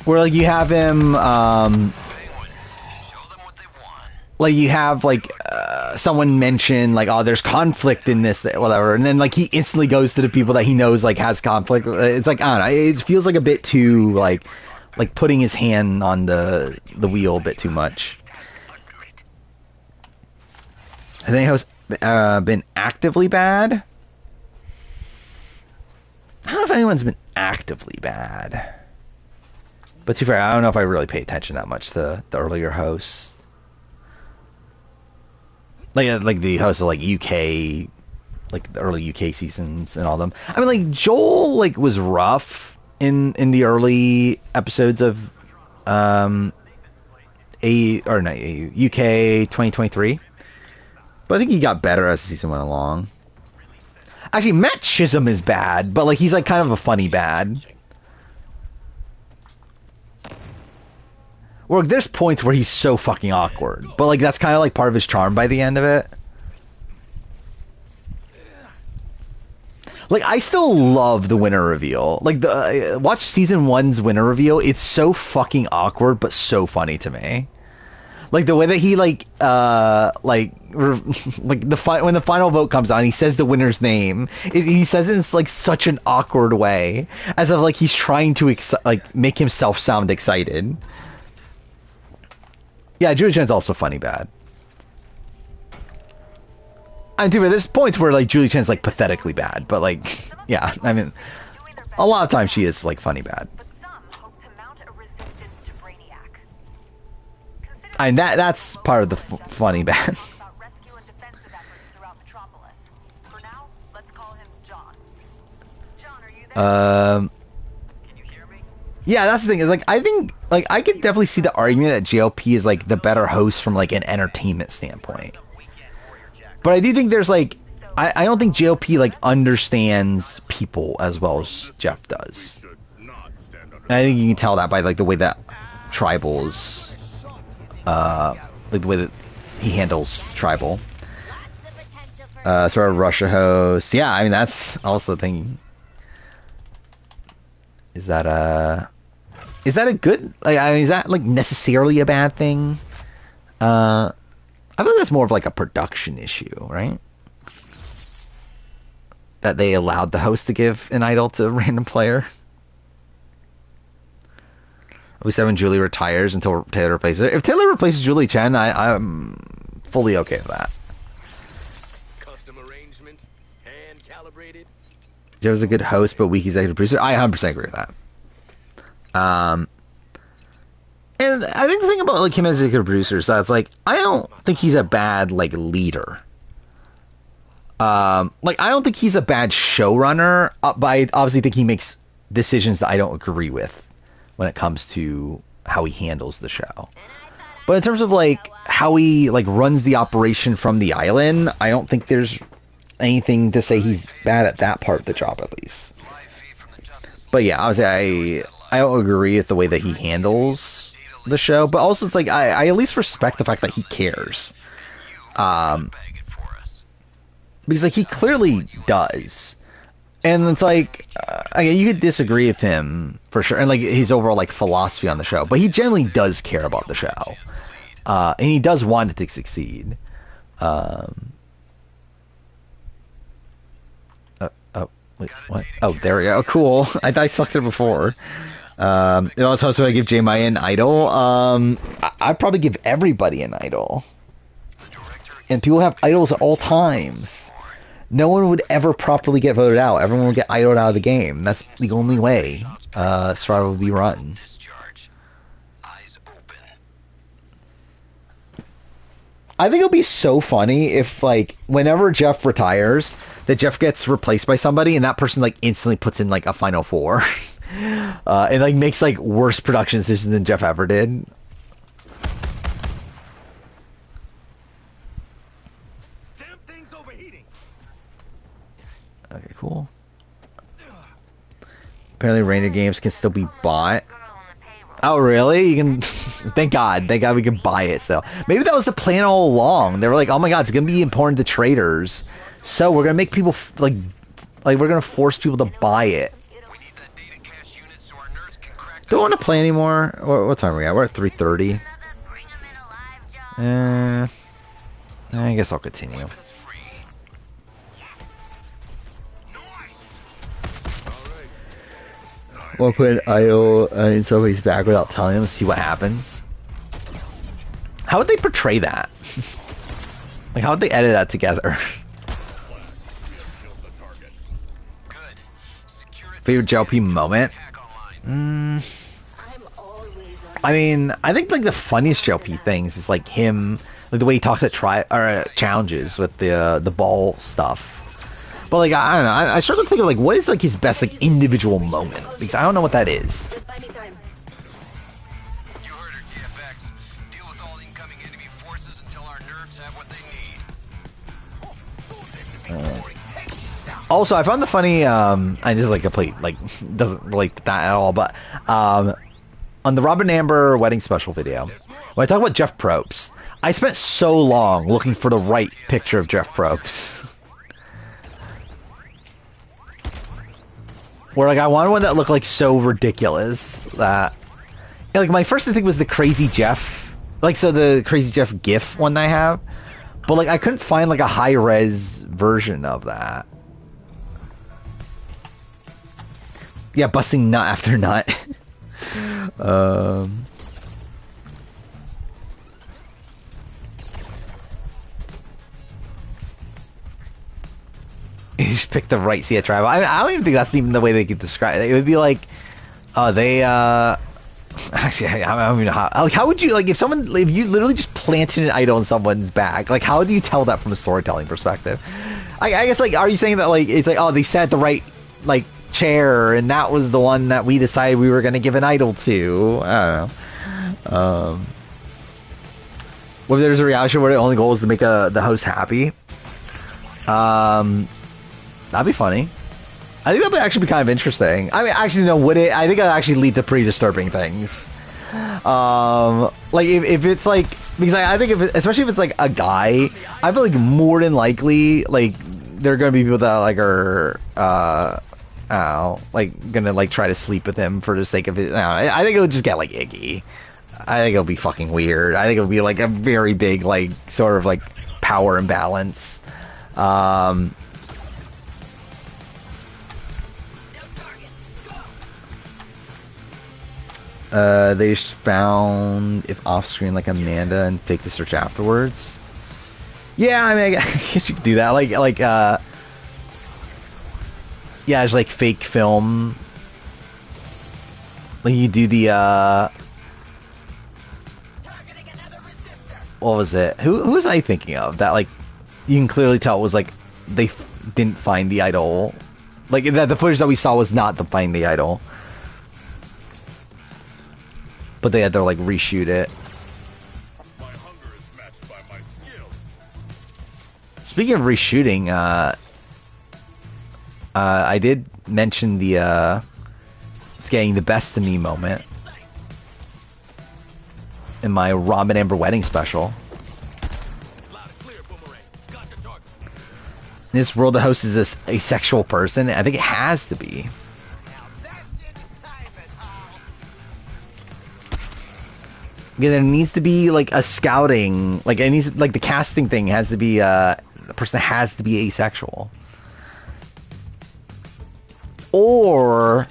Where, like, you have him, like, you have, like, someone mention, like, oh, there's conflict in this, whatever, and then, like, he instantly goes to the people that he knows, like, has conflict. It's like, I don't know, it feels like a bit too, like putting his hand on the wheel a bit too much. I think it has been actively bad. I don't know if anyone's been actively bad. But to be fair, I don't know if I really pay attention that much to the earlier hosts. Like the hosts of, like, UK, like, the early UK seasons and all them. I mean, like, Joel, like, was rough in the early episodes of UK 2023. But I think he got better as the season went along. Actually, Matt Chisholm is bad, but, like, he's, like, kind of a funny bad. Or, like, there's points where he's so fucking awkward, but, like, that's kind of, like, part of his charm by the end of it. Like, I still love the winner reveal. Like, watch season 1's winner reveal. It's so fucking awkward, but so funny to me. Like, the way that he, like, when the final vote comes on, he says the winner's name. He says it in, like, such an awkward way, as if, like, he's trying to make himself sound excited. Yeah, Julie Chen's also funny bad. And too, there's points where, like, Julie Chen's, like, pathetically bad, but, like, yeah, I mean, a lot of times she is, like, funny bad. And that's part of the funny bad. Yeah, that's the thing. Is, like, I think, like, I could definitely see the argument that JLP is, like, the better host from, like, an entertainment standpoint. But I do think there's, like, I don't think JLP, like, understands people as well as Jeff does. And I think you can tell that by, like, the way that Tribals, like, the way that he handles Tribal. Sort of Russia host. Yeah, I mean, that's also the thing. Is that a good, like, I mean, is that, like, necessarily a bad thing? I think that's more of, like, a production issue, right? That they allowed the host to give an idol to a random player. At least when Julie retires until Taylor replaces her. If Taylor replaces Julie Chen, I'm fully okay with that. Custom arrangement, hand calibrated. Joe's a good host, but weak executive producer. I 100% agree with that. And I think the thing about, like, him as executive producer is that it's like, I don't think he's a bad, like, leader. Like, I don't think he's a bad showrunner, but I obviously think he makes decisions that I don't agree with. when it comes to how he handles the show. But in terms of like how he like runs the operation from the island, I don't think there's anything to say he's bad at that part of the job, at least. But yeah, I don't agree with the way that he handles the show, but also it's like I at least respect the fact that he cares, because like he clearly does, and it's like again, you could disagree with him for sure, and like his overall like philosophy on the show, but he generally does care about the show, and he does want it to succeed. Wait, what? Oh, there we go. Cool. I thought I selected it before. It also supposed to give J Maya an idol. I'd probably give everybody an idol. And people have idols at all times. No one would ever properly get voted out. Everyone would get idled out of the game. That's the only way Strata will be run. I think it'll be so funny if, like, whenever Jeff retires, that Jeff gets replaced by somebody, and that person, like, instantly puts in, like, a Final Four. And, like, makes, like, worse production decisions than Jeff ever did. Damn thing's overheating. Okay, cool. Apparently Rainer games can still be bought. Oh, really? You can... Thank God we can buy it still. Maybe that was the plan all along. They were like, oh my God, it's going to be important to Traitors. So we're going to make people, like we're going to force people to buy it. Don't want to play anymore. What time are we at? We're at 3:30. I guess I'll continue. We'll put an idol in somebody's back without telling them, see what happens. How would they portray that? Like, how would they edit that together? Favorite JLP moment? I mean, I think like the funniest JLP things is like him, like the way he talks at challenges with the ball stuff. But like I don't know, I struggle to think of like what is like his best like individual moment, because I don't know what that is. You heard her, TFX. Deal with all incoming enemy forces until our nerds have what they need. Also, I found the funny, and this is like complete, like, doesn't relate to that at all, but, on the Robin Amber wedding special video, when I talk about Jeff Probst, I spent so long looking for the right picture of Jeff Probst. Where, like, I wanted one that looked, like, so ridiculous that, yeah, like, my first thing was the Crazy Jeff, like, so the Crazy Jeff GIF one I have, but, like, I couldn't find, like, a high-res version of that. Yeah, busting nut after nut. You just pick the right Sea tribe. I don't even think that's even the way they could describe it. It would be like, they, actually, I don't even know how. Like, how would you, like, if you literally just planted an idol in someone's back, like, how do you tell that from a storytelling perspective? I guess, like, are you saying that, like, it's like, oh, they sat at the right, like, chair, and that was the one that we decided we were going to give an idol to? I don't know. What if there's a reality show where the only goal is to make the host happy? That'd be funny. I think that would actually be kind of interesting. I mean, actually, no, would it? I think that'd actually lead to pretty disturbing things. Like, if it's like, because I think especially if it's like a guy, I feel like more than likely, like, there are going to be people that, like, are, like, gonna, like, try to sleep with him for the sake of it. I think it would just get, like, icky. I think it'll be fucking weird. I think it'll be, like, a very big, like, sort of, like, power imbalance. They just found if off-screen, like, Amanda, and fake the search afterwards. Yeah, I mean, I guess you could do that. Like, yeah, it's like fake film. Like, you do the, what was it? Who was I thinking of? That, like, you can clearly tell it was, like, they didn't find the idol. Like, that the footage that we saw was not to find the idol. but they had to like reshoot it. My hunger is matched by my skill. Speaking of reshooting, I did mention the it's getting the best of me moment in my Rob and Amber wedding special. In this world, the host is this asexual person. I think it has to be. Yeah, there needs to be like a scouting, like it needs, like the casting thing has to be the person has to be asexual, or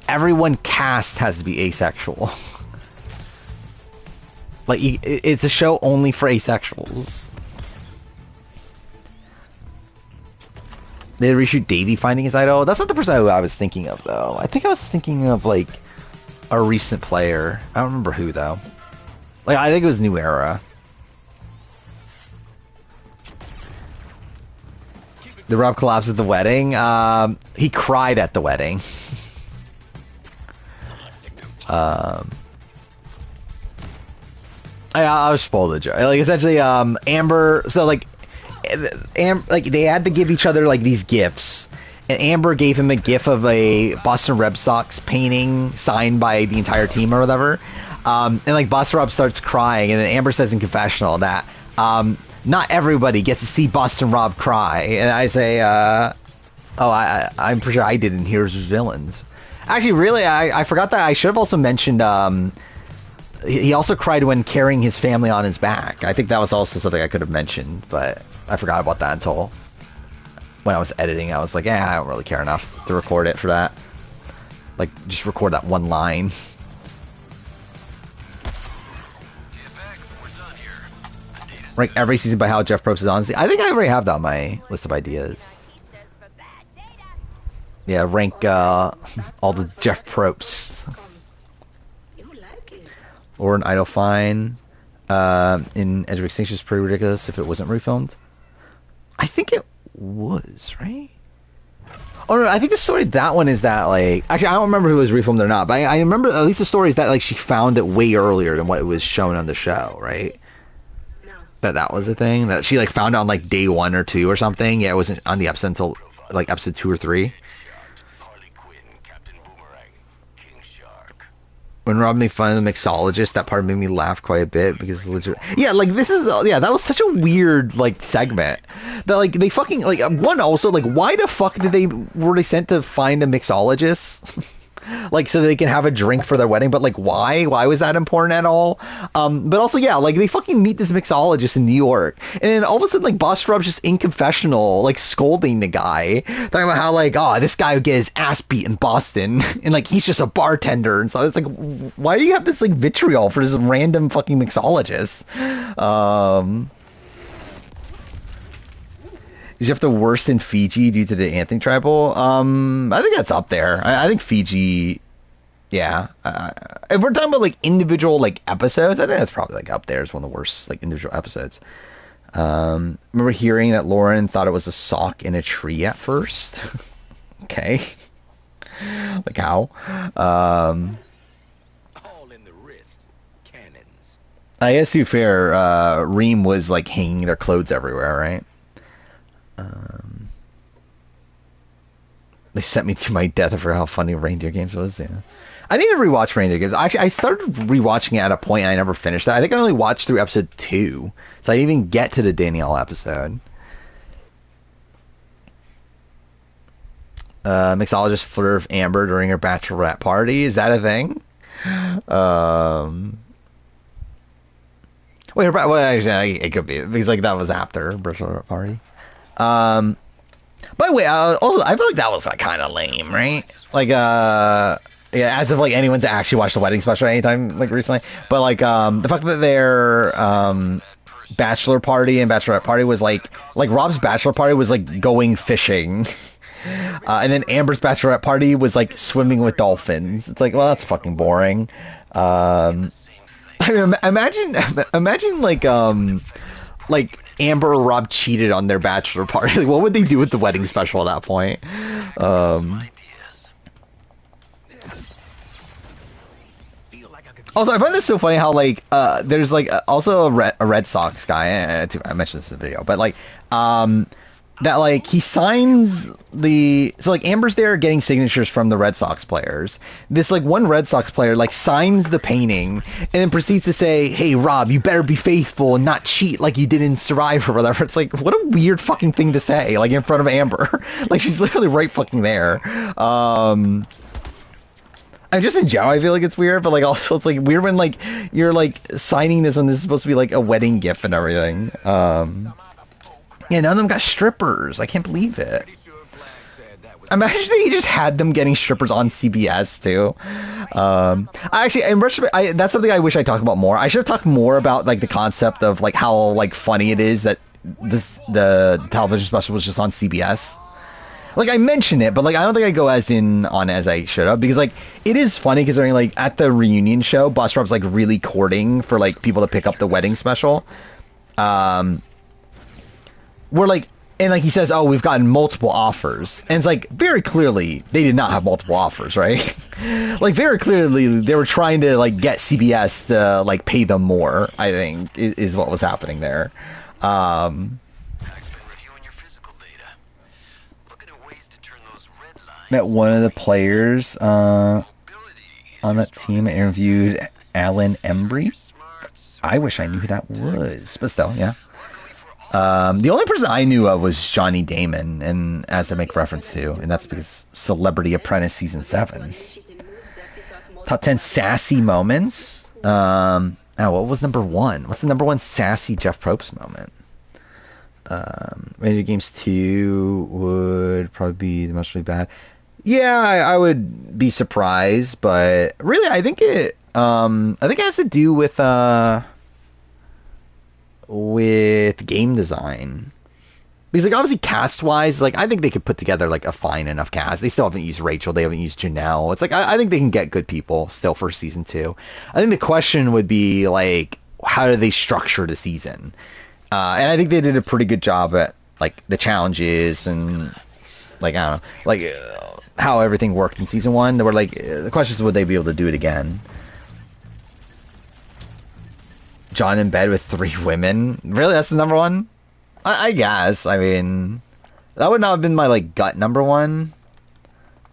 everyone cast has to be asexual. Like it's a show only for asexuals. They reshoot Davey finding his idol. That's not the person who I was thinking of though. I think I was thinking of like a recent player. I don't remember who though. Like, I think it was New Era. The Rob collapsed at the wedding. He cried at the wedding. I was spoiled the joke. Like, essentially, Amber. So, like, like they had to give each other like these gifts. And Amber gave him a gif of a Boston Red Sox painting signed by the entire team or whatever. And like Buster Rob starts crying, and then Amber says in confessional that not everybody gets to see Boston Rob cry. And I say, I'm pretty sure I did in Heroes vs. Villains. Actually, really, I forgot that. I should have also mentioned he also cried when carrying his family on his back. I think that was also something I could have mentioned, but I forgot about that until when I was editing. I was like, yeah, I don't really care enough to record it for that. Like, just record that one line. Rank every season by how Jeff Probst is on. I think I already have that on my list of ideas. Yeah, rank all the Jeff Probst. Or an Idle Fine in Edge of Extinction is pretty ridiculous if it wasn't refilmed. I think it was, right? Oh no, I think the story that one is that like actually I don't remember who was refilmed or not, but I remember at least the story is that like she found it way earlier than what it was shown on the show, right? That was a thing that she like found on like day 1 or 2 or something. Yeah, it wasn't on the episode until like episode 2 or 3. When Rob made fun of the mixologist, that part made me laugh quite a bit because legit. Yeah, like this is that was such a weird like segment that like they fucking like one also like why the fuck were they sent to find a mixologist? Like so they can have a drink for their wedding, but like why was that important at all? But also yeah, like they fucking meet this mixologist in New York, and then all of a sudden like Boss Rob's just in confessional like scolding the guy, talking about how like this guy would get his ass beat in Boston and like he's just a bartender, and so it's like why do you have this like vitriol for this random fucking mixologist? Is Jeff the worst in Fiji due to the Anthony Tribal? I think that's up there. I think Fiji, yeah. If we're talking about like individual like episodes, I think that's probably like up there as one of the worst like individual episodes. Remember hearing that Lauren thought it was a sock in a tree at first. Okay. Like how? All in the wrist. Cannons. I guess to be fair, Reem was like hanging their clothes everywhere, right? They sent me to my death for how funny Reindeer Games was. Yeah, I need to rewatch Reindeer Games. Actually, I started rewatching it at a point and I never finished that. I think I only watched through episode 2, so I didn't even get to the Danielle episode. Mixologist flirt with Amber during her bachelorette party. Is that a thing? Wait, well, actually, it could be because like that was after her bachelorette party. By the way, also I feel like that was like kind of lame, right? Like, yeah, as if like anyone's actually watched the wedding special anytime like recently. But like, the fact that their bachelor party and bachelorette party was like Rob's bachelor party was like going fishing, and then Amber's bachelorette party was like swimming with dolphins. It's like, well, that's fucking boring. I mean, imagine like Amber or Rob cheated on their bachelor party. Like, what would they do with the wedding special at that point? Also, I find this so funny how like there's like also a Red Sox guy. I mentioned this in the video, but like that like he signs so like Amber's there getting signatures from the Red Sox players. This like one Red Sox player like signs the painting and then proceeds to say, "Hey Rob, you better be faithful and not cheat like you did in Survivor or whatever." It's like, what a weird fucking thing to say, like in front of Amber. Like she's literally right fucking there. I just in general I feel like it's weird, but like also it's like weird when like you're like signing this when this is supposed to be like a wedding gift and everything. Yeah, none of them got strippers. I can't believe it. Imagine they just had them getting strippers on CBS too. I actually, in retrospect, that's something I wish I talked about more. I should have talked more about like the concept of like how like funny it is that the television special was just on CBS. Like I mentioned it, but like I don't think I go as in on as I should have, because like it is funny considering like at the reunion show, Buster Rob's like really courting for like people to pick up the wedding special. We're like, and like he says, oh, we've gotten multiple offers, and it's like very clearly they did not have multiple offers, right? Like very clearly they were trying to like get CBS to like pay them more. I think is what was happening there. Met one of the players on that team. Interviewed Alan Embry. I wish I knew who that was, but still, yeah. The only person I knew of was Johnny Damon, and as I make reference to, and that's because Celebrity Apprentice Season 7. Top 10 sassy moments. What was number 1? What's the number 1 sassy Jeff Probst moment? Rated Games 2 would probably be the most really bad. Yeah, I would be surprised, but really, I think it has to do with game design, because like obviously cast wise, like I think they could put together like a fine enough cast. They still haven't used Rachel, they haven't used Janelle. It's like I think they can get good people still for season 2. I think the question would be like, how do they structure the season? And I think they did a pretty good job at like the challenges and like I don't know, like how everything worked in season 1. They were like, the question is, would they be able to do it again? John in bed with 3 women. Really, that's the number 1? I guess. I mean, that would not have been my like gut number 1.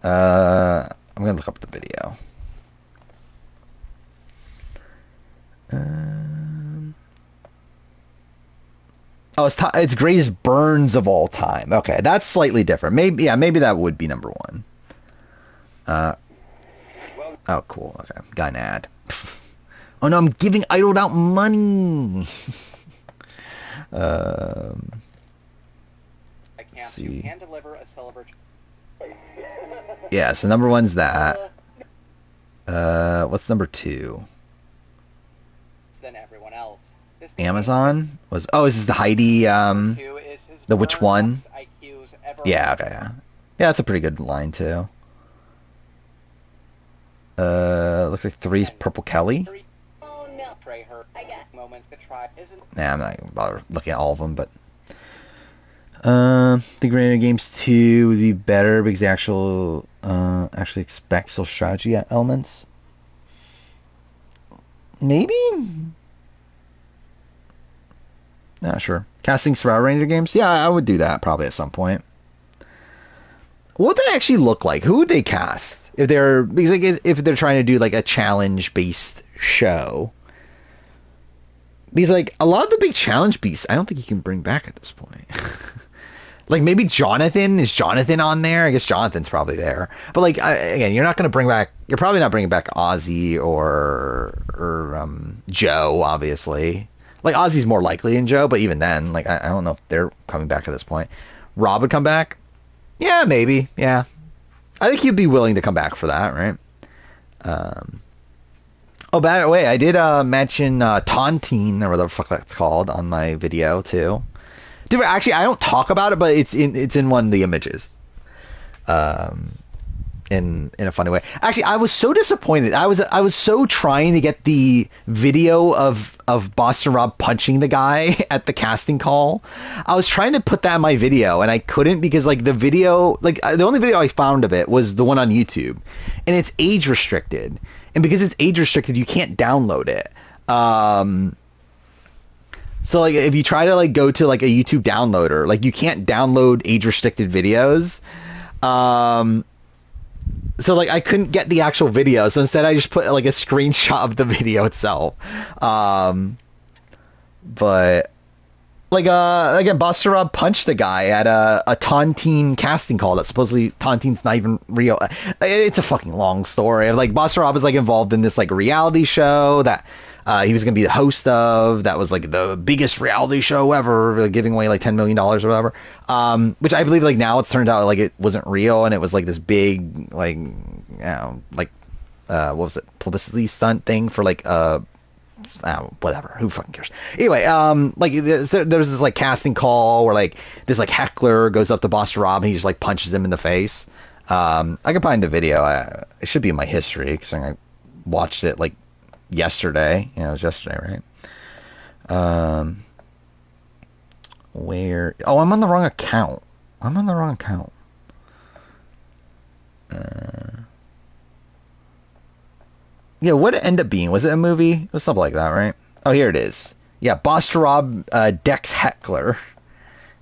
I'm gonna look up the video. Oh, it's greatest burns of all time. Okay, that's slightly different. Maybe that would be number 1. Oh, cool. Okay, got an ad. Oh no, I'm giving Idled Out money. I can't. You can deliver a celebratory. Yeah, so number 1's that. What's number 2? Than everyone else. Amazon was. Oh, is this the Heidi? The which one? Yeah, okay, yeah. Yeah, that's a pretty good line too. Looks like 3's Purple Kelly. Nah, I'm not gonna bother looking at all of them, but the Granted Games 2 would be better because they actually expect social strategy elements. Maybe? Not sure. Casting Survivor Ranger games? Yeah, I would do that probably at some point. What would they actually look like? Who would they cast? If they're trying to do like a challenge based show. Because like a lot of the big challenge beasts, I don't think you can bring back at this point. Like maybe Jonathan, is Jonathan on there? I guess Jonathan's probably there. But like again, you're probably not bringing back Ozzy or Joe, obviously. Like Ozzy's more likely than Joe, but even then, like I don't know if they're coming back at this point. Rob would come back? Yeah, maybe. Yeah. I think he'd be willing to come back for that, right? Oh, by the way, I did mention Tontine, or whatever the fuck that's called, on my video too. Dude, actually, I don't talk about it, but it's in one of the images. In a funny way. Actually, I was so disappointed. I was so trying to get the video of Boston Rob punching the guy at the casting call. I was trying to put that in my video, and I couldn't because like the video, like the only video I found of it was the one on YouTube, and it's age restricted. and because it's age restricted, you can't download it. So like if you try to like go to like a YouTube downloader, like you can't download age restricted videos. So like I couldn't get the actual video, so instead I just put like a screenshot of the video itself. But like again, Buster Rob punched a guy at a Tontine casting call that supposedly Tontine's not even real. It's a fucking long story. Like Buster Rob was like involved in this like reality show that he was gonna be the host of. That was like the biggest reality show ever, giving away like $10 million or whatever. Which I believe like now it's turned out like it wasn't real and it was like this big like what was it, publicity stunt thing for like whatever, who fucking cares. Anyway, like there's this like casting call where like this like heckler goes up to Buster Rob and he just like punches him in the face. I can find the video. It should be in my history because I watched it like yesterday. It was yesterday, right? Where? Oh, I'm on the wrong account. Yeah, what did it end up being? Was it a movie? It was something like that, right? Oh, here it is. Yeah, Buster Rob Dex Heckler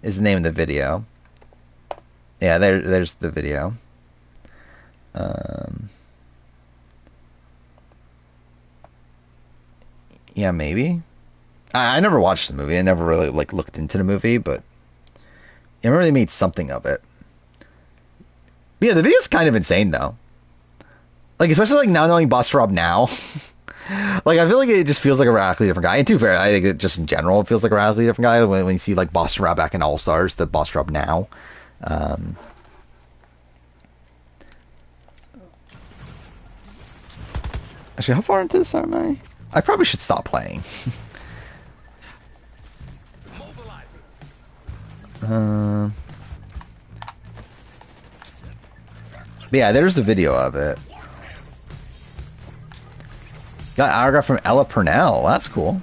is the name of the video. Yeah, there's the video. Yeah, maybe. I never watched the movie. I never really like looked into the movie, but I remember they made something of it. But yeah, the video's kind of insane though. Like especially like now knowing Buster Rob now. Like I feel like it just feels like a radically different guy. And to be fair, I think it just in general it feels like a radically different guy when you see like Buster Rob back in All Stars, the Buster Rob now. Actually, how far into this am I? I probably should stop playing. Yeah, there's the video of it. Got autograph from Ella Purnell. That's cool.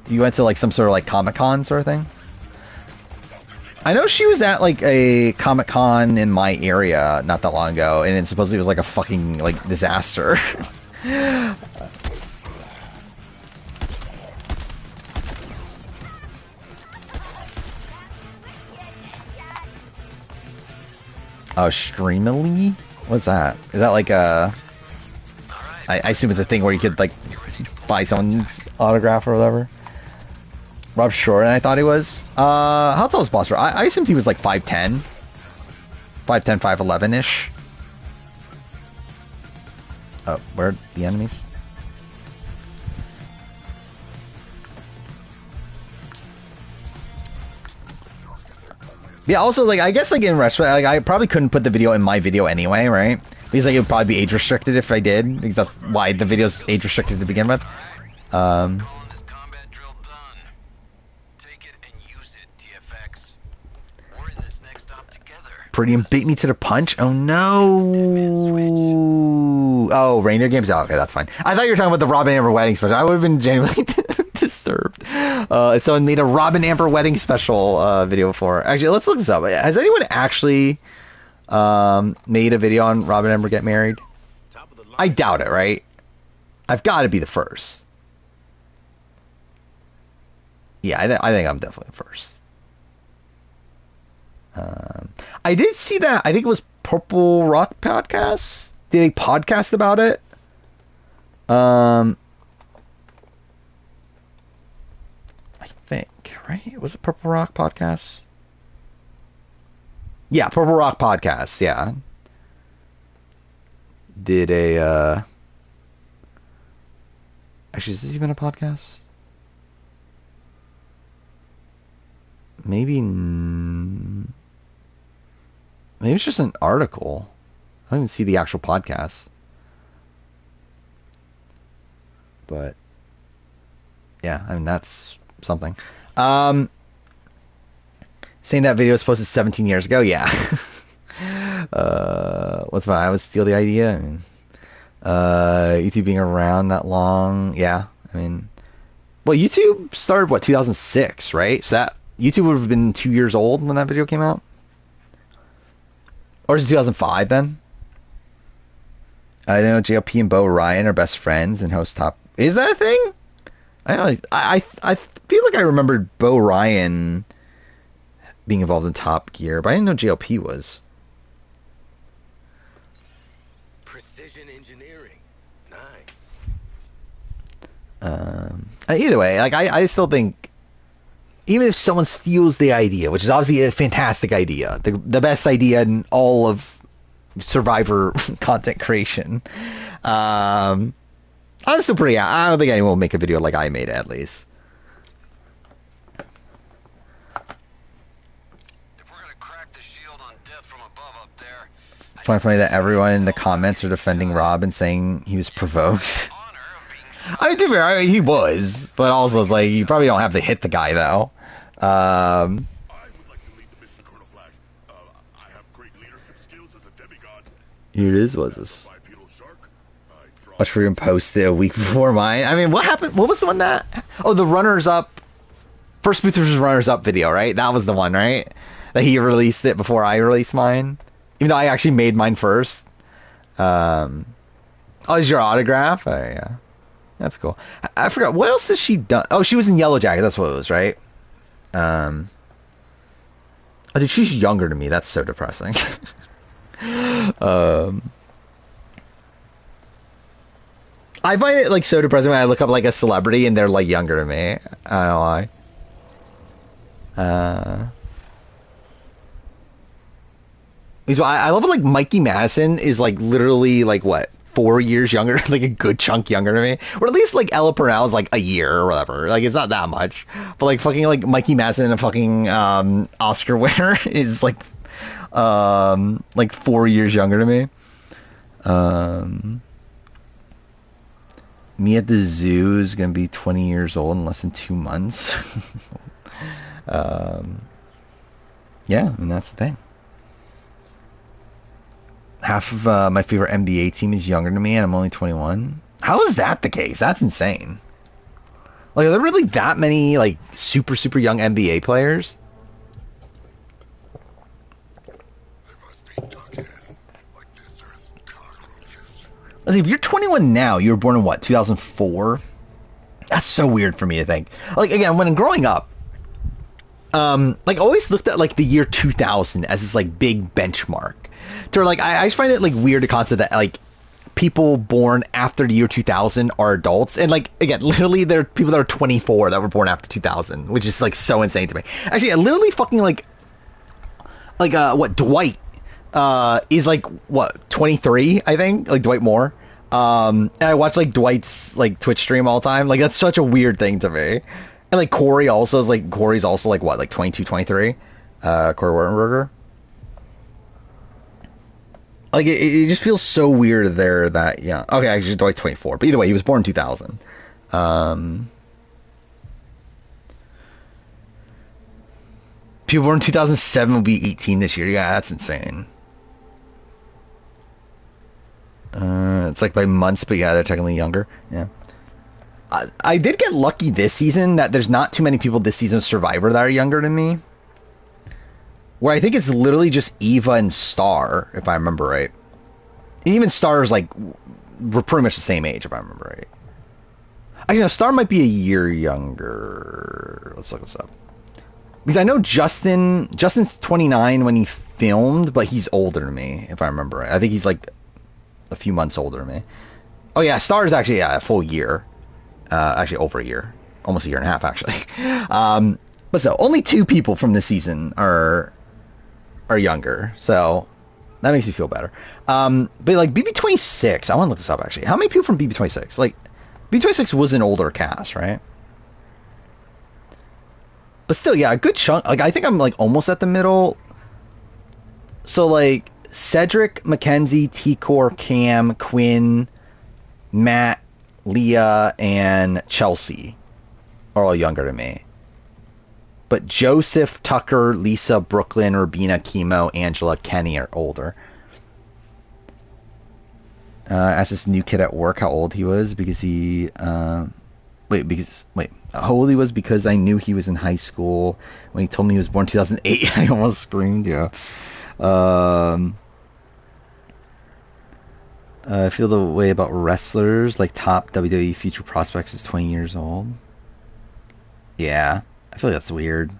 You went to like some sort of like Comic-Con sort of thing? I know she was at like a Comic-Con in my area not that long ago, and it supposedly was like a fucking like disaster. Oh, Streamily? What's that? Is that like a... I assume it's a thing where you could like buy someone's autograph or whatever. Rob Short, I thought he was. How tall is Buster? I assumed he was like 5'10". 5'10", 5'11"-ish. Oh, where are the enemies? Yeah, also, like, I guess, like, in retrospect, like, I probably couldn't put the video in my video anyway, right? Because, like, it would probably be age-restricted if I did. Because that's why the video's age-restricted to begin with. Prettium beat me to the punch? Oh, no! Oh, Reindeer Games? Oh, okay, that's fine. I thought you were talking about the Robin Amber wedding special. I would have been genuinely disturbed. Someone made a Robin Amber wedding special video before. Actually, let's look this up. Has anyone actually made a video on Robin Amber get married? I doubt it, right? I've got to be the first. Yeah, I think I'm definitely first. I did see that. I think it was Purple Rock Podcast. Did they podcast about it? I think, right? Was it Purple Rock Podcast? Yeah, Purple Rock Podcast, yeah. Did a, actually, is this even a podcast? Maybe it's just an article. I don't even see the actual podcast. But yeah, I mean that's something. Saying that video was posted 17 years ago, yeah. What's my? I would steal the idea. I mean, YouTube being around that long, yeah. I mean, well, YouTube started what 2006, right? So that YouTube would have been 2 years old when that video came out. Or is it 2005 then? I know JLP and Bo Ryan are best friends and host top. Is that a thing? I don't know. I feel like I remembered Bo Ryan being involved in Top Gear, but I didn't know JLP was. Precision engineering. Nice. Either way, like I still think, even if someone steals the idea, which is obviously a fantastic idea, the best idea in all of Survivor content creation, I'm still pretty. I don't think anyone will make a video like I made, at least. If we're gonna crack the shield on death from above up there, It's funny that everyone in the comments are defending Rob and saying he was provoked. honor of being shot. I mean, to be fair, he was, but also it's like you probably don't have to hit the guy though. I would like to lead the mission, Colonel Flag. I have great leadership skills as a demigod. Here it is. Was this? Bipedal shark. I draw Watch for him post it a week before mine. I mean, what happened? What was the one that? Oh, the runners up. First Booth vs. Runners Up video, right? That was the one, right? That he released it before I released mine, even though I actually made mine first. Oh, is your autograph? Oh, yeah, that's cool. I forgot what else has she done. Oh, she was in Yellow Jacket. That's what it was, right? Oh, dude, she's younger than me. That's so depressing. I find it like so depressing when I look up like a celebrity and they're like younger than me. I don't know why. I love it. Like Mikey Madison is like literally like what 4 years younger, like a good chunk younger than me, or at least like Ella Purnell is like a year or whatever. Like it's not that much, but like fucking like Mikey Madison, a fucking Oscar winner, is like 4 years younger than me. Me at the zoo is gonna be 20 years old in less than 2 months. Yeah, and that's the thing. Half of my favorite NBA team is younger than me, and I'm only 21. How is that the case? That's insane. Like, are there really that many like super young NBA players? They must be dug in like this earth's cockroaches. Let's see, if you're 21 now, you were born in what, 2004? That's so weird for me to think. Like, again, when growing up, like, I always looked at like the year 2000 as this like big benchmark. To like, I just find it like weird the concept that like people born after the year 2000 are adults, and like again, literally there are people that are 24 that were born after 2000, which is like so insane to me. Actually, I literally fucking like what Dwight is like what 23, I think, like Dwight Moore. And I watch like Dwight's like Twitch stream all the time. Like that's such a weird thing to me. And like Corey's also like what, like 22, 23. Corey Wartenberger. Like it just feels so weird there that yeah. Okay, actually Dwight's 24, but either way, he was born in 2000. People born in 2007 will be 18 this year. Yeah, that's insane. It's like by months, but yeah, they're technically younger. Yeah. I did get lucky this season that there's not too many people this season of Survivor that are younger than me. Where I think it's literally just Eva and Star, if I remember right. And even Star's like, we're pretty much the same age, if I remember right. Actually, no, Star might be a year younger. Let's look this up. Because I know Justin's 29 when he filmed, but he's older than me, if I remember right. I think he's like a few months older than me. Oh yeah, Star is actually a full year. Actually over a year. Almost a year and a half, actually. But so, only 2 people from this season are younger. So, that makes me feel better. But like, BB26, I want to look this up, actually. How many people from BB26? Like, BB26 was an older cast, right? But still, yeah, a good chunk. Like, I think I'm like almost at the middle. So, like, Cedric, Mackenzie, T-Core, Cam, Quinn, Matt, Leah, and Chelsea are all younger than me. But Joseph, Tucker, Lisa, Brooklyn, Rubina, Chemo, Angela, Kenny are older. Asked this new kid at work how old he was because he... how old he was because I knew he was in high school when he told me he was born 2008. I almost screamed, yeah. I feel the way about wrestlers, like top WWE future prospects is 20 years old. Yeah, I feel like that's weird.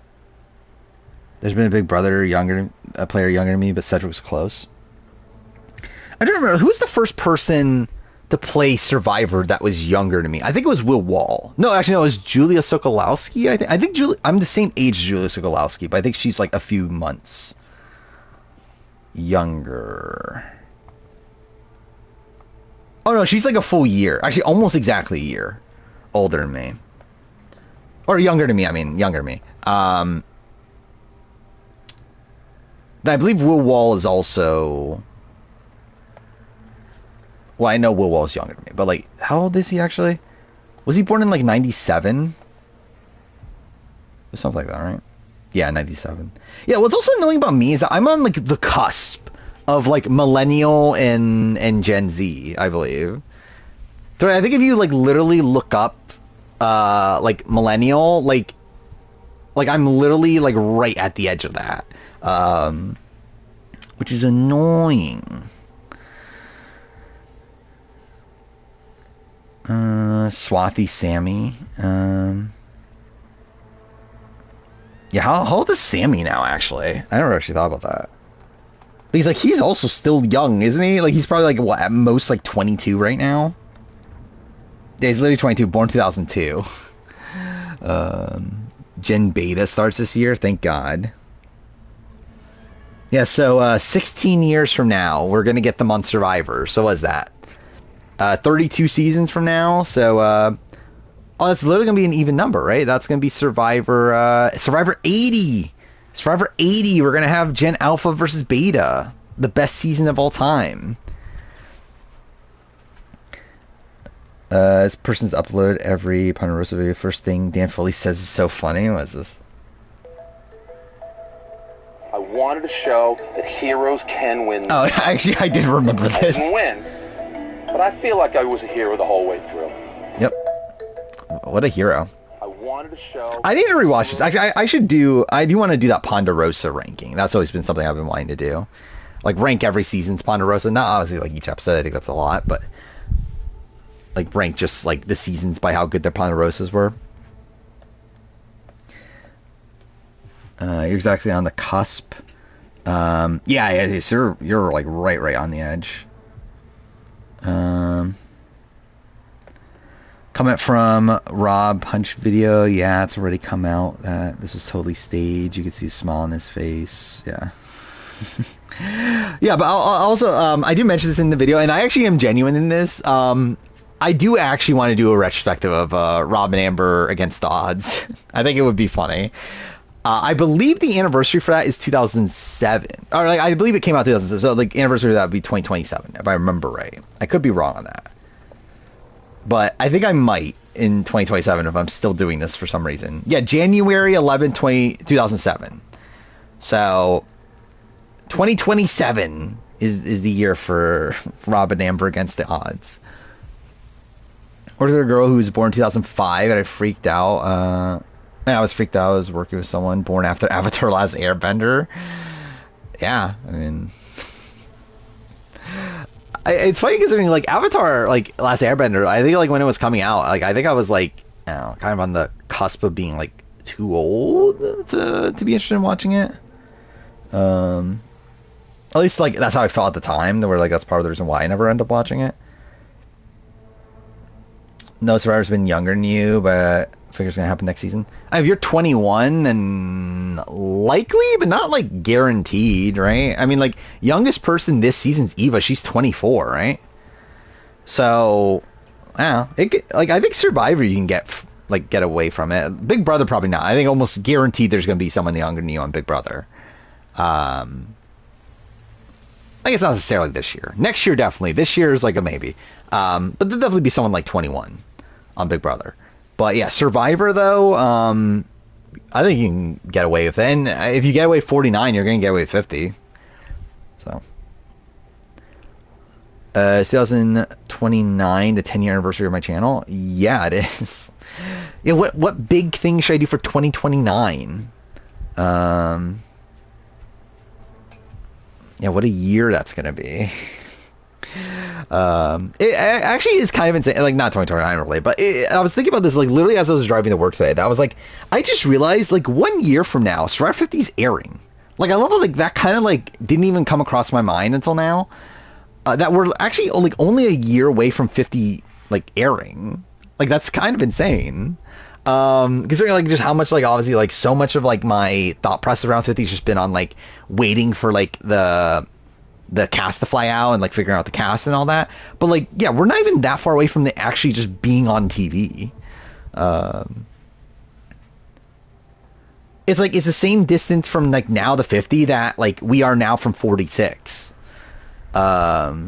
There's been a big brother, a player younger than me, but Cedric was close. I don't remember, who was the first person to play Survivor that was younger than me? I think it was Will Wall. No, actually, no, it was Julia Sokolowski. I think I'm the same age as Julia Sokolowski, but I think she's like a few months younger. Oh no, she's like a full year. Actually, almost exactly a year older than me. Or younger than me, I mean, younger than me. I believe Will Wall is also... Well, I know Will Wall is younger than me, but like, how old is he actually? Was he born in like 97? Something like that, right? Yeah, 97. Yeah, what's also annoying about me is that I'm on like the cusp of like millennial and Gen Z, I believe. So I think if you like literally look up like millennial, like I'm literally like right at the edge of that. Which is annoying. Swathi Sammy. Yeah, how old is Sammy now, actually? I never actually thought about that. But he's also still young, isn't he? Like, he's probably, like, what, at most, like, 22 right now? Yeah, he's literally 22, born 2002. Gen Beta starts this year, thank God. Yeah, so, 16 years from now, we're gonna get them on Survivor. So what's that? 32 seasons from now, so, oh, that's literally gonna be an even number, right? That's gonna be Survivor 80! Survivor 80, we're gonna have Gen Alpha versus Beta. The best season of all time. This person's uploaded every Ponderosa video. First thing Dan Foley says is so funny. What is this? I wanted to show that heroes can win. Oh, actually, I did remember this. I didn't win, but I feel like I was a hero the whole way through. Yep. What a hero. I wanted to show... I need to rewatch this. Actually, I do want to do that Ponderosa ranking. That's always been something I've been wanting to do. Like, rank every season's Ponderosa. Not obviously, like, each episode. I think that's a lot, but... Like, rank just, like, the seasons by how good their Ponderosas were. You're exactly on the cusp. Yeah, so you're, like, right on the edge. Comment from Rob Punch video. Yeah, it's already come out. This was totally staged. You can see a smile on his face. Yeah. Yeah, but I'll also, I do mention this in the video, and I actually am genuine in this. I do actually want to do a retrospective of Rob and Amber against the odds. I think it would be funny. I believe the anniversary for that is 2007. Or, like, I believe it came out 2007. So, like, anniversary of that would be 2027, if I remember right. I could be wrong on that. But I think I might in 2027 if I'm still doing this for some reason. Yeah, January 11, 2007. So, 2027 is the year for Rob and Amber against the odds. Or is there a girl who was born in 2005 and I freaked out? I was freaked out. I was working with someone born after Avatar Last Airbender. Yeah, I mean... It's funny considering, like, Avatar, like, Last Airbender, I think, like, when it was coming out, like, I think I was, like, I don't know, kind of on the cusp of being, like, too old to be interested in watching it. At least, like, that's how I felt at the time. Where, like, that's part of the reason why I never ended up watching it. No Survivor's been younger than you, but I figure it's gonna happen next season. If you're 21, then likely, but not like guaranteed, right? I mean, like, youngest person this season's Eva. She's 24, right? So, I don't know. I think Survivor you can get away from it. Big Brother probably not. I think almost guaranteed there's gonna be someone younger than you on Big Brother. I guess not necessarily this year. Next year, definitely. This year is like a maybe. But there'll definitely be someone like 21 on Big Brother. But yeah, Survivor, though, I think you can get away with it. And if you get away with 49, you're going to get away with 50. So. It's 2029, the 10-year anniversary of my channel. Yeah, it is. Yeah, what big thing should I do for 2029? Yeah, what a year that's going to be. It actually is kind of insane. Like, not 2029 really, but I was thinking about this, like, literally as I was driving to work today. That was like, I just realized, like, 1 year from now, Survivor 50 is airing. Like, I love it, like, that kind of, like, didn't even come across my mind until now. That we're actually, like, only a year away from 50, like, airing. Like, that's kind of insane. Considering, like, just how much, like, obviously, like, so much of, like, my thought process around 50 has just been on, like, waiting for, like, the cast to fly out and, like, figuring out the cast and all that. But, like, yeah, we're not even that far away from the actually just being on TV. It's, like, it's the same distance from, like, now to 50 that, like, we are now from 46. That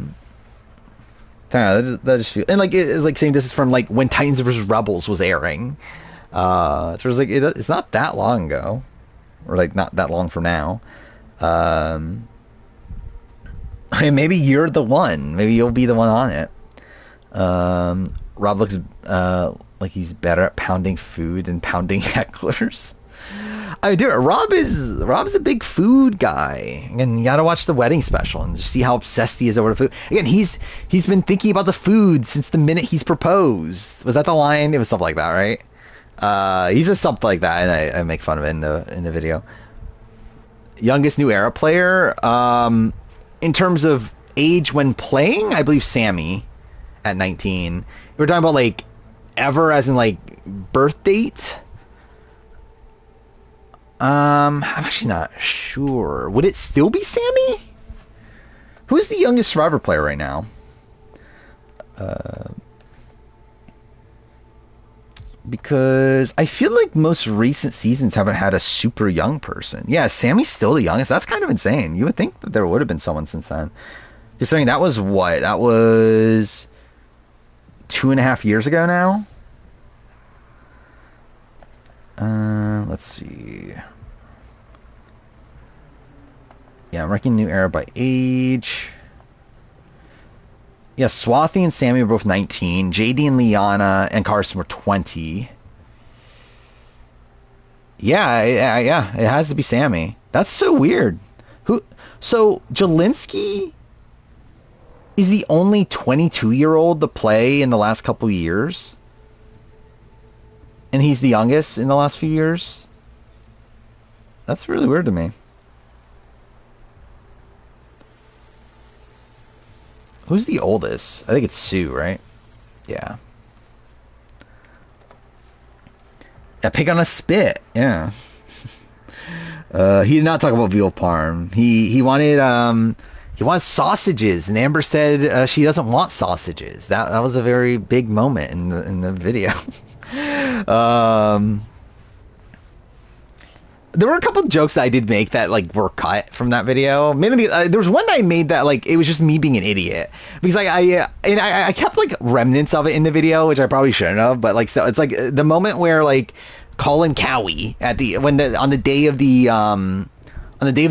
just feel, and, like, it's, like, same distance from, like, when Titans vs. Rebels was airing. So it's, like, it's not that long ago. Or, like, not that long from now. Maybe you're the one. Maybe you'll be the one on it. Rob looks like he's better at pounding food and pounding hecklers. I do. Rob's a big food guy. And you gotta watch the wedding special and just see how obsessed he is over the food. Again, he's been thinking about the food since the minute he's proposed. Was that the line? It was something like that, right? He says something like that, and I make fun of it in the video. Youngest new era player. In terms of age when playing, I believe Sammy at 19. We're talking about, like, ever as in, like, birth date. I'm actually not sure. Would it still be Sammy? Who's the youngest Survivor player right now? Because I feel like most recent seasons haven't had a super young person. Yeah, Sammy's still the youngest. That's kind of insane. You would think that there would have been someone since then. Just saying, that was what? That was 2.5 years ago now? Let's see. Yeah, I'm ranking new era by age. Yeah, Swathy and Sammy were both 19. JD and Liana and Carson were 20. Yeah, it has to be Sammy. That's so weird. So Jelinski is the only 22-year-old to play in the last couple years? And he's the youngest in the last few years? That's really weird to me. Who's the oldest? I think it's Sue, right? Yeah. A pig on a spit. Yeah. He did not talk about veal parm. He wanted sausages, and Amber said she doesn't want sausages. That was a very big moment in the video. There were a couple of jokes that I did make that, like, were cut from that video. Mainly, there was one that I made that, like, it was just me being an idiot, because, like, I kept, like, remnants of it in the video, which I probably shouldn't have. But, like, so it's like the moment where, like, Colin Cowie on the day of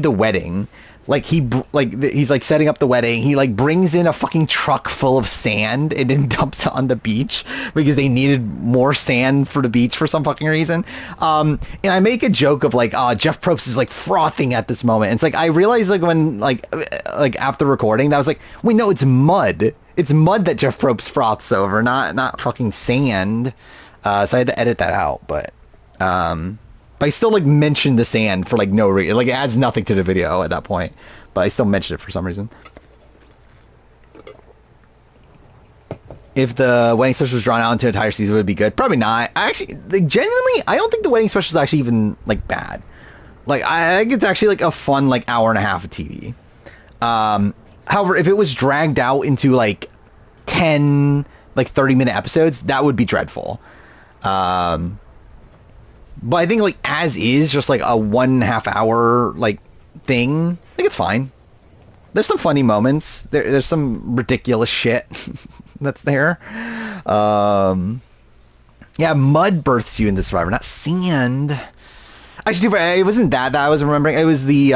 the wedding, like, he's like setting up the wedding. He, like, brings in a fucking truck full of sand and then dumps it on the beach because they needed more sand for the beach for some fucking reason. And I make a joke of, like, Jeff Probst is, like, frothing at this moment. And it's like, I realized, like, when, like after recording that, I was like, wait, no, it's mud. It's mud that Jeff Probst froths over, not fucking sand. So I had to edit that out, but I still, like, mentioned the sand for, like, no reason. Like, it adds nothing to the video at that point, but I still mentioned it for some reason. If the wedding special was drawn out into an entire season, would it be good? Probably not. Actually, like, genuinely, I don't think the wedding special is actually even, like, bad. Like, I think it's actually, like, a fun, like, hour and a half of TV. However, if it was dragged out into, like, 10, like, 30-minute episodes, that would be dreadful. But I think, like, as is, just, like, a 1.5 hour, like, thing, I think it's fine. There's some funny moments. There's some ridiculous shit that's there. Yeah, mud births you in the Survivor, not sand. Actually, it wasn't that I was remembering. It was the,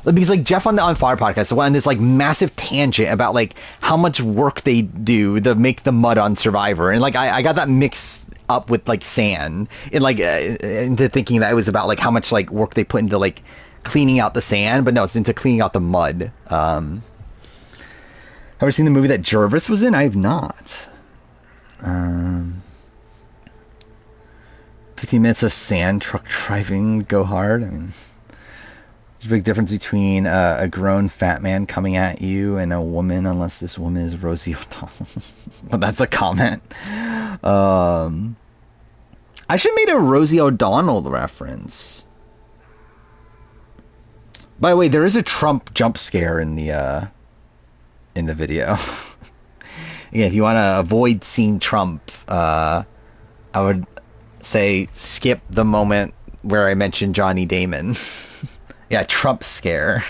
because, like, Jeff on the On Fire podcast went on this, like, massive tangent about, like, how much work they do to make the mud on Survivor. And, like, I got that mixed up with, like, sand, and, like, into thinking that it was about, like, how much, like, work they put into, like, cleaning out the sand, but no, it's into cleaning out the mud. However, Ever seen the movie that Jervis was in? I have not. 15 minutes of sand truck driving would go hard. I mean, there's a big difference between a grown fat man coming at you and a woman, unless this woman is Rosie O'Donnell. But that's a comment. I should have made a Rosie O'Donnell reference. By the way, there is a Trump jump scare in the video. Yeah, if you want to avoid seeing Trump, I would say skip the moment where I mentioned Johnny Damon. Yeah, Trump scare.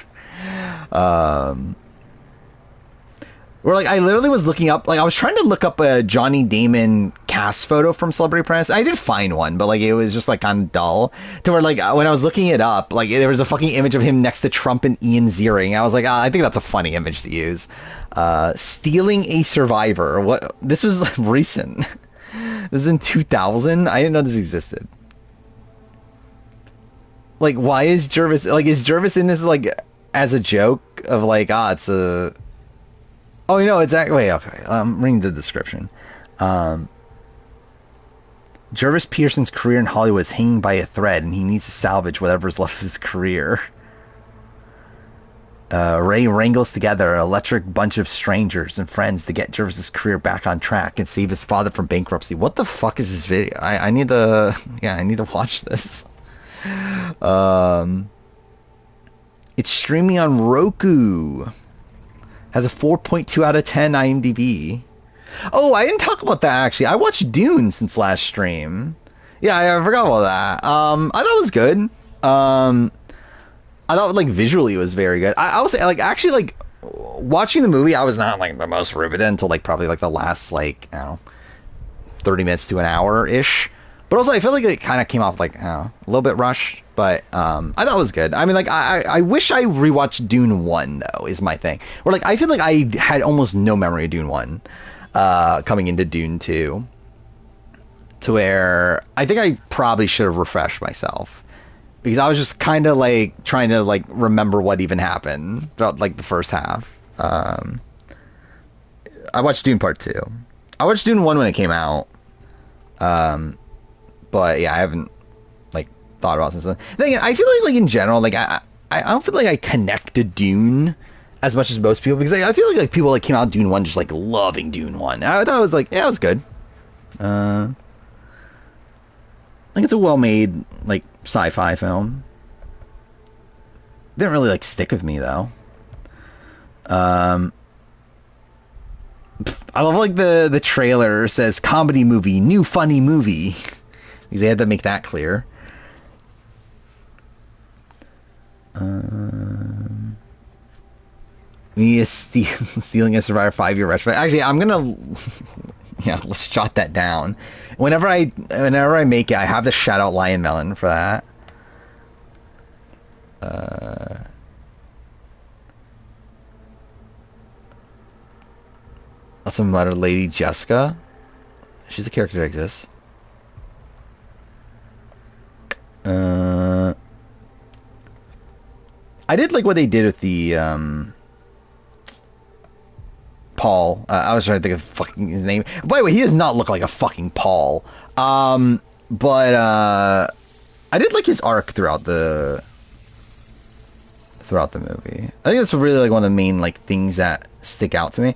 Where like I literally was looking up, like I was trying to look up a Johnny Damon cast photo from Celebrity Apprentice. I did find one, but like it was just like kind of dull. To where like when I was looking it up, like there was a fucking image of him next to Trump and Ian Ziering. I was like, I think that's a funny image to use. Stealing a Survivor. What? This was like, recent. This is in 2000. I didn't know this existed. Like, why is Jervis like? Is Jervis in this like as a joke of like, it's a. Oh, you know, it's actually... Wait, okay. I'm reading the description. Jervis Pearson's career in Hollywood is hanging by a thread, and he needs to salvage whatever's left of his career. Ray wrangles together an electric bunch of strangers and friends to get Jervis's career back on track and save his father from bankruptcy. What the fuck is this video? I need to... Yeah, I need to watch this. It's streaming on Roku. Has a 4.2 out of 10 IMDb. Oh, I didn't talk about that, actually. I watched Dune since last stream. Yeah, I forgot about that. I thought it was good. I thought, like, visually it was very good. I would say, like, actually, like, watching the movie, I was not, like, the most riveted until, like, probably, like, the last, like, I don't know, 30 minutes to an hour-ish. But also, I feel like it kind of came off, like, I don't know, a little bit rushed. But I thought it was good. I mean, like, I wish I rewatched Dune 1, though, is my thing. Or, like, I feel like I had almost no memory of Dune 1 coming into Dune 2. To where I think I probably should have refreshed myself. Because I was just kind of, like, trying to, like, remember what even happened throughout, like, the first half. I watched Dune Part 2. I watched Dune 1 when it came out. But, yeah, I haven't, like, thought about it since then. Then again, I feel like in general, like, I don't feel like I connect to Dune as much as most people. Because I feel like people, like, came out of Dune 1 just, like, loving Dune 1. I thought it was, like, yeah, it was good. Like, it's a well-made, like, sci-fi film. Didn't really, like, stick with me, though. I love, like, the trailer says, comedy movie, new funny movie. Because they had to make that clear. Stealing a Survivor 5-year retro. Actually, I'm gonna... Yeah, let's jot that down. Whenever I make it, I have the shout out Lion Melon for that. That's a mother Lady Jessica. She's a character that exists. I did like what they did with the Paul. I was trying to think of fucking his name. By the way, he does not look like a fucking Paul. But I did like his arc throughout the movie. I think that's really like one of the main like things that stick out to me.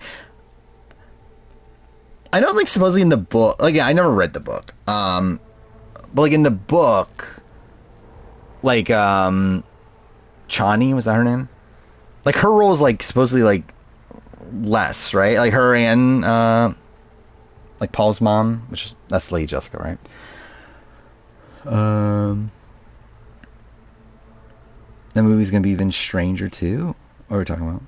I know, like, supposedly in the book, like, yeah, I never read the book. But like in the book, like Chani, was that her name? Like her role is like supposedly like less, right? Like her and like Paul's mom, that's Lady Jessica, right? The movie's gonna be even stranger too. What are we talking about?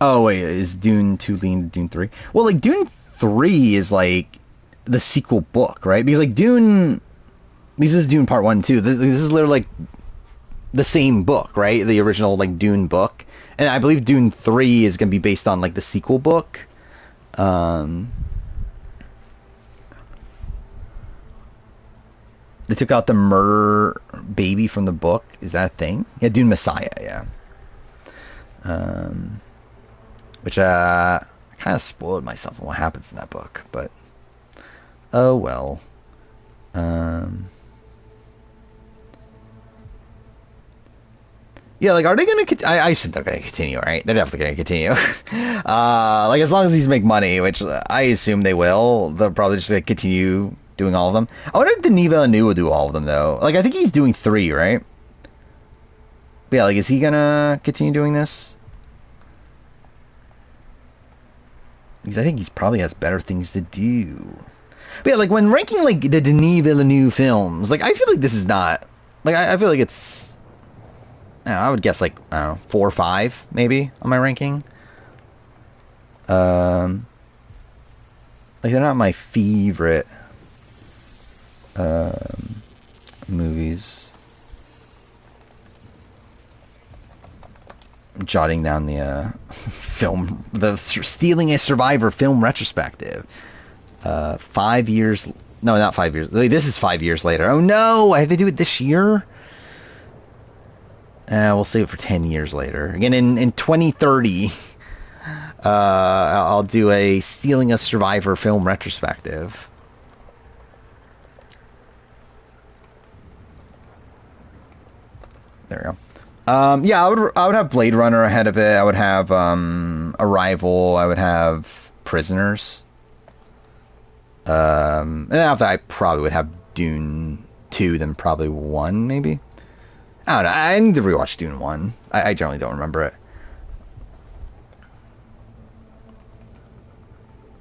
Oh wait, is Dune 2 leading to Dune 3? Well, like Dune 3 is like the sequel book, right? Because like Dune, because this is Dune Part 1 too. This is literally like the same book, right? The original like Dune book. And I believe Dune 3 is going to be based on, like, the sequel book. They took out the murder baby from the book. Is that a thing? Yeah, Dune Messiah, yeah. which I kind of spoiled myself on what happens in that book, but oh well. Yeah, like, are they gonna? I assume they're gonna continue, right? They're definitely gonna continue. Like, as long as these make money, which I assume they will, they'll probably just like, continue doing all of them. I wonder if Denis Villeneuve will do all of them though. Like, I think he's doing 3, right? But yeah, like, is he gonna continue doing this? Because I think he probably has better things to do. But yeah, like, when ranking like the Denis Villeneuve films, like, I feel like this is not like I feel like it's. I would guess like, I don't know, 4 or 5 maybe on my ranking. Like, they're not my favorite movies. I'm jotting down the the Stealing a Survivor film retrospective. 5 years. No, not 5 years. This is 5 years later. Oh no, I have to do it this year. We'll save it for 10 years later. Again, in 2030, I'll do a Stealing a Survivor film retrospective. There we go. Yeah, I would have Blade Runner ahead of it. I would have Arrival. I would have Prisoners. And after I probably would have Dune 2, then probably 1, maybe. I don't know. I need to rewatch Dune 1. I generally don't remember it.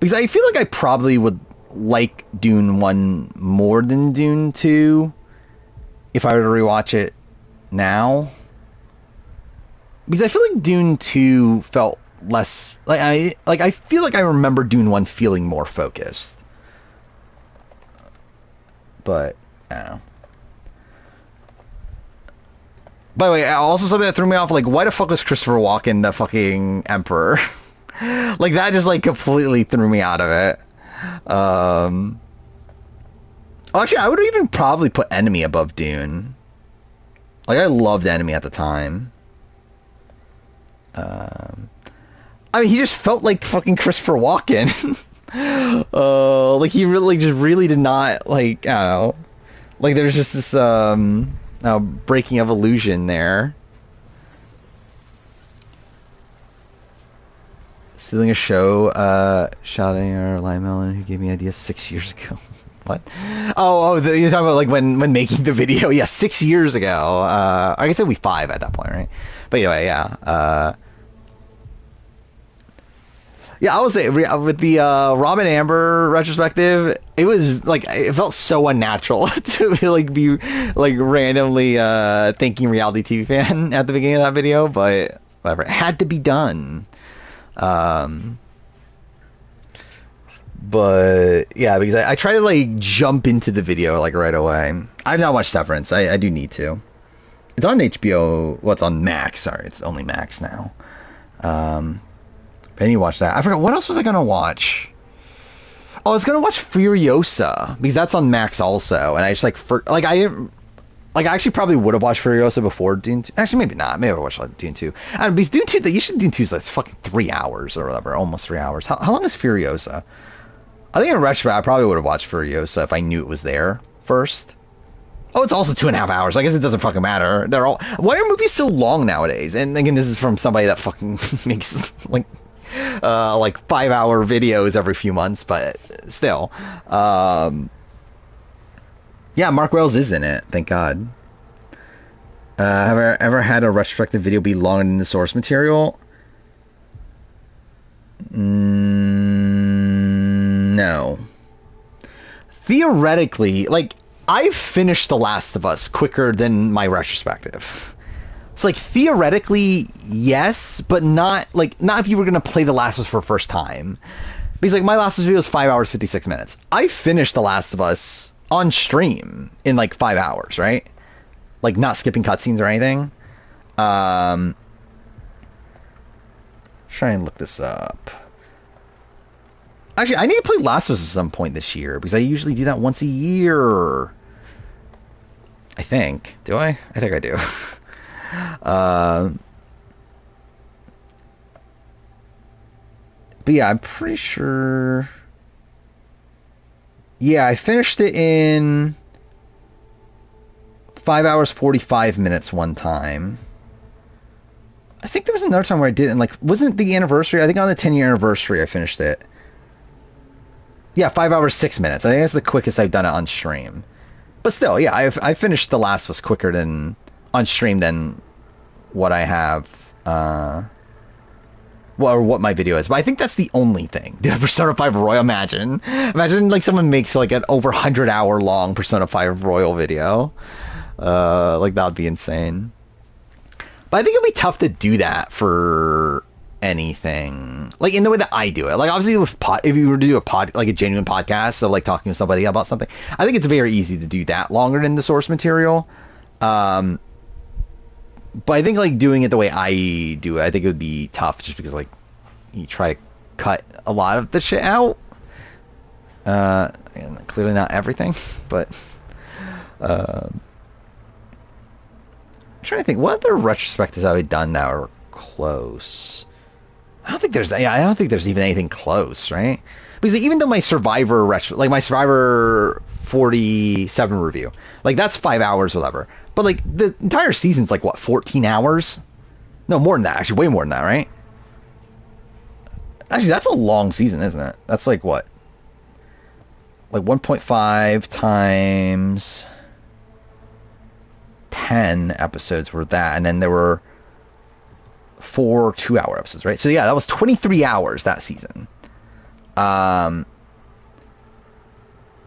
Because I feel like I probably would like Dune 1 more than Dune 2 if I were to rewatch it now. Because I feel like Dune 2 felt less... I feel like I remember Dune 1 feeling more focused. But, I don't know. By the way, also something that threw me off, like, why the fuck was Christopher Walken the fucking Emperor? Like, that just, like, completely threw me out of it. Actually, I would even probably put Enemy above Dune. Like, I loved Enemy at the time. I mean, he just felt like fucking Christopher Walken. Like, he really did not, like, I don't know. Like, there's just this, breaking of illusion there. Stealing a show, shouting or Lime Melon, who gave me ideas 6 years ago. What? You're talking about like when making the video? Yeah, 6 years ago. I guess it'd be 5 at that point, right? But anyway, yeah. Yeah, I would say with the Robin Amber retrospective, it was like it felt so unnatural to like be like randomly thinking reality TV fan at the beginning of that video, but whatever, it had to be done. But yeah, because I try to like jump into the video like right away. I've not watched Severance. I do need to. It's on HBO. Well, it's on Max. Sorry, it's only Max now. I need to watch that. I forgot, what else was I gonna watch? Oh, I was gonna watch Furiosa because that's on Max also, and I just I actually probably would have watched Furiosa before Dune 2. Actually, maybe not. Maybe I watched Dune 2. I don't know, because Dune 2, Dune 2 is like fucking 3 hours or whatever, almost 3 hours. How long is Furiosa? I think in retrospect, I probably would have watched Furiosa if I knew it was there first. Oh, it's also 2.5 hours. I guess it doesn't fucking matter. Why are movies so long nowadays? And again, this is from somebody that fucking makes like 5-hour videos every few months, but still. Yeah, Mark Wells is in it, thank God. Have I ever had a retrospective video be longer than the source material? No. Theoretically, like, I've finished The Last of Us quicker than my retrospective. It's like, theoretically, yes, but not if you were going to play The Last of Us for the first time. Because, like, my Last of Us video is 5 hours, 56 minutes. I finished The Last of Us on stream in, like, 5 hours, right? Like, not skipping cutscenes or anything. Try and look this up. Actually, I need to play Last of Us at some point this year, because I usually do that once a year. I think. Do I? I think I do. But yeah, I'm pretty sure. Yeah, I finished it in 5 hours 45 minutes one time. I think there was another time where I did it, and like, wasn't the anniversary? I think on the 10-year anniversary I finished it. Yeah, 5 hours 6 minutes. I think that's the quickest I've done it on stream. But still, yeah, I finished The Last of Us quicker than on stream than what I have, or what my video is. But I think that's the only thing. Dude, Persona 5 Royal, imagine like someone makes like an over 100-hour long Persona 5 Royal video. Like that would be insane. But I think it'd be tough to do that for anything, like in the way that I do it. Like obviously with if you were to do like a genuine podcast, so like talking to somebody about something, I think it's very easy to do that longer than the source material. But I think like doing it the way I do it, I think it would be tough just because like you try to cut a lot of the shit out. And clearly not everything, but I'm trying to think what other retrospectives have I done that are close. I don't think there's even anything close, right? Because even though my Survivor like my Survivor 47 review, like that's 5 hours, whatever. But like the entire season's like what, 14 hours? No, more than that. Actually, way more than that, right? Actually, that's a long season, isn't it? That's like what? Like 1.5 times 10 episodes were that, and then there were 4 2-hour episodes, right? So yeah, that was 23 hours that season.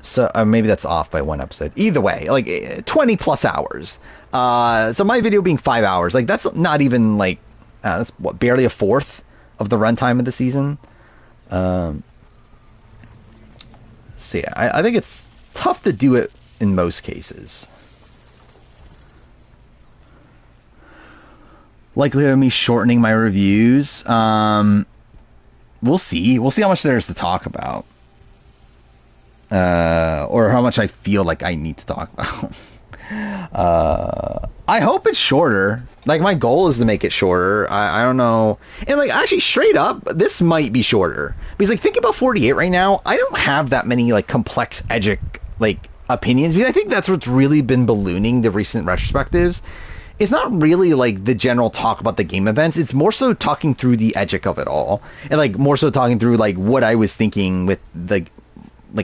So maybe that's off by one episode. Either way, like 20 plus hours. So my video being 5 hours, like that's not even like that's what, barely a fourth of the runtime of the season. So yeah, I think it's tough to do it in most cases. Likelihood of me shortening my reviews. We'll see. We'll see how much there is to talk about. Or how much I feel like I need to talk about. I hope it's shorter. Like, my goal is to make it shorter. I don't know. And, like, actually, straight up, this might be shorter. Because, like, think about 48 right now. I don't have that many, like, complex, like, opinions. Because I think that's what's really been ballooning the recent retrospectives. It's not really like the general talk about the game events. It's more so talking through the edgic of it all, and like more so talking through like what I was thinking with like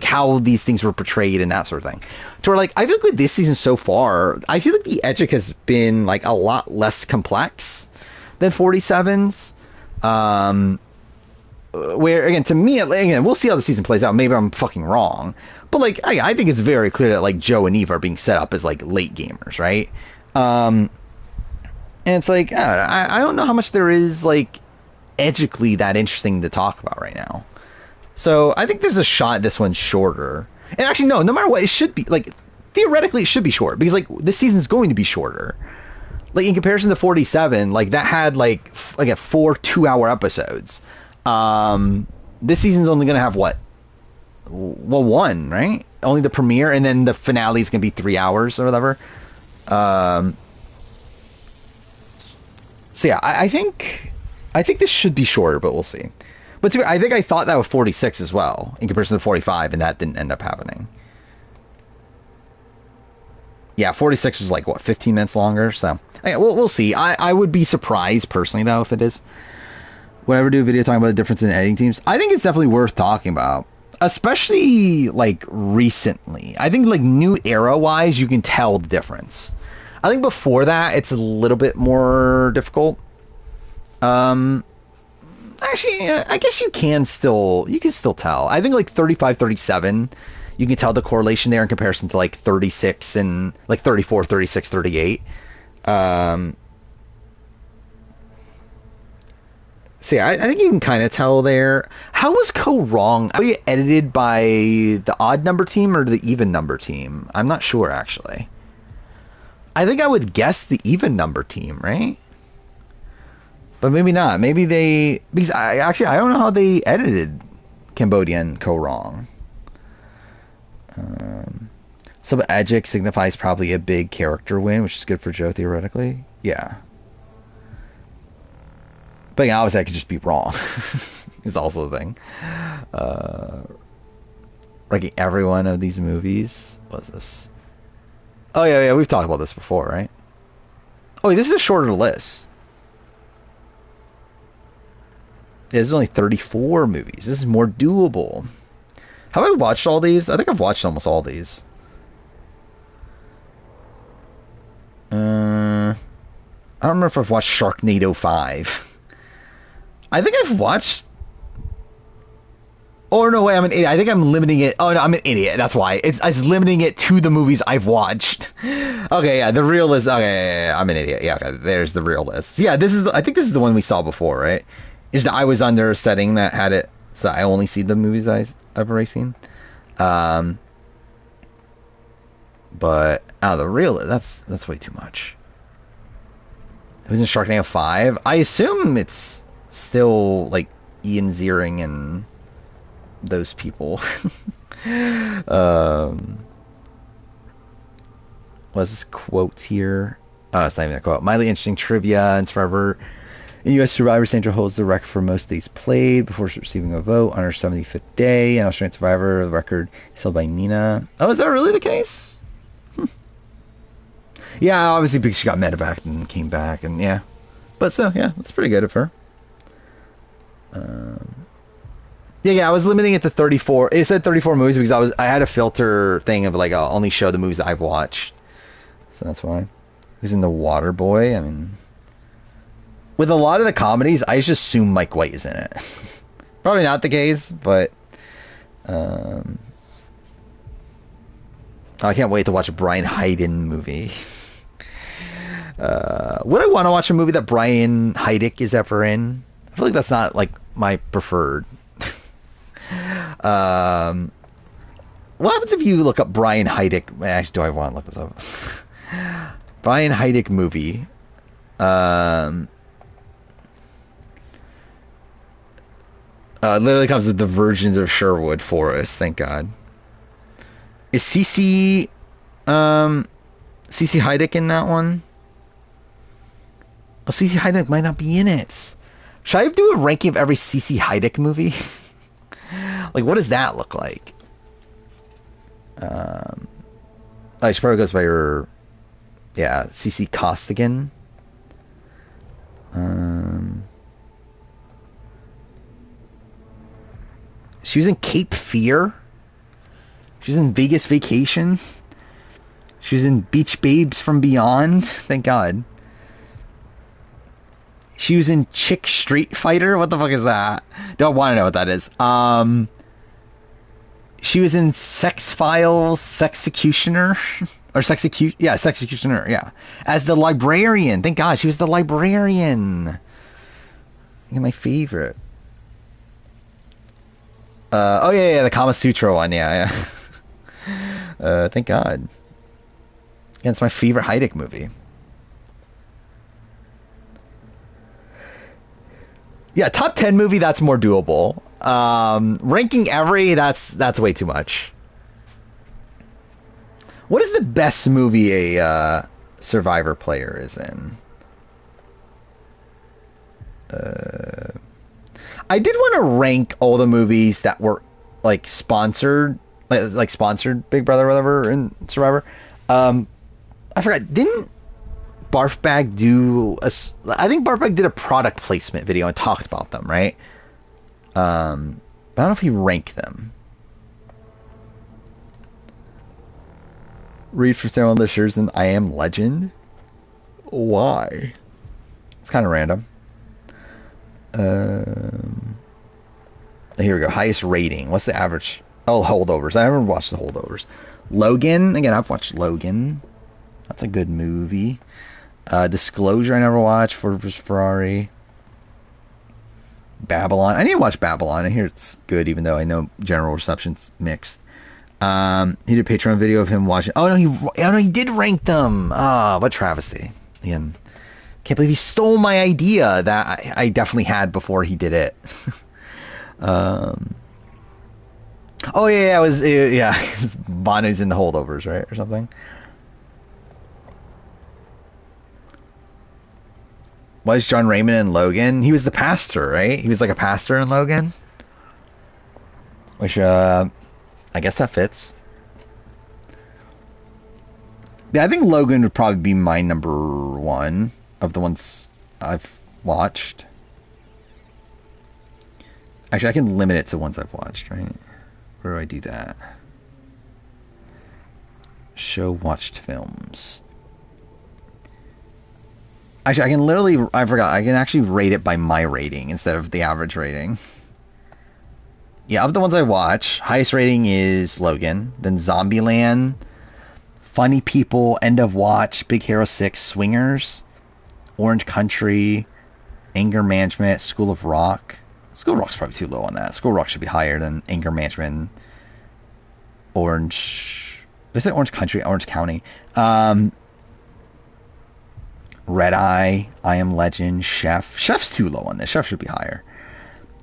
how these things were portrayed and that sort of thing. To where like I feel like with this season so far, I feel like the edgic has been like a lot less complex than 47's. Where again, to me, again, we'll see how the season plays out. Maybe I'm fucking wrong, but like I think it's very clear that like Joe and Eve are being set up as like late gamers, right? And it's like, I don't know how much there is, like, edgically that interesting to talk about right now. So I think there's a shot this one's shorter. And actually, no matter what, it should be, like, theoretically it should be short. Because, like, this season's going to be shorter. Like, in comparison to 47, like, that had, like 4 2-hour episodes. This season's only going to have, what? Well, 1, right? Only the premiere, and then the finale is going to be 3 hours or whatever. So yeah, I think this should be shorter, but we'll see. But I think I thought that with 46 as well, in comparison to 45, and that didn't end up happening. Yeah, 46 was like, what, 15 minutes longer? So, yeah, we'll see. I would be surprised, personally, though, if it is. Would I ever do a video talking about the difference in editing teams? I think it's definitely worth talking about. Especially, like, recently. I think, like, new era-wise, you can tell the difference. I think before that, it's a little bit more difficult. Actually, I guess you can still tell. I think like 35, 37, you can tell the correlation there in comparison to like 36 and like 34, 36, 38. So yeah, I think you can kind of tell there. How was Co wrong? Are you edited by the odd number team or the even number team? I'm not sure, actually. I think I would guess the even number team, right? But maybe not. Maybe they... Because I don't know how they edited Cambodian Co wrong. Some adject signifies probably a big character win, which is good for Joe, theoretically. Yeah. But yeah, obviously I could just be wrong. is also a thing. Ranking every one of these movies. What's this? Oh yeah, we've talked about this before, right? Oh, this is a shorter list. Yeah, this is only 34 movies. This is more doable. Have I watched all these? I think I've watched almost all these. I don't remember if I've watched Sharknado 5. I think I've watched... Oh, no, wait, I'm an idiot. I think I'm limiting it... Oh, no, I'm an idiot. That's why. It's limiting it to the movies I've watched. Okay, yeah, the real list... Okay, yeah, I'm an idiot. Yeah, okay, there's the real list. Yeah, this is... I think this is the one we saw before, right? Is that I was under a setting that had it... So I only see the movies I've already seen. But... the real... That's way too much. It was in Sharknado 5. I assume it's still, like, Ian Ziering and those people. What's this quote here? Oh, it's not even a quote. Mildly interesting trivia and Survivor. In U.S. Survivor, Sandra holds the record for most days played before receiving a vote on her 75th day. And Australian Survivor, the record is held by Nina. Oh, is that really the case? Yeah, obviously because she got medevac and came back, and yeah. But so, yeah, that's pretty good of her. Yeah, I was limiting it to 34. It said 34 movies because I had a filter thing of like, I'll only show the movies that I've watched. So that's why. Who's in The Water Boy? I mean, with a lot of the comedies, I just assume Mike White is in it. Probably not the case, but I can't wait to watch a Brian Hayden movie. Would I want to watch a movie that Brian Heidick is ever in? I feel like that's not like my preferred. What happens if you look up Brian Heidick? Actually, do I want to look this up? Brian Heidick movie. Literally comes with the Virgins of Sherwood Forest. Thank God. Is Cece Heidick in that one? Oh, Cece Heidick might not be in it. Should I do a ranking of every Cece Heidick movie? Like, what does that look like? She probably goes by her... Yeah, Cece Costigan. She was in Cape Fear. She was in Vegas Vacation. She was in Beach Babes from Beyond. Thank God. She was in Chick Street Fighter. What the fuck is that? Don't want to know what that is. She was in Sex Files, Sexecutioner, or Sexecutioner. Yeah, as the librarian. Thank God, she was the librarian. My favorite. Oh yeah, the Kama Sutra one. Yeah. Thank God. Yeah, it's my favorite Heidick movie. Yeah, top 10 movie, that's more doable. Ranking every, that's way too much. What is the best movie a Survivor player is in? I did want to rank all the movies that were like sponsored, like sponsored Big Brother or whatever in Survivor. I forgot, didn't Barfbag do I think Barfbag did a product placement video and talked about them, right? But I don't know if he ranked them. Read for Sarah Lishers and I Am Legend. Why? It's kind of random. Here we go. Highest rating. What's the average? Oh, Holdovers. I never watched the Holdovers. Logan. Again, I've watched Logan. That's a good movie. Disclosure, I never watched. Ford vs. Ferrari. Babylon. I need to watch Babylon. I hear it's good, even though I know general reception's mixed. He did a Patreon video of him watching. Oh no, he did rank them. What travesty. Again, can't believe he stole my idea that I definitely had before he did it. Oh yeah, it was Bono's in the Holdovers, right, or something. Was John Raymond in Logan? He was the pastor, right? He was like a pastor in Logan. Which, I guess that fits. Yeah, I think Logan would probably be my number one of the ones I've watched. Actually, I can limit it to ones I've watched, right? Where do I do that? Show watched films. Actually, I can literally, I forgot, I can actually rate it by my rating instead of the average rating. Yeah, of the ones I watch, highest rating is Logan, then Zombieland, Funny People, End of Watch, Big Hero 6, Swingers, Orange Country, Anger Management, School of Rock. School of Rock's probably too low on that. School of Rock should be higher than Anger Management, Orange... Did I say Orange Country? Orange County. Red Eye, I Am Legend, Chef. Chef's too low on this. Chef should be higher.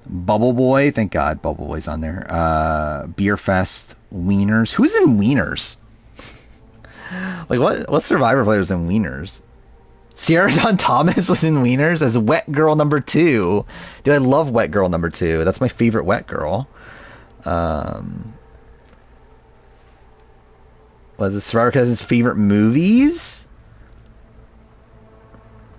Bubble Boy, thank God Bubble Boy's on there. Beer Fest, Wieners. Who's in Wieners? Like, what Survivor players in Wieners? Sierra Dawn Thomas was in Wieners as Wet Girl number 2. Dude, I love Wet Girl number 2. That's my favorite Wet Girl. Was it Survivor Cousin's favorite movies?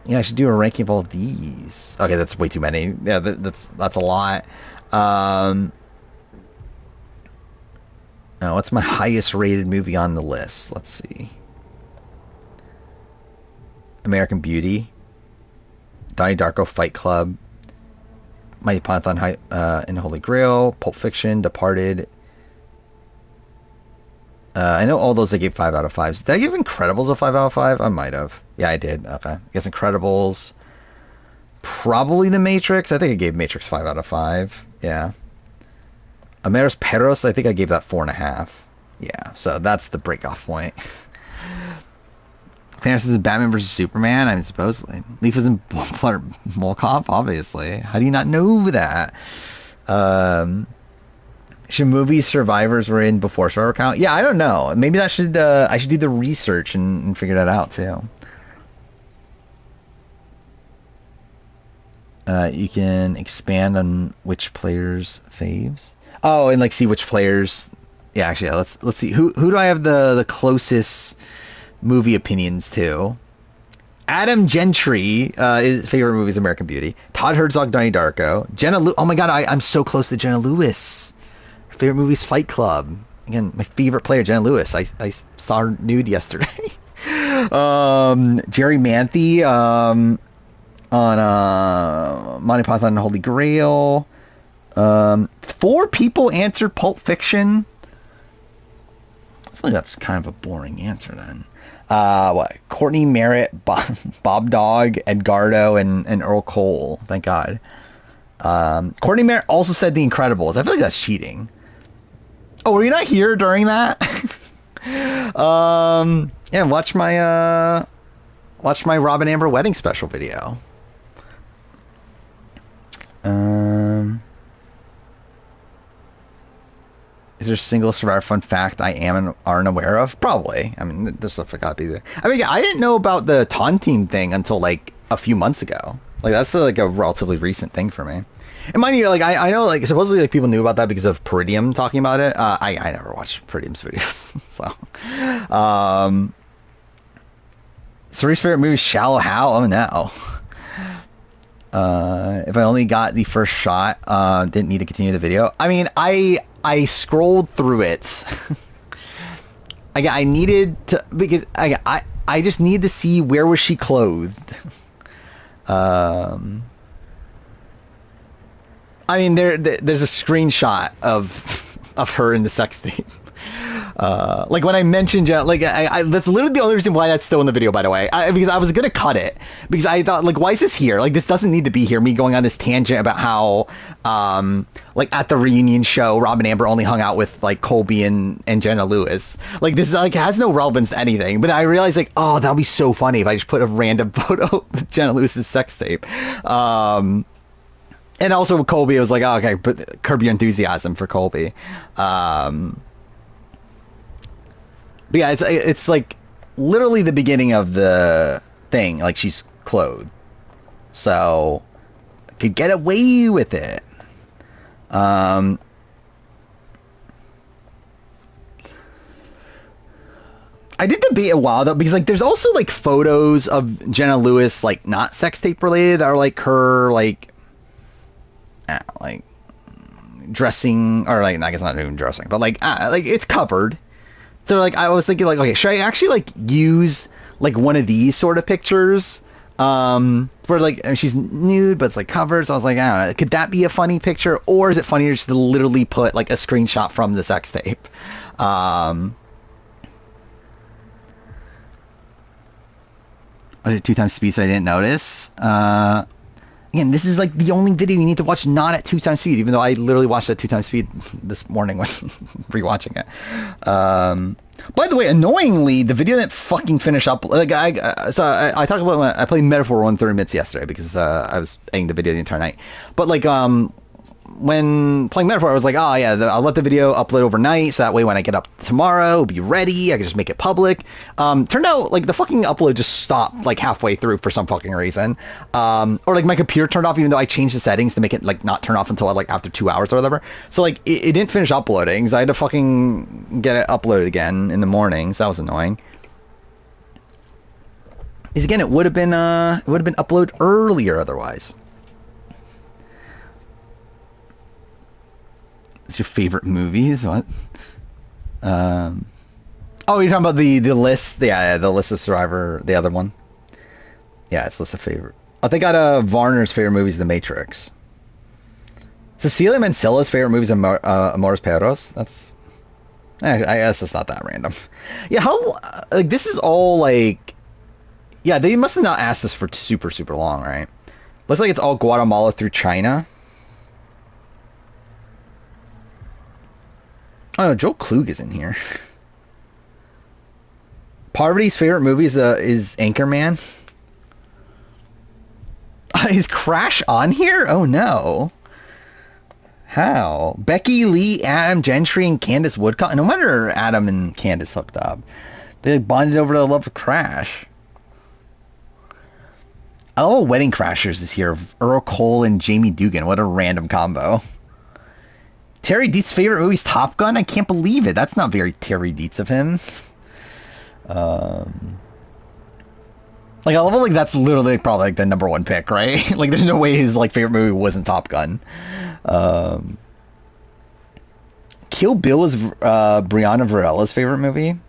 Yeah, I should do a ranking of all of these. Okay, that's way too many. Yeah, that's a lot. Oh, what's my highest rated movie on the list? Let's see. American Beauty, Donnie Darko, Fight Club, Mighty Python and the Holy Grail, Pulp Fiction, Departed. I know all those I gave 5 out of 5s. Did I give Incredibles a 5 out of 5? I might have. Yeah, I did. Okay. I guess Incredibles. Probably The Matrix. I think I gave Matrix 5 out of 5. Yeah. Ameros Perros, I think I gave that 4.5. Yeah, so that's the break-off point. Thanos is in Batman vs. Superman? I mean, supposedly. Leaf is in Mall Cop? Obviously. How do you not know that? Should movie survivors were in before Survivor count? Yeah, I don't know. Maybe that should I should do the research and figure that out too. You can expand on which players' faves. Oh, and like see which players. Yeah, actually, yeah, let's see who do I have the closest movie opinions to. Adam Gentry, his favorite movie is American Beauty. Todd Herzog, Donnie Darko. Jenna Lewis. Oh my God, I'm so close to Jenna Lewis. Her favorite movie is Fight Club. Again, my favorite player, Jenna Lewis. I saw her nude yesterday. Jerry Manthe on Monty Python and Holy Grail. 4 people answered Pulp Fiction. I feel like that's kind of a boring answer then. What? Courtney Merritt, Bob Dog, Edgardo, and Earl Cole. Thank God. Courtney Merritt also said The Incredibles. I feel like that's cheating. Oh, were you not here during that? Yeah, watch my Robin Amber wedding special video. Is there a single Survivor fun fact I am and aren't aware of? Probably. I mean, there's stuff that gotta be there. I mean, I didn't know about the taunting thing until like a few months ago. Like that's like a relatively recent thing for me. And mind you, like I know like supposedly like people knew about that because of Peridium talking about it. I never watched Peridium's videos, so. Cere's favorite movie is Shallow Hal. Oh no. If I only got the first shot, didn't need to continue the video. I mean, I scrolled through it. I needed to because I just need to see where was she clothed. I mean, there's a screenshot of her in the sex tape. Like when I mentioned, like that's literally the only reason why that's still in the video, by the way. Because I was gonna cut it because I thought, like, why is this here? Like, this doesn't need to be here. Me going on this tangent about how, like at the reunion show, Rob and Amber only hung out with like Colby and Jenna Lewis. Like this like has no relevance to anything. But I realized like, oh, that'll be so funny if I just put a random photo of Jenna Lewis's sex tape. And also with Colby, it was like, oh, okay, but curb your enthusiasm for Colby. But yeah, it's like literally the beginning of the thing. Like she's clothed. so could get away with it. I did debate a while though, because like there's also like photos of Jenna Lewis like not sex tape related, or like her like dressing, or like I guess not even dressing, but like it's covered. So like I was thinking like, okay, should I actually like use like one of these sort of pictures for like, I mean, she's nude but it's like covered, so I was like, I don't know, could that be a funny picture, or is it funnier just to literally put like a screenshot from the sex tape? Two times speed, so I didn't notice. Again, this is like the only video you need to watch not at 2x speed, even though I literally watched at 2x speed this morning when rewatching it. By the way, annoyingly, the video didn't fucking finish up. Like I talked about when I played Metaphor 130 minutes yesterday because I was editing the video the entire night. But like when playing Metaphor, I was like, oh yeah, I'll let the video upload overnight, so that way when I get up tomorrow, it'll be ready. I can just make it public. Turned out like the fucking upload just stopped like halfway through for some fucking reason. Or like my computer turned off even though I changed the settings to make it like not turn off until like after 2 hours or whatever. So like it didn't finish uploading, so I had to fucking get it uploaded again in the morning. So that was annoying. Because again, it would have been uploaded earlier otherwise. What's your favorite movies? What? Oh, you're talking about the list? Yeah, the list of Survivor, the other one. Yeah, it's list of favorite. I think Varner's favorite movies, The Matrix. Cecilia Mancilla's favorite movies, Amores Perros. That's, I guess it's not that random. Yeah, how like this is all like, yeah, they must have not asked this for super long, right? Looks like it's all Guatemala through China. Oh, no, Joel Klug is in here. Parvati's favorite movie is Anchorman. Is Crash on here? Oh no. How? Becky Lee, Adam Gentry, and Candace Woodcock. No wonder Adam and Candace hooked up. They bonded over the love of Crash. Oh, Wedding Crashers is here. Earl Cole and Jamie Dugan. What a random combo. Terry Dietz' favorite movie is Top Gun? I can't believe it. That's not very Terry Dietz of him. Like, I love it, like, that's literally probably, like, the number one pick, right? Like, there's no way his, like, favorite movie wasn't Top Gun. Kill Bill is Brianna Varela's favorite movie.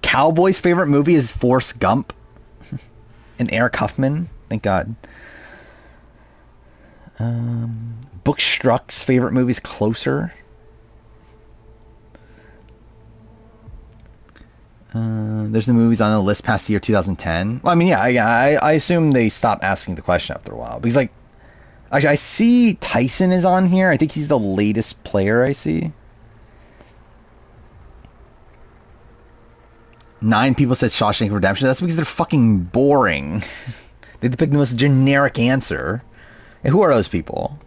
Cowboy's favorite movie is Forrest Gump. And Eric Huffman. Thank God. Bookstruck's favorite movie is Closer. There's the movies on the list past the year 2010. Well, I mean, yeah, I assume they stopped asking the question after a while. Because, like, actually, I see Tyson is on here. I think he's the latest player I see. 9 people said Shawshank Redemption. That's because they're fucking boring. They picked the most generic answer. And who are those people?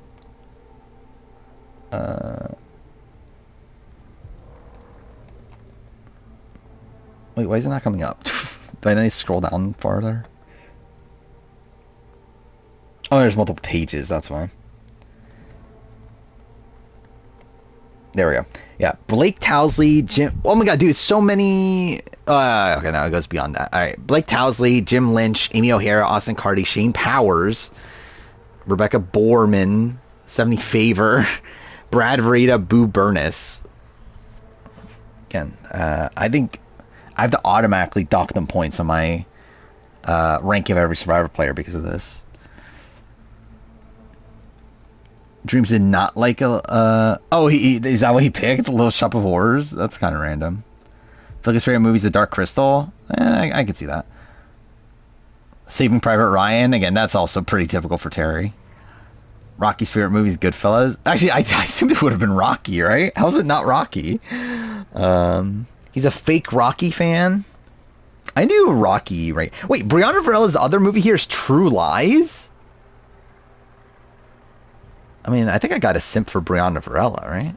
Wait, why is it not coming up? Do I need to scroll down farther? Oh, there's multiple pages, that's why. There we go. Yeah, Blake Towsley, Jim... Oh my god, dude, so many... okay, now it goes beyond that. Alright, Blake Towsley, Jim Lynch, Amy O'Hara, Austin Carty, Shane Powers, Rebecca Borman, 70 Favor, Brad Vareda, Boo Burness. Again, I think I have to automatically dock them points on my ranking of every Survivor player because of this. Dreams did not like a... oh, is that what he picked? Little Shop of Horrors? That's kind of random. I feel like his favorite movie is The Dark Crystal. I could see that. Saving Private Ryan. Again, that's also pretty typical for Terry. Rocky's favorite movie is Goodfellas. Actually, I assumed it would have been Rocky, right? How is it not Rocky? He's a fake Rocky fan. I knew Rocky, right? Wait, Brianna Varela's other movie here is True Lies? I mean, I think I got a simp for Brianna Varela, right?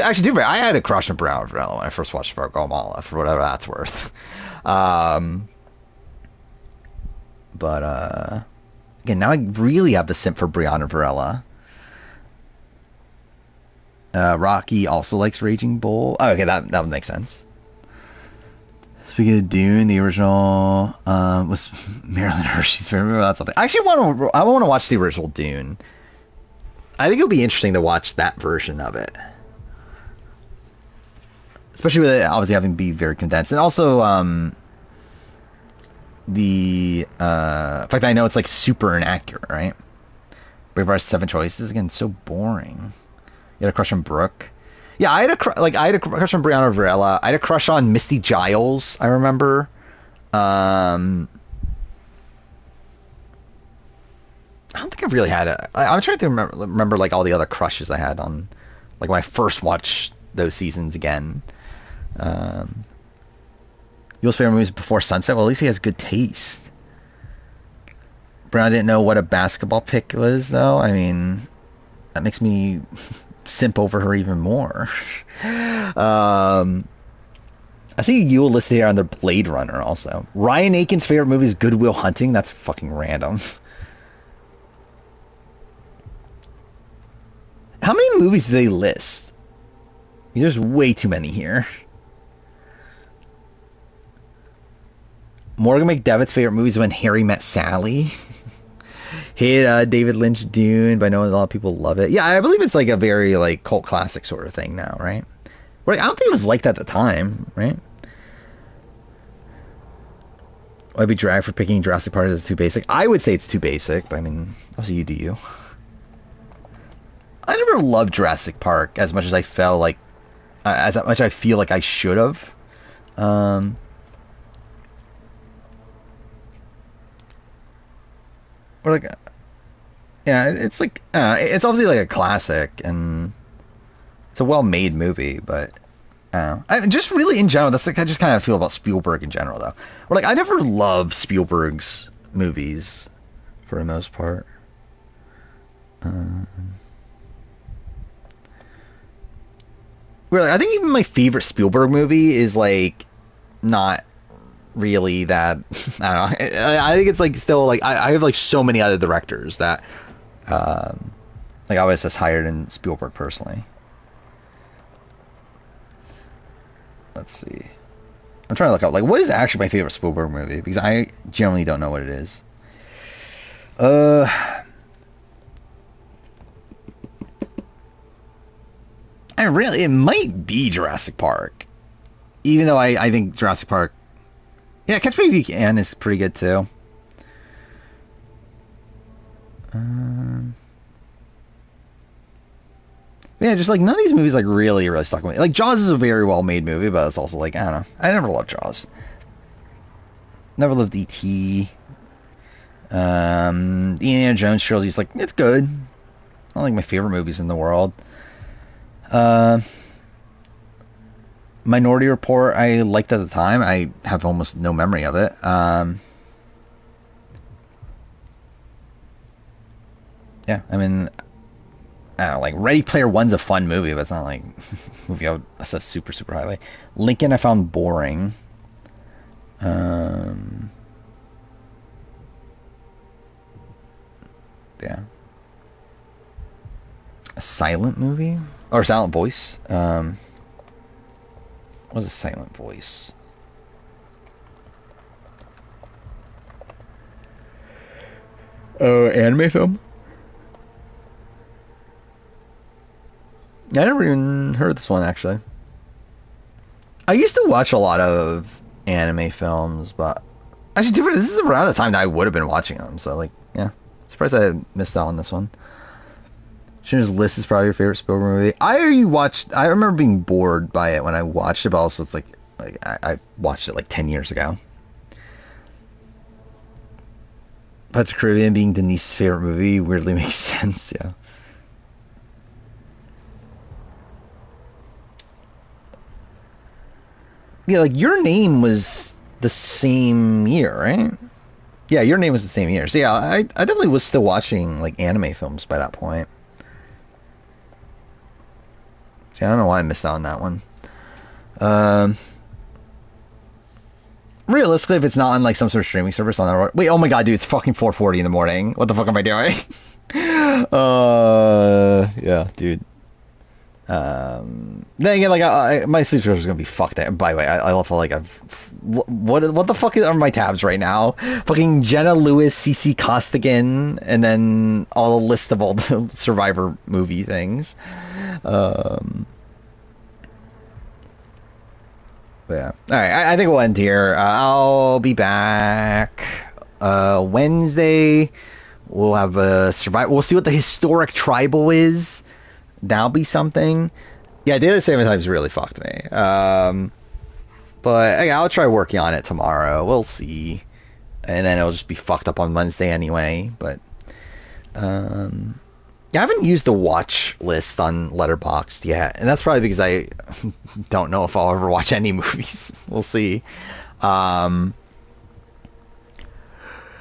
Actually, I had a crush on Brianna Varela when I first watched Guatemala, for whatever that's worth. But again, now I really have the simp for Brianna Varela. Rocky also likes Raging Bull. Oh, okay, that would make sense. Speaking of Dune, the original was Marilyn Hershey's favorite. That's something. I actually want to watch the original Dune. I think it would be interesting to watch that version of it, especially with it obviously having to be very condensed, and also the fact that I know it's like super inaccurate, right? Braveheart's 7 choices again, so boring. You had a crush on Brooke. Yeah, I had a crush on Brianna Varela. I had a crush on Misty Giles. I remember. I don't think I really had a. I'm trying to remember like all the other crushes I had on, like when I first watched those seasons again. Yule's favorite movies Before Sunset. Well, at least he has good taste. Brown didn't know what a basketball pick was, though. I mean, that makes me simp over her even more. I think Yule listed here on the Blade Runner also. Ryan Aiken's favorite movie is Good Will Hunting. That's fucking random. How many movies do they list? There's way too many here. Morgan McDevitt's favorite movie is When Harry Met Sally. Hit David Lynch Dune, but I know a lot of people love it. Yeah, I believe it's like a very like cult classic sort of thing now, right? Right, I don't think it was like that at the time, right? I'd be dragged for picking Jurassic Park as too basic. I would say it's too basic, but I mean, obviously you do you. I never loved Jurassic Park as much as I felt like, as much I feel like I should have. Or like, yeah, it's like, it's obviously like a classic, and it's a well-made movie, but I just really in general, that's like I just kind of feel about Spielberg in general, though. Or like I never loved Spielberg's movies for the most part. Really, I think even my favorite Spielberg movie is like not really that. I don't know. I think it's like still like I have like so many other directors that like I was just higher than Spielberg personally. Let's see. I'm trying to look up like what is actually my favorite Spielberg movie because I generally don't know what it is. And really, it might be Jurassic Park, even though I think Jurassic Park. Yeah, Catch Me If You Can is pretty good too. Yeah, just like none of these movies like really stuck with me. Like Jaws is a very well made movie, but it's also like I don't know. I never loved Jaws. Never loved E.T. The Indiana Jones trilogy is like it's good. Not like my favorite movies in the world. Minority Report I liked at the time. I have almost no memory of it. Yeah, I mean, I don't know, like Ready Player One's a fun movie, but it's not like movie I would assess super highly. Lincoln I found boring. Yeah. A silent movie? Or Silent Voice? What was a Silent Voice? Oh, anime film? I never even heard of this one, actually. I used to watch a lot of anime films, but actually, this is around the time that I would have been watching them, so, like, yeah. Surprised I missed out on this one. Schindler's List is probably your favorite Spielberg movie. I remember being bored by it when I watched it, but also it's like I watched it like 10 years ago. Pirates of the Caribbean being Denise's favorite movie weirdly makes sense, yeah. Yeah, like Your Name was the same year, right? Yeah, Your Name was the same year. So yeah, I definitely was still watching like anime films by that point. See, I don't know why I missed out on that one. realistically, if it's not on like some sort of streaming service on the wait, oh my god, dude, it's fucking 4:40 in the morning. What the fuck am I doing? Yeah, dude. Then again, like my sleep schedule is gonna be fucked. By the way, I love how like what the fuck are my tabs right now? Fucking Jenna Lewis, CC Costigan, and then all a list of all the Survivor movie things. Yeah. All right. I think we'll end here. I'll be back Wednesday. We'll have a survival. We'll see what the historic tribal is. That'll be something. Yeah, Daily Saving Time's really fucked me. But okay, I'll try working on it tomorrow. We'll see. And then it'll just be fucked up on Wednesday anyway. But yeah, I haven't used the watch list on Letterboxd yet, and that's probably because I don't know if I'll ever watch any movies. We'll see.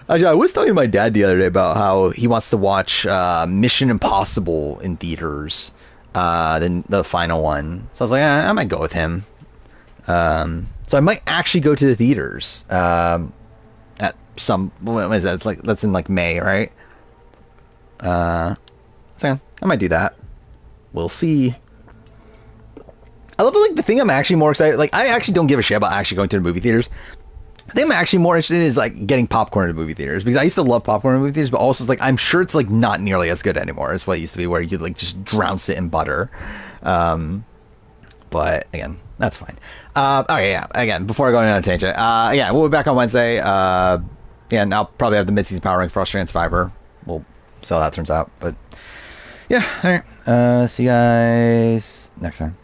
Actually, I was talking to my dad the other day about how he wants to watch Mission Impossible in theaters, the final one. So I was like, I might go with him. So I might actually go to the theaters at some. What is that? It's like that's in like May, right? So I might do that. We'll see. I love like the thing I'm actually more excited. Like I actually don't give a shit about actually going to the movie theaters. The thing I'm actually more interested in is like getting popcorn in the movie theaters, because I used to love popcorn in movie theaters, but also it's like I'm sure it's like not nearly as good anymore as what it used to be, where you like just drown it in butter. But again, that's fine. Okay, yeah. Again, before I go on a tangent, yeah, we'll be back on Wednesday. Yeah, and I'll probably have the mid-season power rank for Australian Survivor. We'll see how that turns out. But yeah, all right. See you guys next time.